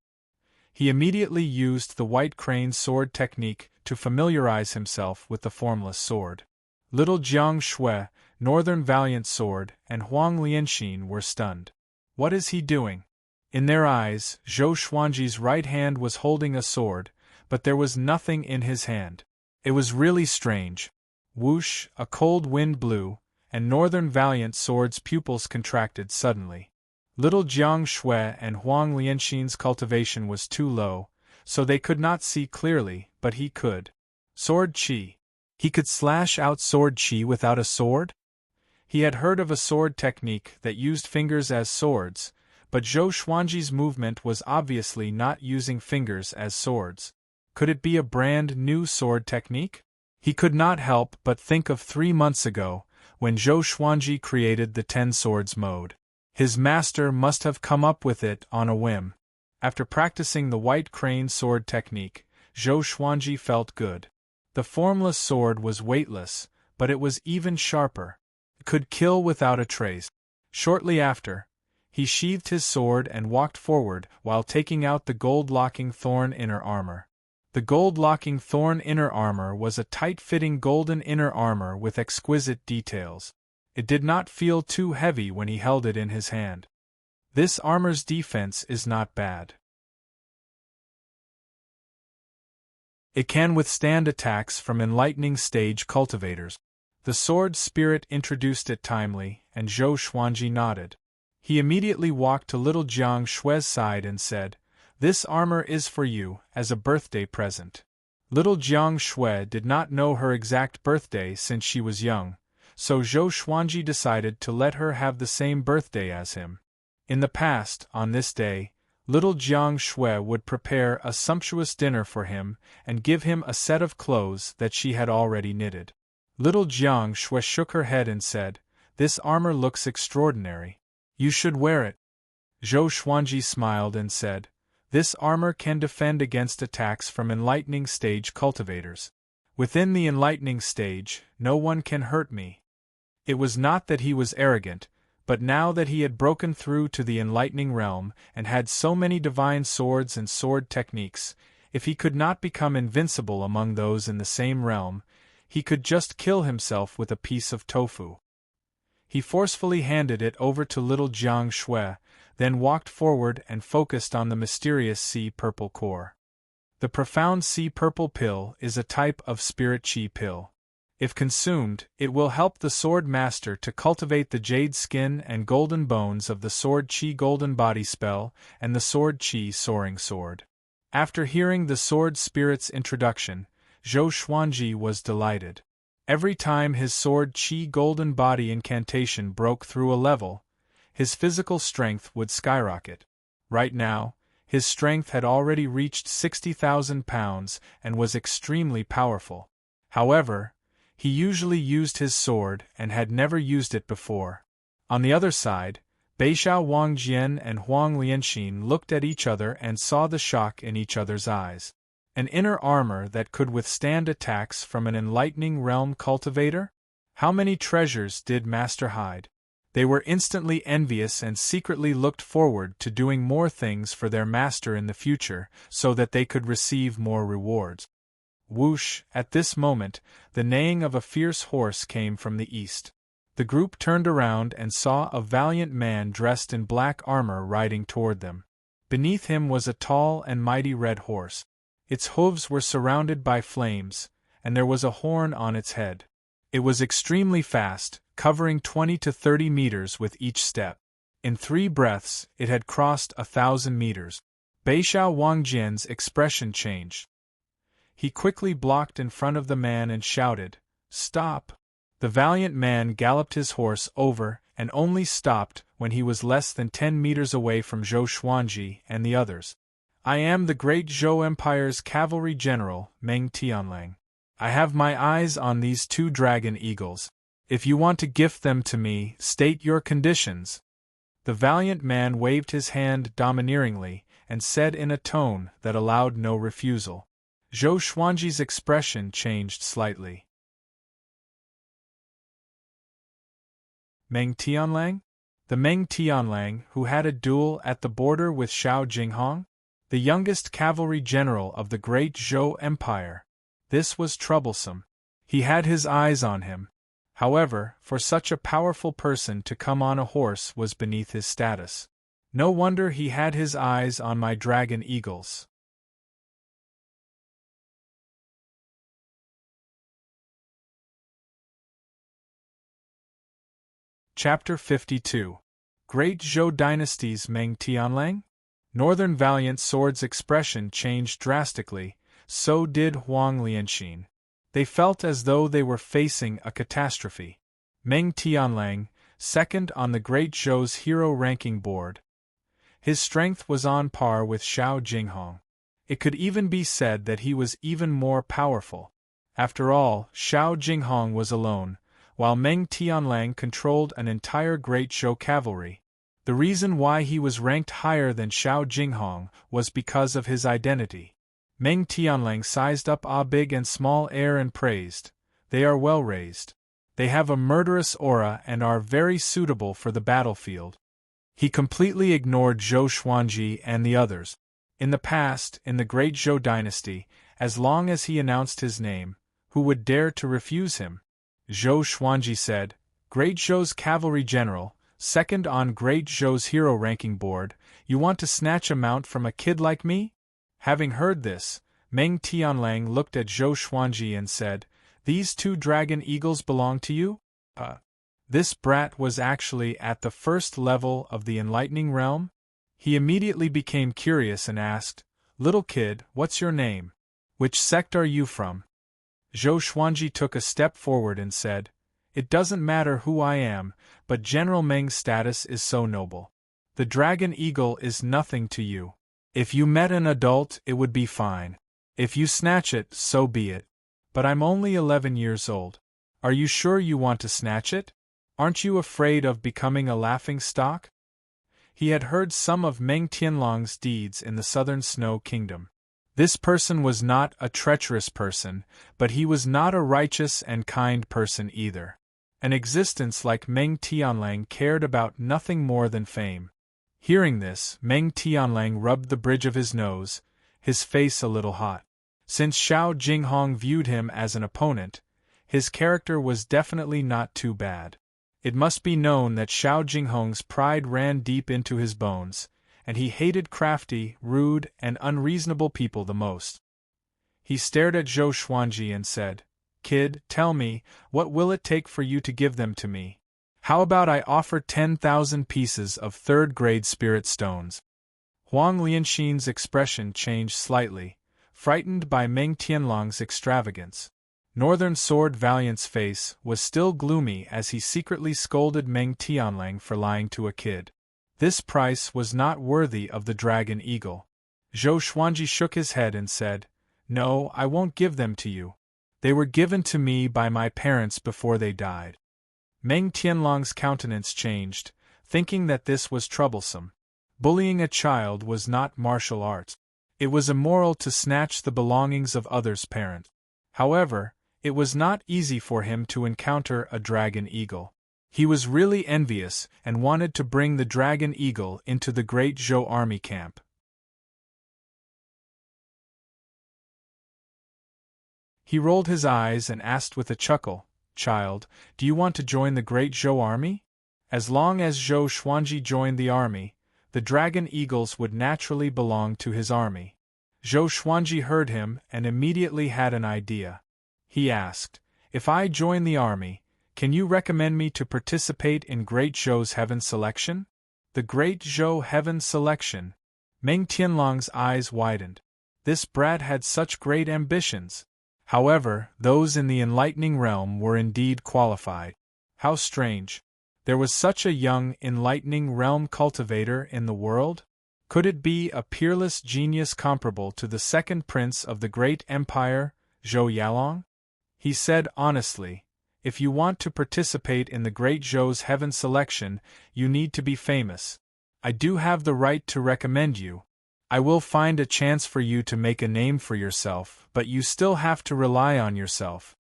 He immediately used the white crane sword technique to familiarize himself with the formless sword. Little Jiang Shui, Northern Valiant Sword, and Huang Lianxin were stunned. What is he doing? In their eyes, Zhou Xuanji's right hand was holding a sword, but there was nothing in his hand. It was really strange. Whoosh, a cold wind blew, and Northern Valiant Sword's pupils contracted suddenly. Little Jiang Shui and Huang Lianxin's cultivation was too low, so they could not see clearly, but he could. Sword Qi. He could slash out sword Qi without a sword? He had heard of a sword technique that used fingers as swords, but Zhou Xuanji's movement was obviously not using fingers as swords. Could it be a brand new sword technique? He could not help but think of 3 months ago, when Zhou Xuanji created the 10 swords mode. His master must have come up with it on a whim. After practicing the white crane sword technique, Zhou Xuanji felt good. The formless sword was weightless, but it was even sharper. It could kill without a trace. Shortly after, he sheathed his sword and walked forward while taking out the gold-locking thorn inner armor. The gold-locking thorn inner armor was a tight-fitting golden inner armor with exquisite details. It did not feel too heavy when he held it in his hand. This armor's defense is not bad. It can withstand attacks from enlightening stage cultivators. The sword spirit introduced it timely, and Zhou Xuanji nodded. He immediately walked to little Jiang Shui's side and said, "This armor is for you, as a birthday present." Little Jiang Shui did not know her exact birthday since she was young, so Zhou Xuanji decided to let her have the same birthday as him. In the past, on this day, little Jiang Shui would prepare a sumptuous dinner for him and give him a set of clothes that she had already knitted. Little Jiang Shui shook her head and said, "This armor looks extraordinary. You should wear it." Zhou Xuanji smiled and said, "This armor can defend against attacks from enlightening stage cultivators. Within the enlightening stage, no one can hurt me." It was not that he was arrogant, but now that he had broken through to the enlightening realm and had so many divine swords and sword techniques, if he could not become invincible among those in the same realm, he could just kill himself with a piece of tofu. He forcefully handed it over to little Jiang Shui, then walked forward and focused on the mysterious sea-purple core. The profound sea-purple pill is a type of spirit chi pill. If consumed, it will help the sword master to cultivate the jade skin and golden bones of the sword chi golden body spell and the sword chi soaring sword. After hearing the sword spirit's introduction, Zhou Xuanji was delighted. Every time his sword chi golden body incantation broke through a level, his physical strength would skyrocket. Right now, his strength had already reached 60,000 pounds and was extremely powerful. However, he usually used his sword and had never used it before. On the other side, Beixiao Wangjian and Huang Lianxin looked at each other and saw the shock in each other's eyes. An inner armor that could withstand attacks from an enlightening realm cultivator? How many treasures did Master hide? They were instantly envious and secretly looked forward to doing more things for their master in the future so that they could receive more rewards. Whoosh! At this moment, the neighing of a fierce horse came from the east. The group turned around and saw a valiant man dressed in black armor riding toward them. Beneath him was a tall and mighty red horse. Its hooves were surrounded by flames, and there was a horn on its head. It was extremely fast, covering 20 to 30 meters with each step. In 3 breaths, it had crossed 1,000 meters. Beixiao Wangjian's expression changed. He quickly blocked in front of the man and shouted, "Stop!" The valiant man galloped his horse over and only stopped when he was less than 10 meters away from Zhou Xuanji and the others. "I am the great Zhou Empire's cavalry general, Meng Tianlang. I have my eyes on these 2 dragon eagles. If you want to gift them to me, state your conditions." The valiant man waved his hand domineeringly and said in a tone that allowed no refusal. Zhou Xuanji's expression changed slightly. Meng Tianlang? The Meng Tianlang who had a duel at the border with Xiao Jinghong? The youngest cavalry general of the great Zhou Empire. This was troublesome. He had his eyes on him. However, for such a powerful person to come on a horse was beneath his status. No wonder he had his eyes on my dragon eagles. Chapter 52. Great Zhou Dynasty's Meng Tianlang? Northern Valiant Sword's expression changed drastically, so did Huang Lianxin. They felt as though they were facing a catastrophe. Meng Tianlang, second on the Great Zhou's hero ranking board. His strength was on par with Xiao Jinghong. It could even be said that he was even more powerful. After all, Xiao Jinghong was alone, while Meng Tianlang controlled an entire Great Zhou cavalry. The reason why he was ranked higher than Xiao Jinghong was because of his identity. Meng Tianlang sized up big and small air and praised, "They are well raised. They have a murderous aura and are very suitable for the battlefield." He completely ignored Zhou Xuanji and the others. In the past, in the Great Zhou dynasty, as long as he announced his name, who would dare to refuse him? Zhou Xuanji said, "Great Zhou's cavalry general, second on Great Zhou's hero ranking board, you want to snatch a mount from a kid like me?" Having heard this, Meng Tianlang looked at Zhou Xuanji and said, "These two dragon eagles belong to you?" This brat was actually at the first level of the enlightening realm? He immediately became curious and asked, "Little kid, what's your name? Which sect are you from?" Zhou Xuanji took a step forward and said, "It doesn't matter who I am, but General Meng's status is so noble. The dragon eagle is nothing to you. If you met an adult, it would be fine. If you snatch it, so be it. But I'm only 11 years old. Are you sure you want to snatch it? Aren't you afraid of becoming a laughing stock?" He had heard some of Meng Tianlang's deeds in the southern Snow Kingdom. This person was not a treacherous person, but he was not a righteous and kind person either. An existence like Meng Tianlang cared about nothing more than fame. Hearing this, Meng Tianlang rubbed the bridge of his nose, his face a little hot. Since Xiao Jinghong viewed him as an opponent, his character was definitely not too bad. It must be known that Xiao Jinghong's pride ran deep into his bones, and he hated crafty, rude, and unreasonable people the most. He stared at Zhou Xuanji and said, "Kid, tell me, what will it take for you to give them to me? How about I offer 10,000 pieces of third-grade spirit stones?" Huang Lianxin's expression changed slightly, frightened by Meng Tianlang's extravagance. Northern Sword Valiant's face was still gloomy as he secretly scolded Meng Tianlang for lying to a kid. This price was not worthy of the dragon eagle. Zhou Xuanji shook his head and said, "No, I won't give them to you. They were given to me by my parents before they died." Meng Tianlang's countenance changed, thinking that this was troublesome. Bullying a child was not martial arts. It was immoral to snatch the belongings of others' parents. However, it was not easy for him to encounter a dragon eagle. He was really envious and wanted to bring the dragon eagle into the Great Zhou army camp. He rolled his eyes and asked with a chuckle, "Child, do you want to join the Great Zhou army?" As long as Zhou Xuanji joined the army, the dragon eagles would naturally belong to his army. Zhou Xuanji heard him and immediately had an idea. He asked, "If I join the army, can you recommend me to participate in Great Zhou's Heaven Selection?" The Great Zhou Heaven Selection. Meng Tianlang's eyes widened. This brat had such great ambitions. However, those in the enlightening realm were indeed qualified. How strange. There was such a young, enlightening realm cultivator in the world? Could it be a peerless genius comparable to the second prince of the great empire, Zhou Yalong? He said honestly, "If you want to participate in the Great Zhou's Heaven Selection, you need to be famous. I do have the right to recommend you. I will find a chance for you to make a name for yourself, but you still have to rely on yourself."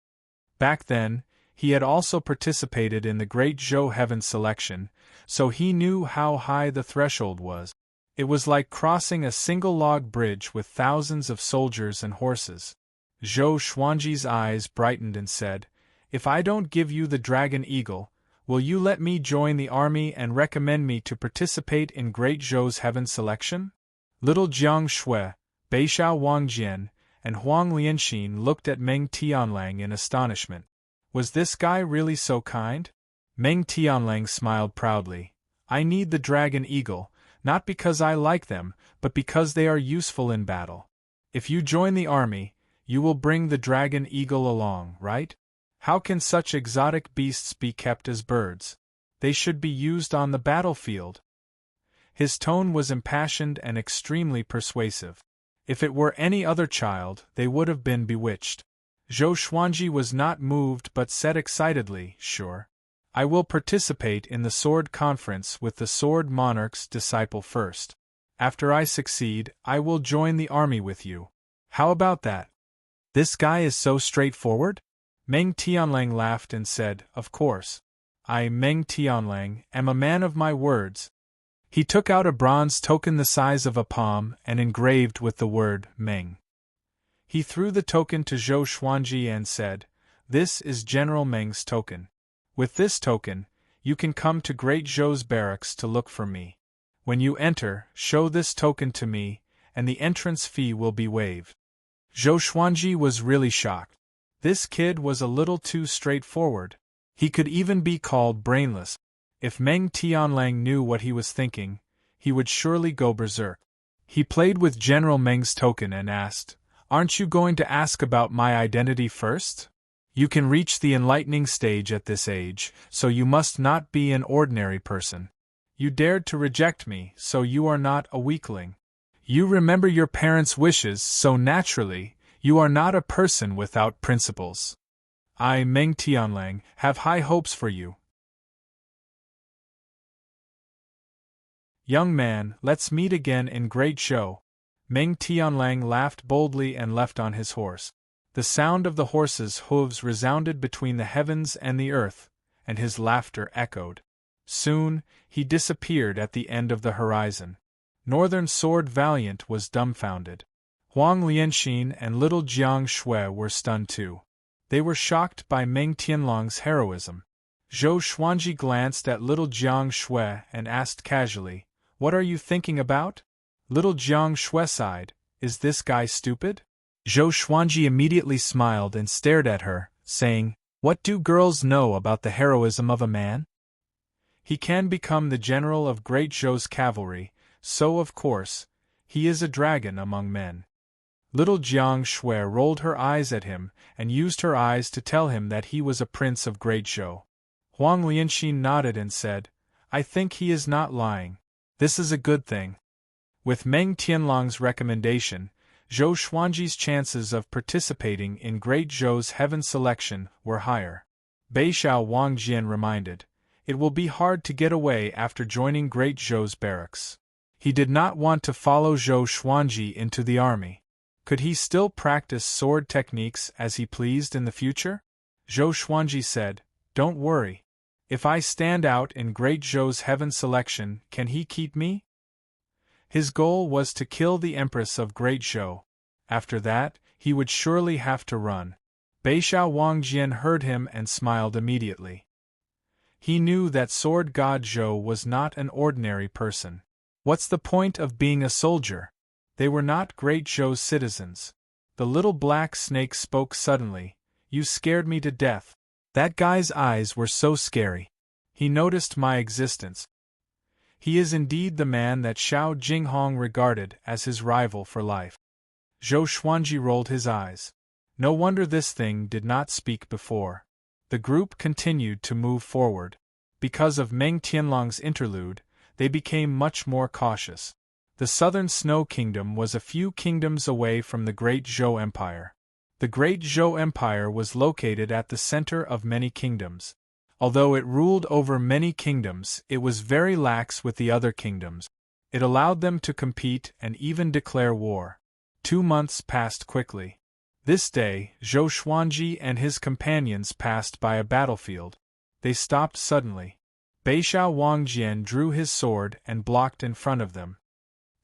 Back then, he had also participated in the Great Zhou Heaven Selection, so he knew how high the threshold was. It was like crossing a single log bridge with thousands of soldiers and horses. Zhou Xuanji's eyes brightened and said, "If I don't give you the dragon eagle, will you let me join the army and recommend me to participate in Great Zhou's Heaven Selection?" Little Jiang Shui, Beixiao Wangjian, and Huang Lianxin looked at Meng Tianlang in astonishment. Was this guy really so kind? Meng Tianlang smiled proudly. "I need the dragon eagle, not because I like them, but because they are useful in battle. If you join the army, you will bring the dragon eagle along, right? How can such exotic beasts be kept as birds? They should be used on the battlefield." His tone was impassioned and extremely persuasive. If it were any other child, they would have been bewitched. Zhou Xuanji was not moved but said excitedly, "Sure. I will participate in the sword conference with the sword monarch's disciple first. After I succeed, I will join the army with you. How about that? This guy is so straightforward? Meng Tianlang laughed and said, Of course. I, Meng Tianlang, am a man of my words. He took out a bronze token the size of a palm and engraved with the word Meng. He threw the token to Zhou Xuanji and said, This is General Meng's token. With this token, you can come to Great Zhou's barracks to look for me. When you enter, show this token to me, and the entrance fee will be waived. Zhou Xuanji was really shocked. This kid was a little too straightforward. He could even be called brainless. If Meng Tianlang knew what he was thinking, he would surely go berserk. He played with General Meng's token and asked, Aren't you going to ask about my identity first? You can reach the enlightening stage at this age, so you must not be an ordinary person. You dared to reject me, so you are not a weakling. You remember your parents' wishes, so naturally, you are not a person without principles. I, Meng Tianlang, have high hopes for you. Young man, let's meet again in Great Zhou. Meng Tianlang laughed boldly and leapt on his horse. The sound of the horse's hooves resounded between the heavens and the earth, and his laughter echoed. Soon, he disappeared at the end of the horizon. Northern Sword Valiant was dumbfounded. Huang Lianxin and little Jiang Shui were stunned too. They were shocked by Meng Tianlang's heroism. Zhou Xuanji glanced at little Jiang Shui and asked casually, What are you thinking about? Little Jiang Shui sighed, Is this guy stupid? Zhou Xuanji immediately smiled and stared at her, saying, What do girls know about the heroism of a man? He can become the general of Great Zhou's cavalry, so of course, he is a dragon among men. Little Jiang Shui rolled her eyes at him and used her eyes to tell him that he was a prince of Great Zhou. Huang Lianxin nodded and said, I think he is not lying. This is a good thing. With Meng Tianlang's recommendation, Zhou Xuanji's chances of participating in Great Zhou's heaven selection were higher. Beixiao Wangjian reminded, It will be hard to get away after joining Great Zhou's barracks. He did not want to follow Zhou Xuanji into the army. Could he still practice sword techniques as he pleased in the future? Zhou Xuanji said, Don't worry. If I stand out in Great Zhou's heaven selection, can he keep me? His goal was to kill the Empress of Great Zhou. After that, he would surely have to run. Beixiao Wangjian heard him and smiled immediately. He knew that Sword God Zhou was not an ordinary person. What's the point of being a soldier? They were not Great Zhou's citizens. The little black snake spoke suddenly, You scared me to death. That guy's eyes were so scary. He noticed my existence. He is indeed the man that Xiao Jinghong regarded as his rival for life. Zhou Xuanji rolled his eyes. No wonder this thing did not speak before. The group continued to move forward. Because of Meng Tianlang's interlude, they became much more cautious. The southern Snow Kingdom was a few kingdoms away from the Great Zhou Empire. The Great Zhou Empire was located at the center of many kingdoms. Although it ruled over many kingdoms, it was very lax with the other kingdoms. It allowed them to compete and even declare war. 2 months passed quickly. This day, Zhou Xuanji and his companions passed by a battlefield. They stopped suddenly. Beixiao Wangjian drew his sword and blocked in front of them.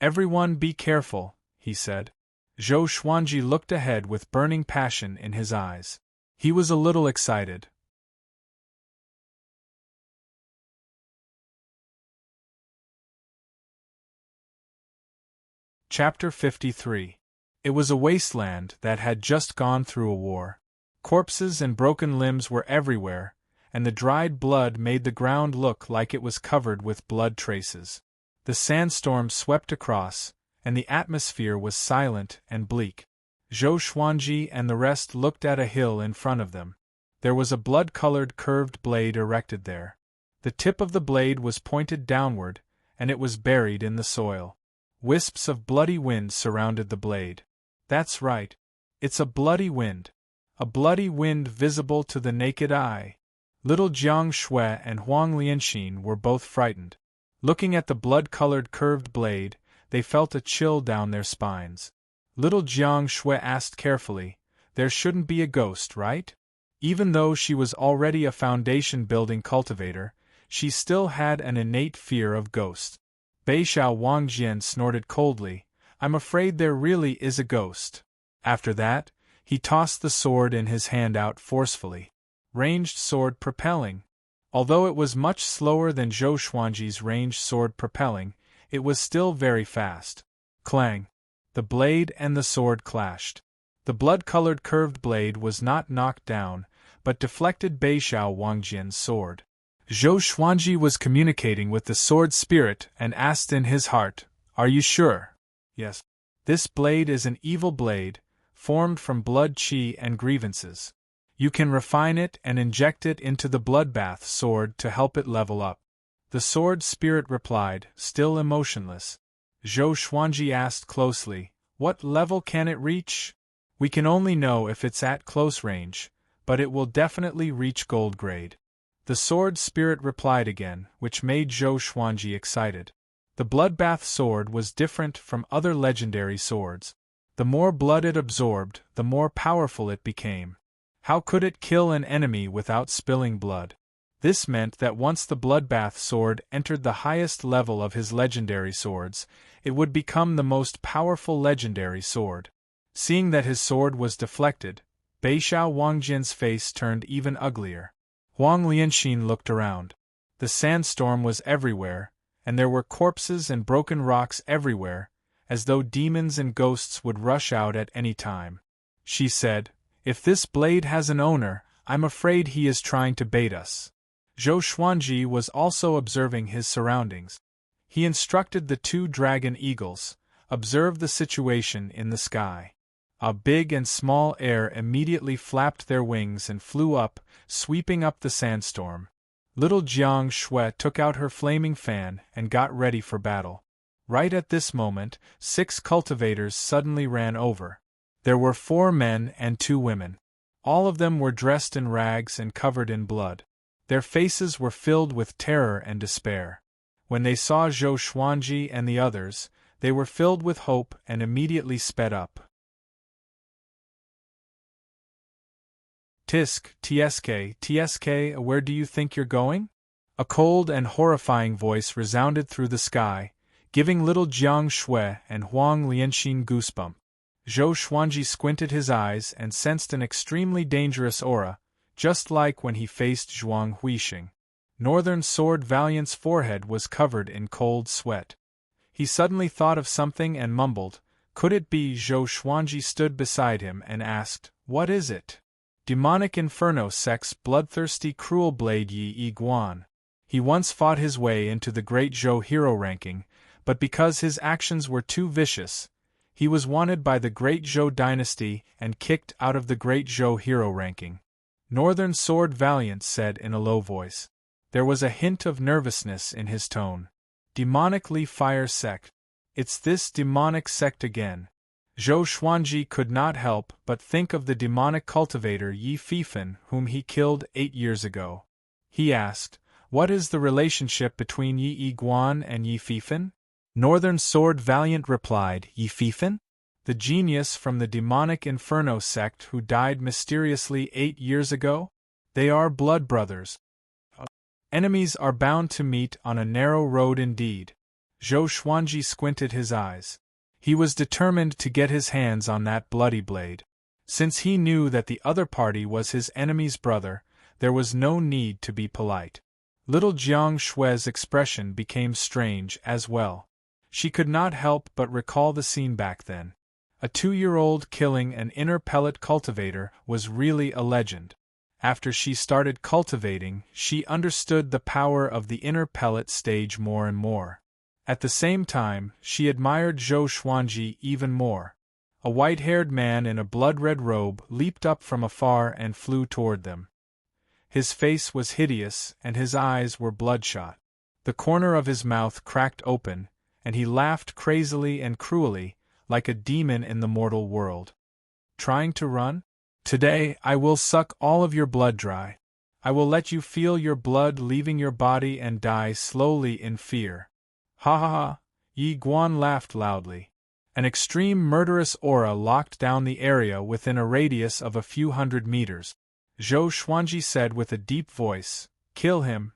Everyone be careful, he said. Zhou Xuanji looked ahead with burning passion in his eyes. He was a little excited. Chapter 53. It was a wasteland that had just gone through a war. Corpses and broken limbs were everywhere, and the dried blood made the ground look like it was covered with blood traces. The sandstorm swept across, and the atmosphere was silent and bleak. Zhou Xuanji and the rest looked at a hill in front of them. There was a blood-colored curved blade erected there. The tip of the blade was pointed downward, and it was buried in the soil. Wisps of bloody wind surrounded the blade. That's right. It's a bloody wind. A bloody wind visible to the naked eye. Little Jiang Shui and Huang Lianxin were both frightened. Looking at the blood-colored curved blade, they felt a chill down their spines. Little Jiang Shui asked carefully, "There shouldn't be a ghost, right?" Even though she was already a foundation-building cultivator, she still had an innate fear of ghosts. Beixiao Wangjian snorted coldly, "I'm afraid there really is a ghost." After that, he tossed the sword in his hand out forcefully. Ranged sword propelling. Although it was much slower than Zhou Xuanji's ranged sword propelling, it was still very fast. Clang! The blade and the sword clashed. The blood-colored curved blade was not knocked down, but deflected Beixiao Wangjian's sword. Zhou Xuanji was communicating with the sword spirit and asked in his heart, "Are you sure?" "Yes. This blade is an evil blade, formed from blood qi and grievances. You can refine it and inject it into the bloodbath sword to help it level up." The sword spirit replied, still emotionless. Zhou Xuanji asked closely, "What level can it reach?" "We can only know if it's at close range, but it will definitely reach gold grade." The sword spirit replied again, which made Zhou Xuanji excited. The bloodbath sword was different from other legendary swords. The more blood it absorbed, the more powerful it became. How could it kill an enemy without spilling blood? This meant that once the bloodbath sword entered the highest level of his legendary swords, it would become the most powerful legendary sword. Seeing that his sword was deflected, Beixiao Wangjian's face turned even uglier. Huang Lianxin looked around. The sandstorm was everywhere, and there were corpses and broken rocks everywhere, as though demons and ghosts would rush out at any time. She said, "If this blade has an owner, I'm afraid he is trying to bait us." Zhou Xuanji was also observing his surroundings. He instructed the two dragon eagles, "Observe the situation in the sky." A big and small air immediately flapped their wings and flew up, sweeping up the sandstorm. Little Jiang Shui took out her flaming fan and got ready for battle. Right at this moment, 6 cultivators suddenly ran over. There were 4 men and 2 women. All of them were dressed in rags and covered in blood. Their faces were filled with terror and despair. When they saw Zhou Xuanji and the others, they were filled with hope and immediately sped up. "Tisk, TSK, where do you think you're going?" A cold and horrifying voice resounded through the sky, giving little Jiang Shui and Huang Lianxin goosebumps. Zhou Xuanji squinted his eyes and sensed an extremely dangerous aura, just like when he faced Zhuang Huixing. Northern Sword Valiant's forehead was covered in cold sweat. He suddenly thought of something and mumbled, "Could it be?" Zhou Xuanji stood beside him and asked, "What is it?" "Demonic Inferno Sect's bloodthirsty cruel blade Yi Guan. He once fought his way into the Great Zhou hero ranking, but because his actions were too vicious, he was wanted by the Great Zhou dynasty and kicked out of the Great Zhou hero ranking." Northern Sword Valiant said in a low voice. There was a hint of nervousness in his tone. "Demonic Li Fire Sect. It's this demonic sect again." Zhou Xuanji could not help but think of the demonic cultivator Yi Fifan whom he killed 8 years ago. He asked, "What is the relationship between Yi Guan and Yi Fifan?" Northern Sword Valiant replied, "Yi Fifan? The genius from the demonic Inferno sect who died mysteriously 8 years ago? They are blood brothers. Enemies are bound to meet on a narrow road indeed." Zhou Xuanji squinted his eyes. He was determined to get his hands on that bloody blade. Since he knew that the other party was his enemy's brother, there was no need to be polite. Little Jiang Shui's expression became strange as well. She could not help but recall the scene back then. A 2-year-old killing an inner pellet cultivator was really a legend. After she started cultivating, she understood the power of the inner pellet stage more and more. At the same time, she admired Zhou Xuanji even more. A white-haired man in a blood-red robe leaped up from afar and flew toward them. His face was hideous and his eyes were bloodshot. The corner of his mouth cracked open, and he laughed crazily and cruelly, like a demon in the mortal world. "Trying to run? Today I will suck all of your blood dry." I will let you feel your blood leaving your body and die slowly in fear. Ha ha ha, Yi Guan laughed loudly. An extreme murderous aura locked down the area within a radius of a few hundred meters. Zhou Xuanji said with a deep voice, "Kill him."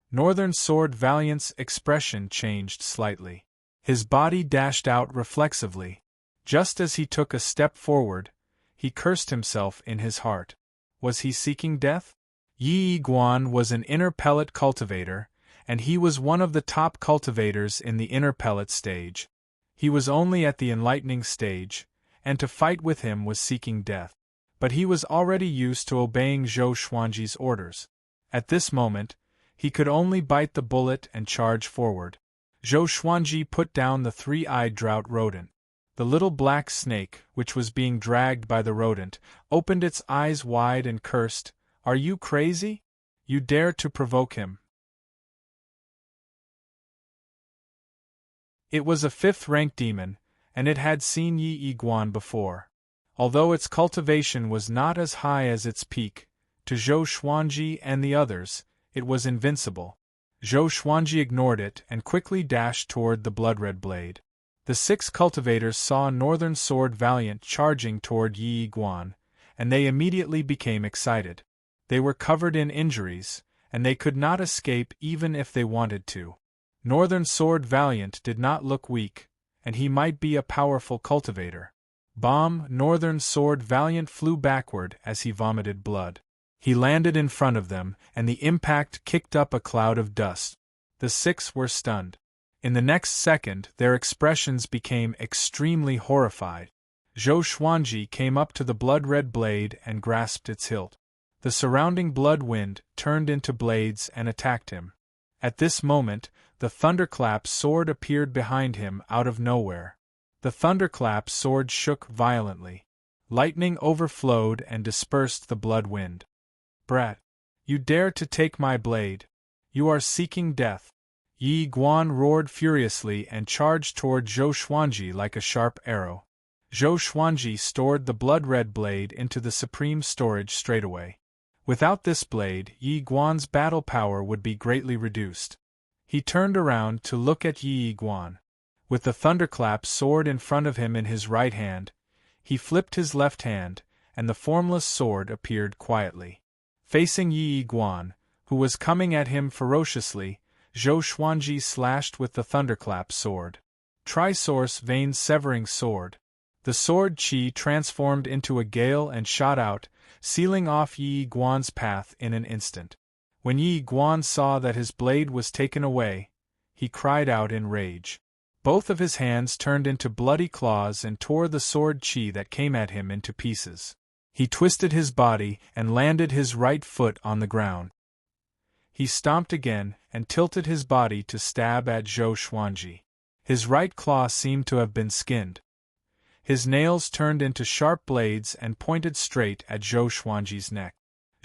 Northern Sword Valiant's expression changed slightly. His body dashed out reflexively. Just as he took a step forward, he cursed himself in his heart. Was he seeking death? Yi Guan was an inner pellet cultivator, and he was one of the top cultivators in the inner pellet stage. He was only at the enlightening stage, and to fight with him was seeking death. But he was already used to obeying Zhou Xuanji's orders. At this moment, he could only bite the bullet and charge forward. Zhou Xuanji put down the three-eyed drought rodent. The little black snake, which was being dragged by the rodent, opened its eyes wide and cursed, "Are you crazy? You dare to provoke him?" It was a fifth-rank demon, and it had seen Yi Guan before. Although its cultivation was not as high as its peak, to Zhou Xuanji and the others, it was invincible. Zhou Xuanji ignored it and quickly dashed toward the blood-red blade. The 6 cultivators saw Northern Sword Valiant charging toward Yi Guan, and they immediately became excited. They were covered in injuries, and they could not escape even if they wanted to. Northern Sword Valiant did not look weak, and he might be a powerful cultivator. Bomb! Northern Sword Valiant flew backward as he vomited blood. He landed in front of them, and the impact kicked up a cloud of dust. The 6 were stunned. In the next second, their expressions became extremely horrified. Zhou Xuanji came up to the blood-red blade and grasped its hilt. The surrounding blood wind turned into blades and attacked him. At this moment, the Thunderclap sword appeared behind him out of nowhere. The Thunderclap sword shook violently. Lightning overflowed and dispersed the blood wind. "Brat! You dare to take my blade! You are seeking death!" Yi Guan roared furiously and charged toward Zhou Xuanji like a sharp arrow. Zhou Xuanji stored the blood-red blade into the supreme storage straightaway. Without this blade, Yi Guan's battle power would be greatly reduced. He turned around to look at Yi Guan. With the Thunderclap sword in front of him in his right hand, he flipped his left hand, and the formless sword appeared quietly. Facing Yi Guan, who was coming at him ferociously, Zhou Xuanji slashed with the Thunderclap sword. Trisource Vein Severing Sword. The sword Qi transformed into a gale and shot out, sealing off Yi Guan's path in an instant. When Yi Guan saw that his blade was taken away, he cried out in rage. Both of his hands turned into bloody claws and tore the sword Qi that came at him into pieces. He twisted his body and landed his right foot on the ground. He stomped again and tilted his body to stab at Zhou Xuanji. His right claw seemed to have been skinned. His nails turned into sharp blades and pointed straight at Zhou Xuanji's neck.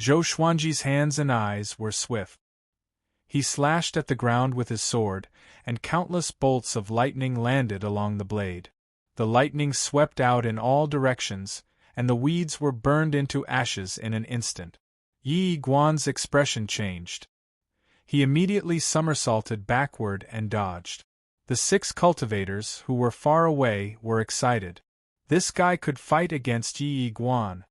Zhou Xuanji's hands and eyes were swift. He slashed at the ground with his sword, and countless bolts of lightning landed along the blade. The lightning swept out in all directions, and the weeds were burned into ashes in an instant. Yi Guan's expression changed. He immediately somersaulted backward and dodged. The 6 cultivators, who were far away, were excited. This guy could fight against Yi Guan.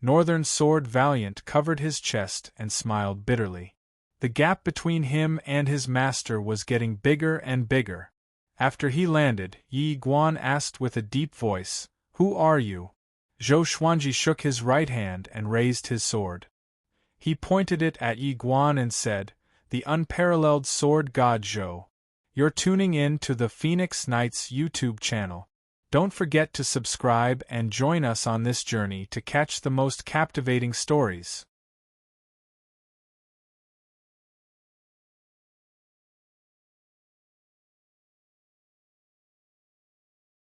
Northern Sword Valiant covered his chest and smiled bitterly. The gap between him and his master was getting bigger and bigger. After he landed, Yi Guan asked with a deep voice, "Who are you?" Zhou Xuanji shook his right hand and raised his sword. He pointed it at Yi Guan and said, "The unparalleled sword god Zhou. You're tuning in to the Phoenix Knights YouTube channel. Don't forget to subscribe and join us on this journey to catch the most captivating stories."